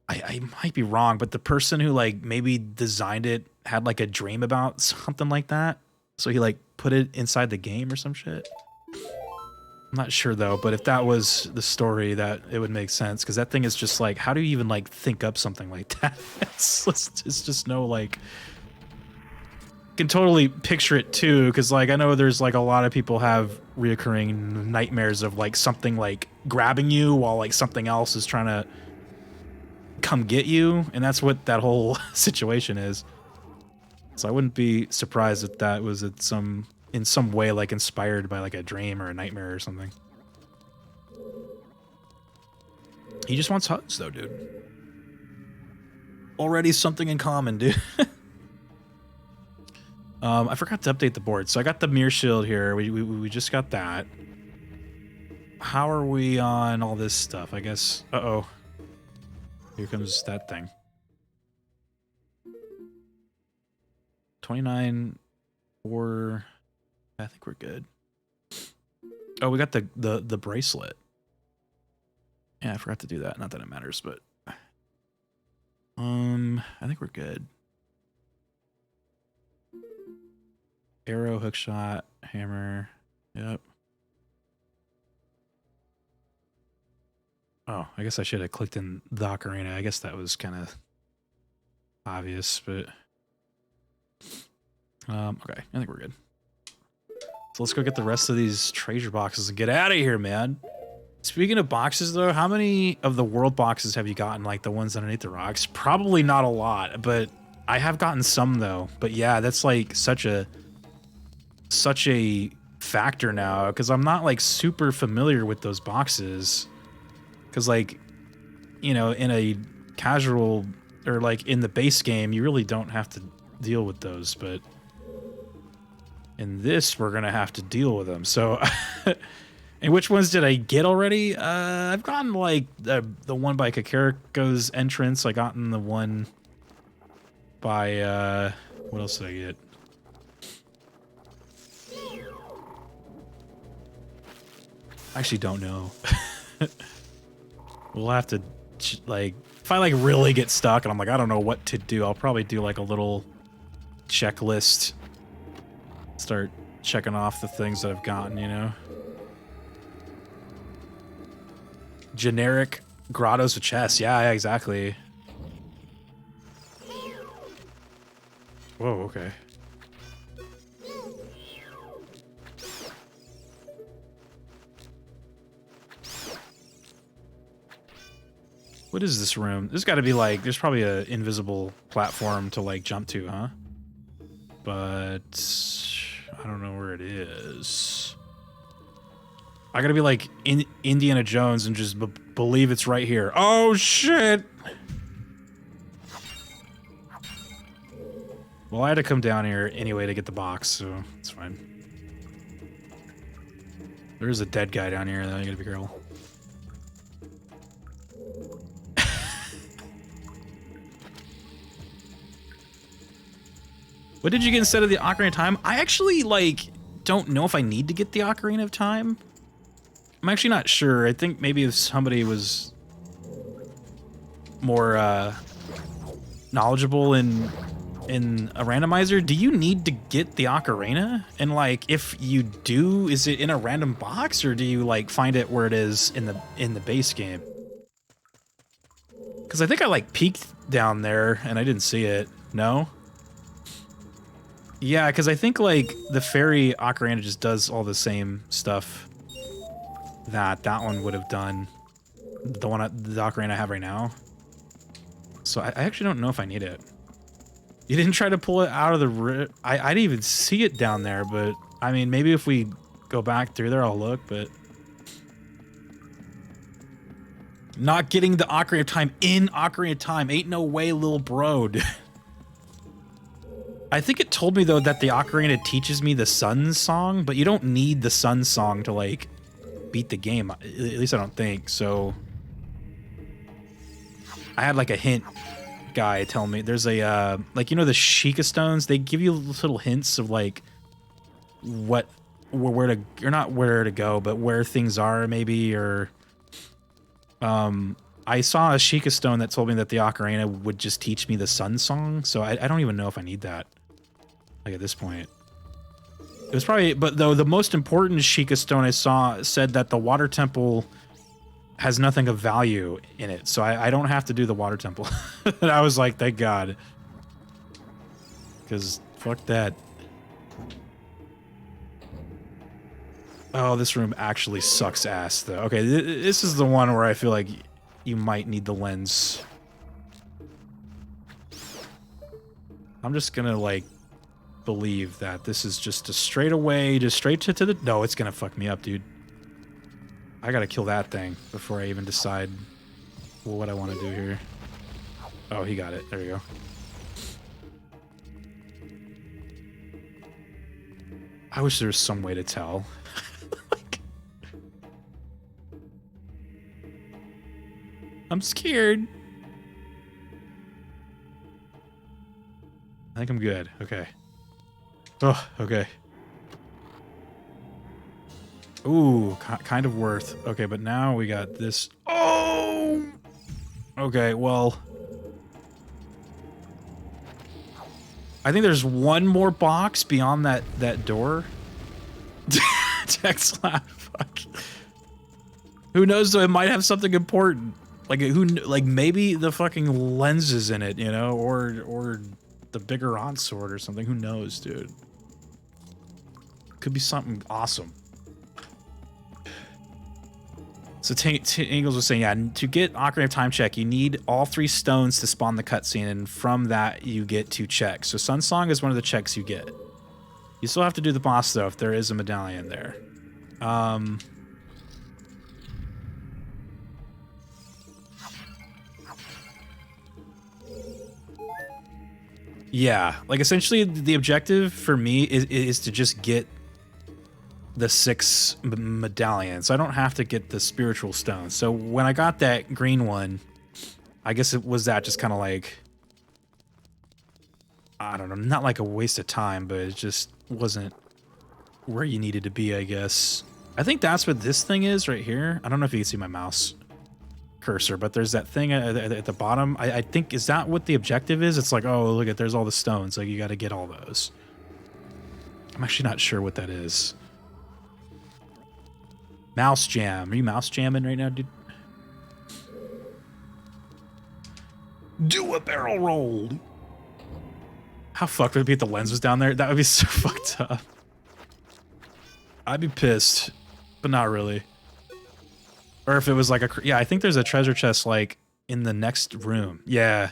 I might be wrong, but the person who, like, maybe designed it had, like, a dream about something like that. So he, like, put it inside the game or some shit. I'm not sure, though, but if that was the story, that it would make sense. Because that thing is just, like, how do you even, like, think up something like that? It's just no, like... You can totally picture it, too, because, like, I know there's, like, a lot of people have reoccurring nightmares of, like, something, like, grabbing you while, like, something else is trying to come get you. And that's what that whole situation is. So I wouldn't be surprised if that was in some way like inspired by like a dream or a nightmare or something. He just wants hugs though, dude. Already something in common, dude. I forgot to update the board. So I got the mirror shield here. We just got that. How are we on all this stuff? I guess. Uh-oh. Here comes that thing. 29 or I think we're good. Oh, we got the bracelet. Yeah, I forgot to do that. Not that it matters, but I think we're good. Arrow, hook shot, hammer. Yep. Oh, I guess I should have clicked in the ocarina. I guess that was kind of obvious, but okay, I think we're good. So let's go get the rest of these treasure boxes and get out of here, man. Speaking of boxes, though, how many of the world boxes have you gotten, like the ones underneath the rocks? Probably not a lot, but I have gotten some, though. But yeah, that's like such a factor now, because I'm not like super familiar with those boxes. Because like, you know, in a casual or like in the base game, you really don't have to deal with those, but in this, we're gonna have to deal with them. So, and which ones did I get already? I've gotten like the one by Kakariko's entrance. I gotten the one by what else did I get? I actually don't know. We'll have to like, if I like really get stuck and I'm like, I don't know what to do, I'll probably do like a little checklist. Start checking off the things that I've gotten, you know? Generic grottos with chests. Yeah, exactly. Whoa, okay. What is this room? There's got to be like, there's probably an invisible platform to like jump to, huh? But I don't know where it is. I gotta be like Indiana Jones and just believe it's right here. Oh shit! Well, I had to come down here anyway to get the box, so it's fine. There is a dead guy down here, though. You gotta be careful. What did you get instead of the Ocarina of Time? I actually, like, don't know if I need to get the Ocarina of Time. I'm actually not sure. I think maybe if somebody was more knowledgeable in a randomizer, do you need to get the Ocarina? And, like, if you do, is it in a random box, or do you, like, find it where it is in the base game? Because I think I, like, peeked down there, and I didn't see it. No? Yeah, because I think, like, the fairy Ocarina just does all the same stuff that one would have done. The Ocarina I have right now. So I actually don't know if I need it. You didn't try to pull it out of the... I didn't even see it down there, but... I mean, maybe if we go back through there, I'll look, but... Not getting the Ocarina of Time in Ocarina of Time. Ain't no way, little bro. I think it told me, though, that the Ocarina teaches me the Sun Song, but you don't need the Sun Song to, like, beat the game. At least I don't think, so... I had, like, a hint guy tell me. There's a, like, you know the Sheikah Stones? They give you little hints of, like, where to... Or not where to go, but where things are, maybe, or... I saw a Sheikah Stone that told me that the Ocarina would just teach me the Sun Song, so I don't even know if I need that. Like, at this point. It was probably... But, though, the most important Sheikah Stone I saw said that the Water Temple has nothing of value in it, so I don't have to do the Water Temple. And I was like, thank God. Because, fuck that. Oh, this room actually sucks ass, though. Okay, this is the one where I feel like you might need the lens. I'm just gonna, like, believe that this is just a straight away, just straight to the... No, it's gonna fuck me up, dude. I gotta kill that thing before I even decide what I want to do here. Oh, he got it. There we go. I wish there was some way to tell. Like, I'm scared. I think I'm good. Okay. Oh, okay. Ooh, kind of worth. Okay, but now we got this. Oh! Okay, well. I think there's one more box beyond that door. Tech slap. Fuck. Who knows though, it might have something important. Like like maybe the fucking lens is in it, you know, or the bigger on sword or something. Who knows, dude? Could be something awesome. So Ingles was saying, yeah, to get Ocarina of Time check, you need all 3 stones to spawn the cutscene, and from that you get 2 checks. So Sun Song is one of the checks you get. You still have to do the boss though if there is a medallion there. Yeah, like essentially the objective for me is to just get the 6 medallions. I don't have to get the spiritual stone. So when I got that green one, I guess it was that just kind of like, I don't know, not like a waste of time, but it just wasn't where you needed to be, I guess. I think that's what this thing is right here. I don't know if you can see my mouse cursor, but there's that thing at the bottom. I think, is that what the objective is? It's like, oh, look at, there's all the stones. Like, you got to get all those. I'm actually not sure what that is. Mouse jam. Are you mouse jamming right now, dude? Do a barrel roll. How fucked would it be if the lens was down there? That would be so fucked up. I'd be pissed, but not really. Or if it was like a... Yeah, I think there's a treasure chest, like, in the next room. Yeah.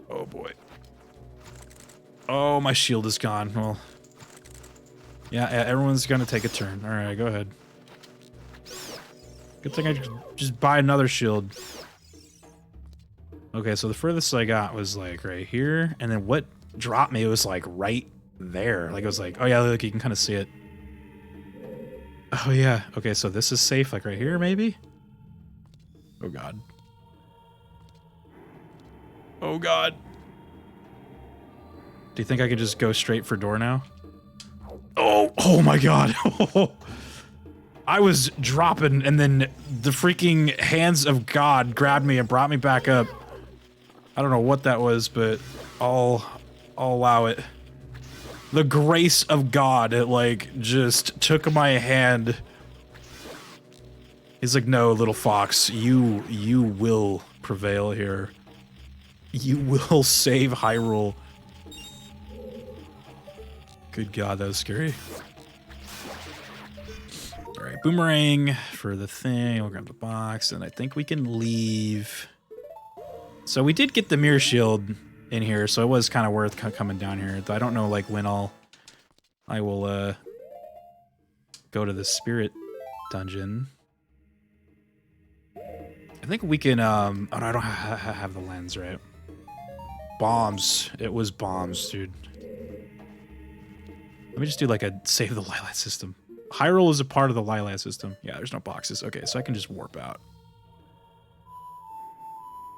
Oh, boy. Oh, my shield is gone. Well... Yeah, everyone's gonna take a turn. Alright, go ahead. Good thing I could just buy another shield. Okay, so the furthest I got was like right here, and then what dropped me was like right there. Like it was like, oh yeah, look, you can kind of see it. Oh yeah, okay, so this is safe, like right here, maybe? Oh god. Oh god. Do you think I could just go straight for door now? Oh my god. I was dropping and then the freaking hands of God grabbed me and brought me back up. I don't know what that was, but I'll allow it. The grace of God, it like just took my hand. He's like, no, little fox, you will prevail here. You will save Hyrule. Good God, that was scary. All right, boomerang for the thing. We'll grab the box, and I think we can leave. So we did get the mirror shield in here, so it was kind of worth coming down here. I don't know, like, when I will go to the spirit dungeon. I think we can. Oh no, I don't have the lens, right? Bombs. It was bombs, dude. Let me just do like a save the Lilat system. Hyrule is a part of the Lilat system. Yeah, there's no boxes. Okay, so I can just warp out.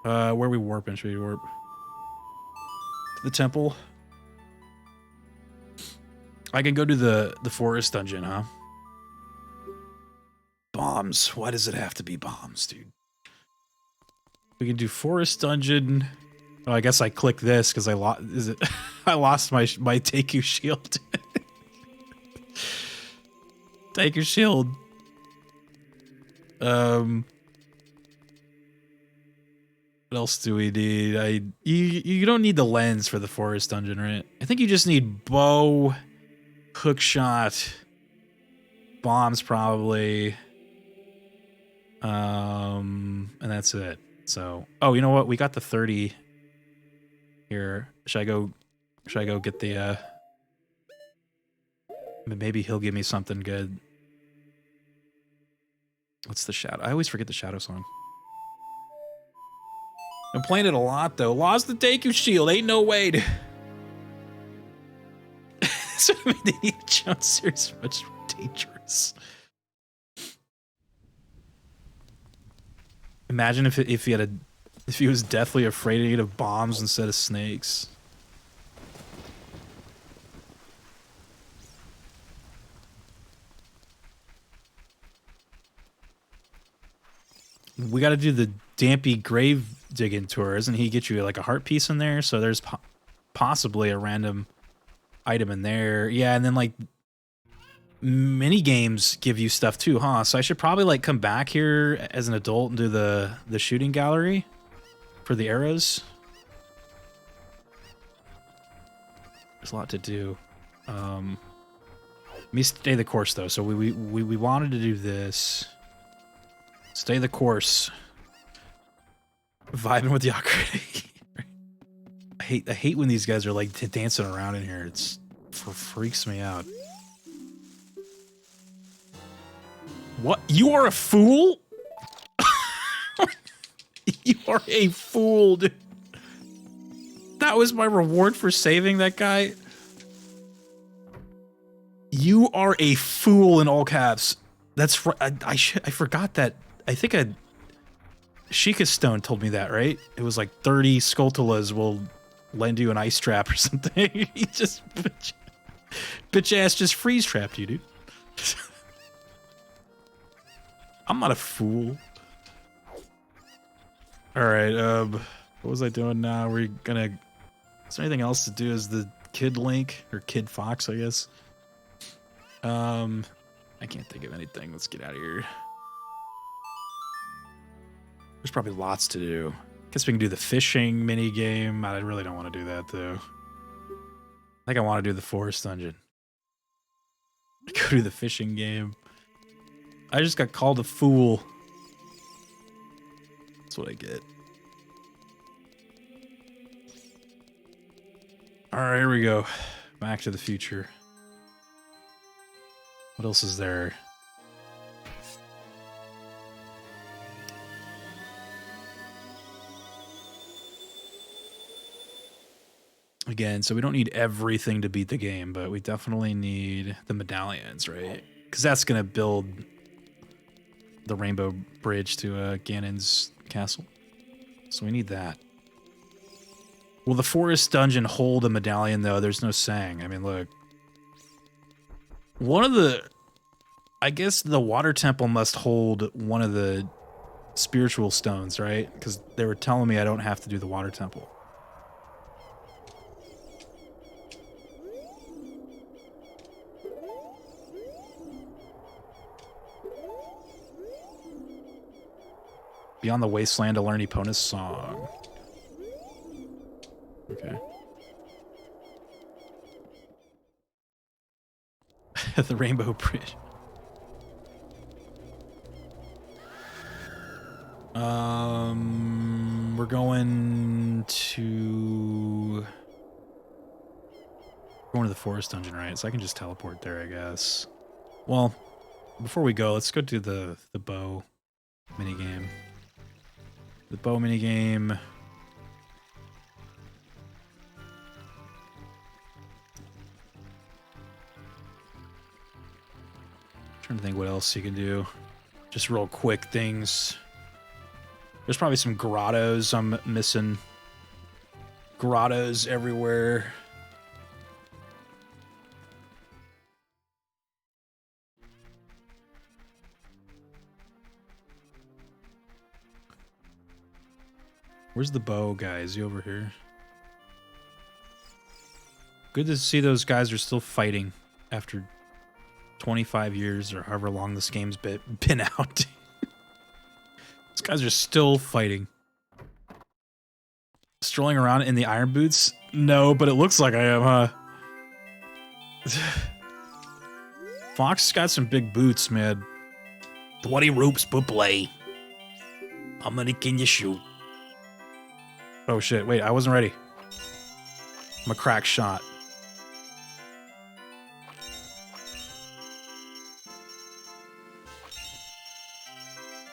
Where are we warping? Should we warp to the temple? I can go to the forest dungeon, huh? Bombs. Why does it have to be bombs, dude? We can do forest dungeon. Oh, I guess I click this because I lost. Is it? I lost my Deku shield. Take your shield. What else do we need? You don't need the lens for the forest dungeon, right? I think you just need bow, hook shot, bombs probably. And that's it. So, oh, you know what? We got the 30 here. Should I go get the maybe he'll give me something good. What's the shadow? I always forget the shadow song. I'm playing it a lot though. Lost the Deku shield. Ain't no way. So I mean, the Indiana Jones series is much more dangerous. Imagine if he was deathly afraid of bombs instead of snakes. We got to do the Dampy grave digging tour. Doesn't he get you like a heart piece in there? So there's possibly a random item in there. Yeah, and then like mini games give you stuff too, huh? So I should probably like come back here as an adult and do the shooting gallery for the arrows. There's a lot to do. Let me stay the course though. So we wanted to do this. Stay the course. Vibing with the Ocarina. I hate when these guys are like dancing around in here. It's freaks me out. What? You are a fool? You are a fool, dude. That was my reward for saving that guy. You are a fool in all caps. That's I forgot that. I think Sheikah Stone told me that, right? It was like 30 Skulltulas will lend you an ice trap or something. He just bitch ass just freeze trapped you, dude. I'm not a fool. All right, what was I doing now? We're gonna. Is there anything else to do as the Kid Link or Kid Fox? I guess. I can't think of anything. Let's get out of here. There's probably lots to do. Guess we can do the fishing mini game. I really don't want to do that though. I think I want to do the forest dungeon. Go do the fishing game. I just got called a fool. That's what I get. Alright, here we go. Back to the future. What else is there? Again, so we don't need everything to beat the game, but we definitely need the medallions, right? Because that's going to build the rainbow bridge to Ganon's castle. So we need that. Will the forest dungeon hold a medallion, though? There's no saying. I mean, look. One of the... I guess the water temple must hold one of the spiritual stones, right? Because they were telling me I don't have to do the water temple. Beyond the Wasteland to learn Epona's song. Okay. The Rainbow Bridge. We're going to the forest dungeon, right? So I can just teleport there, I guess. Well, before we go, let's go do the bow minigame. The bow minigame. Trying to think what else you can do. Just real quick things. There's probably some grottos I'm missing. Grottos everywhere. Where's the bow guy? Is he over here? Good to see those guys are still fighting after 25 years or however long this game's been out. These guys are still fighting. Strolling around in the iron boots? No, but it looks like I am, huh? Fox has got some big boots, man. 20 ropes per play. How many can you shoot? Oh shit, wait, I wasn't ready. I'm a crack shot.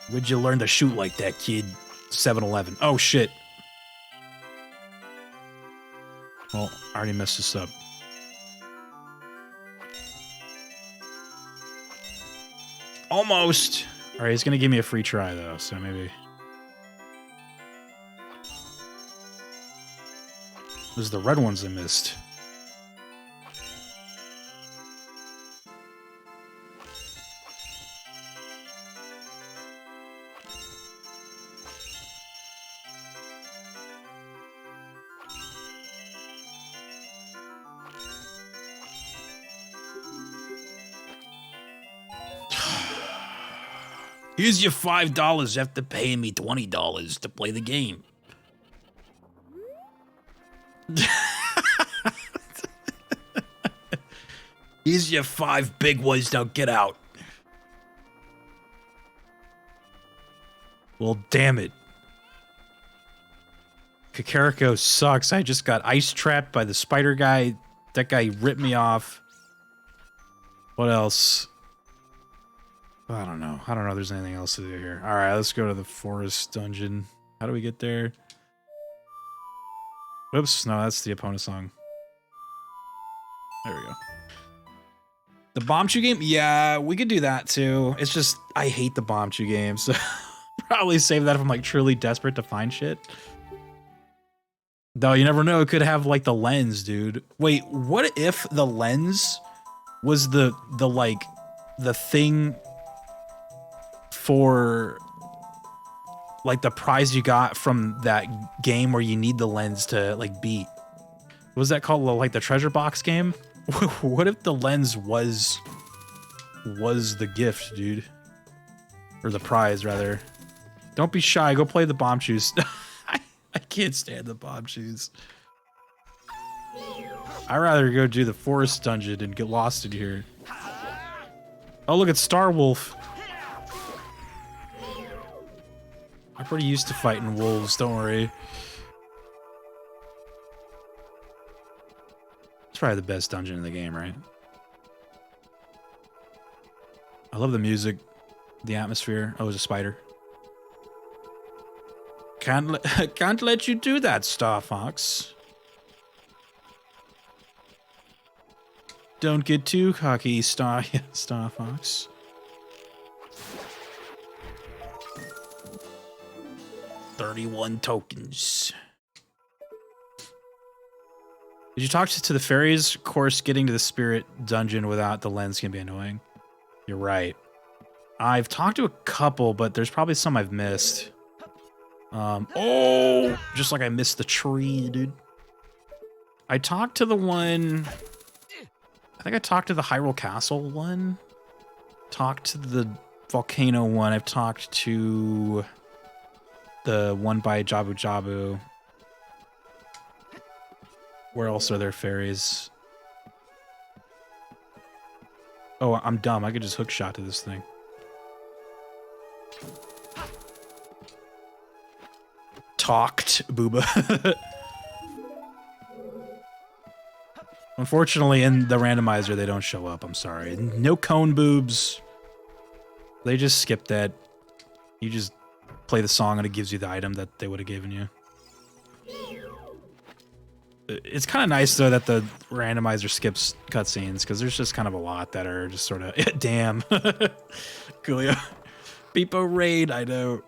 Where'd you learn to shoot like that, kid? 7-Eleven. Oh shit. Well, I already messed this up. Almost. All right, he's gonna give me a free try though, so maybe. Those are the red ones I missed. Here's your $5 after paying me $20 to play the game. Here's your 5 big ones, now get out. Well, damn it. Kakariko sucks. I just got ice trapped by the spider guy. That guy ripped me off. What else? I don't know. I don't know if there's anything else to do here. All right, let's go to the forest dungeon. How do we get there? Oops, no, that's the opponent song. There we go. The Bomb Chew game? Yeah, we could do that too. It's just, I hate the Bomb Chew game, so probably save that if I'm like truly desperate to find shit. Though you never know, it could have like the lens, dude. Wait, what if the lens was the thing for like the prize you got from that game where you need the lens to like beat? What was that called? Like the treasure box game? What if the lens was the gift, dude? Or the prize, rather. Don't be shy. Go play the Bomb Chews. I can't stand the Bomb Chews. I'd rather go do the forest dungeon and get lost in here. Oh, look, it's Star Wolf. I'm pretty used to fighting wolves, don't worry. It's probably the best dungeon in the game, right? I love the music, the atmosphere. Oh, there's a spider. Can't let you do that, Star Fox. Don't get too cocky, Star Fox. $31 tokens. Did you talk to the fairies? Of course, getting to the spirit dungeon without the lens can be annoying. You're right. I've talked to a couple, but there's probably some I've missed. Oh, just like I missed the tree, dude. I talked to the one. I think I talked to the Hyrule Castle one. Talked to the volcano one. I've talked to the one by Jabu Jabu. Where else are there fairies? Oh, I'm dumb. I could just hook shot to this thing. Talked, Booba. Unfortunately, in the randomizer, they don't show up. I'm sorry. No cone boobs. They just skip that. You just play the song and it gives you the item that they would have given you. It's kind of nice, though, that the randomizer skips cutscenes, because there's just kind of a lot that are just sort of... Damn. Coolio. Peepo Raid, I know.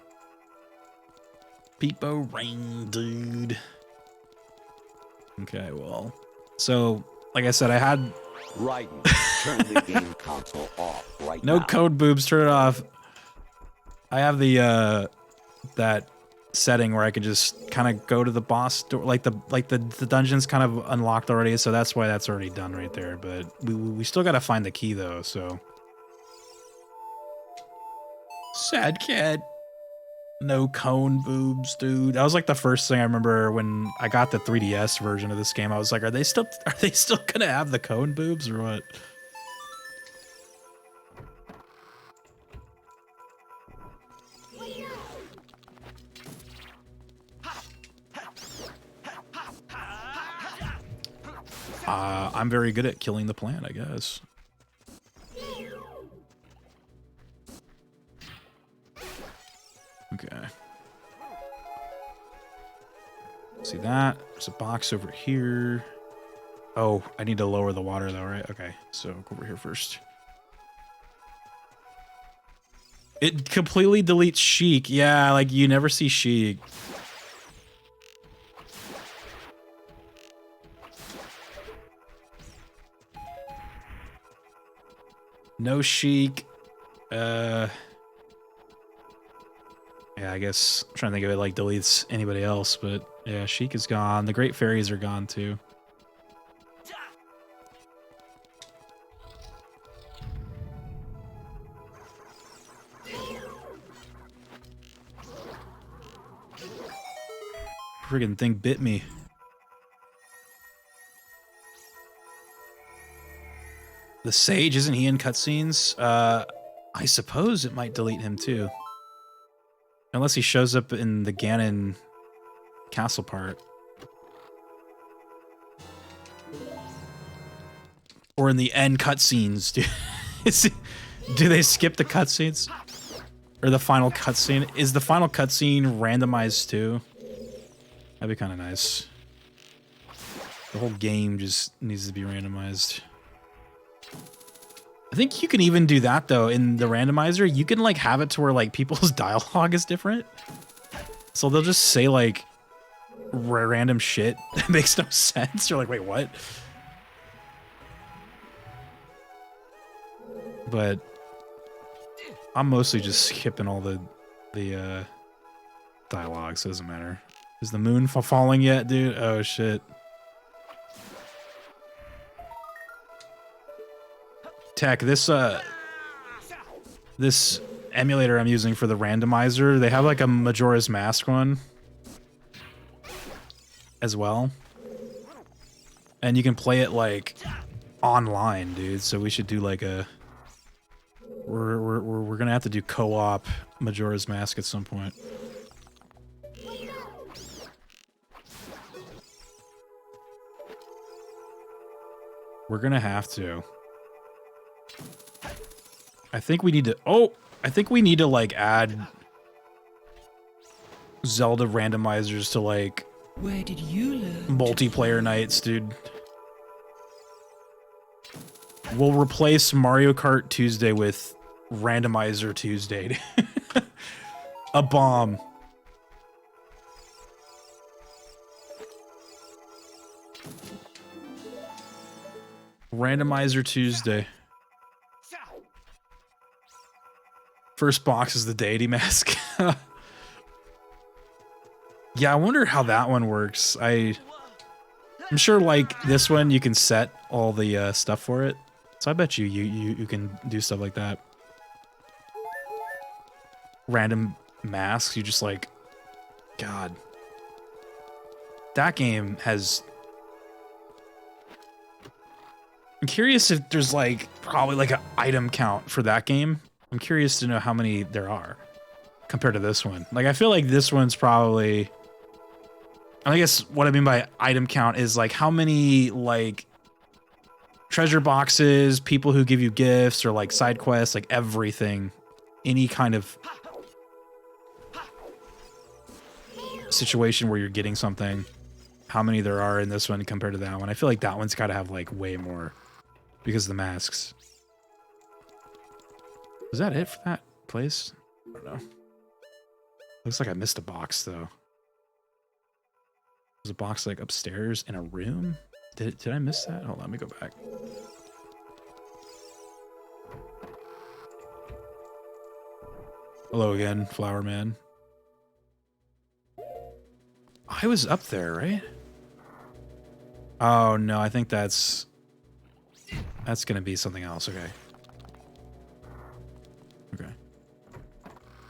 Peepo Rain, dude. Okay, well... So, like I said, I had... Raiden, turn the game console off right now. No code boobs, turn it off. I have the, that setting where I could just kind of go to the boss door, like the dungeon's kind of unlocked already, so that's why that's already done right there. But we still gotta find the key though, so sad cat. No cone boobs, dude. That was like the first thing I remember when I got the 3DS version of this game. I was like, are they still gonna have the cone boobs or what? I'm very good at killing the plant, I guess. Okay. See that? There's a box over here. Oh, I need to lower the water though, right? Okay, so go over here first. It completely deletes Sheik. Yeah, like you never see Sheik. No Sheik. Yeah, I guess I'm trying to think if it like deletes anybody else, but yeah, Sheik is gone. The Great Fairies are gone too. Friggin' thing bit me. The Sage, isn't he in cutscenes? I suppose it might delete him too. Unless he shows up in the Ganon castle part. Or in the end cutscenes. Do they skip the cutscenes? Or the final cutscene? Is the final cutscene randomized too? That'd be kind of nice. The whole game just needs to be randomized. I think you can even do that though in the randomizer. You can like have it to where like people's dialogue is different. So they'll just say like random shit that makes no sense. You're like, wait, what? But I'm mostly just skipping all the dialogue, so it doesn't matter. Is the moon falling yet, dude? Oh shit. Tech, this emulator I'm using for the randomizer, they have like a Majora's Mask one as well. And you can play it like online, dude. So we should do like a we're gonna have to do co-op Majora's Mask at some point. We're gonna have to. I think we need to. Oh, I think we need to like add Zelda randomizers to like Where did you learn? Multiplayer nights, dude. We'll replace Mario Kart Tuesday with Randomizer Tuesday. A bomb. Randomizer Tuesday. First box is the deity mask. Yeah, I wonder how that one works. I'm sure like this one you can set all the stuff for it. So I bet you can do stuff like that. Random masks, you just like, God. That game has... I'm curious if there's like probably like an item count for that game. I'm curious to know how many there are compared to this one. Like, I feel like this one's probably... I guess what I mean by item count is like how many like treasure boxes, people who give you gifts or like side quests, like everything, any kind of situation where you're getting something, how many there are in this one compared to that one. I feel like that one's got to have like way more because of the masks. Was that it for that place? I don't know. Looks like I missed a box though. There's a box like upstairs in a room. Did I miss that? Hold on, let me go back. Hello again, Flower Man. I was up there, right? Oh no, I think that's gonna be something else. Okay. Okay.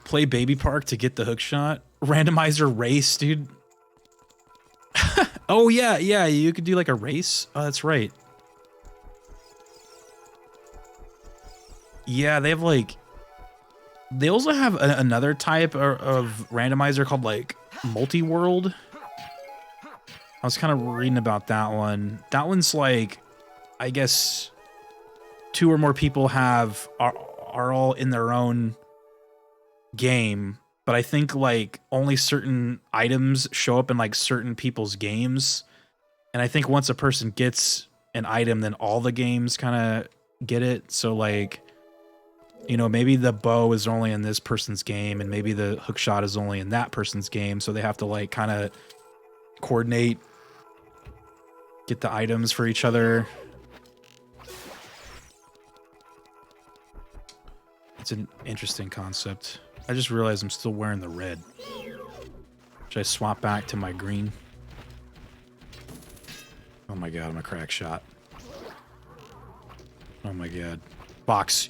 Play Baby Park to get the hook shot. Randomizer race, dude. Oh yeah, yeah, you could do like a race. Oh, that's right. Yeah, they have like... They also have another type of randomizer called like multi-world. I was kind of reading about that one. That one's like, I guess, 2 or more people are all in their own game, but I think like only certain items show up in like certain people's games. And I think once a person gets an item, then all the games kind of get it. So like you know, maybe the bow is only in this person's game and maybe the hook shot is only in that person's game. So they have to like kind of coordinate, get the items for each other. It's an interesting concept. I just realized I'm still wearing the red. Should I swap back to my green? Oh my god, I'm a crack shot. Oh my god. Fox.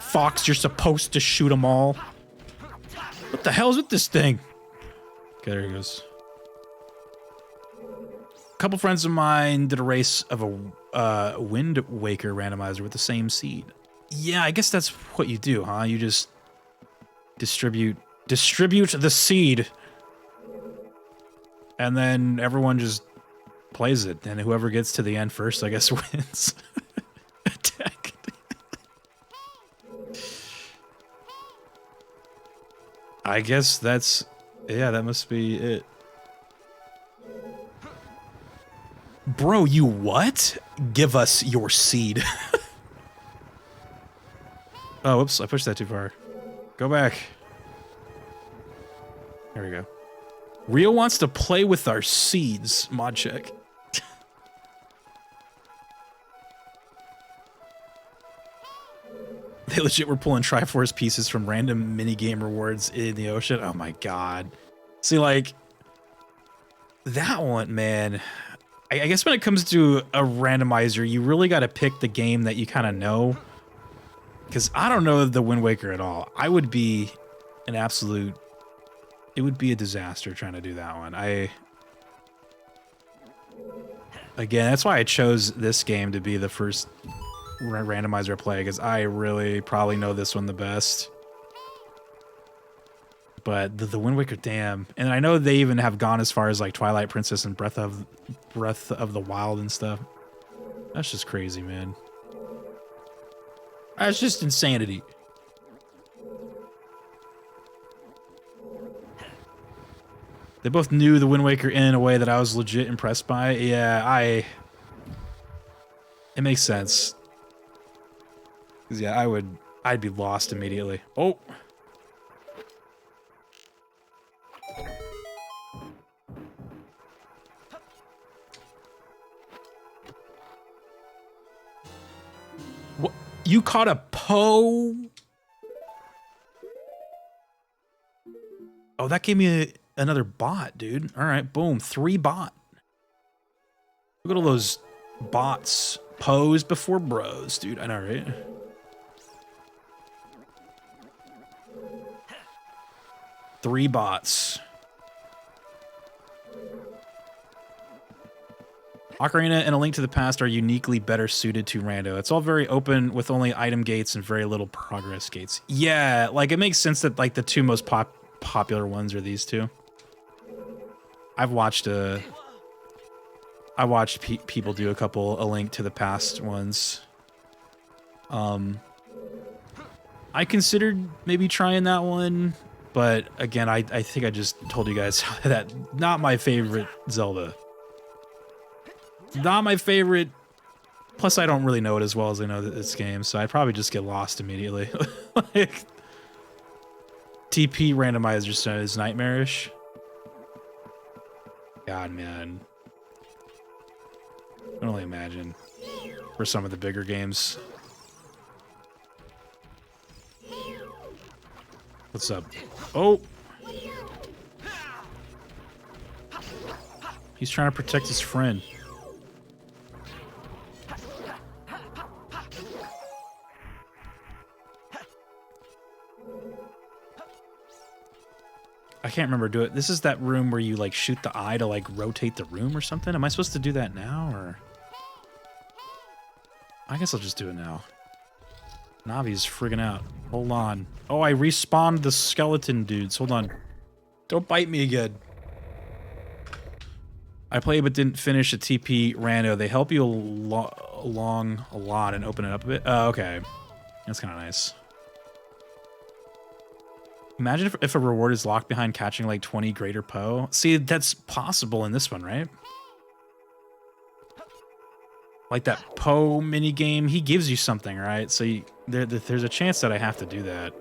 Fox, you're supposed to shoot them all. What the hell's with this thing? Okay, there he goes. A couple friends of mine did a race of a Wind Waker randomizer with the same seed. Yeah, I guess that's what you do, huh? You just distribute the seed. And then everyone just plays it. And whoever gets to the end first, I guess, wins. Attack. I guess that's... Yeah, that must be it. Bro, you what? Give us your seed. Oh, whoops, I pushed that too far. Go back. There we go. Rio wants to play with our seeds. Mod check. They legit were pulling Triforce pieces from random minigame rewards in the ocean. Oh my god. See, like, that one, man. I guess when it comes to a randomizer, you really got to pick the game that you kind of know. Because I don't know the Wind Waker at all. I would be an absolute... It would be a disaster trying to do that one. Again, that's why I chose this game to be the first randomizer I play, because I really probably know this one the best. But the Wind Waker, damn. And I know they even have gone as far as like Twilight Princess and Breath of the Wild and stuff. That's just crazy, man. That's just insanity. They both knew the Wind Waker in a way that I was legit impressed by. Yeah, it makes sense. 'Cause yeah, I'd be lost immediately. Oh. What? You caught a Poe? Oh, that gave me another bot, dude. All right, boom, 3 bot. Look at all those bots. Pose before bros, dude. I know, right? Three bots. Ocarina and A Link to the Past are uniquely better suited to rando. It's all very open with only item gates and very little progress gates. Yeah, like it makes sense that like the two most popular ones are these two. I've watched people do a couple A Link to the Past ones. I considered maybe trying that one, but again, I think I just told you guys that not my favorite Zelda. Not my favorite. Plus, I don't really know it as well as I know this game, so I'd probably just get lost immediately. Like, TP randomizer is nightmarish. God, man. I can only imagine for some of the bigger games. What's up? Oh! He's trying to protect his friend. I can't remember. Do it. This is that room where you like shoot the eye to like rotate the room or something. Am I supposed to do that now or? I guess I'll just do it now. Navi's friggin' out. Hold on. Oh, I respawned the skeleton dudes. Hold on. Don't bite me again. I played but didn't finish a TP rando. They help you along a lot and open it up a bit. Oh, okay. That's kind of nice. Imagine if a reward is locked behind catching like 20 greater Poe. See, that's possible in this one, right? like that Poe mini game, he gives you something, right? So there's a chance that I have to do that.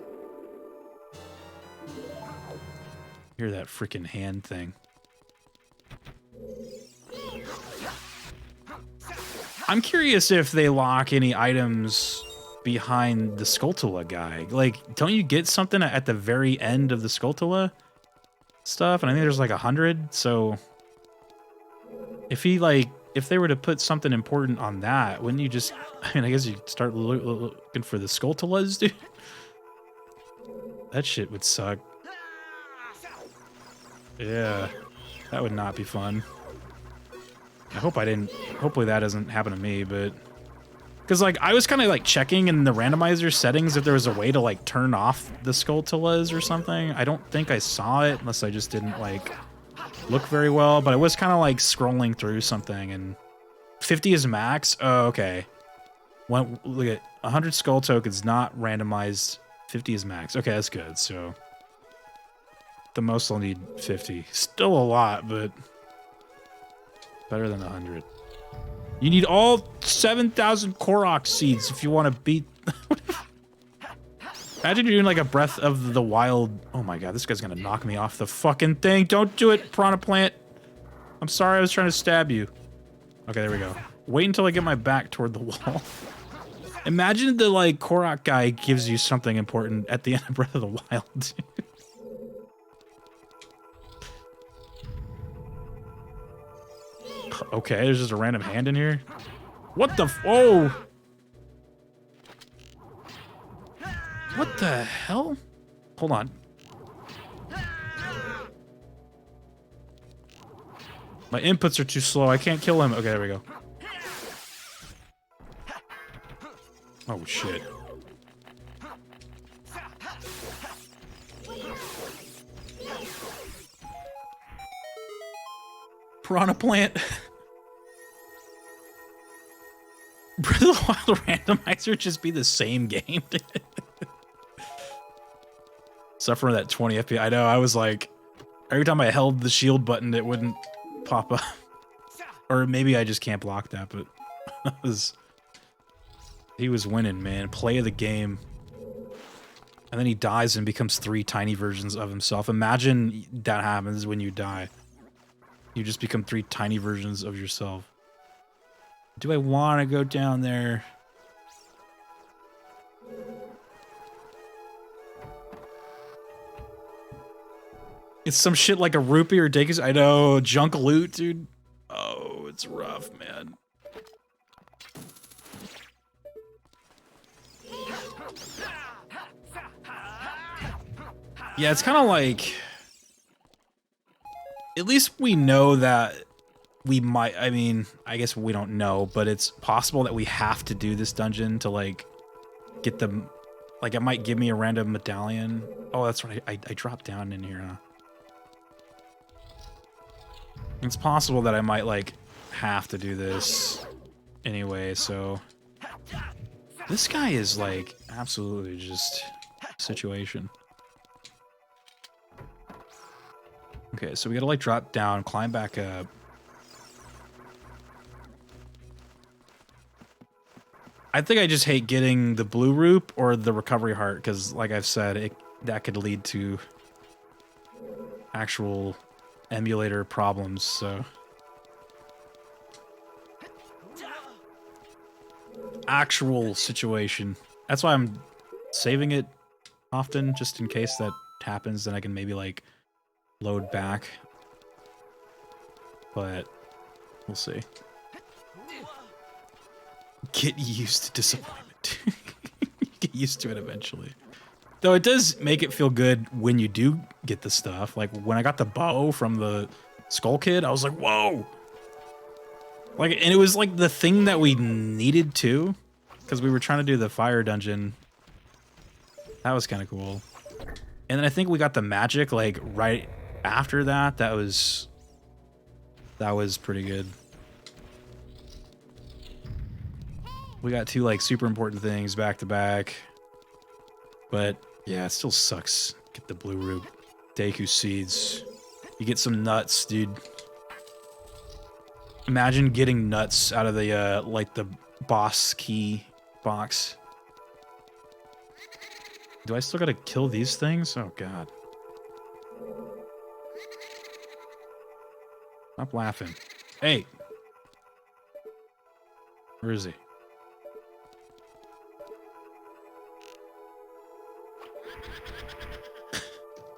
Hear that freaking hand thing. I'm curious if they lock any items behind the Skulltula guy. Like, don't you get something at the very end of the Skulltula stuff? And I think there's like 100. So if they were to put something important on that, wouldn't you just? I mean, I guess you start looking for the Skulltulas, dude. That shit would suck. Yeah, that would not be fun. I hope I didn't. Hopefully that doesn't happen to me, but because like I was kind of like checking in the randomizer settings if there was a way to like turn off the Skulltulas or something. I don't think I saw it unless I just didn't like look very well. But I was kind of like scrolling through something, and 50 is max. Oh, okay. Look at 100 skull tokens not randomized. 50 is max. Okay, that's good. So the most I'll need 50. Still a lot, but better than 100. You need all 7,000 Korok seeds if you want to beat. Imagine you're doing like a Breath of the Wild. Oh my god, this guy's gonna knock me off the fucking thing. Don't do it, Piranha Plant. I'm sorry, I was trying to stab you. Okay, there we go. Wait until I get my back toward the wall. Imagine the like Korok guy gives you something important at the end of Breath of the Wild. Okay, there's just a random hand in here. What the oh! What the hell? Hold on. My inputs are too slow. I can't kill him. Okay, there we go. Oh shit. Piranha Plant. Breath of the Wild randomizer just be the same game. Except for that 20 FPS. I know, I was like, every time I held the shield button, it wouldn't pop up. Or maybe I just can't block that, but he was winning, man. Play of the game. And then he dies and becomes 3 tiny versions of himself. Imagine that happens when you die. You just become 3 tiny versions of yourself. Do I want to go down there? It's some shit like a rupee or Dekus. I know, junk loot, dude. Oh, it's rough, man. Yeah, it's kind of like... At least we know that we might... I mean, I guess we don't know, but it's possible that we have to do this dungeon to, like, get them... Like, it might give me a random medallion. Oh, that's right. I dropped down in here, huh? It's possible that I might, like, have to do this anyway, so... This guy is, like, absolutely just situation. Okay, so we gotta, like, drop down, climb back up. I think I just hate getting the blue root or the recovery heart, because, like I've said, that could lead to actual emulator problems, so... Actual situation. That's why I'm saving it often, just in case that happens, then I can maybe, like, load back. But we'll see. Get used to disappointment. Get used to it eventually. Though it does make it feel good when you do get the stuff. Like when I got the bow from the Skull Kid, I was like, whoa! Like, and it was like the thing that we needed too, because we were trying to do the fire dungeon. That was kind of cool. And then I think we got the magic like right after that. That was pretty good. We got 2 like super important things back to back. But yeah, it still sucks. Get the blue root. Deku seeds. You get some nuts, dude. Imagine getting nuts out of the, like, the boss key box. Do I still gotta kill these things? Oh, God. Stop laughing. Hey! Where is he?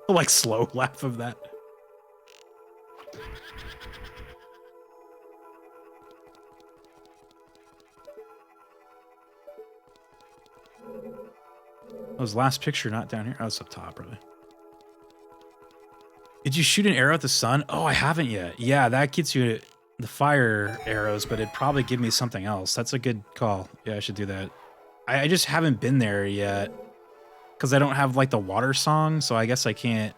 Like, slow laugh of that. Oh, his last picture not down here? Oh, it's up top, really. Did you shoot an arrow at the sun? Oh, I haven't yet. Yeah, that gets you the fire arrows, but it'd probably give me something else. That's a good call. Yeah, I should do that. I just haven't been there yet. Because I don't have, like, the water song, so I guess I can't...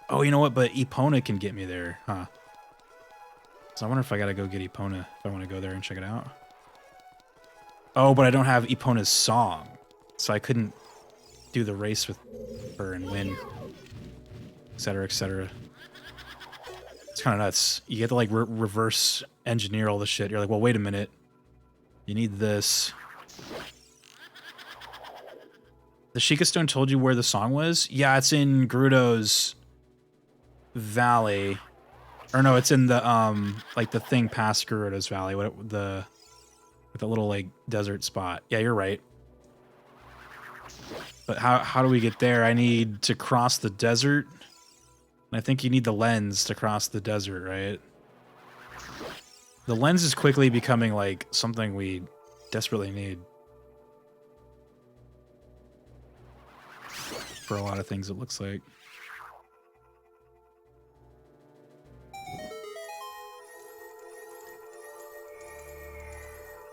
Oh, you know what? But Epona can get me there, huh? So I wonder if I gotta go get Epona if I want to go there and check it out. Oh, but I don't have Epona's song. So I couldn't do the race with her and win. Etc., etc. It's kind of nuts. You get to, like, reverse engineer all the shit. You're like, well, wait a minute. You need this. The Sheikah Stone told you where the song was? Yeah, it's in Gerudo's Valley. Or no, it's in the, like, the thing past Gerudo's Valley. With the little, like, desert spot. Yeah, you're right. But how do we get there? I need to cross the desert. And I think you need the lens to cross the desert, right? The lens is quickly becoming, like, something we desperately need. For a lot of things, it looks like.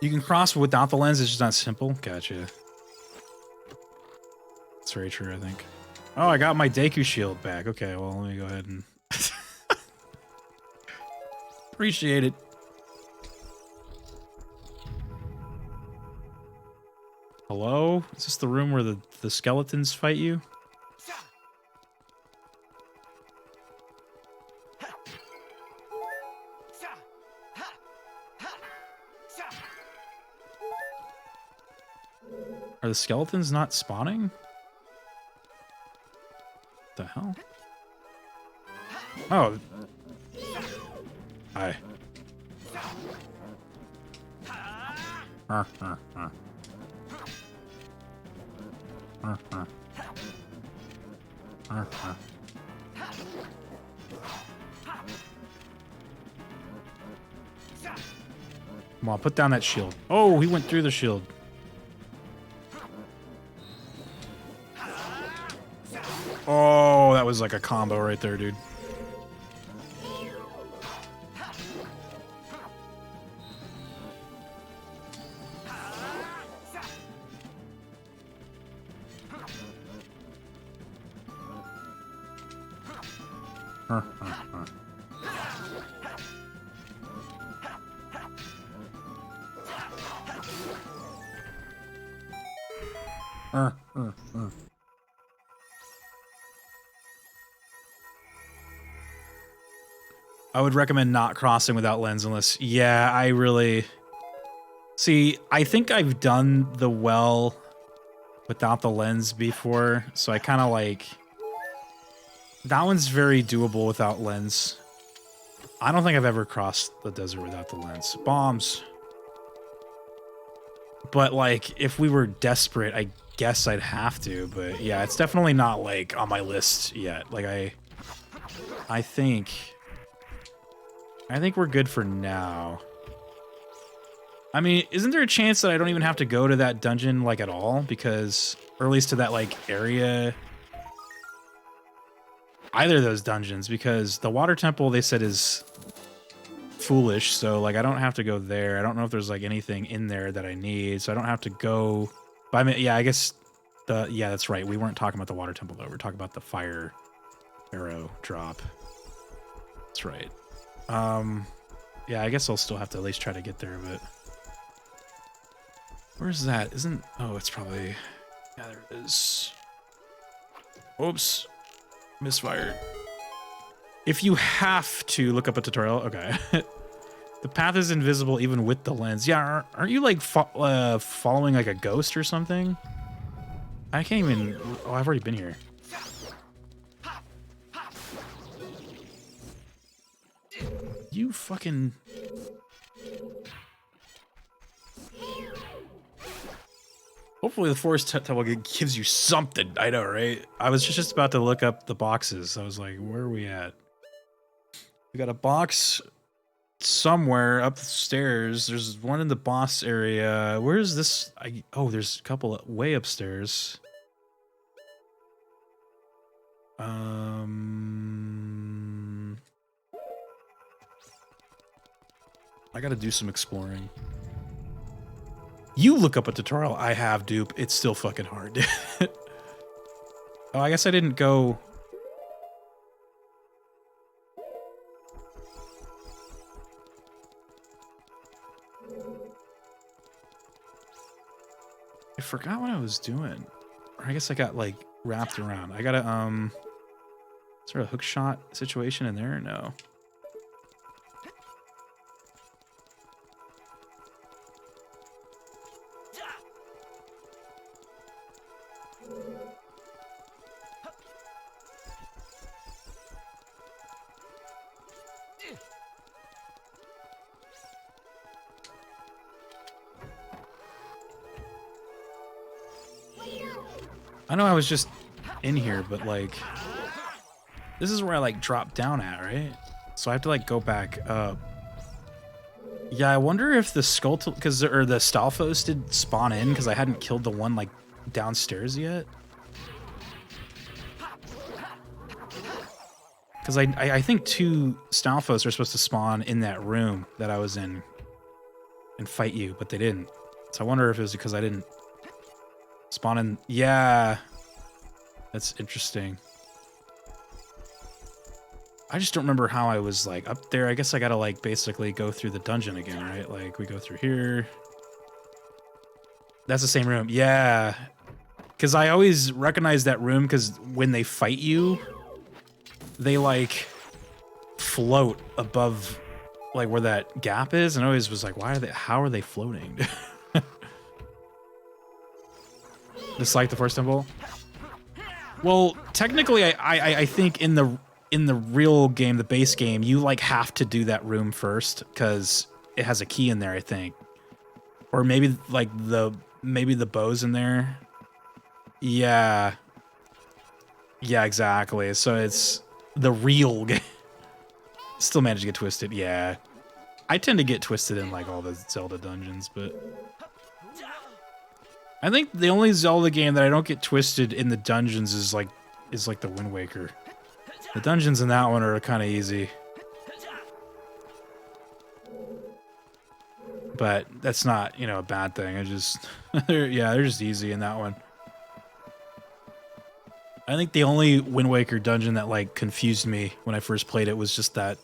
You can cross without the lens, it's just not simple. Gotcha. That's very true, I think. Oh, I got my Deku shield back. Okay, well, let me go ahead and... Appreciate it. Hello? Is this the room where the skeletons fight you? Are the skeletons not spawning? What the hell? Oh. Hi. Come on, put down that shield. Oh, he went through the shield. Oh, that was like a combo right there, dude. I would recommend not crossing without lens unless... Yeah, I really... See, I think I've done the well without the lens before, so I kind of like... That one's very doable without lens. I don't think I've ever crossed the desert without the lens. Bombs. But, like, if we were desperate, I guess I'd have to. But, yeah, it's definitely not, like, on my list yet. Like, I think we're good for now. I mean, isn't there a chance that I don't even have to go to that dungeon, like, at all? Because, or at least to that, like, area... Either of those dungeons, because the water temple, they said, is foolish, so, like, I don't have to go there. I don't know if there's, like, anything in there that I need, so I don't have to go... But, I mean, yeah, I guess... Yeah, that's right. We weren't talking about the water temple, though. We're talking about the fire arrow drop. That's right. Yeah, I guess I'll still have to at least try to get there, but... Where's that? Isn't... Oh, it's probably... Yeah, there it is. Oops. Misfired. If you have to look up a tutorial... Okay. The path is invisible even with the lens. Yeah, aren't you like following like a ghost or something? I can't even. Oh, I've already been here. You fucking. Hopefully the forest temple gives you something. I know, right? I was just about to look up the boxes. I was like, where are we at? We got a box somewhere up the stairs. There's one in the boss area. Where is this? Oh, there's a couple way upstairs. I gotta do some exploring. You look up a tutorial. I have, dupe. It's still fucking hard. Oh, I guess I didn't go. I forgot what I was doing. Or I guess I got like wrapped around. I gotta is there a hook shot situation in there or no? I know I was just in here, but like, this is where I like dropped down at, right? So I have to like go back up. Yeah, I wonder if the skull, or the Stalfos did spawn in because I hadn't killed the one like downstairs yet. Because I think 2 Stalfos are supposed to spawn in that room that I was in and fight you, but they didn't. So I wonder if it was because I didn't spawn in. Yeah, that's interesting. I just don't remember how I was like up there. I guess I gotta like basically go through the dungeon again, right? Like we go through here. That's the same room. Yeah, because I always recognize that room because when they fight you, they like float above like where that gap is, and I always was like, why are they? How are they floating? Just like the first temple. Well, technically, I think in the real game, the base game, you like have to do that room first because it has a key in there, I think, or maybe like the bow's in there. Yeah, yeah, exactly. So it's the real game. Still managed to get twisted. Yeah, I tend to get twisted in like all the Zelda dungeons, but I think the only Zelda game that I don't get twisted in the dungeons is like the Wind Waker. The dungeons in that one are kind of easy. But that's not, you know, a bad thing. I just they're just easy in that one. I think the only Wind Waker dungeon that like confused me when I first played it was just that,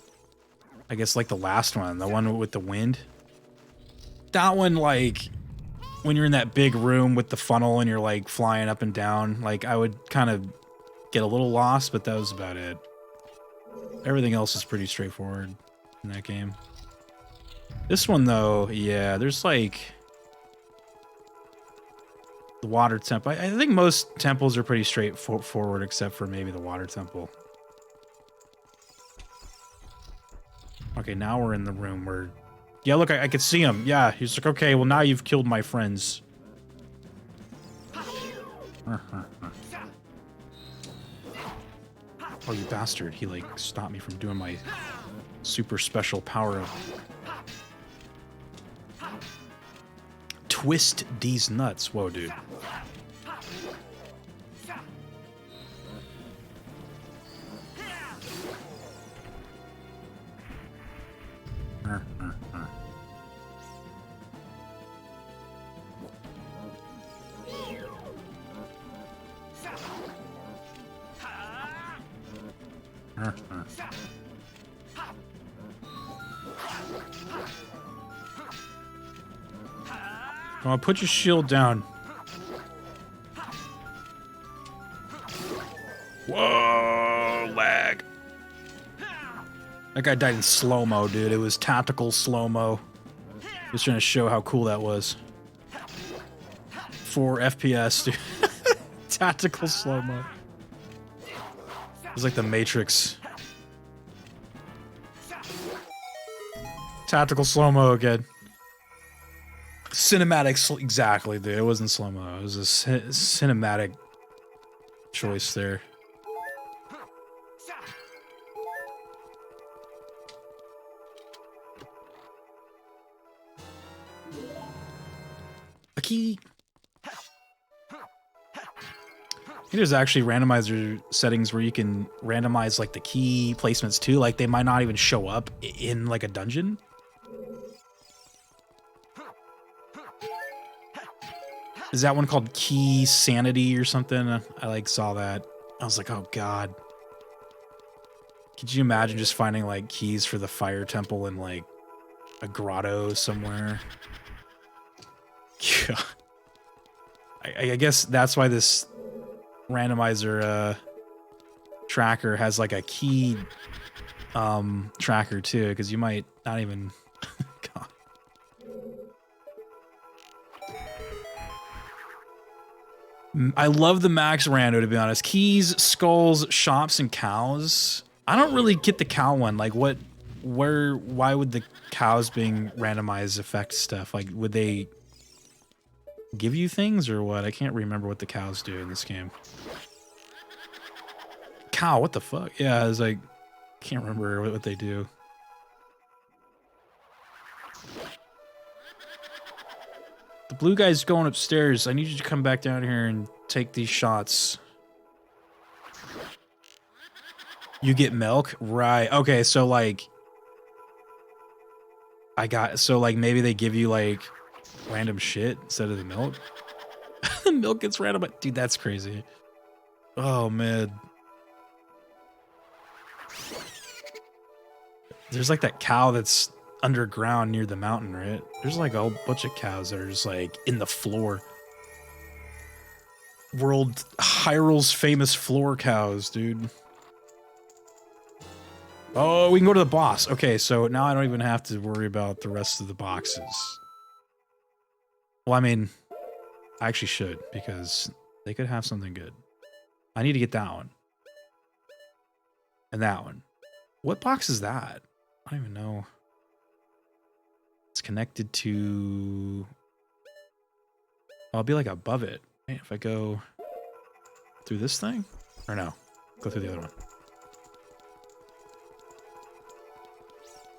I guess like the last one, the one with the wind. That one, like when you're in that big room with the funnel and you're like flying up and down, like I would kind of get a little lost, but that was about it. Everything else is pretty straightforward in that game. This one though, yeah, there's like the water temple. I think most temples are pretty straightforward except for maybe the water temple. Okay, now we're in the room where, yeah, look, I could see him. Yeah, he's like, okay, well now you've killed my friends. Oh, you bastard. He, like, stopped me from doing my super special power of... Twist these nuts. Whoa, dude. Come on, put your shield down. Whoa, lag. That guy died in slow-mo, dude. It was tactical slow-mo. Just trying to show how cool that was. 4 FPS, dude. Tactical slow-mo. It was like the Matrix. Tactical slow-mo again. Cinematic, exactly, dude. It wasn't slow-mo. It was a cinematic choice there. A key. I think there's actually randomizer settings where you can randomize like the key placements too. Like they might not even show up in like a dungeon. Is that one called Key Sanity or something? I like saw that. I was like, oh god. Could you imagine just finding like keys for the fire temple in like a grotto somewhere? Yeah. I guess that's why this randomizer tracker has like a key tracker too, because you might not even God. I love the max rando, to be honest. Keys, skulls, shops, and cows. I don't really get the cow one. Like what, where, why would the cows being randomized affect stuff? Like would they give you things or what? I can't remember what the cows do in this game. Cow, what the fuck? Yeah, I was like, can't remember what they do. The blue guy's going upstairs. I need you to come back down here and take these shots. You get milk? Right. Okay, so like so like maybe they give you like random shit instead of the milk. The milk gets random, but dude, that's crazy. Oh man. There's like that cow that's underground near the mountain, right? There's like a whole bunch of cows that are just like in the floor. Hyrule's famous floor cows, dude. Oh, we can go to the boss. Okay, so now I don't even have to worry about the rest of the boxes. Well, I mean, I actually should, because they could have something good. I need to get that one. And that one. What box is that? I don't even know. It's connected to... Oh, I'll be like above it. Right? If I go through this thing? Or no, go through the other one.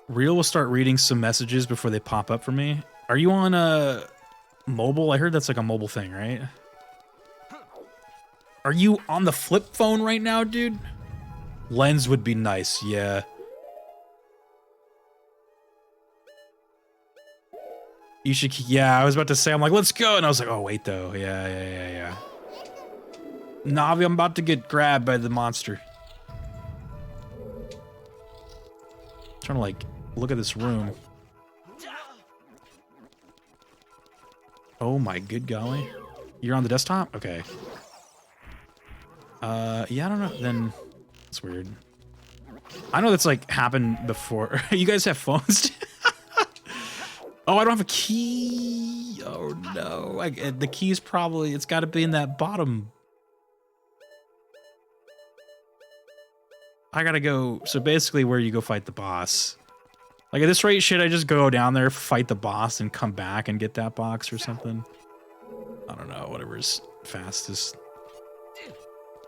Real will start reading some messages before they pop up for me. Are you on a mobile? I heard that's like a mobile thing, right? Are you on the flip phone right now, dude? Lens would be nice, yeah. You should, yeah, I was about to say, I'm like, let's go. And I was like, oh, wait, though. Yeah. Navi, I'm about to get grabbed by the monster. Trying to, like, look at this room. Oh, my good golly. You're on the desktop? Okay. Yeah, I don't know. Then, it's weird. I know that's, like, happened before. You guys have phones? Oh, I don't have a key. Oh, no. The key's probably... It's got to be in that bottom. I gotta go... So basically where you go fight the boss. Like at this rate, should I just go down there, fight the boss, and come back and get that box or something? I don't know. Whatever's fastest.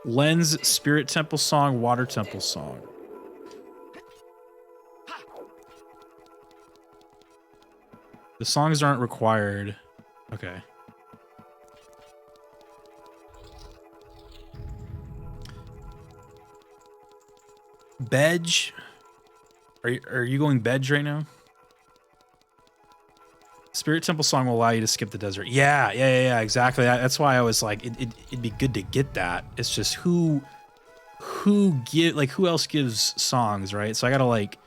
Lens, Spirit Temple Song, Water Temple Song. The songs aren't required. Okay. Bedge? Are you going Bedge right now? Spirit Temple Song will allow you to skip the desert. Yeah, exactly. That's why I was like, it'd be good to get that. It's just who else gives songs, right? So I gotta like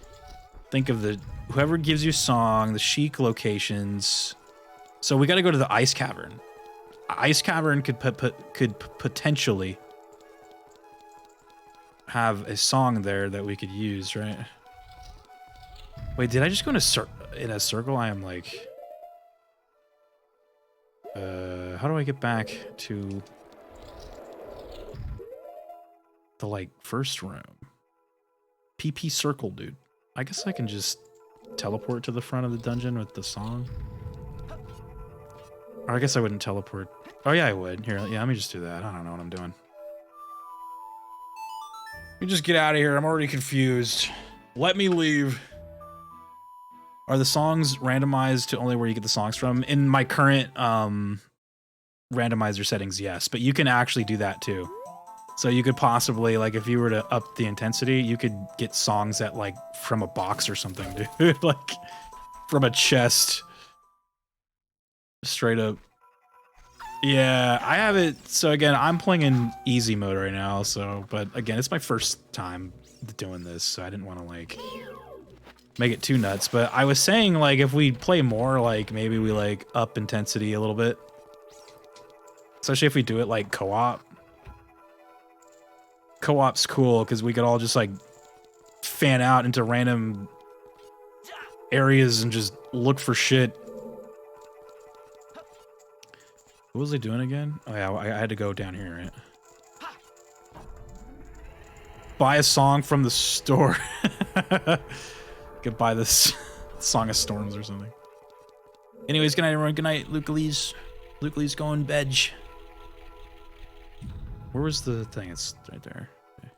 think of whoever gives you song, the chic locations. So we got to go to the Ice Cavern. Ice Cavern could potentially have a song there that we could use, right? Wait, did I just go in a circle? I am like... how do I get back to the, like, first room? PP circle, dude. I guess I can just teleport to the front of the dungeon with the song. Or I guess I wouldn't teleport. Oh, yeah, I would. Here, yeah, let me just do that. I don't know what I'm doing. Let me just get out of here. I'm already confused. Let me leave. Are the songs randomized to only where you get the songs from? In my current randomizer settings, yes. But you can actually do that, too. So you could possibly, like, if you were to up the intensity, you could get songs that, like, from a box or something, dude. Like, from a chest. Straight up. Yeah, I have it. So again, I'm playing in easy mode right now. So, but again, it's my first time doing this, so I didn't want to like make it too nuts. But I was saying like if we play more, like maybe we like up intensity a little bit, especially if we do it like co-op. Co-op's cool because we could all just like fan out into random areas and just look for shit. What was I doing again? Oh yeah, I had to go down here, right? Buy a song from the store. Could buy this Song of Storms or something. Anyways, good night everyone. Good night, Lucalese. Lucalese going veg. Where was the thing? It's right there. Okay.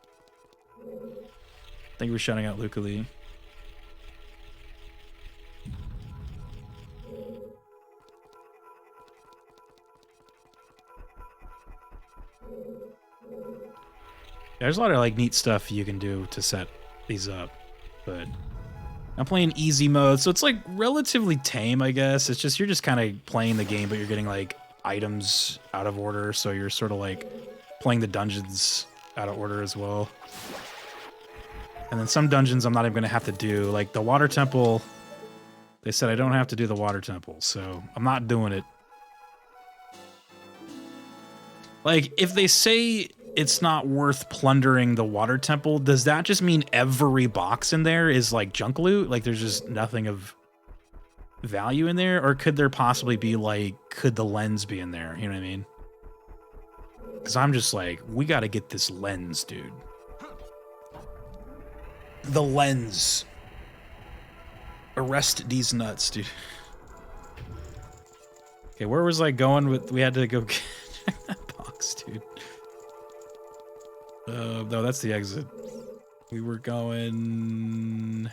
Thank you for shouting out Lucalese. Yeah, there's a lot of like neat stuff you can do to set these up, but I'm playing easy mode, so it's like relatively tame, I guess. It's just you're just kind of playing the game, but you're getting like items out of order, so you're sort of like playing the dungeons out of order as well. And then some dungeons I'm not even gonna have to do, like the water temple. They said I don't have to do the water temple, so I'm not doing it. Like if they say it's not worth plundering the water temple, does that just mean every box in there is like junk loot? Like there's just nothing of value in there? Or could there possibly be like, could the lens be in there? You know what I mean? Because I'm just like, we got to get this lens, dude. The lens. Arrest these nuts, dude. Okay, where was I going with, we had to go check that box, dude. No, that's the exit. We were going...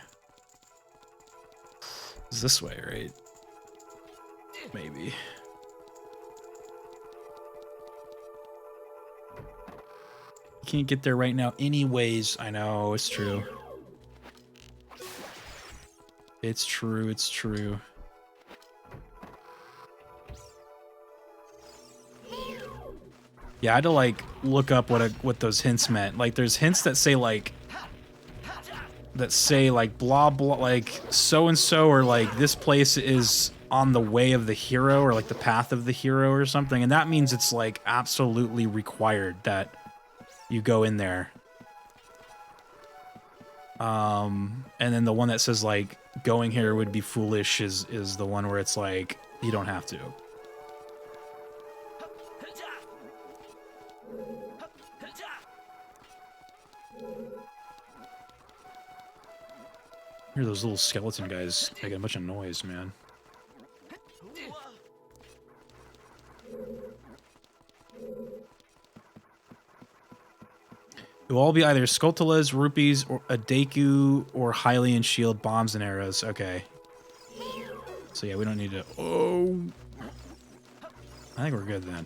It's this way, right? Maybe. Can't get there right now anyways. I know, it's true. It's true, it's true. Yeah, I had to like look up what those hints meant. Like there's hints that say like blah blah, like so and so, or like this place is on the way of the hero, or like the path of the hero or something, and that means it's like absolutely required that you go in there. And then the one that says like going here would be foolish is the one where it's like you don't have to. Hear those little skeleton guys making a bunch of noise, man. It will all be either Skulltulas, Rupees, or a Deku, or Hylian Shield, bombs and arrows. Okay. So yeah, we don't need to... Oh! I think we're good then.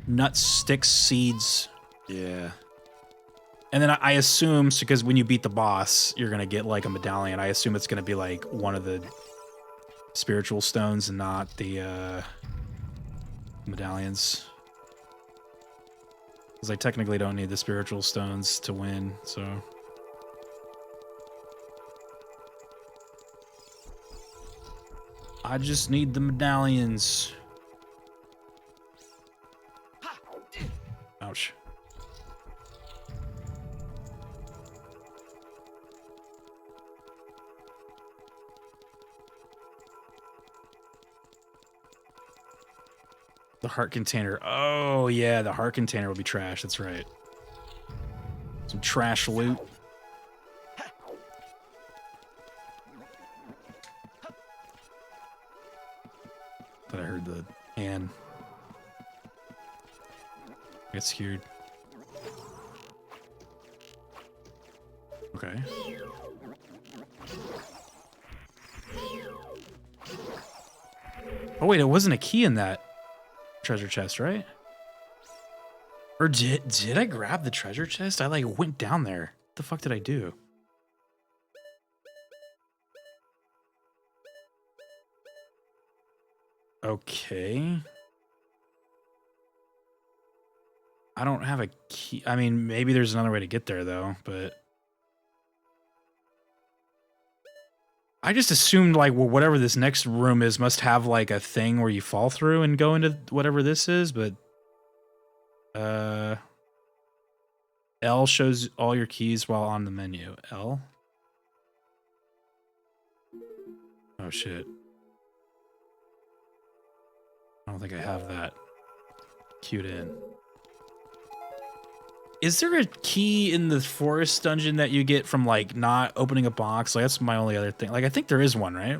Nuts, sticks, seeds. Yeah. And then I assume, because when you beat the boss, you're going to get like a medallion. I assume it's going to be like one of the spiritual stones and not the medallions. Because I technically don't need the spiritual stones to win, so... I just need the medallions. Ouch. The heart container. Oh, yeah, the heart container will be trash. That's right. Some trash loot. Thought I heard the hand. I got scared. Okay. Oh, wait, it wasn't a key in that treasure chest, right? Or did I grab the treasure chest? I like went down there. What the fuck did I do? Okay. I don't have a key. I mean, maybe there's another way to get there though, but I just assumed like, well, whatever this next room is must have like a thing where you fall through and go into whatever this is, but L shows all your keys while on the menu. L? Oh shit. I don't think I have that queued in. Is there a key in the forest dungeon that you get from like not opening a box? Like that's my only other thing. Like I think there is one, right?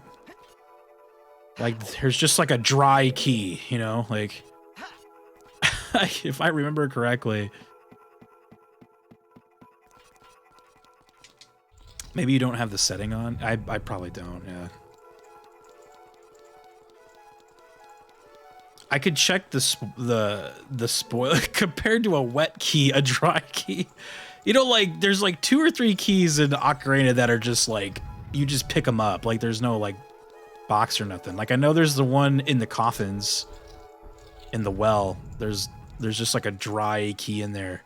Like there's just like a dry key, you know, like if I remember correctly. Maybe you don't have the setting on. I probably don't, yeah. I could check the spoiler compared to a wet key, a dry key. You know, like there's like 2 or 3 keys in Ocarina that are just like you just pick them up. Like there's no like box or nothing. Like I know there's the one in the coffins in the well. There's just like a dry key in there.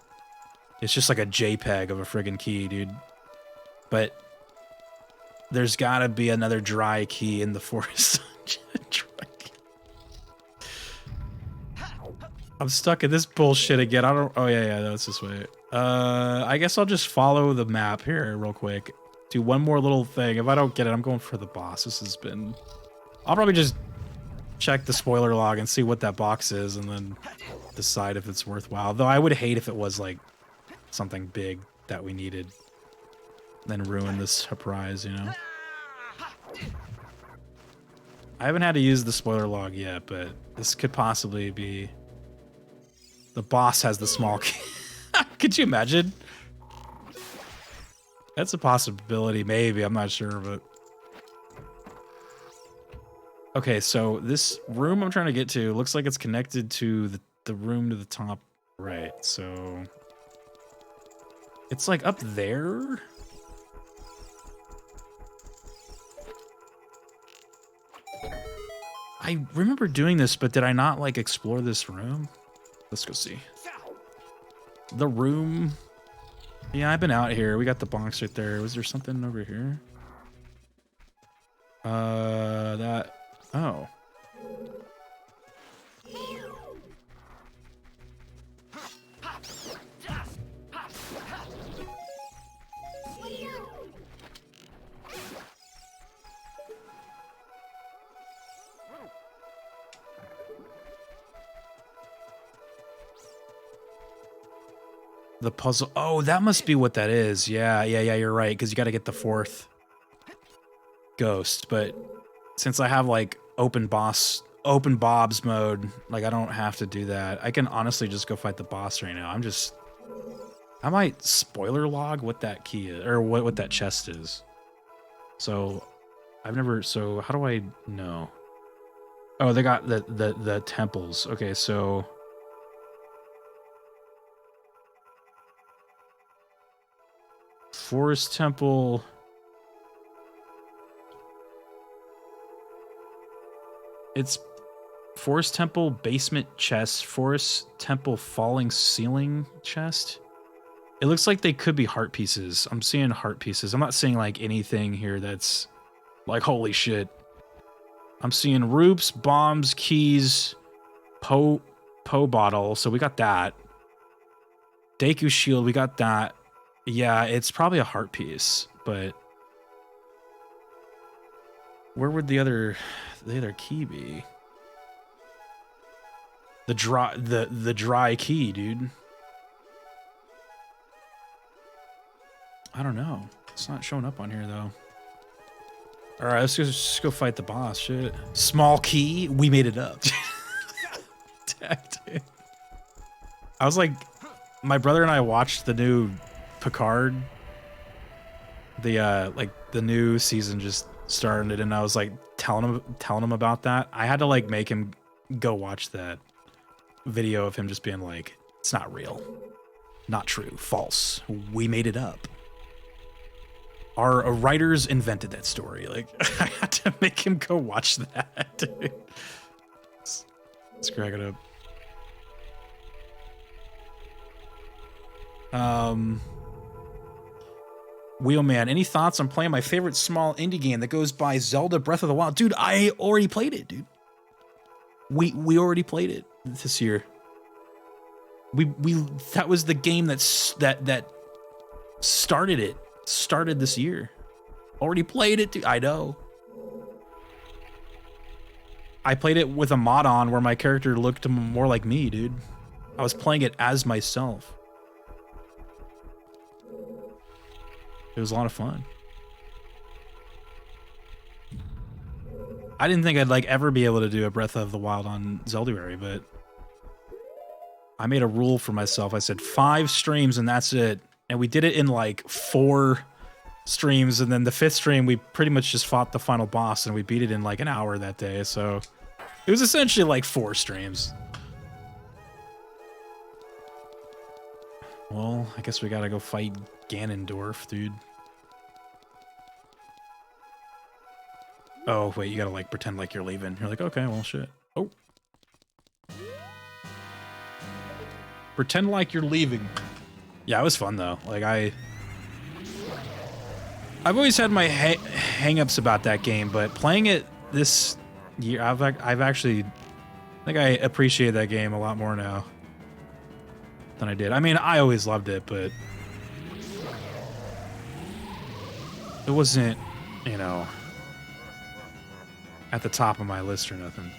It's just like a JPEG of a friggin' key, dude. But there's gotta be another dry key in the forest. I'm stuck in this bullshit again. I don't. Oh yeah, that's this way. I guess I'll just follow the map here real quick. Do one more little thing. If I don't get it, I'm going for the boss. This has been. I'll probably just check the spoiler log and see what that box is, and then decide if it's worthwhile. Though I would hate if it was like something big that we needed, then ruin this surprise. You know. I haven't had to use the spoiler log yet, but this could possibly be. The boss has the small key. Could you imagine? That's a possibility, maybe. I'm not sure, but... Okay, so this room I'm trying to get to looks like it's connected to the room to the top right, so... It's like up there? I remember doing this, but did I not, like, explore this room? Let's go see. The room. Yeah, I've been out here. We got the box right there. Was there something over here? That. Oh. The puzzle. Oh, that must be what that is. Yeah, you're right. Because you got to get the 4th ghost. But since I have like open bobs mode, like I don't have to do that. I can honestly just go fight the boss right now. I might spoiler log what that key is, or what that chest is. So so how do I know? Oh, they got the temples. Okay, so Forest Temple. It's Forest Temple basement chest, Forest Temple falling ceiling chest. It looks like they could be heart pieces. I'm seeing heart pieces. I'm not seeing like anything here that's like holy shit. I'm seeing roops, bombs, keys, Po bottle. So we got that. Deku shield, we got that. Yeah, it's probably a heart piece, but where would the other key be? the dry key, dude. I don't know. It's not showing up on here though. All right, just go fight the boss. Shit. Small key. We made it up. Dude. I was like, my brother and I watched the new Picard. The the new season just started, and I was like telling him about that. I had to like make him go watch that video of him just being like, "It's not real, not true, false. We made it up. Our writers invented that story." Like, I had to make him go watch that. Dude. Let's crack it up. Wheelman, any thoughts on playing my favorite small indie game that goes by Zelda Breath of the Wild? Dude, I already played it, dude. We already played it this year. We that was the game that started it. Started this year. Already played it, dude. I know. I played it with a mod on where my character looked more like me, dude. I was playing it as myself. It was a lot of fun. I didn't think I'd like ever be able to do a Breath of the Wild on Zelduary, but I made a rule for myself. I said 5 streams and that's it. And we did it in like 4 streams, and then the 5th stream we pretty much just fought the final boss and we beat it in like an hour that day. So it was essentially like 4 streams. Well, I guess we gotta go fight Ganondorf, dude. Oh, wait, you gotta, like, pretend like you're leaving. You're like, okay, well, shit. Oh. Pretend like you're leaving. Yeah, it was fun, though. Like, I've always had my hang-ups about that game, but playing it this year, I've actually... I think I appreciate that game a lot more now than I did. I mean, I always loved it, but it wasn't, you know, at the top of my list or nothing.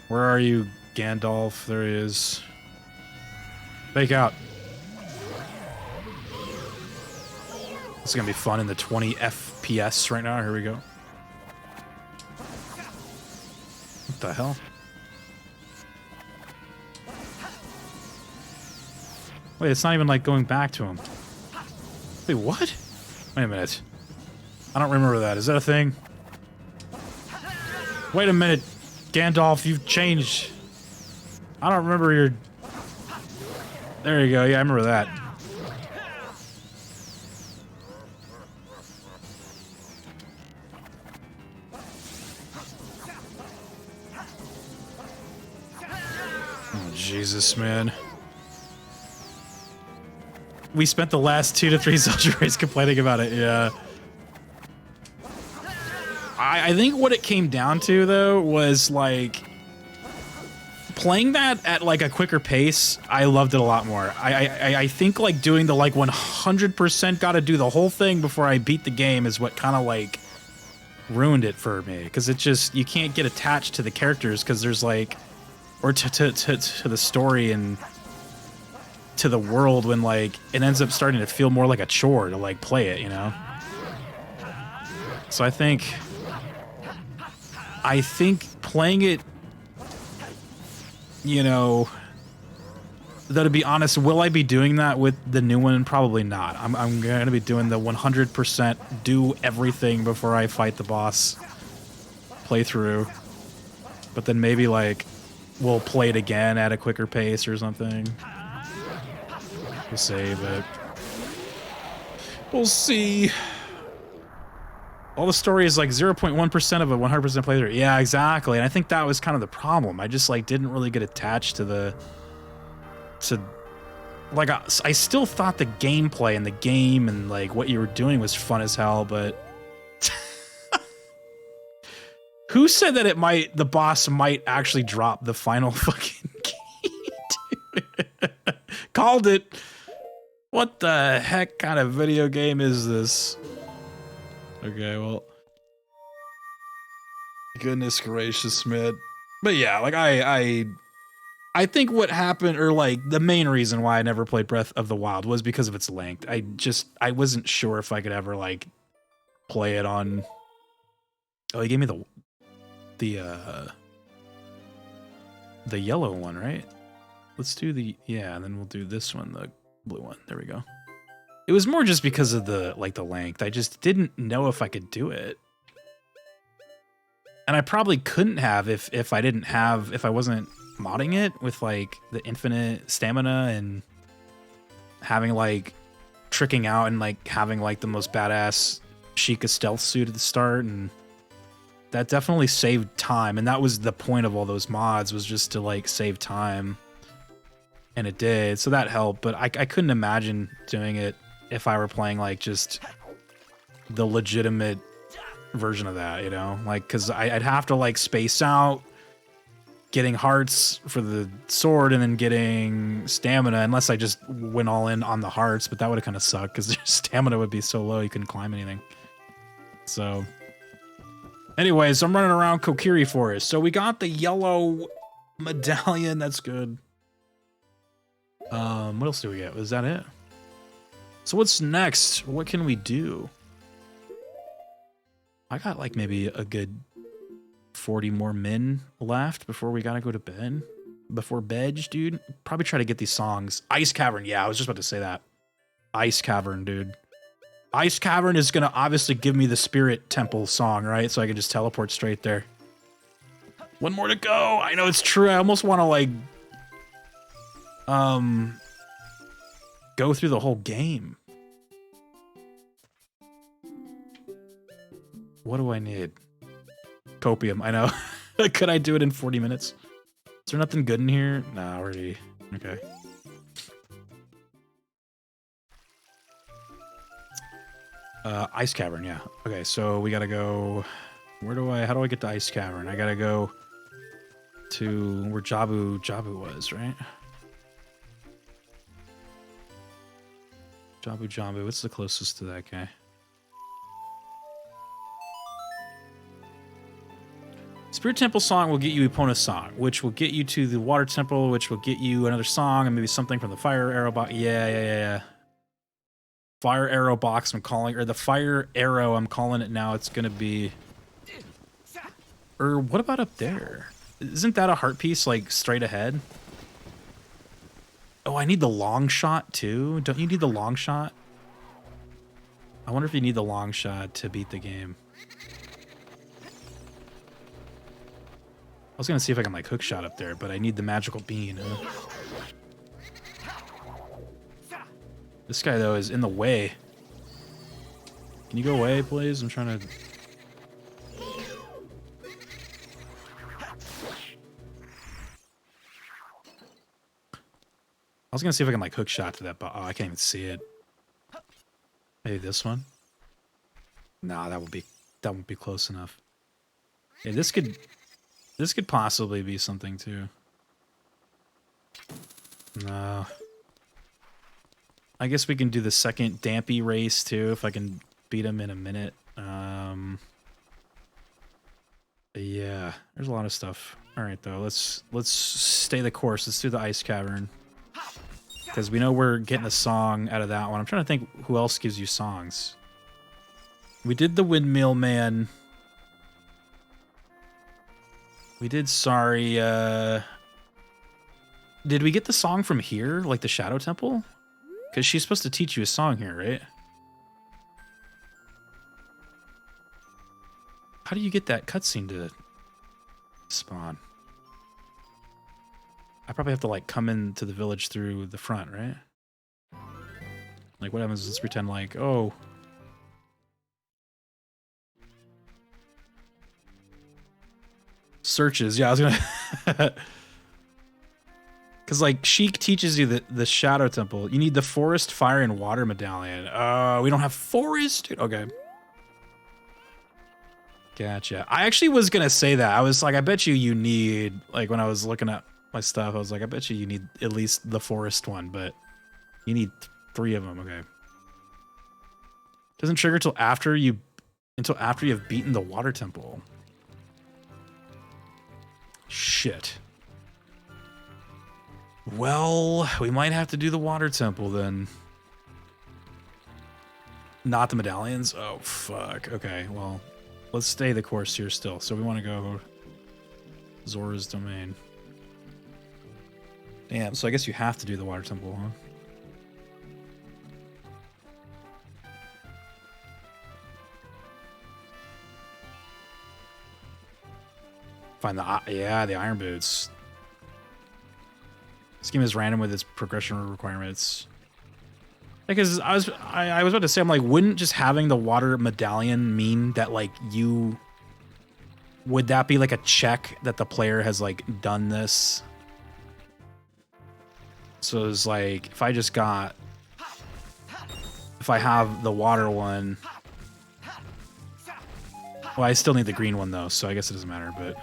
Where are you, Gandalf? There he is. Fake out. This is gonna be fun in the 20 FPS right now. Here we go. What the hell? Wait, it's not even like going back to him. Wait, what? Wait a minute. I don't remember that. Is that a thing? Wait a minute, Gandalf, you've changed. I don't remember your... There you go. Yeah, I remember that. Oh, Jesus, man. We spent the last 2 to 3 Zelduaries complaining about it, yeah. I think what it came down to, though, was, like, playing that at, like, a quicker pace, I loved it a lot more. I think, like, doing the, like, 100% gotta do the whole thing before I beat the game is what kind of, like, ruined it for me. Because it just, you can't get attached to the characters, because there's, like, or to the story and to the world when, like, it ends up starting to feel more like a chore to, like, play it, you know? So I think playing it, you know, though, to be honest, will I be doing that with the new one? Probably not. I'm going to be doing the 100% do everything before I fight the boss playthrough. But then maybe, like, we'll play it again at a quicker pace or something. We'll see, but we'll see. All the story is like 0.1% of a 100% playthrough. Yeah, exactly. And I think that was kind of the problem. I just, like, didn't really get attached to the... Like, I still thought the gameplay and the game and, like, what you were doing was fun as hell, but... Who said that the boss might actually drop the final fucking key? Dude. Called it. What the heck kind of video game is this? Okay, well. Goodness gracious, man. But yeah, like I think what happened, or like the main reason why I never played Breath of the Wild was because of its length. I wasn't sure if I could ever like play it on. Oh, he gave me the yellow one, right? Let's do and then we'll do this one, the blue one. There we go. It was more just because of the length. I just didn't know if I could do it. And I probably couldn't have if I wasn't modding it with like the infinite stamina and having like tricking out and like having like the most badass Sheikah stealth suit at the start, and that definitely saved time. And that was the point of all those mods, was just to like save time. And it did, so that helped. But I couldn't imagine doing it if I were playing like just the legitimate version of that, you know? Like, because I'd have to like space out getting hearts for the sword and then getting stamina, unless I just went all in on the hearts, but that would have kind of sucked because your stamina would be so low you couldn't climb anything. So anyways, I'm running around Kokiri Forest. So we got the yellow medallion. That's good. What else do we get? Was that it? So what's next? What can we do? I got like maybe a good 40 more min left before we gotta go to bed. Before bed, dude. Probably try to get these songs. Ice Cavern, yeah, I was just about to say that. Ice Cavern, dude. Ice Cavern is gonna obviously give me the Spirit Temple song, right? So I can just teleport straight there. One more to go. I know it's true. I almost want to like go through the whole game. What do I need? Copium, I know. Could I do it in 40 minutes? Is there nothing good in here? Nah, already. Okay. Ice Cavern, yeah. Okay, so we gotta go... how do I get to Ice Cavern? I gotta go to where Jabu was, right? Jabu, what's the closest to that guy? Spirit Temple song will get you Epona's song, which will get you to the Water Temple, which will get you another song and maybe something from the Fire Arrow box. Yeah. Fire Arrow box, I'm calling, or the Fire Arrow, I'm calling it now. It's gonna be, or what about up there? Isn't that a heart piece like straight ahead? Oh, I need the long shot too. Don't you need the long shot? I wonder if you need the long shot to beat the game. I was gonna see if I can like hook shot up there, but I need the magical bean. This guy though is in the way. Can you go away, please? I'm trying to. I was gonna see if I can like hook shot to that, but oh, I can't even see it. Maybe this one. Nah, that won't be close enough. Hey, this could possibly be something too. No. I guess we can do the second Dampy race too if I can beat him in a minute. Yeah, there's a lot of stuff. All right though, let's stay the course. Let's do the Ice Cavern because we know we're getting a song out of that one. I'm trying to think who else gives you songs. We did the Windmill Man. We did Sorry. Did we get the song from here, like the Shadow Temple? Because she's supposed to teach you a song here, right? How do you get that cutscene to spawn? I probably have to like come into the village through the front, right? Like what happens? Let's pretend like, oh. Searches, yeah, I was gonna... Because, like, Sheik teaches you the Shadow Temple. You need the Forest, Fire, and Water Medallion. We don't have Forest? Dude, okay. Gotcha. I actually was gonna say that. I was like, I bet you need... Like, when I was looking at my stuff, I was like, I bet you need at least the Forest one, but you need 3 of them, okay. Doesn't trigger until after you've beaten the Water Temple. Shit. Well, we might have to do the water temple then. Not the medallions? Oh, fuck. Okay, well, let's stay the course here still. So we want to go Zora's Domain. Damn, so I guess you have to do the water temple, huh? Find the, yeah, the iron boots. This game is random with its progression requirements. Because I was about to say, I'm like, wouldn't just having the water medallion mean that like you, would that be like a check that the player has like done this? So it's like, if I just got, if I have the water one, well, I still need the green one though, so I guess it doesn't matter, but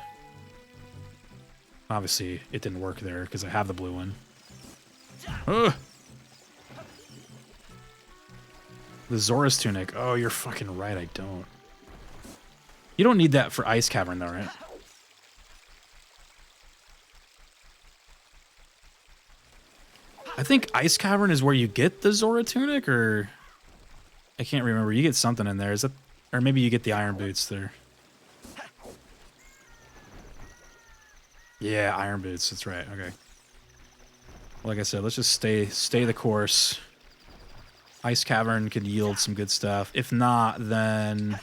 obviously it didn't work there because I have the blue one. Ugh. The Zora's Tunic. Oh, you're fucking right, I don't. You don't need that for Ice Cavern though, right? I think Ice Cavern is where you get the Zora Tunic, or I can't remember. You get something in there. Is that, or maybe you get the iron boots there. Yeah, iron boots. That's right. Okay. Like I said, let's just stay the course. Ice Cavern could yield some good stuff. If not, then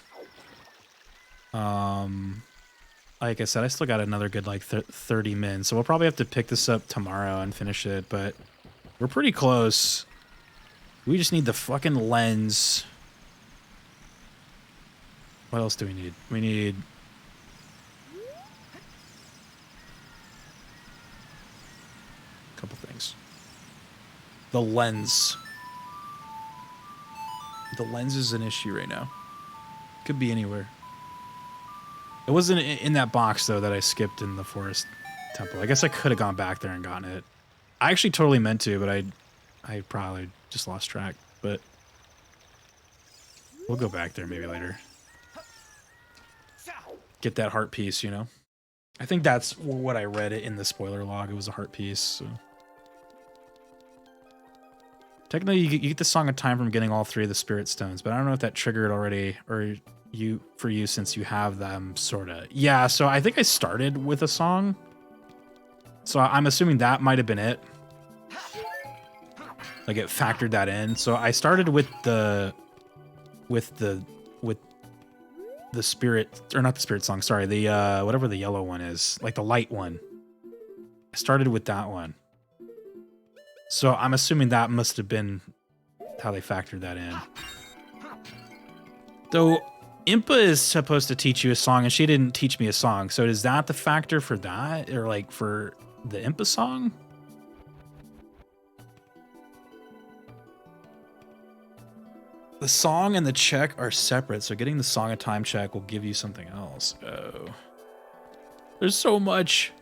like I said, I still got another good like 30 min. So we'll probably have to pick this up tomorrow and finish it, but we're pretty close. We just need the fucking lens. What else do we need? We need a couple things. The lens. The lens is an issue right now. Could be anywhere. It wasn't in that box though that I skipped in the forest temple. I guess I could have gone back there and gotten it. I actually totally meant to, but I probably just lost track. But we'll go back there maybe later. Get that heart piece, you know? I think that's what I read it in the spoiler log. It was a heart piece. So. Technically, you get the Song of Time from getting all 3 of the Spirit Stones, but I don't know if that triggered already, or for you since you have them, sorta. Yeah, so I think I started with a song. So I'm assuming that might have been it. Like it factored that in. So I started with the spirit, or not the spirit song, sorry, the whatever the yellow one is, like the light one. I started with that one. So I'm assuming that must have been how they factored that in. Though Impa is supposed to teach you a song and she didn't teach me a song. So is that the factor for that, or like for the Impa song? The song and the check are separate, so getting the Song of Time check will give you something else. Oh. There's so much.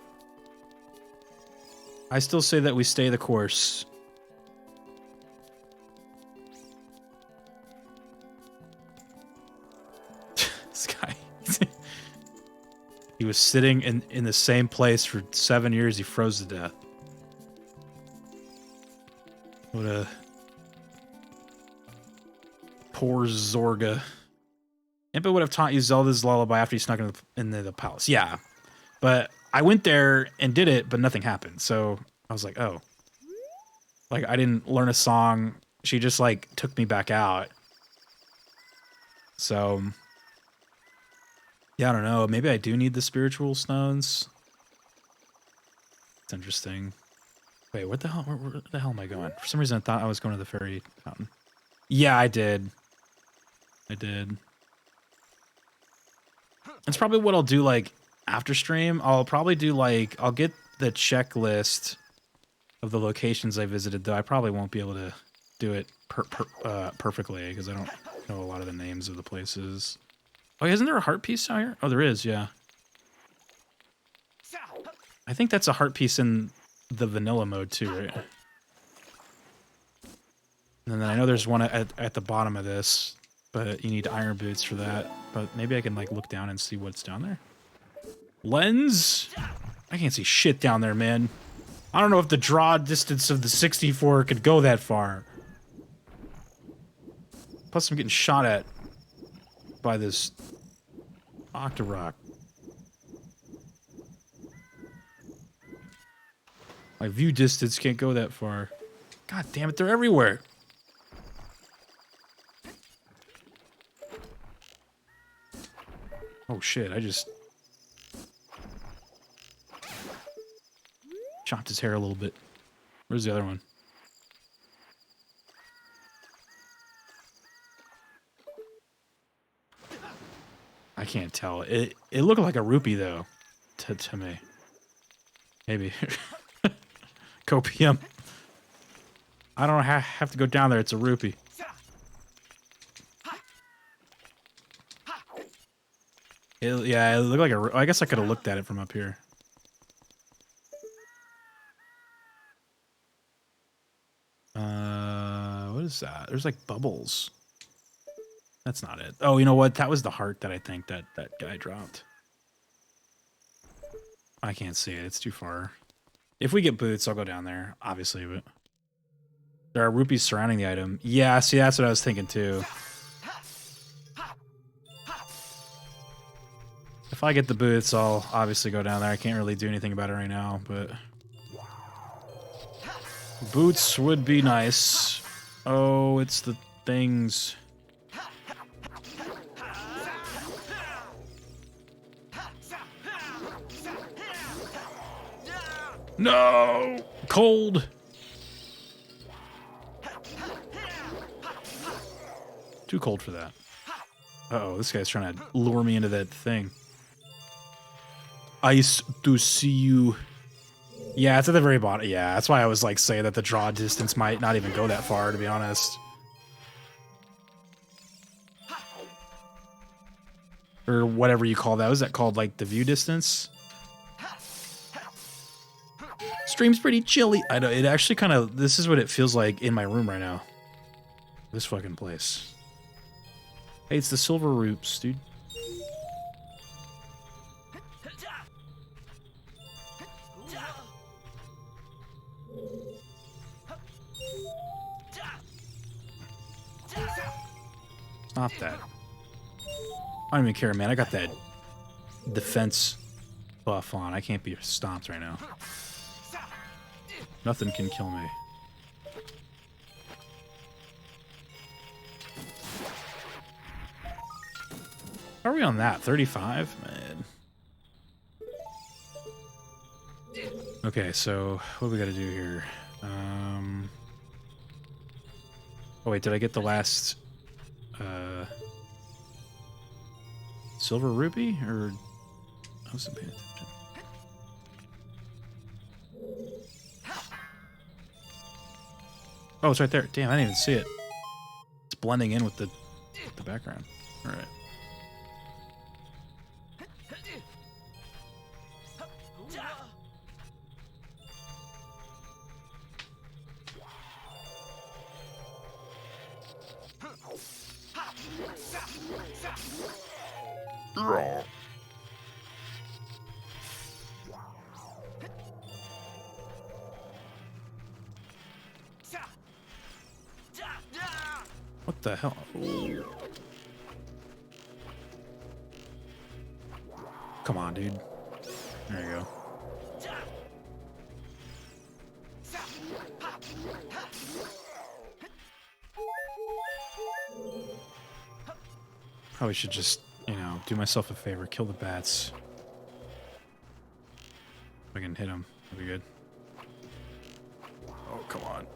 I still say that we stay the course. This guy. He was sitting in the same place for 7 years. He froze to death. What a poor Zorga. Impa would have taught you Zelda's lullaby after you snuck into the palace. Yeah, but I went there and did it, but nothing happened. So I was like, oh. Like, I didn't learn a song. She just, like, took me back out. So, yeah, I don't know. Maybe I do need the spiritual stones. It's interesting. Wait, what the hell? Where the hell am I going? For some reason, I thought I was going to the fairy fountain. Yeah, I did. I did. It's probably what I'll do, like, after stream. I'll probably do, like, I'll get the checklist of the locations I visited, though I probably won't be able to do it perfectly, because I don't know a lot of the names of the places. Oh, isn't there a heart piece out here? Oh, there is, yeah. I think that's a heart piece in the vanilla mode, too, right? And then I know there's one at the bottom of this, but you need iron boots for that. But maybe I can, like, look down and see what's down there. Lens? I can't see shit down there, man. I don't know if the draw distance of the 64 could go that far. Plus, I'm getting shot at by this Octorok. My view distance can't go that far. God damn it, they're everywhere. Oh shit, I just chopped his hair a little bit. Where's the other one? I can't tell. It looked like a rupee though, to me. Maybe. Copium. I don't have to go down there. It's a rupee. Yeah, it looked like a. I guess I could have looked at it from up here. What is that? There's like bubbles. That's not it. Oh, you know what? That was the heart that I think that guy dropped. I can't see it. It's too far. If we get boots, I'll go down there, obviously, but there are rupees surrounding the item. Yeah, see, that's what I was thinking too. If I get the boots, I'll obviously go down there. I can't really do anything about it right now, but boots would be nice. Oh, it's the things. No! Cold! Too cold for that. Uh-oh, this guy's trying to lure me into that thing. Ice to see you. Yeah, it's at the very bottom. Yeah, that's why I was like saying that the draw distance might not even go that far, to be honest. Or whatever you call that. Was that called like the view distance? Stream's pretty chilly. I know, it actually kind of, this is what it feels like in my room right now. This fucking place. Hey, it's the silver roops, dude. Stop that. I don't even care, man. I got that defense buff on. I can't be stomped right now. Nothing can kill me. How are we on that? 35? Man. Okay, so what do we gotta do here? Oh wait, did I get the last silver rupee? Or I wasn't paying attention. Oh, it's right there. Damn, I didn't even see it. It's blending in with the background. All right. What the hell? Ooh. Come on, dude. There you go. Probably should just, you know, do myself a favor, kill the bats. If I can hit them, that'd be good. Oh, come on.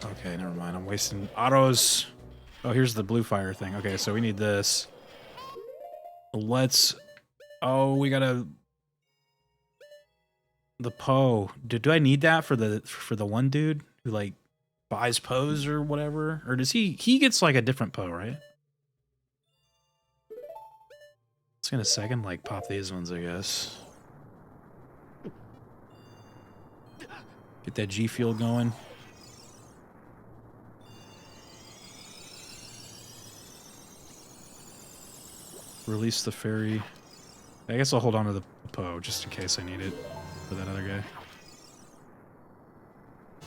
Okay, never mind. I'm wasting autos. Oh, here's the blue fire thing. Okay, so we need this. Let's... Oh, we gotta... The Poe. Do I need that for the one dude who, like, buys Poes or whatever? Or does he... He gets, like, a different Poe, right? It's gonna second, like, pop these ones, I guess. Get that G field going. Release the fairy. I guess I'll hold on to the Poe just in case I need it. for that other guy.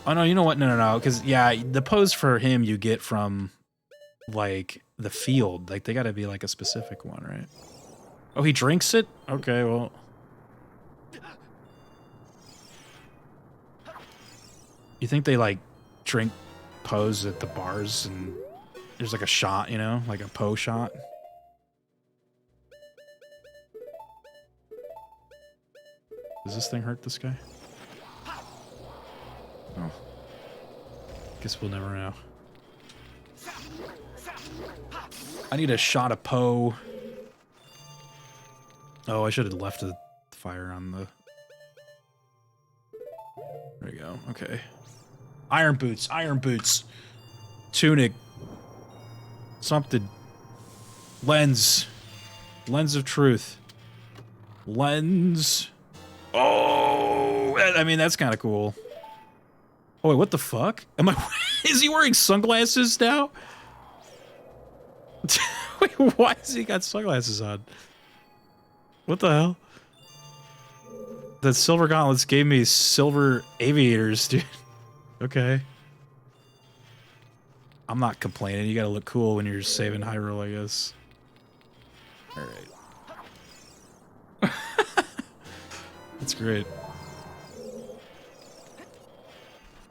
Oh, no, you know what? No. Because, yeah, the pose for him you get from, like, the field. Like, they got to be, like, a specific one, right? Oh, he drinks it? Okay, well. You think they, like, drink pose at the bars and there's, like, a shot, you know? Like a po shot? Does this thing hurt this guy? Oh. Guess we'll never know. I need a shot of Poe. Oh, I should have left the fire on the... There we go. Okay. Iron boots. Iron boots. Tunic. Something. Lens. Lens of truth. Lens. Oh! I mean, that's kind of cool. Oh, wait, what the fuck? Am I... Is he wearing sunglasses now? Wait, why has he got sunglasses on? What the hell? The silver gauntlets gave me silver aviators, dude. Okay. I'm not complaining. You gotta look cool when you're saving Hyrule, I guess. Alright. That's great.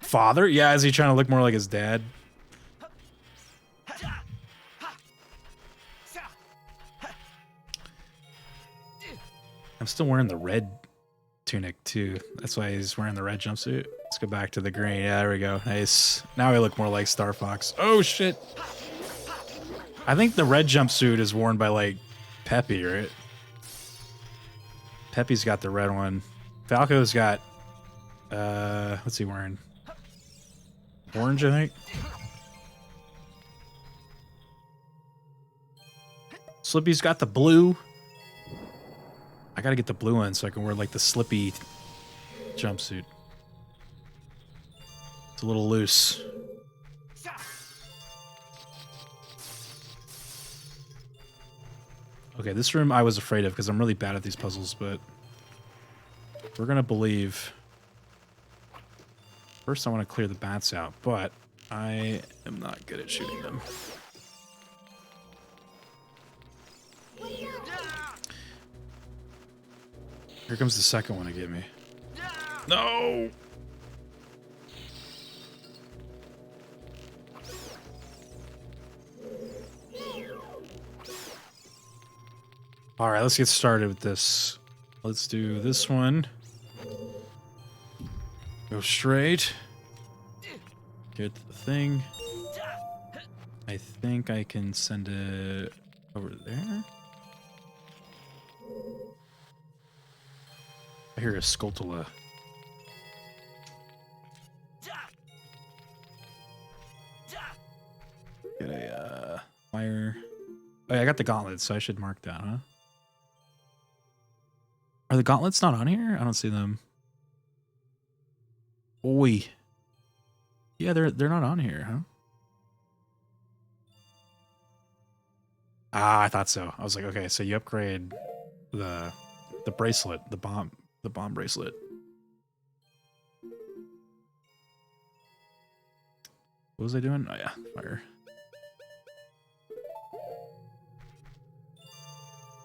Father? Yeah, is he trying to look more like his dad? I'm still wearing the red tunic, too. That's why he's wearing the red jumpsuit. Let's go back to the green. Yeah, there we go. Nice. Now I look more like Star Fox. Oh, shit. I think the red jumpsuit is worn by, like, Peppy, right? Peppy's got the red one. Falco's got... what's he wearing? Orange, I think? Slippy's got the blue. I gotta get the blue one so I can wear, like, the Slippy jumpsuit. It's a little loose. Okay, this room I was afraid of because I'm really bad at these puzzles, but we're gonna believe. First, I want to clear the bats out, but I am not good at shooting them. Here comes the second one to get me. No! Alright, let's get started with this. Let's do this one. Go straight. Get the thing. I think I can send it over there. I hear a Skulltula. Get a fire. Oh, yeah, I got the gauntlets, so I should mark that, huh? Are the gauntlets not on here? I don't see them. Oi. Yeah, they're not on here, huh? Ah, I thought so. I was like, okay, so you upgrade the bracelet, the bomb bracelet. What was I doing? Oh yeah, fire.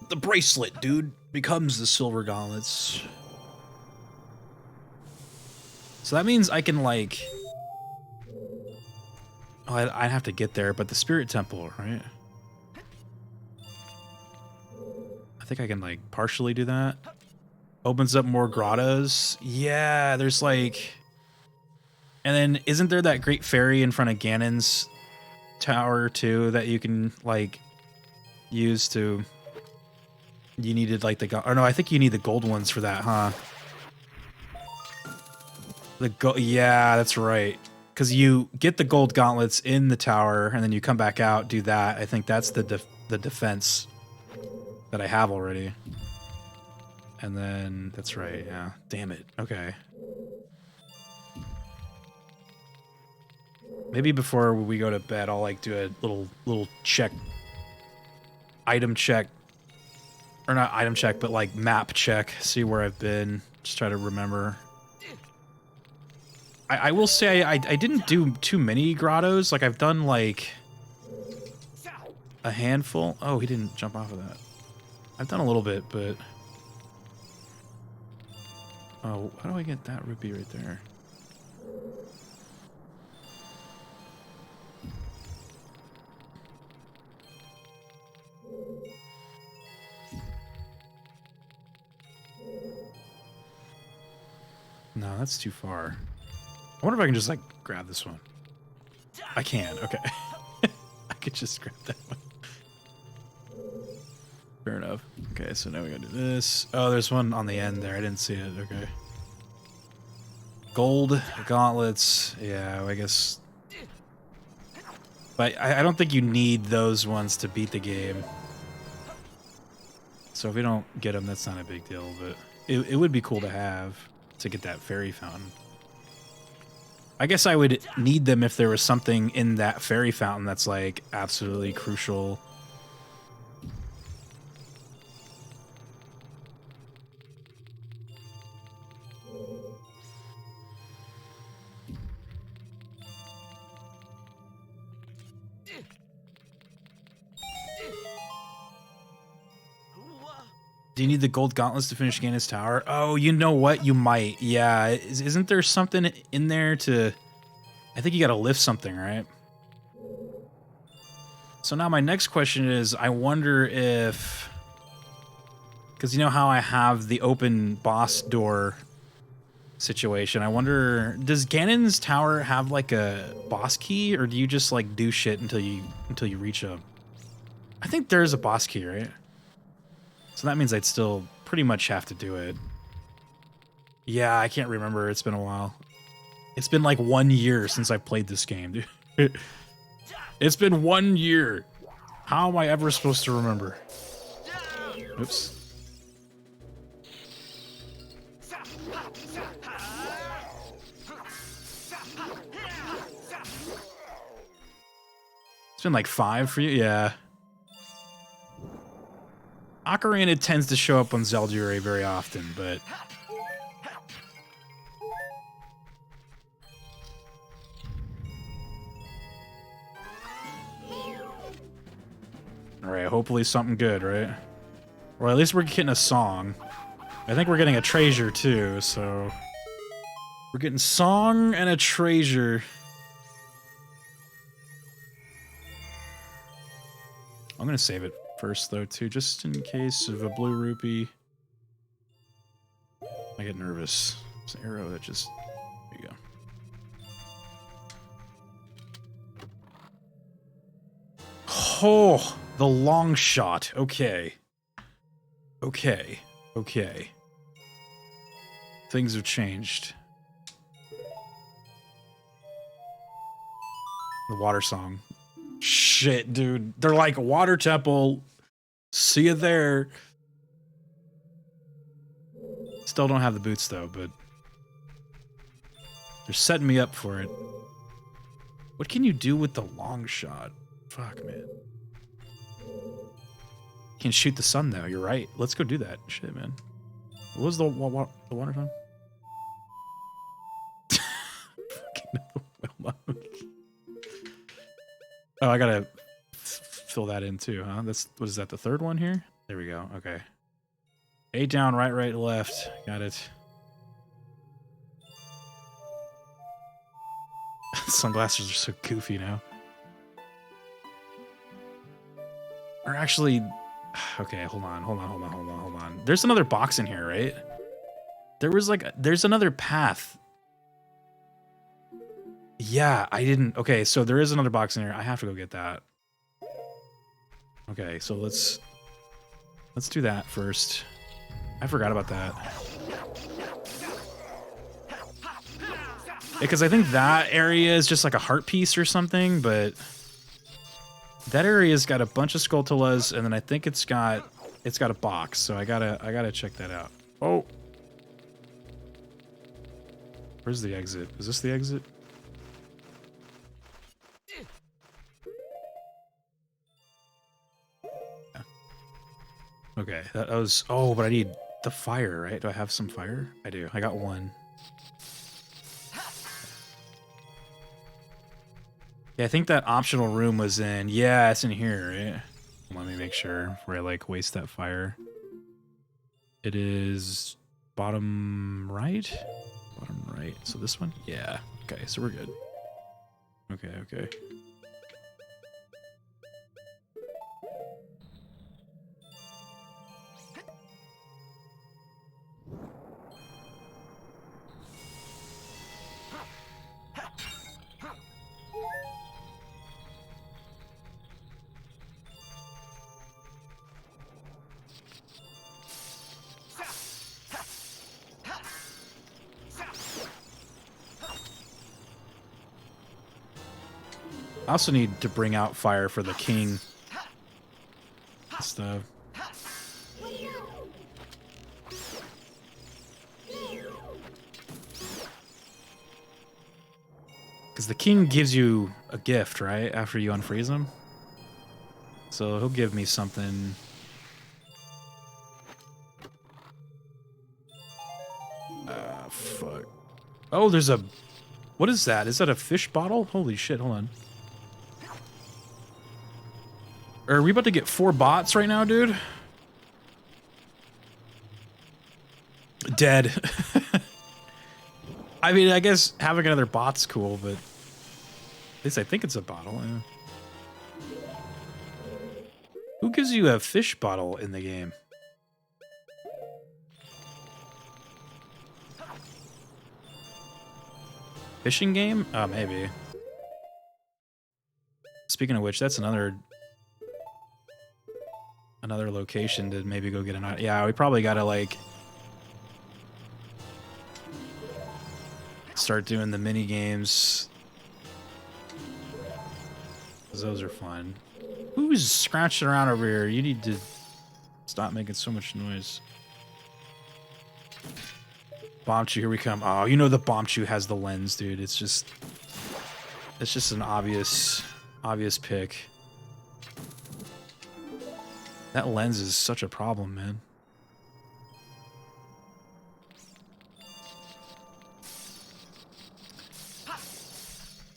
The bracelet, dude, becomes the silver gauntlets. So that means I can, like... Oh, I'd have to get there, but the Spirit Temple, right? I think I can, like, partially do that. Opens up more grottos. Yeah, there's, like... And then, isn't there that great fairy in front of Ganon's tower, too, that you can, like, use to... You needed, like, the... Or no, I think you need the gold ones for that, huh? Yeah, that's right. Because you get the gold gauntlets in the tower, and then you come back out, do that. I think that's the defense that I have already. And then, that's right, yeah. Damn it. Okay. Maybe before we go to bed, I'll, like, do a little check. Item check. Or not item check, but, like, map check. See where I've been. Just try to remember. I will say I didn't do too many grottos. Like, I've done, like, a handful. Oh, he didn't jump off of that. I've done a little bit, but... Oh, how do I get that rupee right there? No, that's too far. I wonder if I can just, like, grab this one. I can, okay. I could just grab that one. Fair enough. Okay, so now we gotta do this. Oh, there's one on the end there. I didn't see it. Okay. Gold gauntlets. Yeah, I guess. But I don't think you need those ones to beat the game. So if we don't get them, that's not a big deal. But it would be cool to have to get that fairy fountain. I guess I would need them if there was something in that fairy fountain that's, like, absolutely crucial. Do you need the gold gauntlets to finish Ganon's tower? Oh, you know what? You might. Yeah. Isn't there something in there to... I think you gotta lift something, right? So now my next question is, I wonder if... Because you know how I have the open boss door situation. I wonder, does Ganon's tower have, like, a boss key? Or do you just, like, do shit until you reach him? I think there's a boss key, right? So that means I'd still pretty much have to do it. Yeah, I can't remember. It's been a while. It's been like 1 year since I played this game, dude. It's been 1 year. How am I ever supposed to remember? Oops. It's been like 5 for you? Yeah. Ocarina tends to show up on Zelduary very often, but... Alright, hopefully something good, right? Or at least we're getting a song. I think we're getting a treasure too, so... We're getting song and a treasure. I'm gonna save it first, though, too, just in case of a blue rupee. I get nervous. It's an arrow that just... There you go. Oh, the long shot. Okay. Okay. Okay. Things have changed. The water song. Shit, dude. They're like, water temple. See you there. Still don't have the boots, though, but... They're setting me up for it. What can you do with the long shot? Fuck, man. Can shoot the sun, though. You're right. Let's go do that. Shit, man. What was the water song? Oh, I gotta fill that in too, huh? That's, what is that, the third one here? There we go, okay. A down, right, right, left. Got it. Sunglasses are so goofy now. Or actually, okay, hold on. There's another box in here, right? There was like, there's another path. Yeah, I didn't... Okay, so there is another box in here. I have to go get that. Okay, so let's do that first. I forgot about that. Because I think that area is just like a heart piece or something, but... That area's got a bunch of Skulltulas, and then I think it's got a box, so I gotta check that out. Oh! Where's the exit? Is this the exit? Okay, that was... Oh, but I need the fire, right? Do I have some fire? I do. I got one. Yeah, I think that optional room was in... Yeah, it's in here, right? Let me make sure before I, like, waste that fire. It is bottom right? Bottom right. So this one? Yeah. Okay, so we're good. Okay, okay. I also need to bring out fire for the king stuff. Because the king gives you a gift, right? After you unfreeze him. So he'll give me something. Fuck. Oh, there's a... What is that? Is that a fish bottle? Holy shit, hold on. Are we about to get 4 bots right now, dude? Dead. I mean, I guess having another bot's cool, but... At least I think it's a bottle, yeah. Who gives you a fish bottle in the game? Fishing game? Oh, maybe. Speaking of which, that's another location to maybe go get an... Yeah, we probably gotta, like... start doing the mini games. 'Cause those are fun. Who's scratching around over here? You need to stop making so much noise. Bombchu, here we come. Oh, you know the Bombchu has the lens, dude. It's just an obvious pick. That lens is such a problem, man.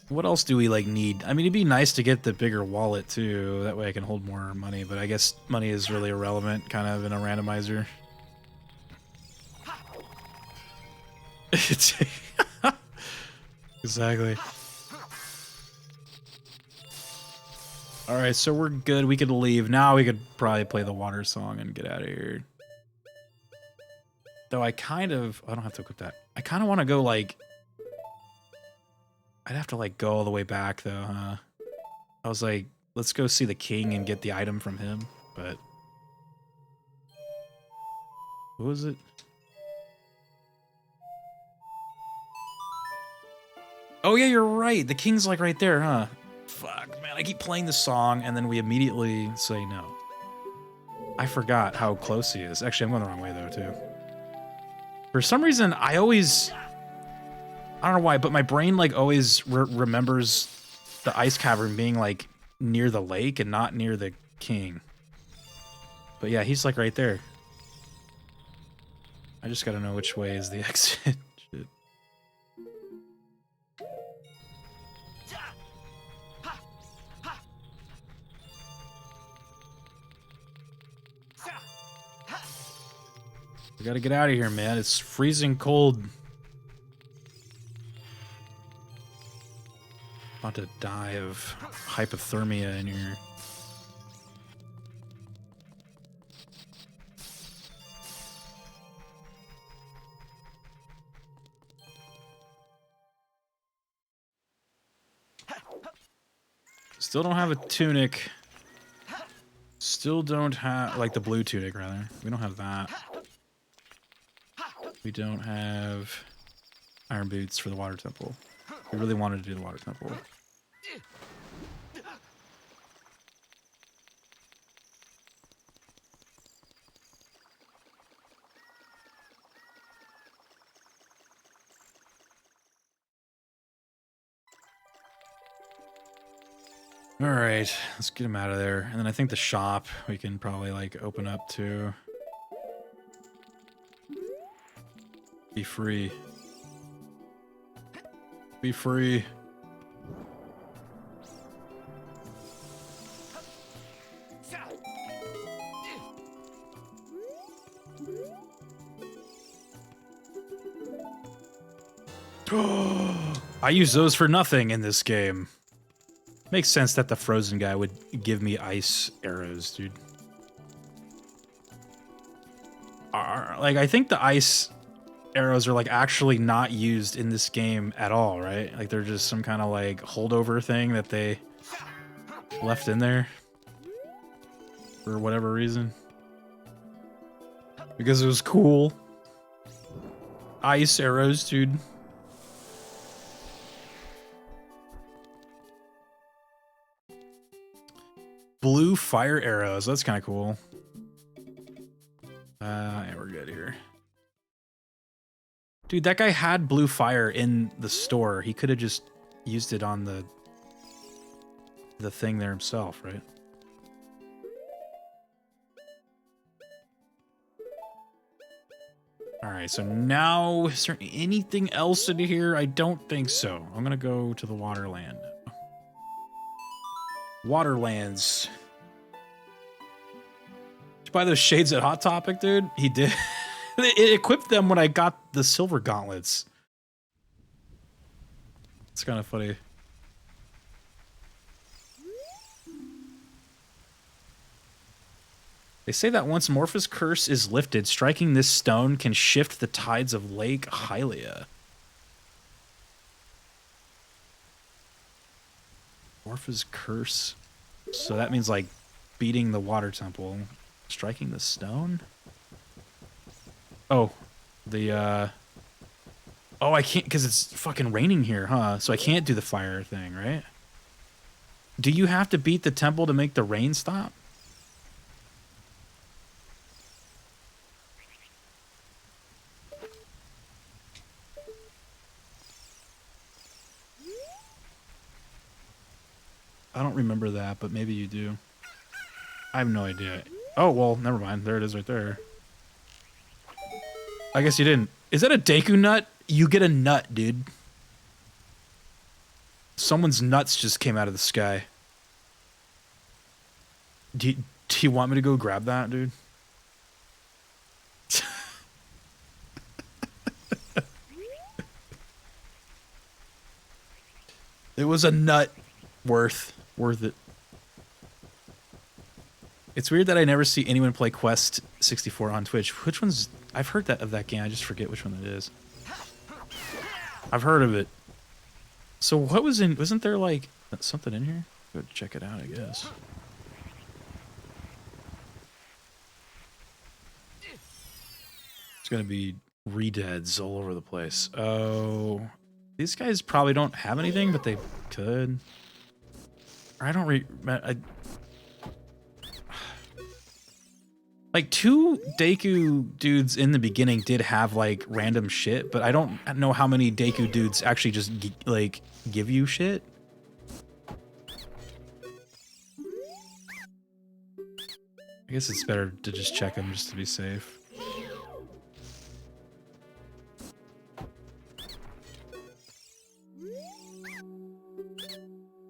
What else do we, like, need? I mean, it'd be nice to get the bigger wallet, too. That way I can hold more money, but I guess money is really irrelevant, kind of, in a randomizer. Exactly. Alright, so we're good. We could leave. Now we could probably play the water song and get out of here. Though I kind of... I don't have to equip that. I kind of want to go, like... I'd have to, like, go all the way back, though, huh? I was like, let's go see the king and get the item from him, but... What was it? Oh, yeah, you're right. The king's, like, right there, huh? Fuck, man. I keep playing the song, and then we immediately say no. I forgot how close he is. Actually, I'm going the wrong way, though, too. For some reason, I always... I don't know why, but my brain, like, always remembers the ice cavern being, like, near the lake and not near the king. But yeah, he's, like, right there. I just gotta know which way is the exit. Shit. We gotta get out of here, man. It's freezing cold. About to die of hypothermia in here. Still don't have a tunic. Still don't have, like, the blue tunic, rather. We don't have that. We don't have iron boots for the water temple. We really wanted to do the water temple. All right, let's get him out of there. And then I think the shop we can probably, like, open up to. Be free. Be free. I use those for nothing in this game. Makes sense that the frozen guy would give me ice arrows, dude. Like, I think the ice arrows are, like, actually not used in this game at all, right? Like, they're just some kind of, like, holdover thing that they left in there for whatever reason. Because it was cool. Ice arrows, dude. Blue fire arrows. That's kind of cool. Yeah, we're good here. Dude, that guy had blue fire in the store. He could have just used it on the thing there himself, right? All right, so now is there anything else in here? I don't think so. I'm gonna go to the Waterland. Waterlands. Did you buy those shades at Hot Topic, dude? He did. It equipped them when I got the silver gauntlets. It's kind of funny. They say that once Morphe's curse is lifted, striking this stone can shift the tides of Lake Hylia. Morphe's curse. So that means, like, beating the water temple. Striking the stone? Oh, the, oh, I can't, because it's fucking raining here, huh? So I can't do the fire thing, right? Do you have to beat the temple to make the rain stop? I don't remember that, but maybe you do. I have no idea. Oh, well, never mind. There it is right there. I guess you didn't. Is that a Deku nut? You get a nut, dude. Someone's nuts just came out of the sky. Do you want me to go grab that, dude? It was a nut worth it. It's weird that I never see anyone play Quest 64 on Twitch. Which one's... I've heard that of that game. I just forget which one it is. I've heard of it. So what was in... Wasn't there, like, something in here? Go check it out, I guess. It's gonna be re-deads all over the place. Oh... These guys probably don't have anything, but they could. I don't like, 2 Deku dudes in the beginning did have, like, random shit, but I don't know how many Deku dudes actually just, like, give you shit. I guess it's better to just check them just to be safe.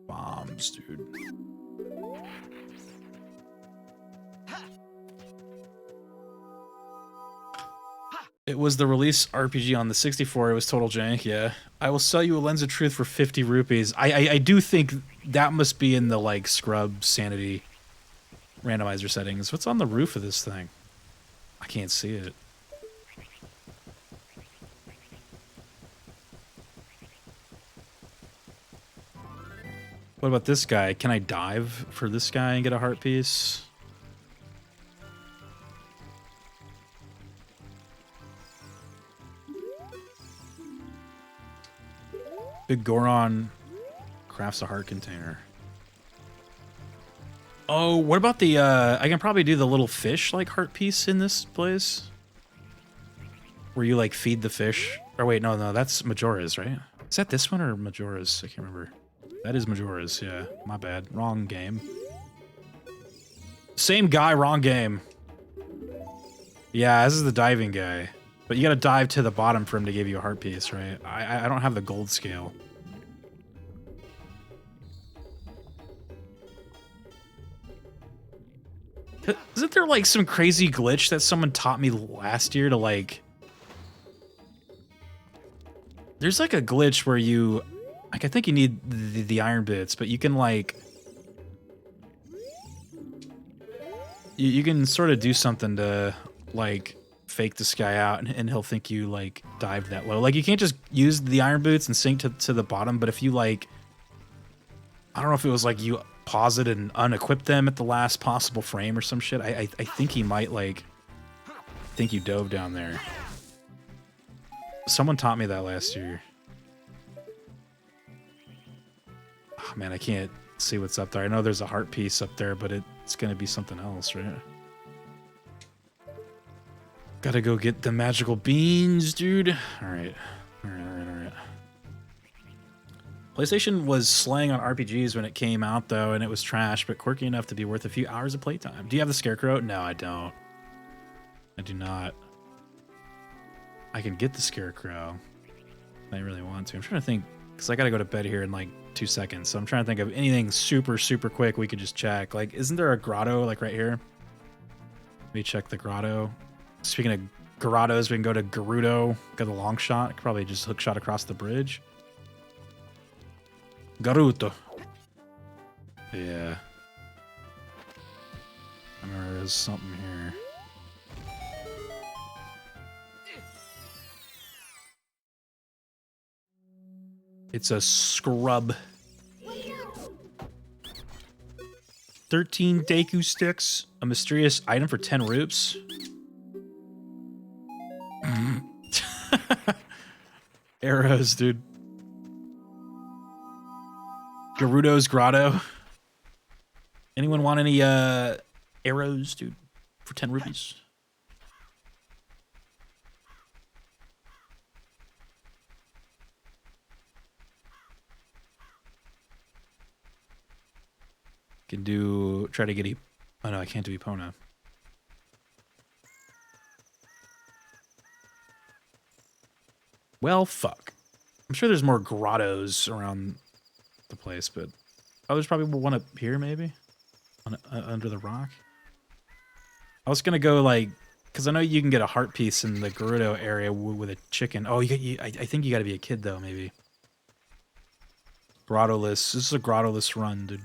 Bombs, dude. It was the release RPG on the 64. It was total jank, yeah. I will sell you a Lens of Truth for 50 rupees. I do think that must be in the, like, scrub sanity randomizer settings. What's on the roof of this thing? I can't see it. What about this guy? Can I dive for this guy and get a heart piece? Big Goron crafts a heart container. Oh, what about the, I can probably do the little fish, like, heart piece in this place? Where you, like, feed the fish. Or wait, no, that's Majora's, right? Is that this one or Majora's? I can't remember. That is Majora's, yeah. My bad. Wrong game. Same guy, wrong game. Yeah, this is the diving guy. But you gotta dive to the bottom for him to give you a heart piece, right? I don't have the gold scale. Isn't there like some crazy glitch that someone taught me last year to like... There's like a glitch where you... Like, I think you need the iron bits, but you can like... You can sort of do something to like fake this guy out and he'll think you like dived that low. Like you can't just use the iron boots and sink to the bottom, but if you like... I don't know if it was like you pause it and unequip them at the last possible frame or some shit. I think he might like think you dove down there. Someone taught me that last year. Oh, man, I can't see what's up there. I know there's a heart piece up there, but it's gonna be something else, right? Gotta go get the magical beans, dude. All right. PlayStation was slaying on RPGs when it came out, though, and it was trash, but quirky enough to be worth a few hours of playtime. Do you have the Scarecrow? No, I don't. I do not. I can get the Scarecrow. I really want to. I'm trying to think, because I got to go to bed here in like 2 seconds, so I'm trying to think of anything super, super quick we could just check. Like, isn't there a grotto, like, right here? Let me check the grotto. Speaking of grottos, we can go to Gerudo, get the long shot. I could probably just hook shot across the bridge. Garuto. Yeah. I remember there's something here. It's a scrub. 13 Deku sticks. A mysterious item for 10 rupes. Arrows, dude. Gerudo's Grotto. Anyone want any arrows, dude, for 10 rupees? Can do, try to get oh no, I can't do Epona. Well, fuck. I'm sure there's more grottos around the place, but oh, there's probably one up here, maybe under the rock. I was gonna go like, because I know you can get a heart piece in the Gerudo area with a chicken. Oh, I think you got to be a kid though, maybe. Grottoless. This is a grottoless run, dude.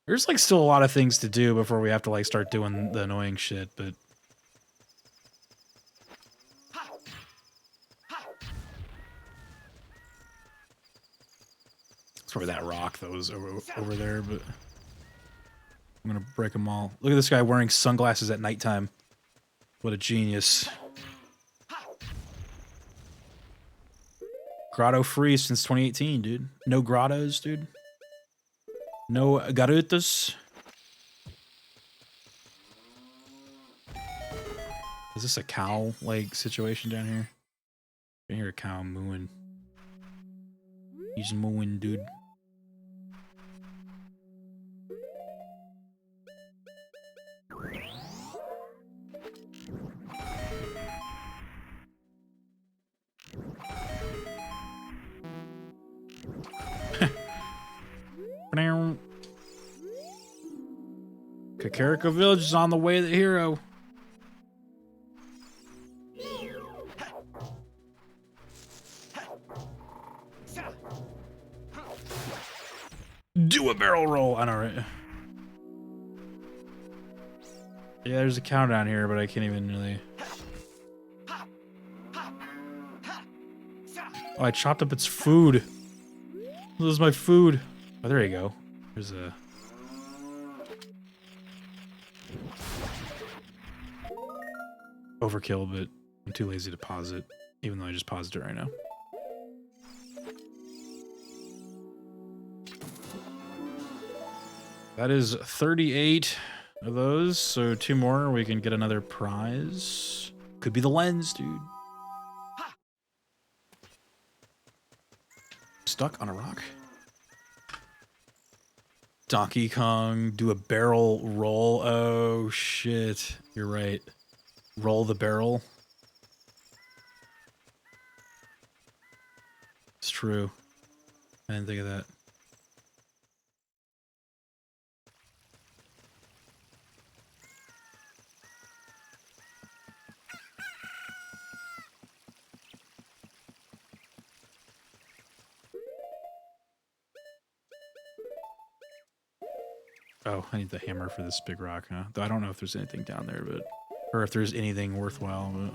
There's like still a lot of things to do before we have to like start doing the annoying shit, but. It's probably that rock that was over there, but I'm gonna break them all. Look at this guy wearing sunglasses at nighttime. What a genius. Grotto free since 2018, dude. No grottos, dude. No garutas. Is this a cow like situation down here? I hear a cow mooing. He's mooing, dude. Kakariko Village is on the way to the hero. Do a barrel roll. I know, right? Yeah, there's a cow down here, but I can't even really. Oh, I chopped up its food. This is my food. Oh, there you go. There's a. Overkill, but I'm too lazy to pause it, even though I just paused it right now. That is 38 of those, so 2 more, we can get another prize. Could be the lens, dude. Stuck on a rock. Donkey Kong, do a barrel roll. Oh, shit. You're right. Roll the barrel. It's true. I didn't think of that. Oh, I need the hammer for this big rock, huh? Though I don't know if there's anything down there, but... Or if there's anything worthwhile, but...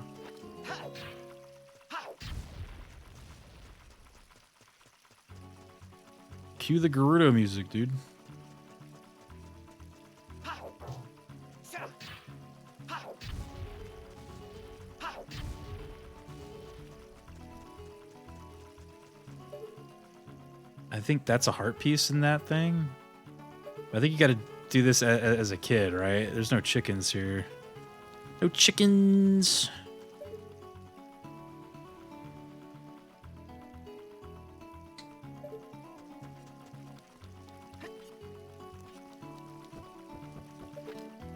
Cue the Gerudo music, dude. I think that's a heart piece in that thing. I think you gotta do this as a kid, right? There's no chickens here. No chickens!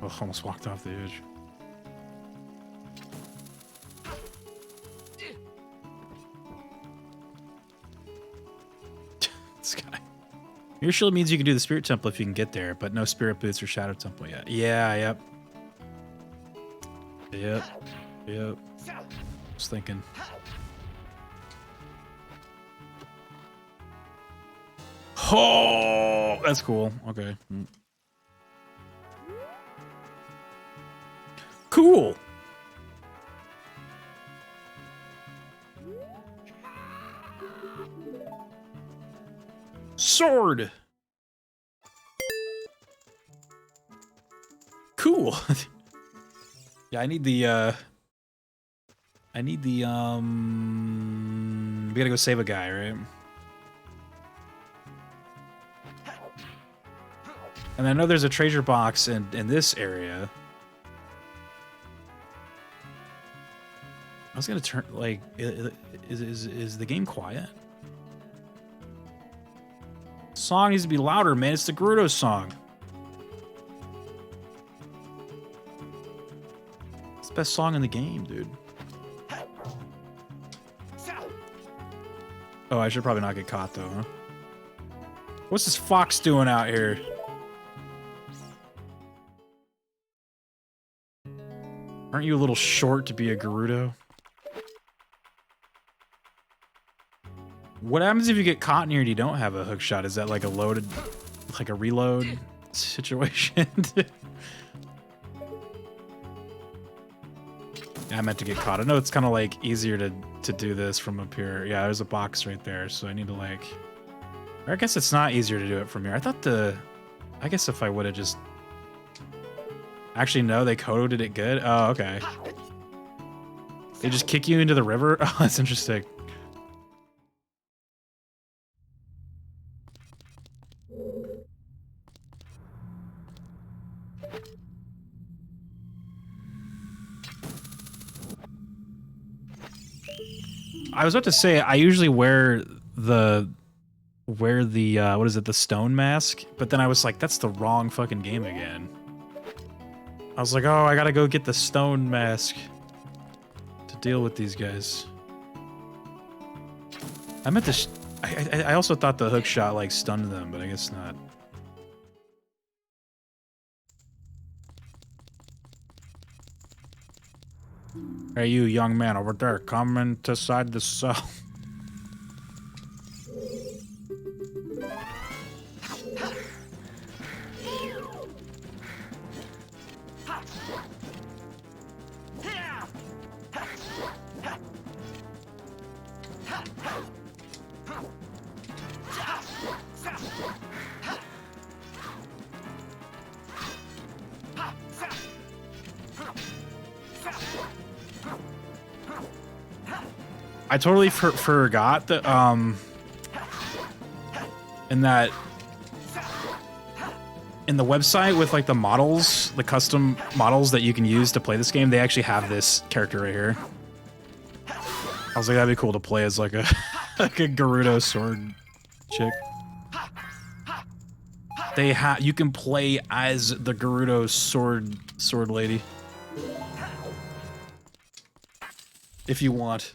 Oh, almost walked off the edge. This guy. Your shield means you can do the Spirit Temple if you can get there, but no Spirit Boots or Shadow Temple yet. Yeah, yep. Yep. Just thinking. Oh, that's cool. Okay. Cool. Sword. Cool. Yeah, I need the we gotta go save a guy, right? And I know there's a treasure box in this area. I was gonna turn, like, is the game quiet? Song needs to be louder, man. It's the Gerudo song. It's the best song in the game, dude. Oh, I should probably not get caught, though, huh? What's this fox doing out here? Aren't you a little short to be a Gerudo? What happens if you get caught in here and you don't have a hook shot? Is that like a loaded, like a reload situation? Yeah, I meant to get caught. I know it's kind of like easier to do this from up here. Yeah, there's a box right there, so I need to like... Or I guess it's not easier to do it from here. I thought I guess if I would have just... Actually, no, they coded it good. Oh, okay. They just kick you into the river? Oh, that's interesting. I was about to say, I usually wear the what is it, the stone mask? But then I was like, that's the wrong fucking game again. I was like, oh, I gotta go get the stone mask to deal with these guys. I meant to... I also thought the hook shot, like, stunned them, but I guess not. Hey, you young man over there, come inside the cell. I totally forgot that, in the website with like the models, the custom models that you can use to play this game, they actually have this character right here. I was like, that'd be cool to play as like a like a Gerudo sword chick. You can play as the Gerudo sword lady if you want.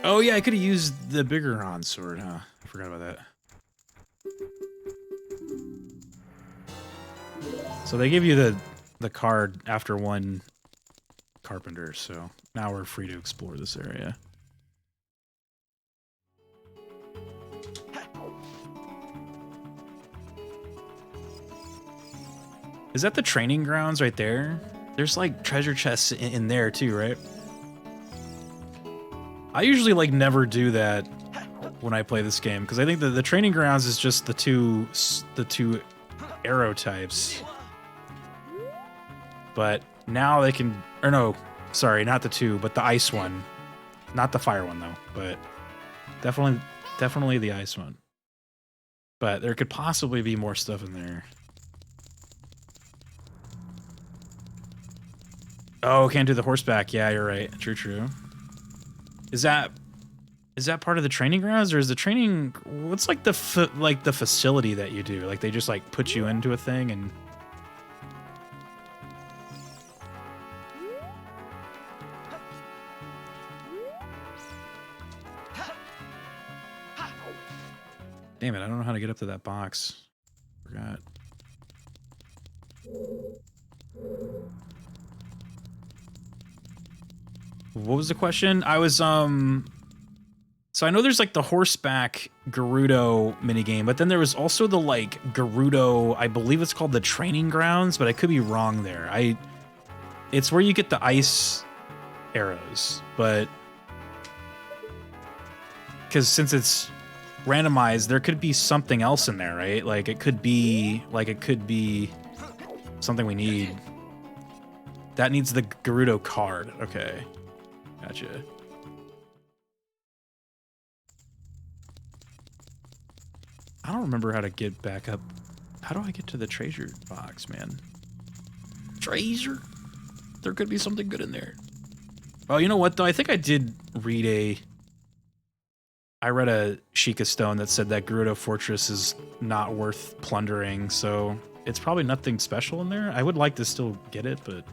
Oh yeah, I could have used the bigger Ron sword, huh? I forgot about that. So they give you the card after one carpenter, so now we're free to explore this area. Is that the training grounds right there? There's like treasure chests in there too, right? I usually like never do that when I play this game because I think the training grounds is just the two arrow types. But now they can, or no, sorry, not the two, but the ice one. Not the fire one though, but definitely the ice one. But there could possibly be more stuff in there. Oh, can't do the horseback. Yeah, you're right. True. Is that part of the training grounds, or is the training? What's like the facility that you do? Like they just like put you into a thing and. Damn it! I don't know how to get up to that box. Forgot. What was the question? I was, so I know there's like the horseback Gerudo minigame, but then there was also the like Gerudo, I believe it's called the training grounds, but I could be wrong there. It's where you get the ice arrows, but because since it's randomized, there could be something else in there, right? Like it could be something we need. That needs the Gerudo card. Okay. Gotcha. I don't remember how to get back up. How do I get to the treasure box, man? Treasure? There could be something good in there. Oh, you know what, though? I think I did read I read a Sheikah Stone that said that Gerudo Fortress is not worth plundering, so it's probably nothing special in there. I would like to still get it, but...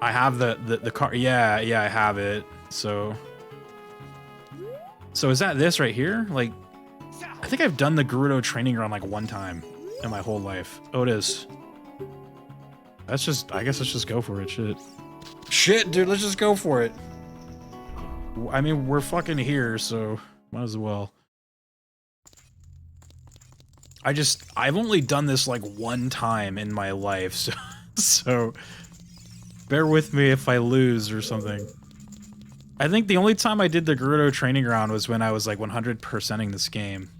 I have the car. Yeah, I have it. So is that this right here? Like, I think I've done the Gerudo training ground like one time in my whole life. Oh, it is. That's just, I guess let's just go for it. Shit, dude, let's just go for it. I mean, we're fucking here, so might as well. I've only done this like one time in my life, so bear with me if I lose or something. I think the only time I did the Gerudo training ground was when I was like 100%ing this game.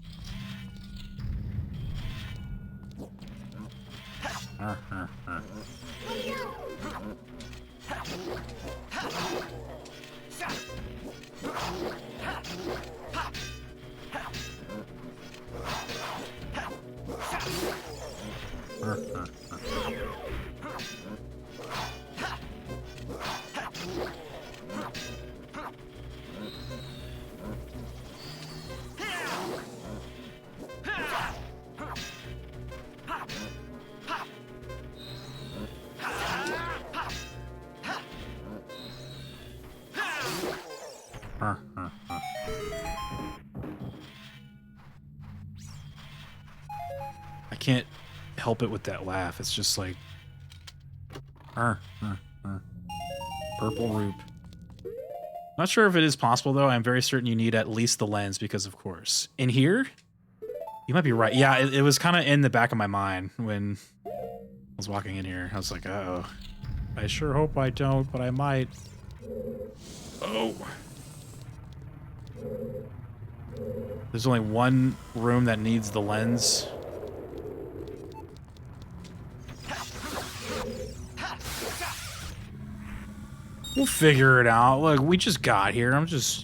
I can't help it with that laugh. It's just like purple roop. Not sure if it is possible though. I'm very certain you need at least the lens because of course. In here? You might be right. Yeah, it was kind of in the back of my mind when I was walking in here. I was like, uh-oh. I sure hope I don't, but I might. Oh. There's only one room that needs the lens. We'll figure it out. Look, we just got here. We're just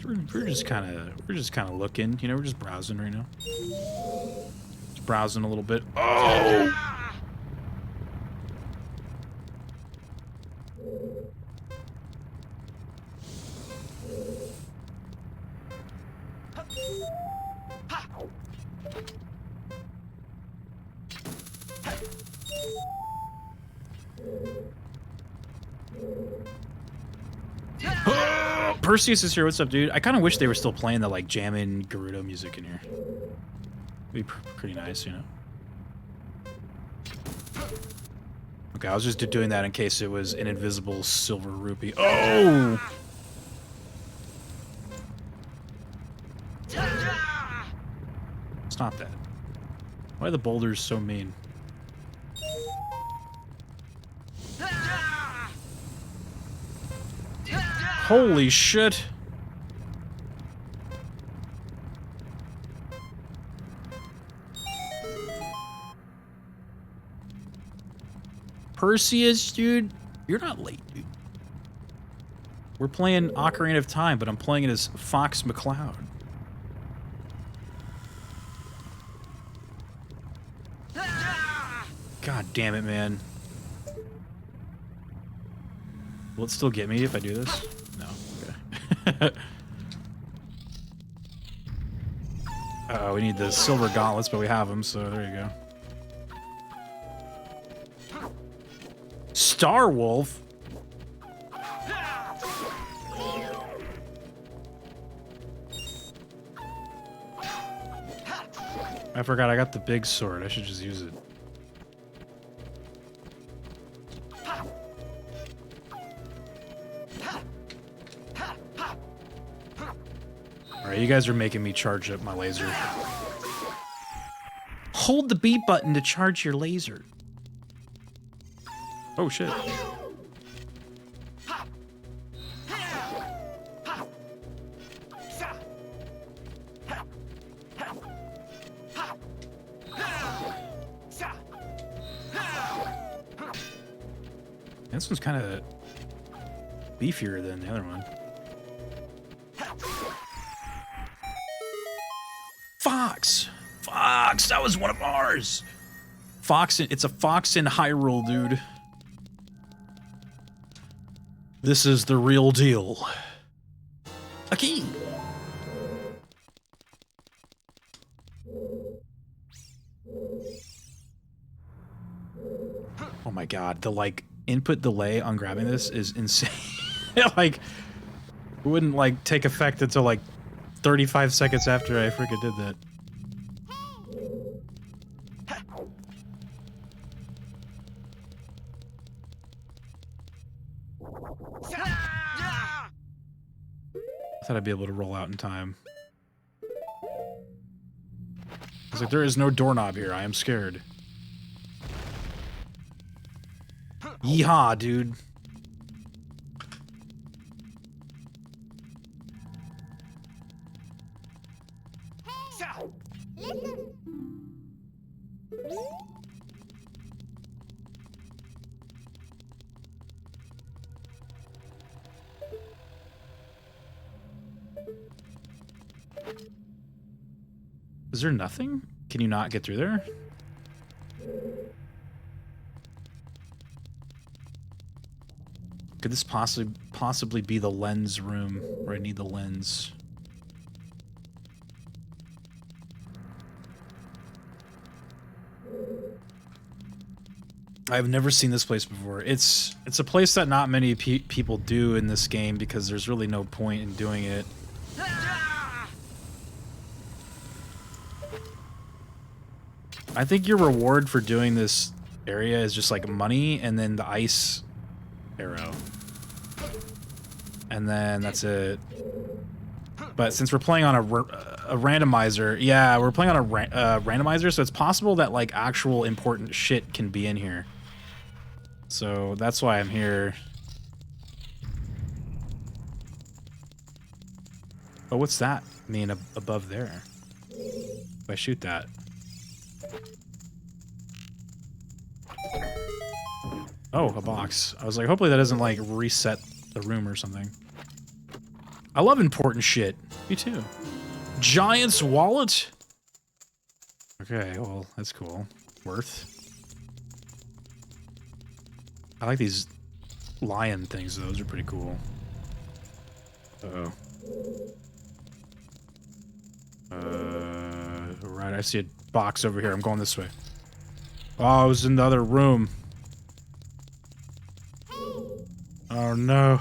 kind of looking. You know, we're just browsing right now. Just browsing a little bit. Oh. Perseus is here. What's up, dude? I kind of wish they were still playing the like jammin' Gerudo music in here. Be pretty nice, you know. Okay, I was just doing that in case it was an invisible silver rupee. Oh! Stop that. Why are the boulders so mean? Holy shit! Perseus, dude, you're not late, dude. We're playing Ocarina of Time, but I'm playing it as Fox McCloud. God damn it, man. Will it still get me if I do this? No. Okay. Uh-oh, we need the silver gauntlets, but we have them, so there you go. Star Wolf? I forgot I got the big sword. I should just use it. Alright, you guys are making me charge up my laser. Hold the B button to charge your laser. Oh shit. This one's kind of beefier than the other one. Fox! Fox! That was one of ours! Fox, it's a fox in Hyrule, dude. This is the real deal. A key! Oh my god, the like input delay on grabbing this is insane. Like, it wouldn't like take effect until like 35 seconds after I freaking did that. I thought I'd be able to roll out in time. I was like, there is no doorknob here. I am scared. Yeehaw, dude. Is there nothing? Can you not get through there? Could this possibly be the lens room where I need the lens? I've never seen this place before. It's a place that not many people do in this game because there's really no point in doing it. I think your reward for doing this area is just like money and then the ice arrow. And then that's it. But since we're playing on a randomizer, yeah, we're playing on a randomizer, so it's possible that like actual important shit can be in here. So that's why I'm here. Oh, what's that mean above there? If I shoot that. Oh, a box. I was like, hopefully that doesn't like reset the room or something. I love important shit. Me too. Giant's wallet? Okay, well, that's cool. Worth. I like these lion things, those are pretty cool. Uh-oh. Right, I see a box over here. I'm going this way. Oh, I was in the other room. Oh no.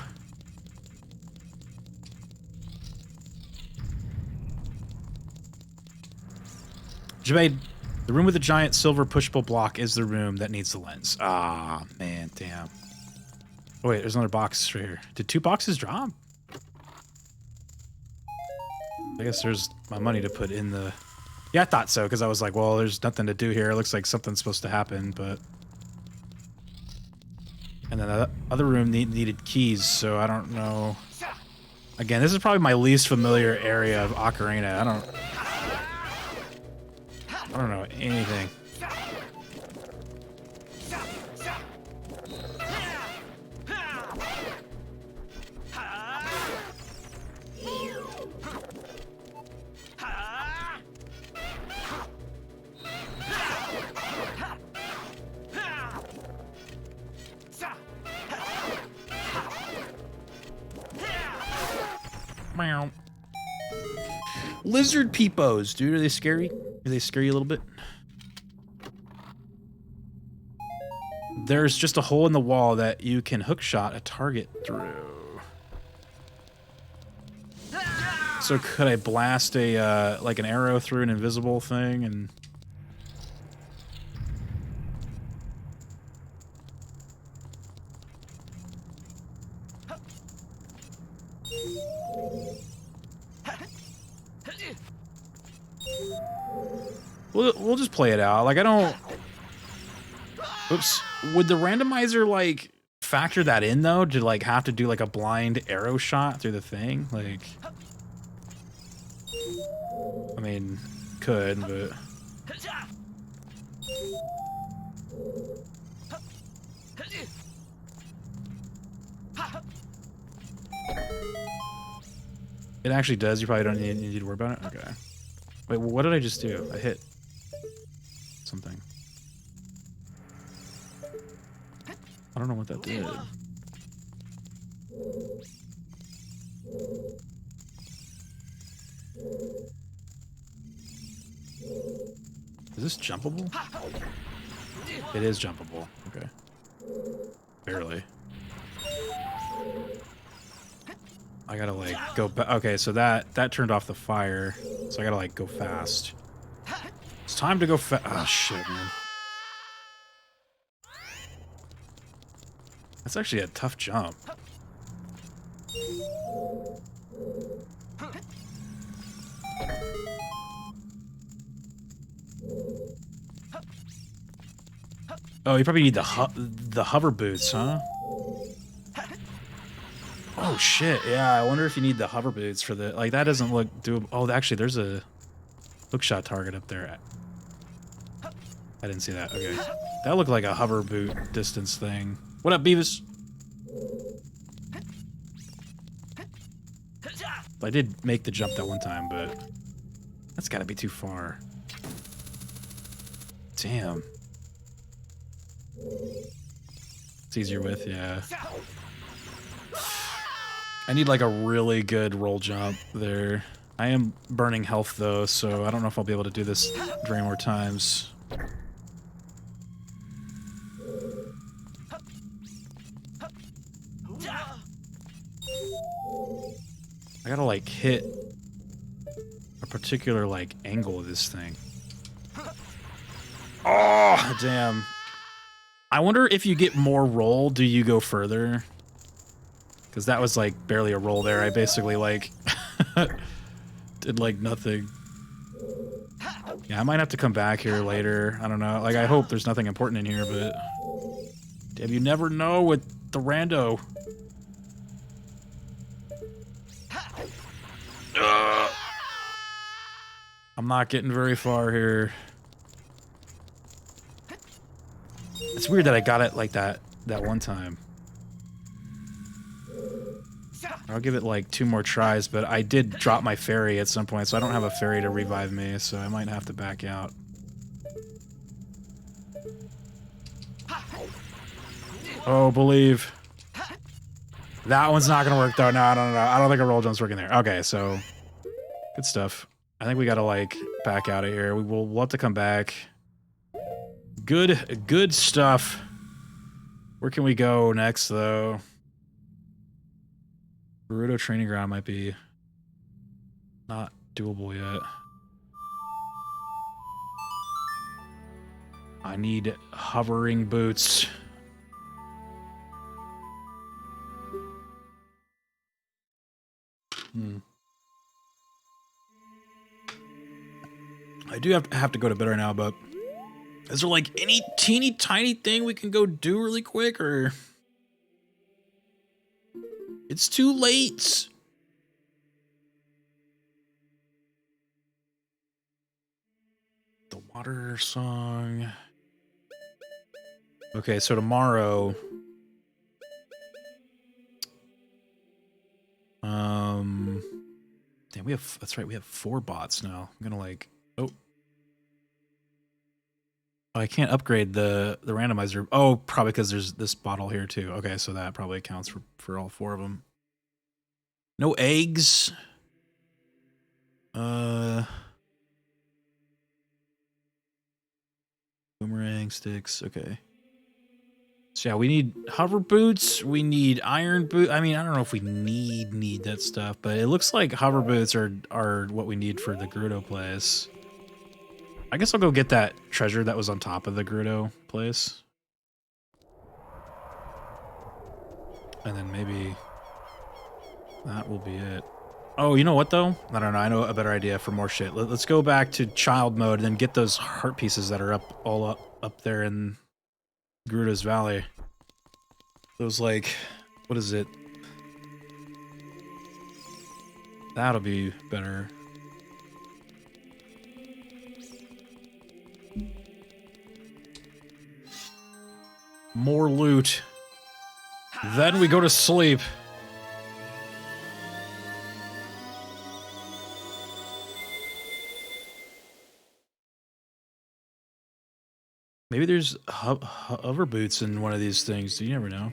Jabade, the room with the giant silver pushable block is the room that needs the lens. Ah, man, damn. Oh, wait, there's another box right here. Did 2 boxes drop? I guess there's my money to put in the... Yeah, I thought so, because I was like, well, there's nothing to do here. It looks like something's supposed to happen, but... And then the other room needed keys, so I don't know. Again, this is probably my least familiar area of Ocarina. I don't know anything. Meow. Lizard peepos, dude. Are they scary? Do they scare you a little bit? There's just a hole in the wall that you can hookshot a target through. So could I blast a like an arrow through an invisible thing and... We'll just play it out. Like, I don't... Oops. Would the randomizer, like, factor that in, though? To, like, have to do, like, a blind arrow shot through the thing? Like... I mean, could, but... It actually does. You probably don't need to worry about it? Okay. Wait, what did I just do? I hit something. I don't know what that did. Is this jumpable? It is jumpable. Okay. Barely. I gotta like go back. Okay, so that turned off the fire. So I gotta like go fast. It's time to go fast. Oh shit, man. That's actually a tough jump. Oh, you probably need the hover boots, huh? Oh shit, yeah, I wonder if you need the hover boots for the... Like, that doesn't look doable. Oh, actually, there's a hookshot target up there. I didn't see that, okay. That looked like a hover boot distance thing. What up, Beavis? I did make the jump that one time, but... That's gotta be too far. Damn. It's easier with, yeah. I need like a really good roll jump there. I am burning health though, so I don't know if I'll be able to do this very more times. I gotta like hit a particular like angle of this thing. Oh, damn. I wonder if you get more roll, do you go further? Because that was like barely a roll there. I basically like did like nothing. Yeah, I might have to come back here later. I don't know. Like, I hope there's nothing important in here, but damn, you never know with the rando. I'm not getting very far here. It's weird that I got it like that one time. I'll give it like 2 more tries, but I did drop my fairy at some point, so I don't have a fairy to revive me, so I might have to back out. Oh, believe. That one's not gonna work though. No, I don't think a roll jump's working there. Okay, so good stuff. I think we gotta like back out of here. We'll have to come back. Good stuff. Where can we go next though? Gerudo Training Ground might be not doable yet. I need hovering boots. I do have to go to bed right now, but is there like any teeny tiny thing we can go do really quick, or it's too late? The water song. Okay, so tomorrow. Damn, that's right, we have 4 bots now. I'm gonna like, oh, I can't upgrade the randomizer. Oh, probably because there's this bottle here too. Okay, so that probably accounts for all 4 of them. No eggs. Boomerang sticks. Okay. So yeah, we need hover boots. We need iron boot. I mean, I don't know if we need that stuff, but it looks like hover boots are what we need for the Gerudo place. I guess I'll go get that treasure that was on top of the Gerudo place. And then maybe that will be it. Oh, you know what though? I don't know. I know a better idea for more shit. Let's go back to child mode and then get those heart pieces that are up there in Gerudo's Valley. Those like, what is it? That'll be better. More loot. Then we go to sleep. Maybe there's hover boots in one of these things. You never know.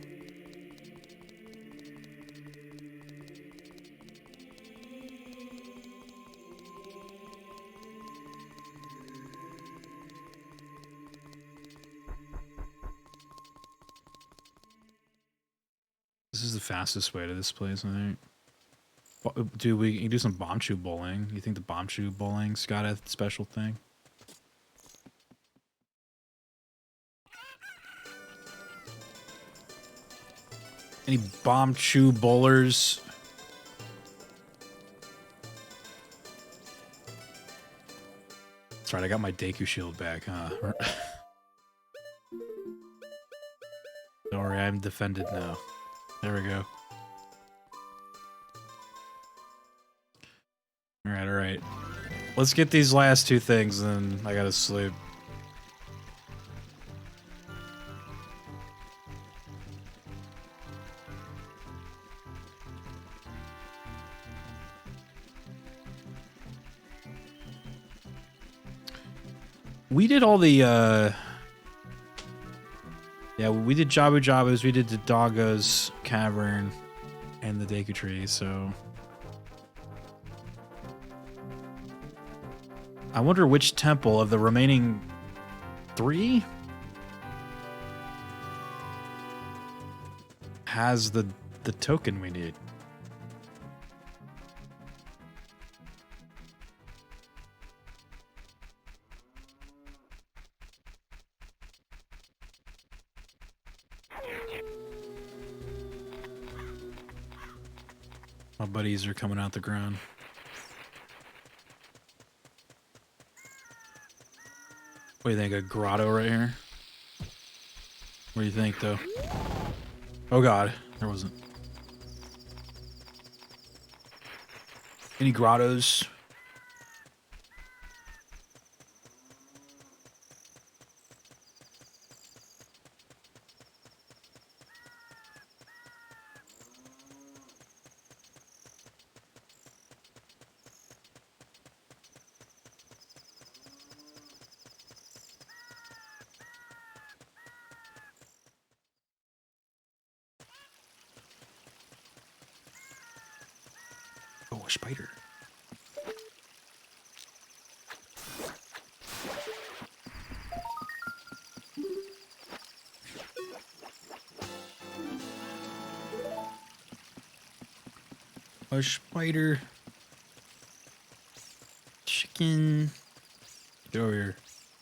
This is the fastest way to this place, I think. Do we can do some bombchu bowling? You think the bombchu bowling's got a special thing? Any bombchu bowlers? That's right, I got my Deku shield back, huh? Don't worry, I'm defended now. There we go. Alright, alright. Let's get these last 2 things, and then I gotta sleep. We did all the, yeah, we did Jabu Jabu's, we did the Doggo's Cavern, and the Deku Tree, so... I wonder which temple of the remaining 3 has the token we need. My buddies are coming out the ground. What do you think, a grotto right here? What do you think, though? Oh god, there wasn't. Any grottos? Oh, a spider. A spider. Chicken. Get over here.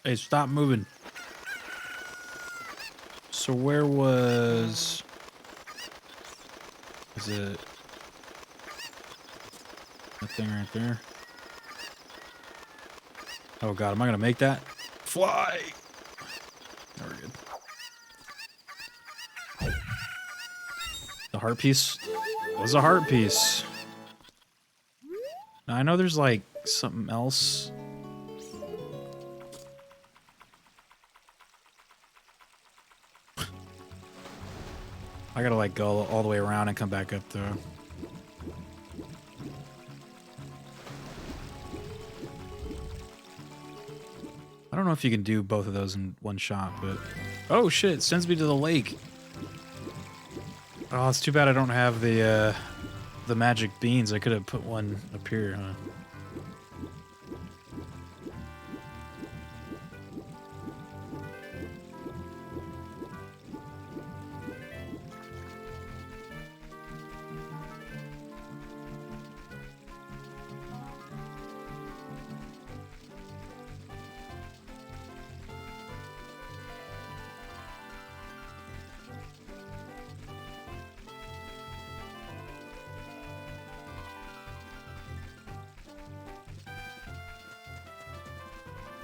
Hey, stop moving. So where was... Is it... That thing right there? Oh god, am I gonna make that? Fly! No, we're good. The heart piece was a heart piece. Now, I know there's like something else. I gotta like go all the way around and come back up though. I don't know if you can do both of those in one shot, but... Oh shit, it sends me to the lake. Oh, it's too bad I don't have the magic beans. I could have put one up here, huh?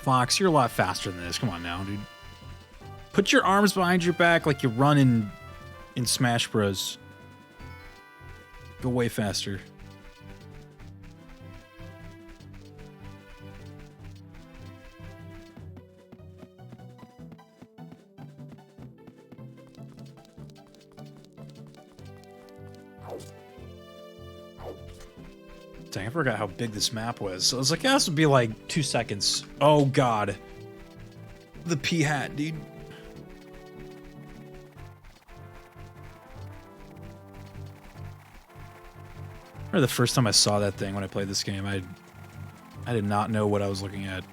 Fox, you're a lot faster than this. Come on now, dude. Put your arms behind your back like you run in Smash Bros. Go way faster. Dang, I forgot how big this map was. So I was like, yeah, this would be like 2 seconds. Oh god. The pea hat, dude. I remember the first time I saw that thing when I played this game, I did not know what I was looking at.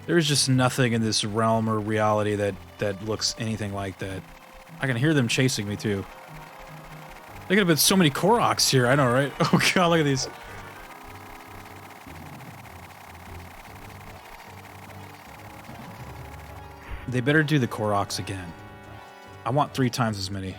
There's just nothing in this realm or reality that looks anything like that. I can hear them chasing me too. There could have been so many Koroks here, I know, right? Oh god, look at these. They better do the Koroks again. I want 3 times as many.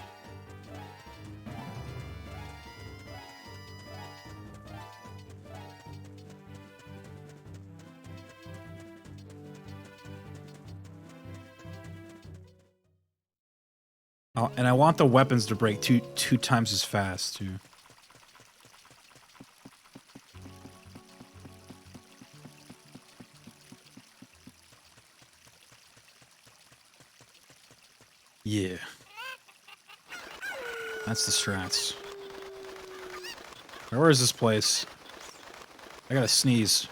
Oh, and I want the weapons to break two times as fast, too. Yeah. That's the strats. Where is this place? I gotta sneeze.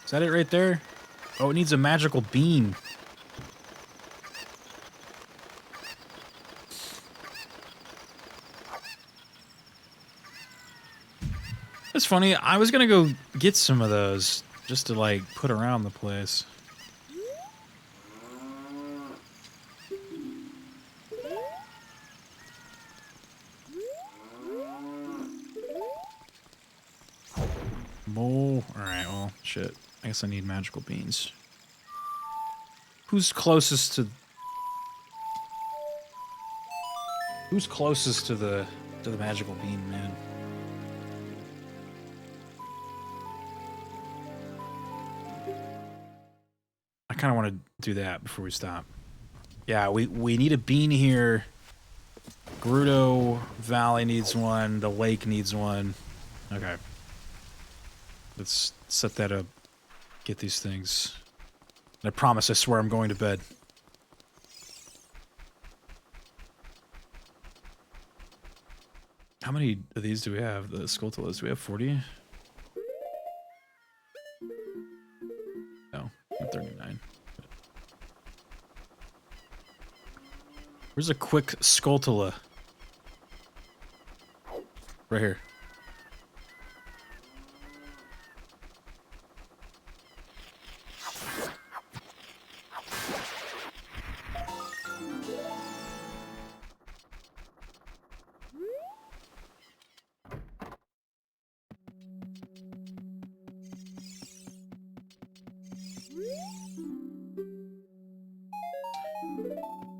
Is that it right there? Oh, it needs a magical bean. It's funny, I was gonna go get some of those just to like put around the place. Oh, alright, well, shit. I guess I need magical beans. Who's closest to... Who's closest to the magical bean, man? I kind of want to do that before we stop. Yeah, we need a bean here. Gerudo Valley needs one. The lake needs one. Okay. Let's set that up. Get these things. And I promise, I swear I'm going to bed. How many of these do we have? The Skulltulas, do we have 40? No, 39. Where's a quick Skulltula? Right here.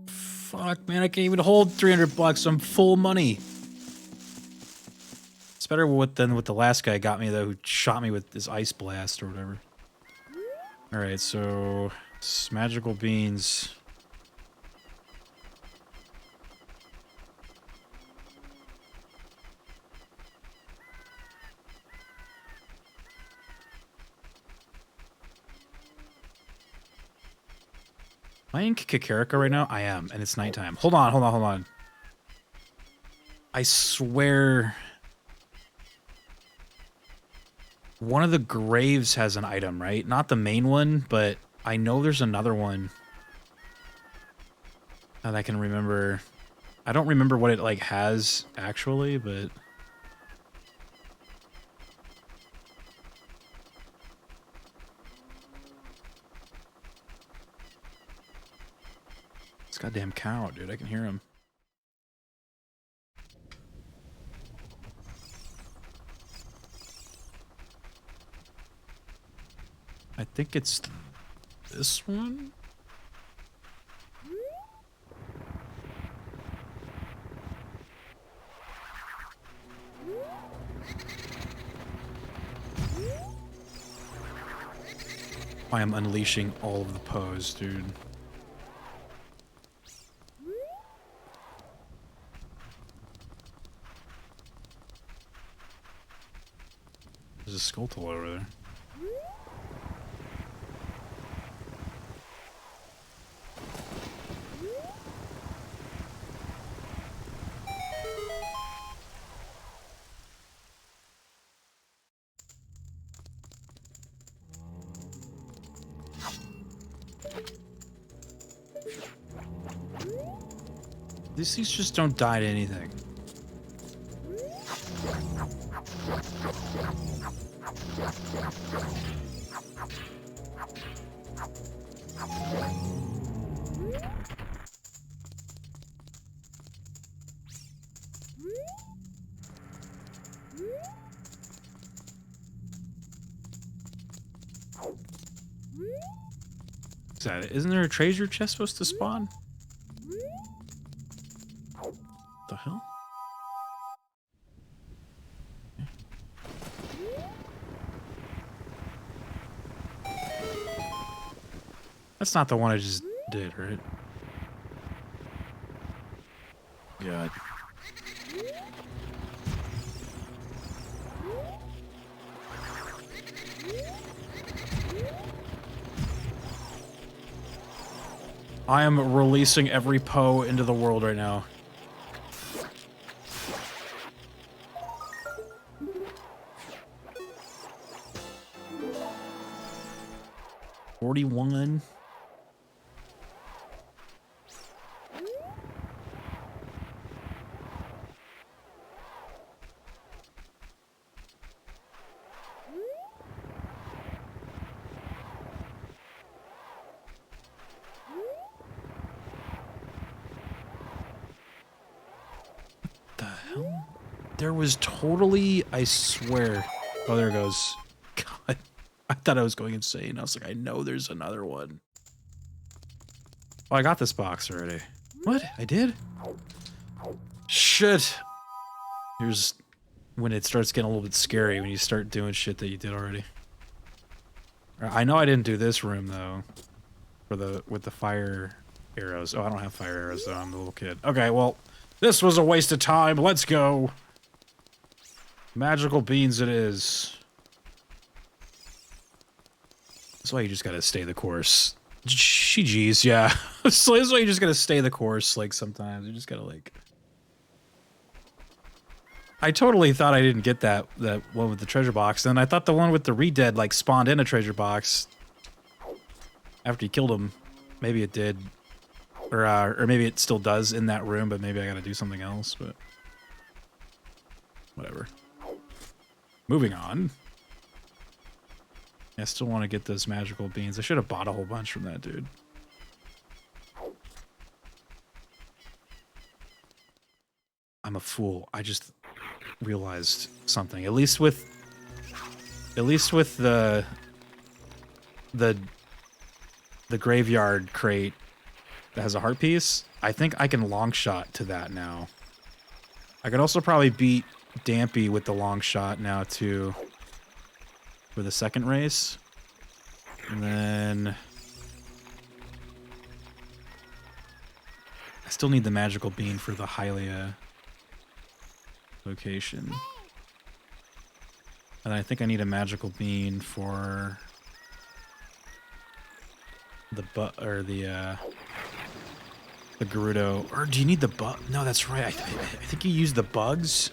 Fuck, man, I can't even hold 300 bucks. I'm full money. It's better than what the last guy got me, though, who shot me with this ice blast or whatever. Alright, so... magical beans. Am I in Kakarika right now? I am, and it's nighttime. Hold on. I swear... one of the graves has an item, right? Not the main one, but I know there's another one that I can remember. I don't remember what it, like, has, actually, but... this goddamn cow, dude. I can hear him. I think it's this one? I am unleashing all of the pose, dude. There's a skull over there. These things just don't die to anything. Is that it? Isn't there a treasure chest supposed to spawn? The hell? That's not the one I just did, right? God. I am releasing every Poe into the world right now. $41. There was totally, I swear. Oh, there it goes. God, I thought I was going insane. I was like, I know there's another one. Oh, I got this box already. What? I did? Shit. Here's when it starts getting a little bit scary, when you start doing shit that you did already. I know I didn't do this room, though. With the fire arrows. Oh, I don't have fire arrows, though. I'm a little kid. Okay, well, this was a waste of time. Let's go. Magical beans it is. That's why you just gotta stay the course. GG's, yeah. So that's why you just gotta stay the course, like, sometimes. You just gotta, like... I totally thought I didn't get that one with the treasure box, and I thought the one with the re-dead, like, spawned in a treasure box. After you killed him. Maybe it did. Or maybe it still does in that room, but maybe I gotta do something else, but... whatever. Moving on. I still want to get those magical beans. I should have bought a whole bunch from that dude. I'm a fool. I just realized something. At least with the the graveyard crate that has a heart piece. I think I can long shot to that now. I could also probably beat Dampy with the long shot now too for the second race. And then I still need the magical bean for the Hylia location. And I think I need a magical bean for the Gerudo. Or do you need the bug? No, that's right. I think you use the bugs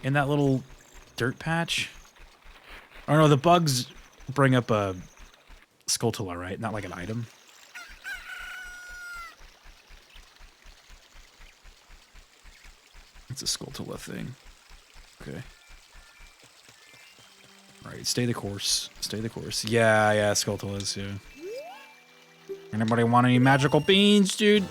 in that little dirt patch. Or no, the bugs bring up a Skulltula, right? Not like an item. It's a Skulltula thing. Okay. Alright, stay the course. Stay the course. Yeah, Skulltulas, yeah. Anybody want any magical beans, dude?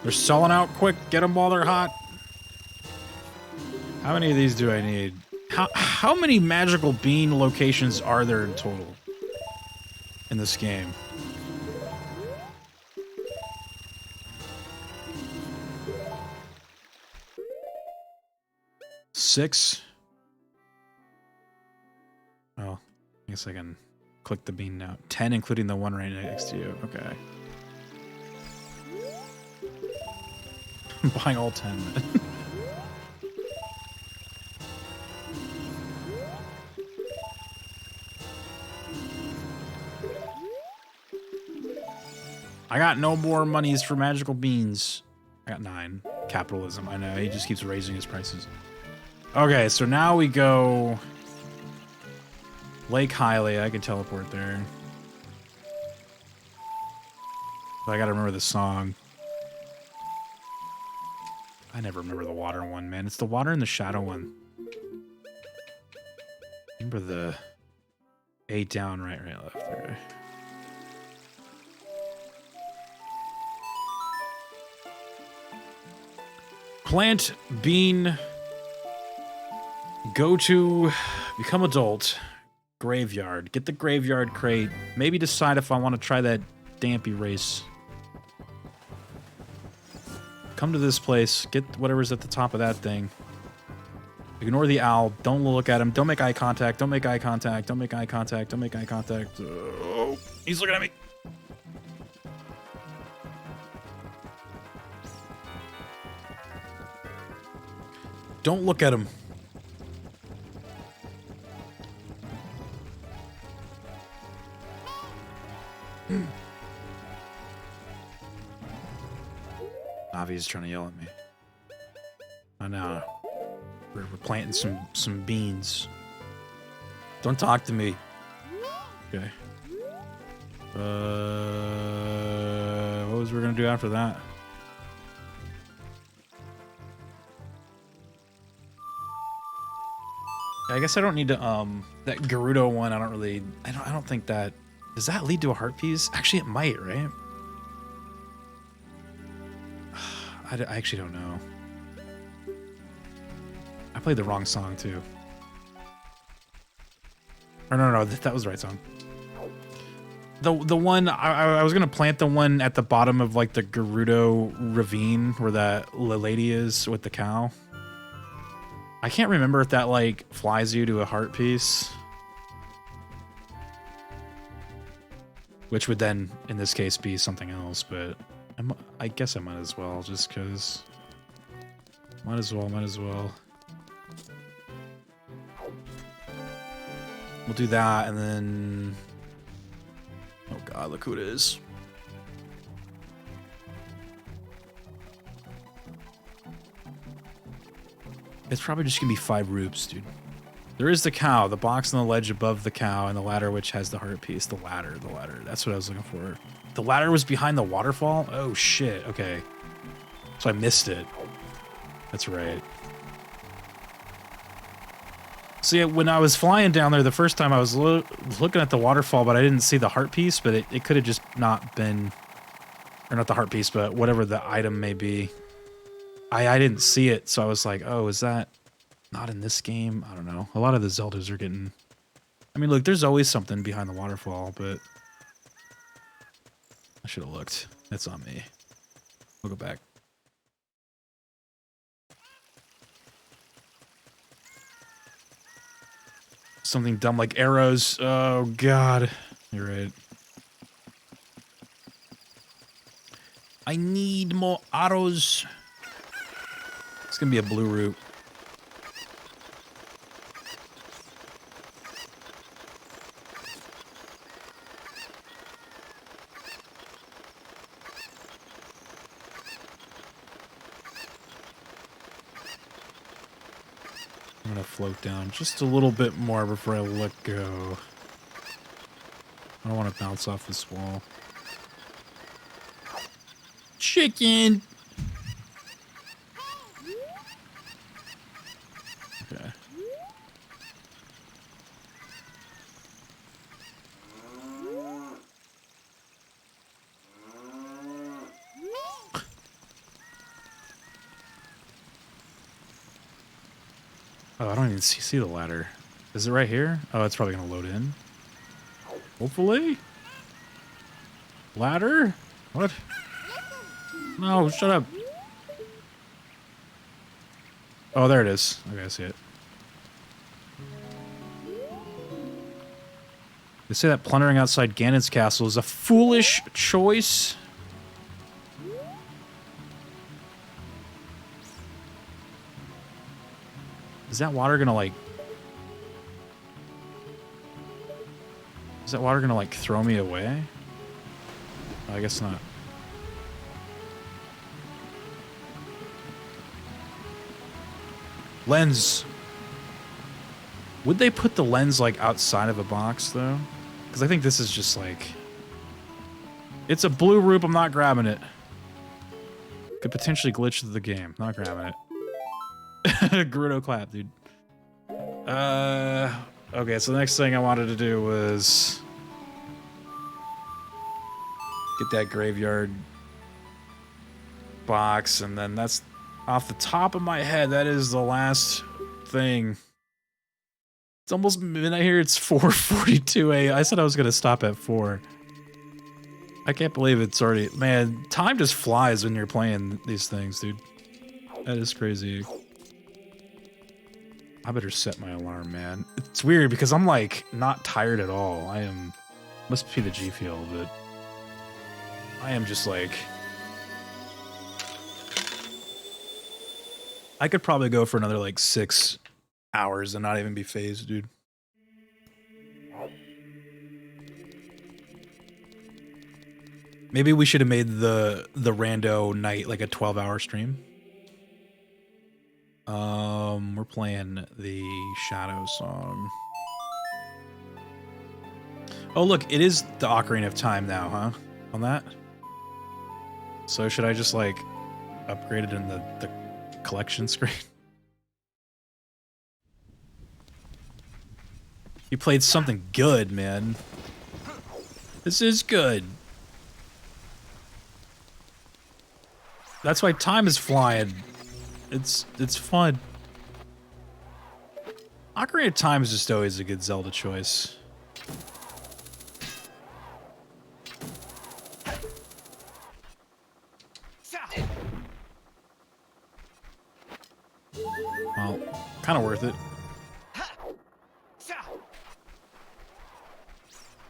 They're selling out quick. Get them while they're hot. How many of these do I need? How many magical bean locations are there in total in this game? Six? Oh, I guess I can click the bean now. 10, including the one right next to you. Okay. I'm buying all 10 then. I got no more monies for magical beans. I got 9. Capitalism, I know. He just keeps raising his prices. Okay, so now we go Lake Hylia. I can teleport there. But I gotta remember the song. I never remember the water one, man. It's the water and the shadow one. Remember the A down, right, left. Okay. Plant, bean, go to become adult, graveyard, get the graveyard crate, maybe decide if I want to try that Dampy race. Come to this place, get whatever's at the top of that thing. Ignore the owl, don't look at him, don't make eye contact, don't make eye contact, don't make eye contact, don't make eye contact. Oh, he's looking at me. Don't look at him. Navi's trying to yell at me. I know. We're planting some beans. Don't talk to me. Okay. What was we gonna do after that? I guess I don't need to that Gerudo one. I don't think that, does that lead to a heart piece? Actually, it might, right? I actually don't know. I played the wrong song too. Or no, that was the right song. The one I was gonna plant the one at the bottom of like the Gerudo ravine where that lady is with the cow. I can't remember if that like flies you to a heart piece, which would then in this case be something else, but I guess I might as well, just because. Might as well. We'll do that, and then... Oh god, look who it is. It's probably just gonna be 5 rupes, dude. There is the cow, the box on the ledge above the cow, and the ladder which has the heart piece. The ladder. That's what I was looking for. The ladder was behind the waterfall? Oh shit, okay. So I missed it. That's right. So yeah, when I was flying down there the first time, I was looking at the waterfall, but I didn't see the heart piece, but it could have just not been... Or not the heart piece, but whatever the item may be. I didn't see it, so I was like, oh, is that not in this game? I don't know. A lot of the Zeldas are getting I mean, look, there's always something behind the waterfall, but I should have looked. That's on me. We'll go back. Something dumb like arrows. Oh, God. You're right. I need more arrows. It's gonna be a blue route. I'm gonna float down just a little bit more before I let go. I don't want to bounce off this wall. Chicken! Okay. Oh, I don't even see the ladder. Is it right here? Oh, it's probably gonna load in. Hopefully? Ladder? What? No, shut up. Oh, there it is. Okay, I see it. They say that plundering outside Ganon's castle is a foolish choice. Is that water gonna like... Is that water gonna like throw me away? Oh, I guess not. Lens. Would they put the lens like outside of a box though? Because I think this is just like... It's a blue roop, I'm not grabbing it. Could potentially glitch the game. Not grabbing it. Gerudo clap, dude. Okay, so the next thing I wanted to do was... Get that graveyard box, and then that's... Off the top of my head, that is the last thing. It's almost midnight here. It's 4:42 a.m. I said I was going to stop at 4. I can't believe it's already... Man, time just flies when you're playing these things, dude. That is crazy. I better set my alarm, man. It's weird because I'm, like, not tired at all. I am... Must be the G Fuel, but... I am just, like... I could probably go for another, like, 6 hours and not even be phased, dude. Maybe we should have made the rando night like a 12-hour stream. We're playing the Shadow song. Oh, look, it is the Ocarina of Time now, huh? On that? So should I just, like, upgrade it in the collection screen? You played something good, man. This is good. That's why time is flying. It's fun. Ocarina of Time is just always a good Zelda choice. Well, kind of worth it.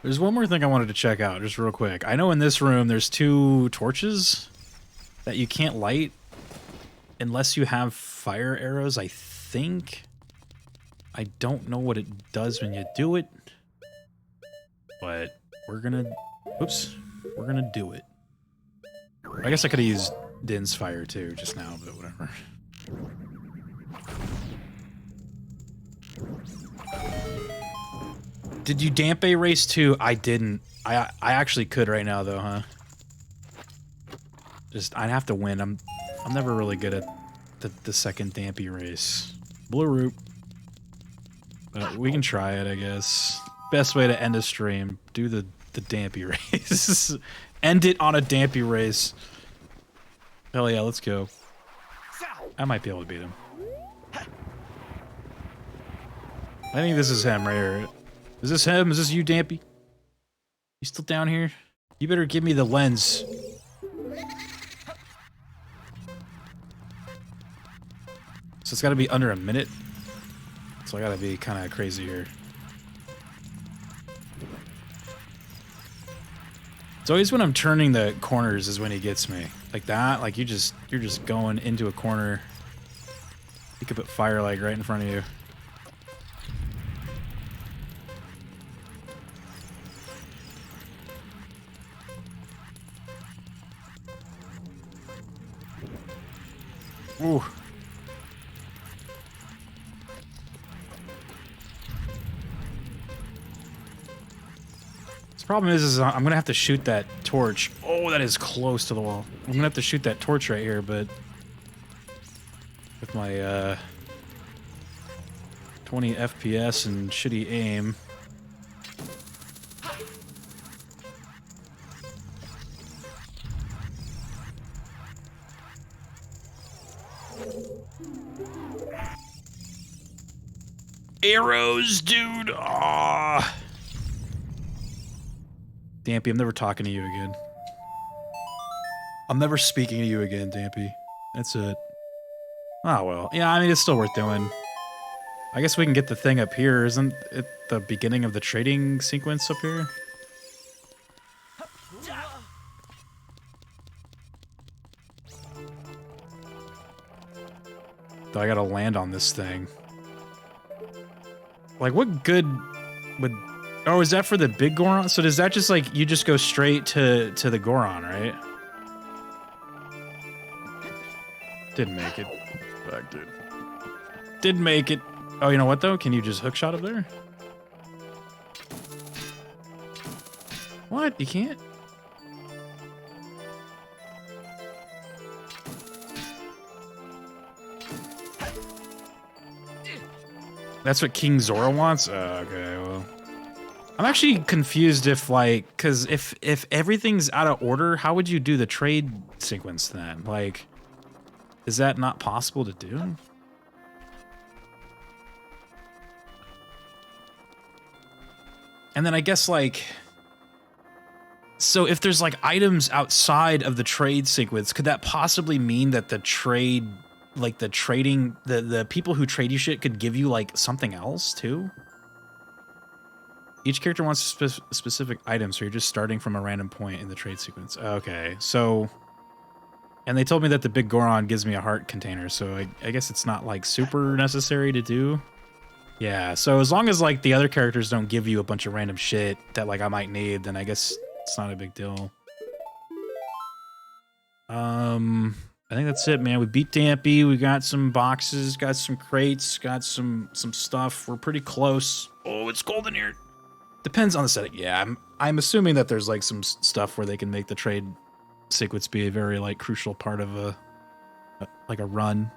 There's one more thing I wanted to check out, just real quick. I know in this room there's 2 torches that you can't light unless you have fire arrows, I think. I don't know what it does when you do it, but we're gonna... Oops. We're gonna do it. I guess I could have used Din's fire too just now, but whatever. Did you dampe race too? I didn't. I actually could right now though, huh? Just I'd have to win. I'm never really good at the second dampy race. Blue root. But we can try it, I guess. Best way to end a stream. Do the dampy race. End it on a dampy race. Hell yeah, let's go. I might be able to beat him. I think this is him right here. Is this him? Is this you, Dampy? You still down here? You better give me the lens. So it's gotta be under a minute. So I gotta be kind of crazy here. It's always when I'm turning the corners is when he gets me. Like that, like you're just going into a corner. You could put fire like right in front of you. Ooh. The problem is I'm gonna have to shoot that torch. Oh, that is close to the wall. I'm gonna have to shoot that torch right here, but with my 20 FPS and shitty aim. Arrows, dude. Aww. Dampy, I'm never talking to you again. I'm never speaking to you again, Dampy. That's it. Oh, well. Yeah, I mean, it's still worth doing. I guess we can get the thing up here. Isn't it the beginning of the trading sequence up here? Though I gotta land on this thing. Like, what good would... Oh, is that for the big Goron? So does that just, like, you just go straight to the Goron, right? Didn't make it. Fuck, dude. Didn't make it. Oh, you know what, though? Can you just hookshot up there? What? You can't? That's what King Zora wants? Okay, well... I'm actually confused if, like... Because if everything's out of order, how would you do the trade sequence then? Like... Is that not possible to do? And then I guess, like... So if there's, like, items outside of the trade sequence, could that possibly mean that the trade... Like, the trading... The people who trade you shit could give you, like, something else, too? Each character wants specific items, so you're just starting from a random point in the trade sequence. Okay, so... And they told me that the big Goron gives me a heart container, so I guess it's not, like, super necessary to do. Yeah, so as long as, like, the other characters don't give you a bunch of random shit that, like, I might need, then I guess it's not a big deal. I think that's it, man. We beat Dampy, we got some boxes, got some crates, got some stuff. We're pretty close. Oh, it's cold in here. Depends on the setting. Yeah, I'm assuming that there's, like, some stuff where they can make the trade sequence be a very, like, crucial part of a run.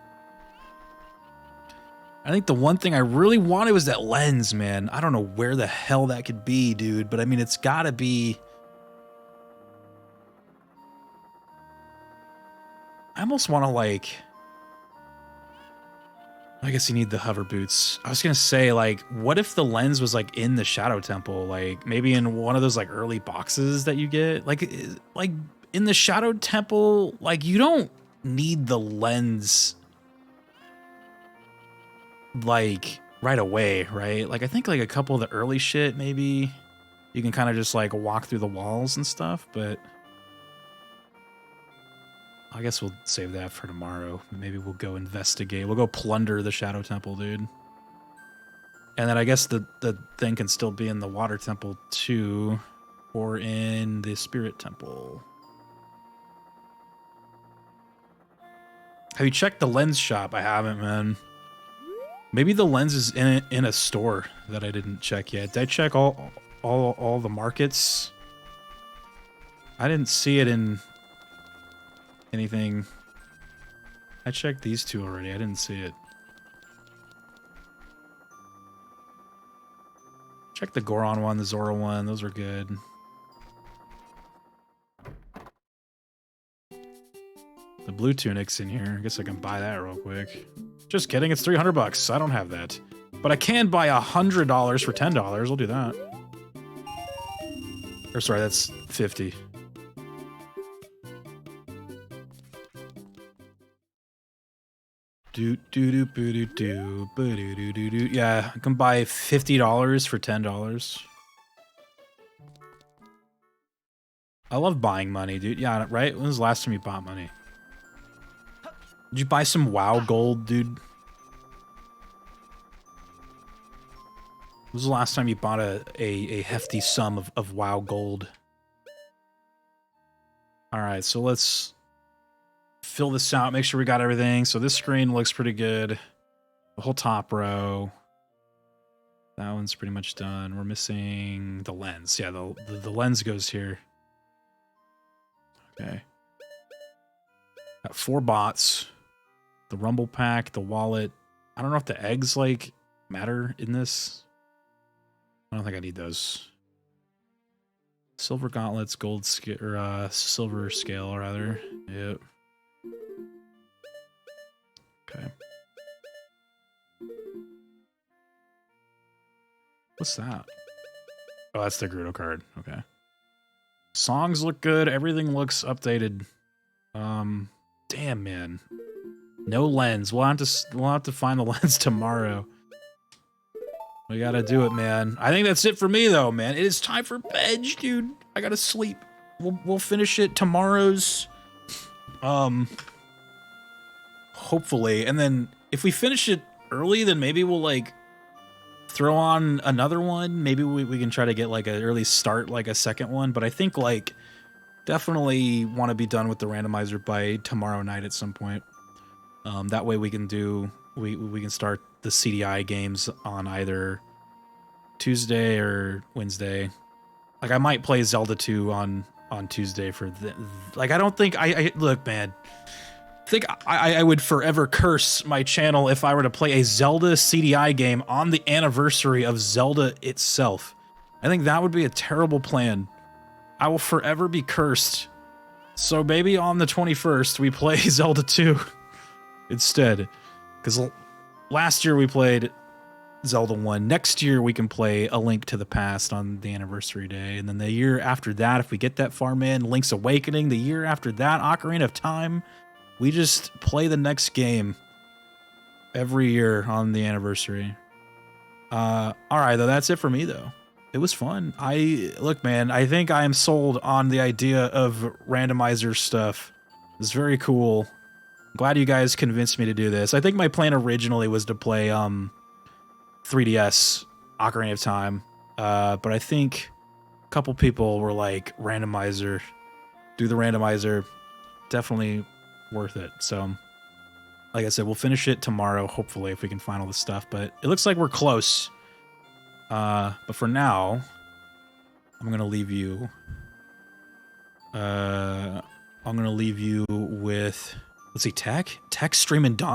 I think the one thing I really wanted was that lens, man. I don't know where the hell that could be, dude, but I mean, it's gotta be... I almost want to, like... I guess you need the hover boots. I was gonna say, like, what if the lens was, like, in the Shadow Temple? Like, maybe in one of those, like, early boxes that you get? Like, in the Shadow Temple, like, you don't need the lens, like, right away, right? Like, I think, like, a couple of the early shit, maybe you can kind of just, like, walk through the walls and stuff, but I guess we'll save that for tomorrow. Maybe we'll go investigate. We'll go plunder the Shadow Temple, dude. And then I guess the thing can still be in the Water Temple, too, or in the Spirit Temple. Have you checked the lens shop? I haven't, man. Maybe the lens is in a store that I didn't check yet. Did I check all the markets? I didn't see it in anything. I checked these two already. I didn't see it. Check the Goron one, the Zora one. Those are good. The blue tunic's in here. I guess I can buy that real quick. Just kidding. It's 300 bucks. I don't have that. But I can buy $100 for $10. I'll do that. Or sorry, that's 50. Yeah, I can buy $50 for $10. I love buying money, dude. Yeah, right? When was the last time you bought money? Did you buy some WoW gold, dude? When was the last time you bought a hefty sum of WoW gold? Alright, so let's fill this out, make sure we got everything. So this screen looks pretty good. The whole top row. That one's pretty much done. We're missing the lens. Yeah, the lens goes here. Okay. Got 4 bots. The rumble pack, the wallet. I don't know if the eggs, like, matter in this. I don't think I need those. Silver gauntlets, gold scale, or silver scale, rather. Yep. Okay. What's that? Oh, that's the Gerudo card. Okay. Songs look good. Everything looks updated. Damn, man. No lens. We'll have to find the lens tomorrow. We gotta do it, man. I think that's it for me, though, man. It is time for bed, dude. I gotta sleep. We'll finish it tomorrow's. Hopefully, and then if we finish it early, then maybe we'll like throw on another one. Maybe we can try to get like an early start, like a second one. But I think like definitely want to be done with the randomizer by tomorrow night at some point. That way we can do we can start the CDI games on either Tuesday or Wednesday. Like I might play Zelda 2 on Tuesday for like I don't think I look, man. I think I would forever curse my channel if I were to play a Zelda CDI game on the anniversary of Zelda itself. I think that would be a terrible plan. I will forever be cursed. So maybe on the 21st we play Zelda 2 instead. Because last year we played Zelda 1. Next year we can play A Link to the Past on the anniversary day. And then the year after that, if we get that far, man, Link's Awakening. The year after that, Ocarina of Time. We just play the next game every year on the anniversary. All right, though, that's it for me, though. It was fun. Look, man, I think I am sold on the idea of randomizer stuff. It's very cool. I'm glad you guys convinced me to do this. I think my plan originally was to play 3DS Ocarina of Time, but I think a couple people were like, randomizer, do the randomizer. Definitely worth it. So like I said, we'll finish it tomorrow, hopefully, if we can find all this stuff, but it looks like we're close. But for now, I'm gonna leave you with, let's see, Tech streaming Donkey